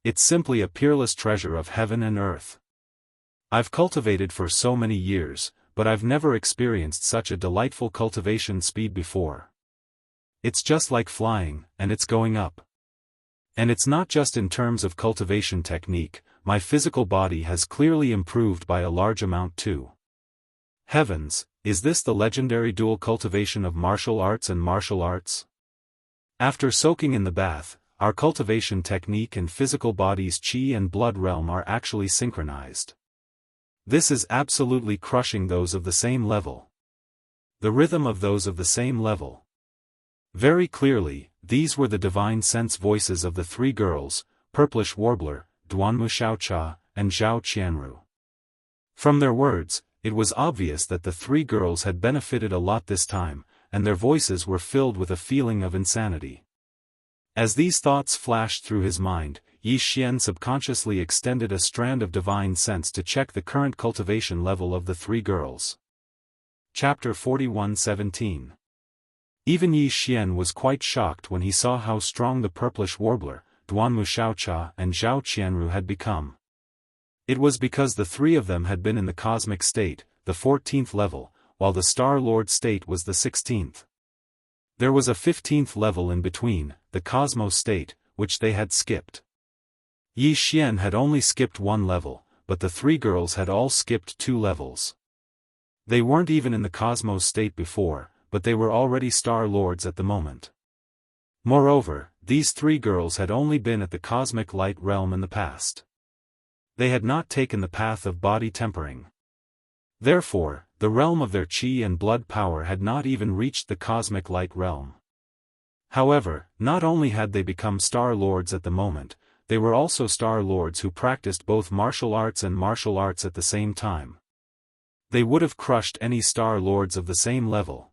It's simply a peerless treasure of heaven and earth. I've cultivated for so many years, but I've never experienced such a delightful cultivation speed before. It's just like flying, and it's going up. And it's not just in terms of cultivation technique, my physical body has clearly improved by a large amount too. Heavens, is this the legendary dual cultivation of martial arts and martial arts? After soaking in the bath, our cultivation technique and physical body's chi and blood realm are actually synchronized. This is absolutely crushing those of the same level. The rhythm of those of the same level. Very clearly, these were the divine sense voices of the three girls, Purplish Warbler, Duanmu Xiaocha, and Zhao Qianru. From their words, it was obvious that the three girls had benefited a lot this time, and their voices were filled with a feeling of insanity. As these thoughts flashed through his mind, Yi Xian subconsciously extended a strand of divine sense to check the current cultivation level of the three girls. Chapter 41:17. Even Yi Xian was quite shocked when he saw how strong the Purplish Warbler, Duanmu Xiaocha and Zhao Qianru had become. It was because the three of them had been in the cosmic state, the 14th level, while the Star Lord state was the 16th. There was a 15th level in between, the Cosmos state, which they had skipped. Yi Xian had only skipped one level, but the three girls had all skipped 2 levels. They weren't even in the Cosmos state before, but they were already Star Lords at the moment. Moreover, these three girls had only been at the cosmic light realm in the past. They had not taken the path of body tempering. Therefore, the realm of their chi and blood power had not even reached the cosmic light realm. However, not only had they become Star Lords at the moment, they were also Star Lords who practiced both martial arts and martial arts at the same time. They would have crushed any Star Lords of the same level.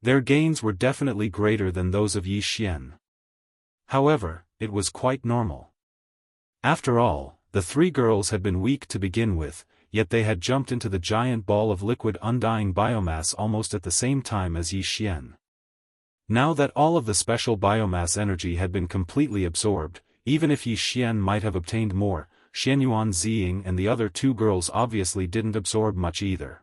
Their gains were definitely greater than those of Yi Xian. However, it was quite normal. After all, the three girls had been weak to begin with, yet they had jumped into the giant ball of liquid undying biomass almost at the same time as Yi Xian. Now that all of the special biomass energy had been completely absorbed, even if Yi Xian might have obtained more, Xianyuan Ziying and the other two girls obviously didn't absorb much either.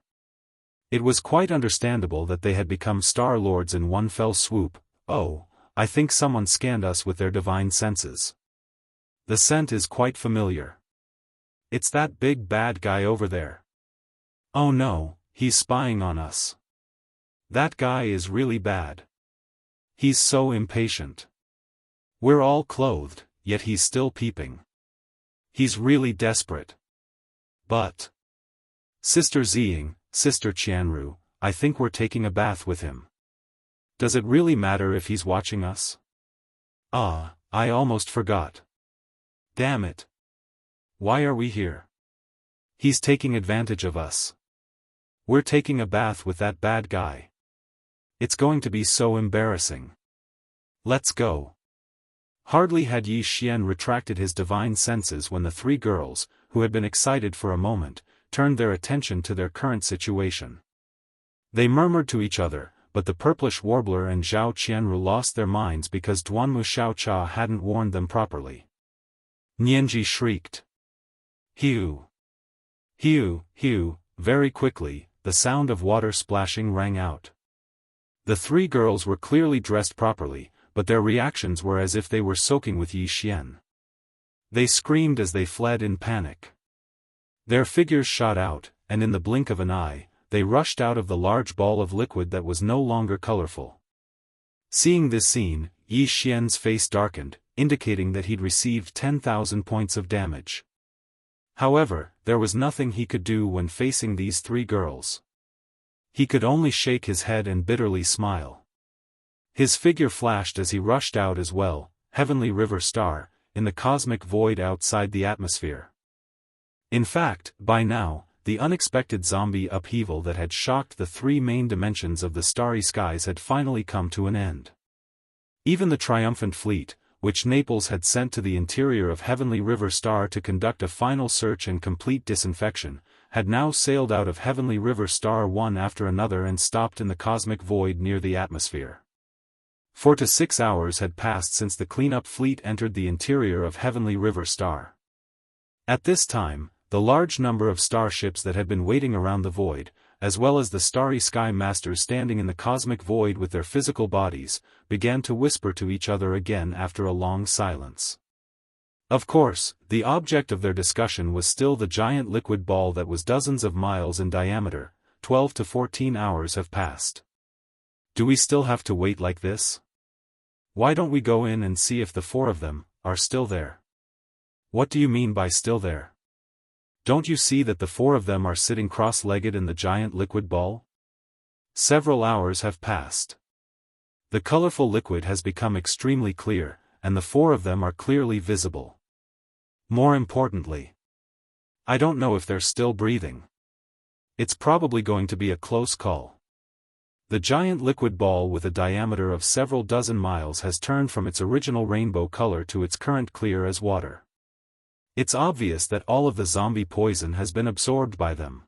It was quite understandable that they had become Star Lords in one fell swoop. Oh, I think someone scanned us with their divine senses. The scent is quite familiar. It's that big bad guy over there. Oh no, he's spying on us. That guy is really bad. He's so impatient. We're all clothed, yet he's still peeping. He's really desperate. But Sister Ziying, Sister Qianru, I think we're taking a bath with him. Does it really matter if he's watching us? Ah, I almost forgot. Damn it. Why are we here? He's taking advantage of us. We're taking a bath with that bad guy. It's going to be so embarrassing. Let's go. Hardly had Yi Xian retracted his divine senses when the three girls, who had been excited for a moment, turned their attention to their current situation. They murmured to each other, but the Purplish Warbler and Zhao Qianru lost their minds because Duanmu Xiaocha hadn't warned them properly. Nianji shrieked. Hiu! Hiu, hiu! Very quickly, the sound of water splashing rang out. The three girls were clearly dressed properly, but their reactions were as if they were soaking with Yi Xian. They screamed as they fled in panic. Their figures shot out, and in the blink of an eye, they rushed out of the large ball of liquid that was no longer colorful. Seeing this scene, Yi Xian's face darkened, indicating that he'd received 10,000 points of damage. However, there was nothing he could do when facing these three girls. He could only shake his head and bitterly smile. His figure flashed as he rushed out as well, Heavenly River Star, in the cosmic void outside the atmosphere. In fact, by now, the unexpected zombie upheaval that had shocked the three main dimensions of the starry skies had finally come to an end. Even the triumphant fleet, which Naples had sent to the interior of Heavenly River Star to conduct a final search and complete disinfection, had now sailed out of Heavenly River Star one after another and stopped in the cosmic void near the atmosphere. 4 to 6 hours had passed since the cleanup fleet entered the interior of Heavenly River Star. At this time, the large number of starships that had been waiting around the void, as well as the starry sky masters standing in the cosmic void with their physical bodies, began to whisper to each other again after a long silence. Of course, the object of their discussion was still the giant liquid ball that was dozens of miles in diameter. 12 to 14 hours have passed. Do we still have to wait like this? Why don't we go in and see if the four of them are still there? What do you mean by still there? Don't you see that the four of them are sitting cross-legged in the giant liquid ball? Several hours have passed. The colorful liquid has become extremely clear, and the four of them are clearly visible. More importantly, I don't know if they're still breathing. It's probably going to be a close call. The giant liquid ball with a diameter of several dozen miles has turned from its original rainbow color to its current clear as water. It's obvious that all of the zombie poison has been absorbed by them.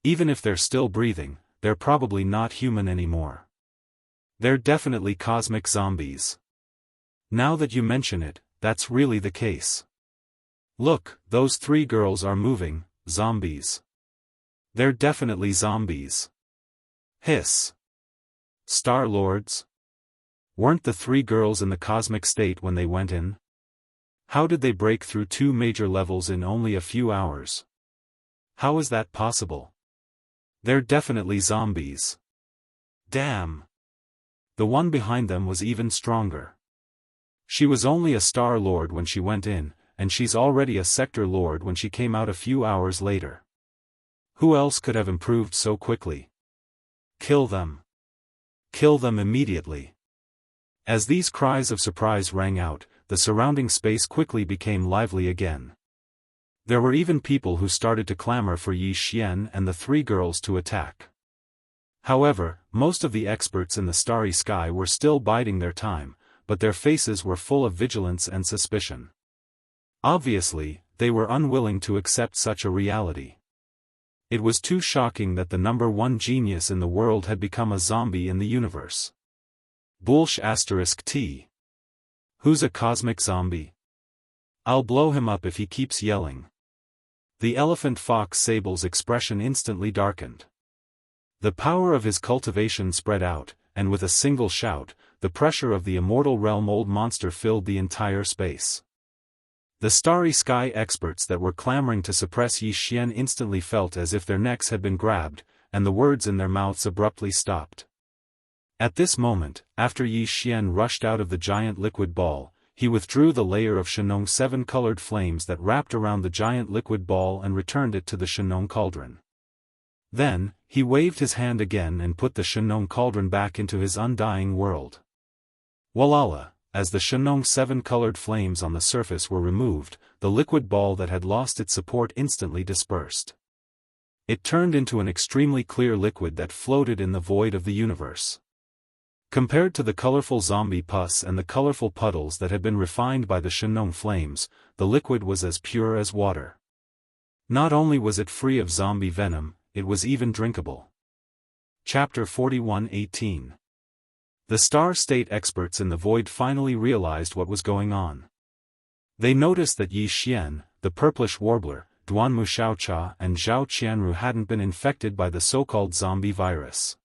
Even if they're still breathing, they're probably not human anymore. They're definitely cosmic zombies. Now that you mention it, that's really the case. Look, those three girls are moving, zombies. They're definitely zombies. Hiss. Star-Lords? Weren't the three girls in the cosmic state when they went in? How did they break through 2 major levels in only a few hours? How is that possible? They're definitely zombies. Damn. The one behind them was even stronger. She was only a Star Lord when she went in, and she's already a Sector Lord when she came out a few hours later. Who else could have improved so quickly? Kill them. Kill them immediately. As these cries of surprise rang out, the surrounding space quickly became lively again. There were even people who started to clamor for Yi Xian and the three girls to attack. However, most of the experts in the starry sky were still biding their time, but their faces were full of vigilance and suspicion. Obviously, they were unwilling to accept such a reality. It was too shocking that the number one genius in the world had become a zombie in the universe. *T. Who's a cosmic zombie? I'll blow him up if he keeps yelling. The elephant fox Sable's expression instantly darkened. The power of his cultivation spread out, and with a single shout, the pressure of the immortal realm old monster filled the entire space. The starry sky experts that were clamoring to suppress Yi Xian instantly felt as if their necks had been grabbed, and the words in their mouths abruptly stopped. At this moment, after Yi Xian rushed out of the giant liquid ball, he withdrew the layer of Shenong 7-colored flames that wrapped around the giant liquid ball and returned it to the Shenong cauldron. Then, he waved his hand again and put the Shenong cauldron back into his undying world. Walala, as the Shenong 7-colored flames on the surface were removed, the liquid ball that had lost its support instantly dispersed. It turned into an extremely clear liquid that floated in the void of the universe. Compared to the colorful zombie pus and the colorful puddles that had been refined by the Shenong flames, the liquid was as pure as water. Not only was it free of zombie venom, it was even drinkable. Chapter 41:18. The Star State experts in the void finally realized what was going on. They noticed that Yi Xian, the purplish warbler, Duanmu Xiaocha and Zhao Qianru hadn't been infected by the so-called zombie virus.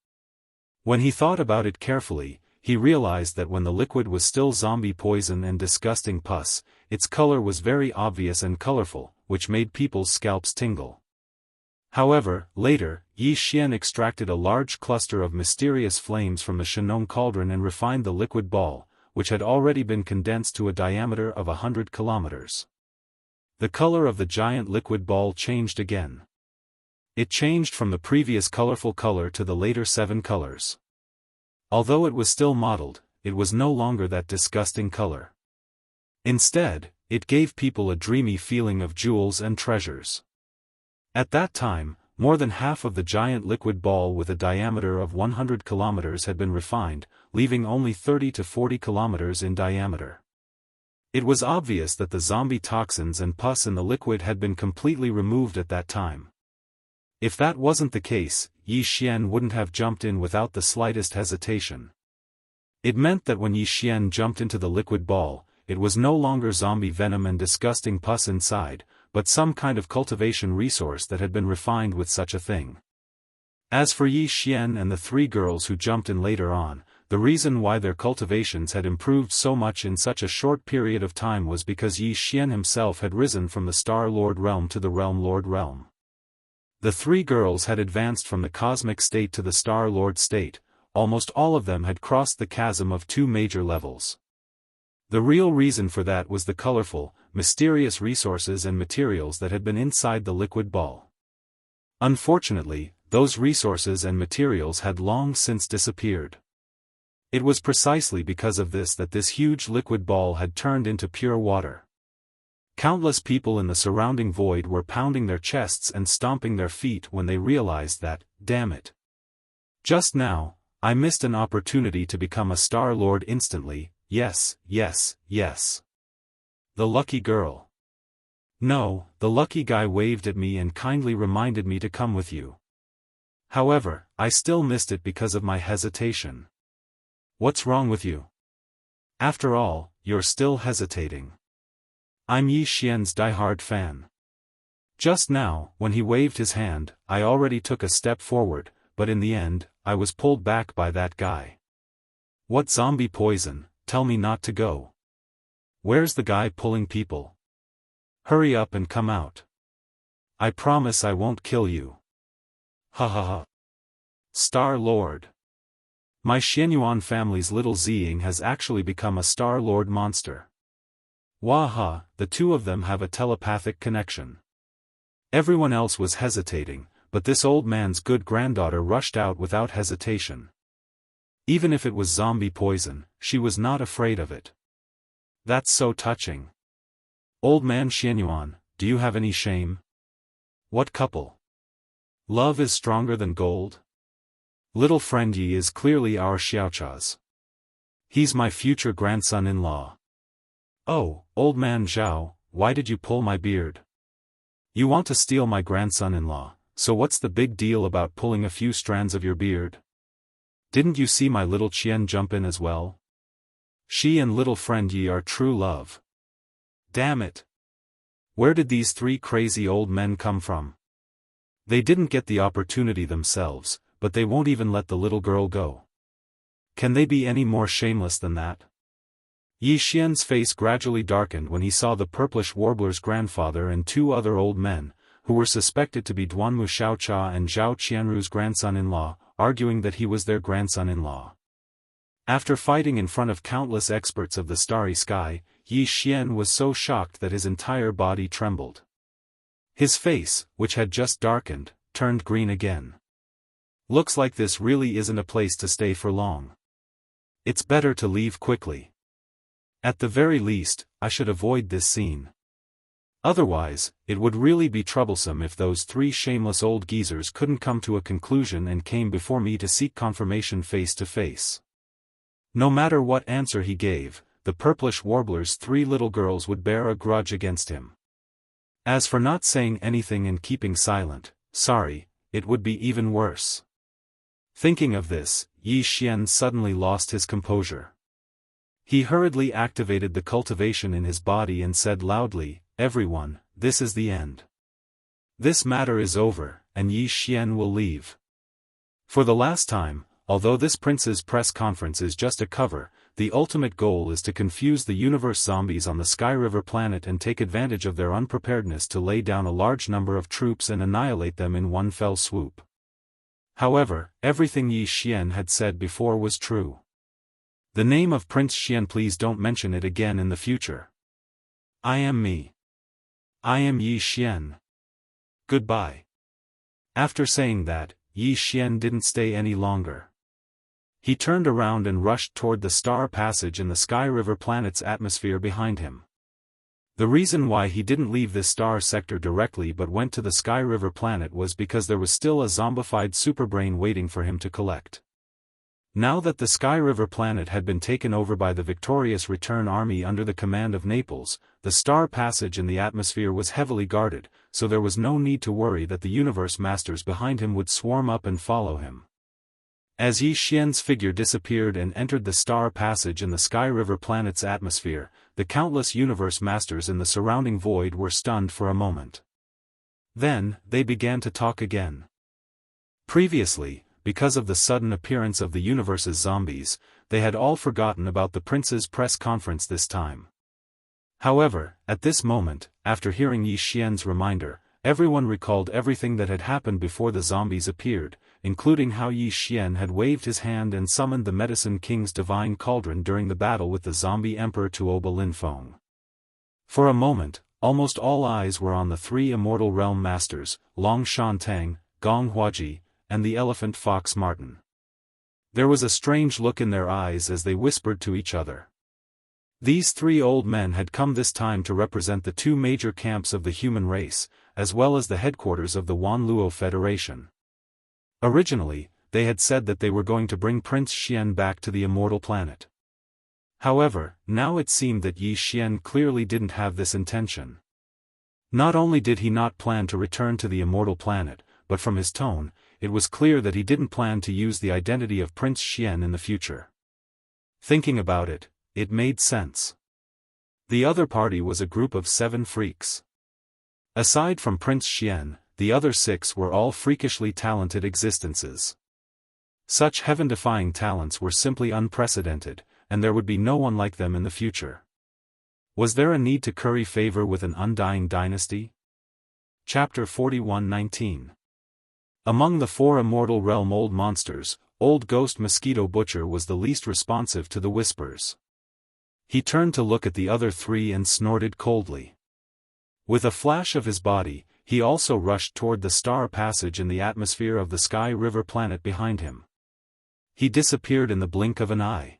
When he thought about it carefully, he realized that when the liquid was still zombie poison and disgusting pus, its color was very obvious and colorful, which made people's scalps tingle. However, later, Yi Xian extracted a large cluster of mysterious flames from the Shenong cauldron and refined the liquid ball, which had already been condensed to a diameter of 100 kilometers. The color of the giant liquid ball changed again. It changed from the previous colorful color to the later 7 colors. Although it was still mottled, it was no longer that disgusting color. Instead, it gave people a dreamy feeling of jewels and treasures. At that time, more than half of the giant liquid ball with a diameter of 100 kilometers had been refined, leaving only 30 to 40 kilometers in diameter. It was obvious that the zombie toxins and pus in the liquid had been completely removed at that time. If that wasn't the case, Yi Xian wouldn't have jumped in without the slightest hesitation. It meant that when Yi Xian jumped into the liquid ball, it was no longer zombie venom and disgusting pus inside, but some kind of cultivation resource that had been refined with such a thing. As for Yi Xian and the 3 girls who jumped in later on, the reason why their cultivations had improved so much in such a short period of time was because Yi Xian himself had risen from the Star Lord realm to the Realm Lord realm. The 3 girls had advanced from the cosmic state to the Star Lord state, almost all of them had crossed the chasm of 2 major levels. The real reason for that was the colorful, mysterious resources and materials that had been inside the liquid ball. Unfortunately, those resources and materials had long since disappeared. It was precisely because of this that this huge liquid ball had turned into pure water. Countless people in the surrounding void were pounding their chests and stomping their feet when they realized that, damn it. Just now, I missed an opportunity to become a Star Lord instantly. Yes, yes, yes. The lucky girl. No, the lucky guy waved at me and kindly reminded me to come with you. However, I still missed it because of my hesitation. What's wrong with you? After all, you're still hesitating. I'm Yi Xian's diehard fan. Just now, when he waved his hand, I already took a step forward, but in the end, I was pulled back by that guy. What zombie poison? Tell me not to go. Where's the guy pulling people? Hurry up and come out. I promise I won't kill you. Ha ha ha. Star Lord. My Xianyuan family's little Ziying has actually become a Star Lord monster. Waha, the two of them have a telepathic connection. Everyone else was hesitating, but this old man's good granddaughter rushed out without hesitation. Even if it was zombie poison, she was not afraid of it. That's so touching. Old man Xianyuan, do you have any shame? What couple? Love is stronger than gold? Little friend Yi is clearly our Xiaocha's. He's my future grandson-in-law. Oh, old man Zhao, why did you pull my beard? You want to steal my grandson-in-law, so what's the big deal about pulling a few strands of your beard? Didn't you see my little Qian jump in as well? She and little friend Yi are true love. Damn it! Where did these three crazy old men come from? They didn't get the opportunity themselves, but they won't even let the little girl go. Can they be any more shameless than that? Yi Xian's face gradually darkened when he saw the purplish warbler's grandfather and two other old men, who were suspected to be Duanmu Xiaocha and Zhao Qianru's grandson-in-law, arguing that he was their grandson-in-law. After fighting in front of countless experts of the starry sky, Yi Xian was so shocked that his entire body trembled. His face, which had just darkened, turned green again. Looks like this really isn't a place to stay for long. It's better to leave quickly. At the very least, I should avoid this scene. Otherwise, it would really be troublesome if those three shameless old geezers couldn't come to a conclusion and came before me to seek confirmation face to face. No matter what answer he gave, the purplish warbler's three little girls would bear a grudge against him. As for not saying anything and keeping silent, sorry, it would be even worse. Thinking of this, Yi Xian suddenly lost his composure. He hurriedly activated the cultivation in his body and said loudly, "Everyone, this is the end. This matter is over, and Yi Xian will leave." For the last time, although this prince's press conference is just a cover, the ultimate goal is to confuse the universe zombies on the Sky River planet and take advantage of their unpreparedness to lay down a large number of troops and annihilate them in one fell swoop. However, everything Yi Xian had said before was true. The name of Prince Xian, please don't mention it again in the future. I am me. I am Yi Xian. Goodbye. After saying that, Yi Xian didn't stay any longer. He turned around and rushed toward the star passage in the Sky River planet's atmosphere behind him. The reason why he didn't leave this star sector directly but went to the Sky River planet was because there was still a zombified superbrain waiting for him to collect. Now that the Sky River planet had been taken over by the victorious return army under the command of Naples, the star passage in the atmosphere was heavily guarded, so there was no need to worry that the universe masters behind him would swarm up and follow him. As Yi Xian's figure disappeared and entered the star passage in the Sky River planet's atmosphere, the countless universe masters in the surrounding void were stunned for a moment. Then, they began to talk again. Previously, because of the sudden appearance of the universe's zombies, they had all forgotten about the prince's press conference this time. However, at this moment, after hearing Yi Xian's reminder, everyone recalled everything that had happened before the zombies appeared, including how Yi Xian had waved his hand and summoned the Medicine King's divine cauldron during the battle with the zombie emperor Tuoba Linfeng. For a moment, almost all eyes were on the three immortal realm masters, Long Shantang, Gong Huaji, and the elephant fox Martin. There was a strange look in their eyes as they whispered to each other. These three old men had come this time to represent the two major camps of the human race, as well as the headquarters of the Wanluo Federation. Originally, they had said that they were going to bring Prince Xian back to the immortal planet. However, now it seemed that Yi Xian clearly didn't have this intention. Not only did he not plan to return to the immortal planet, but from his tone, it was clear that he didn't plan to use the identity of Prince Xian in the future. Thinking about it, it made sense. The other party was a group of 7 freaks. Aside from Prince Xian, the other 6 were all freakishly talented existences. Such heaven-defying talents were simply unprecedented, and there would be no one like them in the future. Was there a need to curry favor with an undying dynasty? Chapter 41:19. Among the 4 immortal realm old monsters, Old Ghost Mosquito Butcher was the least responsive to the whispers. He turned to look at the other 3 and snorted coldly. With a flash of his body, he also rushed toward the star passage in the atmosphere of the Sky River planet behind him. He disappeared in the blink of an eye.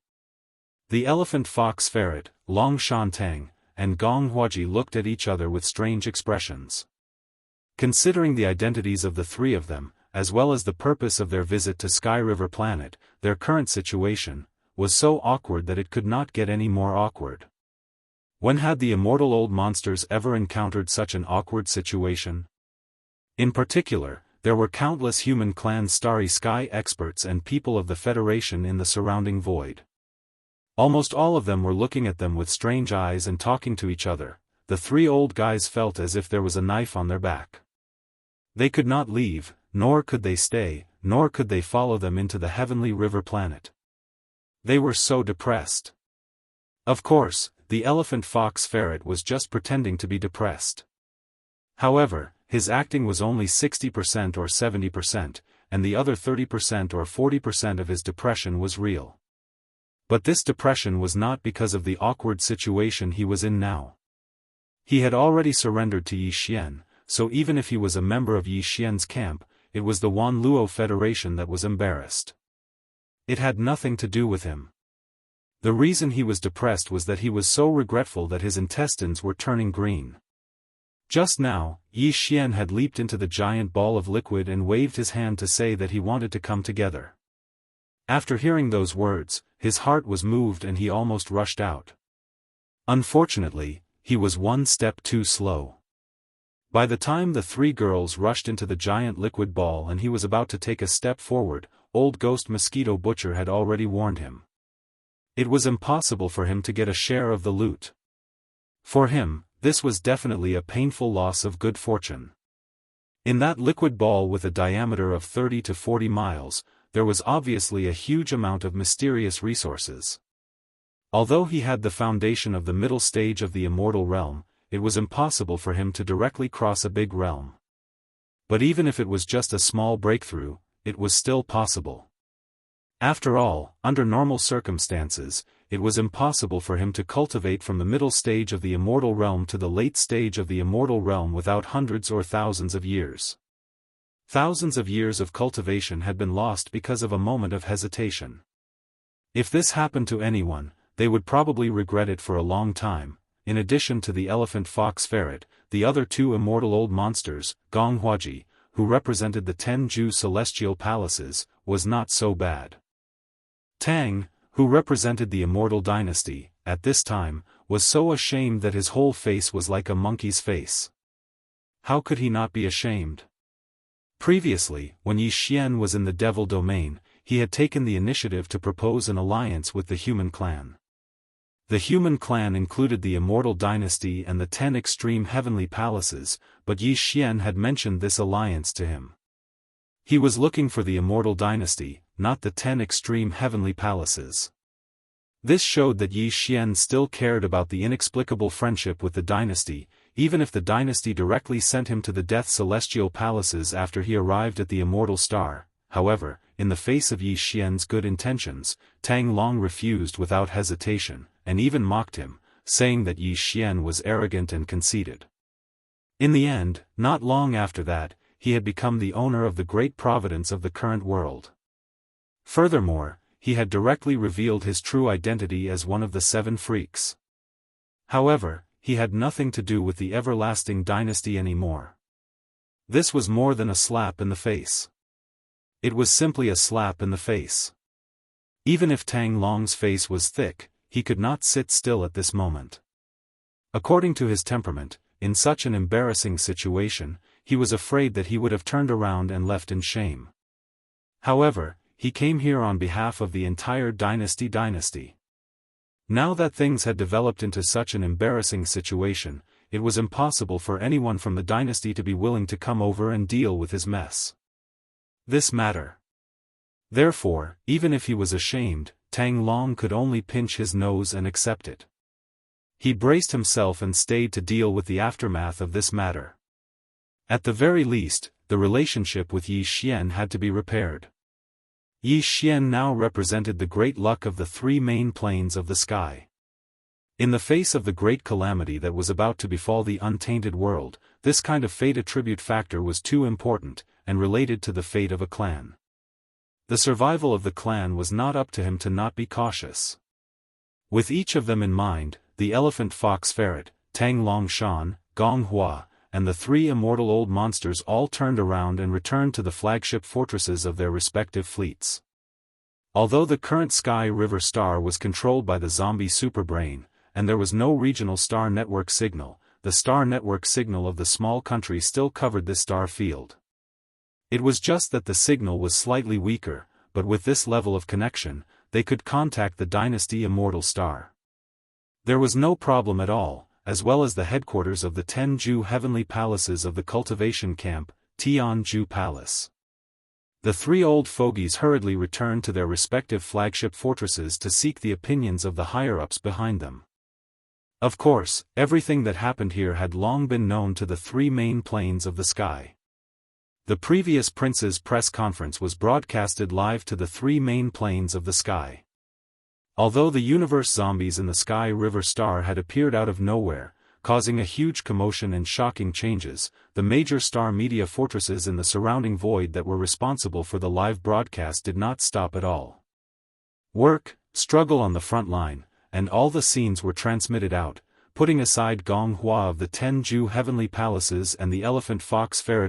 The elephant fox ferret, Long Shantang, and Gong Huaji looked at each other with strange expressions. Considering the identities of the 3 of them, as well as the purpose of their visit to Sky River planet, their current situation was so awkward that it could not get any more awkward. When had the immortal old monsters ever encountered such an awkward situation? In particular, there were countless human clan Starry Sky experts and people of the Federation in the surrounding void. Almost all of them were looking at them with strange eyes and talking to each other. The 3 old guys felt as if there was a knife on their back. They could not leave, nor could they stay, nor could they follow them into the heavenly river planet. They were so depressed. Of course, the elephant fox ferret was just pretending to be depressed. However, his acting was only 60% or 70%, and the other 30% or 40% of his depression was real. But this depression was not because of the awkward situation he was in now. He had already surrendered to Yi Xian, so even if he was a member of Yi Xian's camp, it was the Wanluo Federation that was embarrassed. It had nothing to do with him. The reason he was depressed was that he was so regretful that his intestines were turning green. Just now, Yi Xian had leaped into the giant ball of liquid and waved his hand to say that he wanted to come together. After hearing those words, his heart was moved and he almost rushed out. Unfortunately, he was one step too slow. By the time the 3 girls rushed into the giant liquid ball and he was about to take a step forward, Old Ghost Mosquito Butcher had already warned him. It was impossible for him to get a share of the loot. For him, this was definitely a painful loss of good fortune. In that liquid ball with a diameter of 30 to 40 miles, there was obviously a huge amount of mysterious resources. Although he had the foundation of the middle stage of the immortal realm, it was impossible for him to directly cross a big realm. But even if it was just a small breakthrough, it was still possible. After all, under normal circumstances, it was impossible for him to cultivate from the middle stage of the immortal realm to the late stage of the immortal realm without hundreds or thousands of years. Thousands of years of cultivation had been lost because of a moment of hesitation. If this happened to anyone, they would probably regret it for a long time. In addition to the elephant fox ferret, the other 2 immortal old monsters, Gong Huaji, who represented the 10 Zhu celestial palaces, was not so bad. Tang, who represented the immortal dynasty, at this time, was so ashamed that his whole face was like a monkey's face. How could he not be ashamed? Previously, when Yi Xian was in the devil domain, he had taken the initiative to propose an alliance with the human clan. The human clan included the immortal dynasty and the 10 extreme heavenly palaces, but Yi Xian had mentioned this alliance to him. He was looking for the immortal dynasty, not the 10 extreme heavenly palaces. This showed that Yi Xian still cared about the inexplicable friendship with the dynasty, even if the dynasty directly sent him to the death celestial palaces after he arrived at the immortal star. however, in the face of Yi Xian's good intentions, Tang Long refused without hesitation, and even mocked him, saying that Yi Xian was arrogant and conceited. In the end, not long after that, he had become the owner of the great providence of the current world. Furthermore, he had directly revealed his true identity as one of the 7 freaks. However, he had nothing to do with the everlasting dynasty anymore. This was more than a slap in the face. It was simply a slap in the face. Even if Tang Long's face was thick, he could not sit still at this moment. According to his temperament, in such an embarrassing situation, he was afraid that he would have turned around and left in shame. However, he came here on behalf of the entire dynasty. Now that things had developed into such an embarrassing situation, it was impossible for anyone from the dynasty to be willing to come over and deal with his mess. This matter. Therefore, even if he was ashamed, Tang Long could only pinch his nose and accept it. He braced himself and stayed to deal with the aftermath of this matter. At the very least, the relationship with Yi Xian had to be repaired. Yi Xian now represented the great luck of the 3 main planes of the sky. In the face of the great calamity that was about to befall the untainted world, this kind of fate attribute factor was too important, and related to the fate of a clan. The survival of the clan was not up to him to not be cautious. With each of them in mind, the elephant fox ferret, Tang Long Shan, Gong Hua, and the 3 immortal old monsters all turned around and returned to the flagship fortresses of their respective fleets. Although the current Sky River star was controlled by the zombie superbrain, and there was no regional star network signal, the star network signal of the small country still covered this star field. It was just that the signal was slightly weaker, but with this level of connection, they could contact the dynasty immortal star. There was no problem at all, as well as the headquarters of the 10 Ju heavenly palaces of the cultivation camp, Tianju Palace. The 3 old fogies hurriedly returned to their respective flagship fortresses to seek the opinions of the higher-ups behind them. Of course, everything that happened here had long been known to the 3 main planes of the sky. The previous prince's press conference was broadcasted live to the 3 main planes of the sky. Although the universe zombies in the Sky River star had appeared out of nowhere, causing a huge commotion and shocking changes, the major star media fortresses in the surrounding void that were responsible for the live broadcast did not stop at all. Work, struggle on the front line, and all the scenes were transmitted out, putting aside Gong Hua of the 10 Ju heavenly palaces and the elephant fox ferret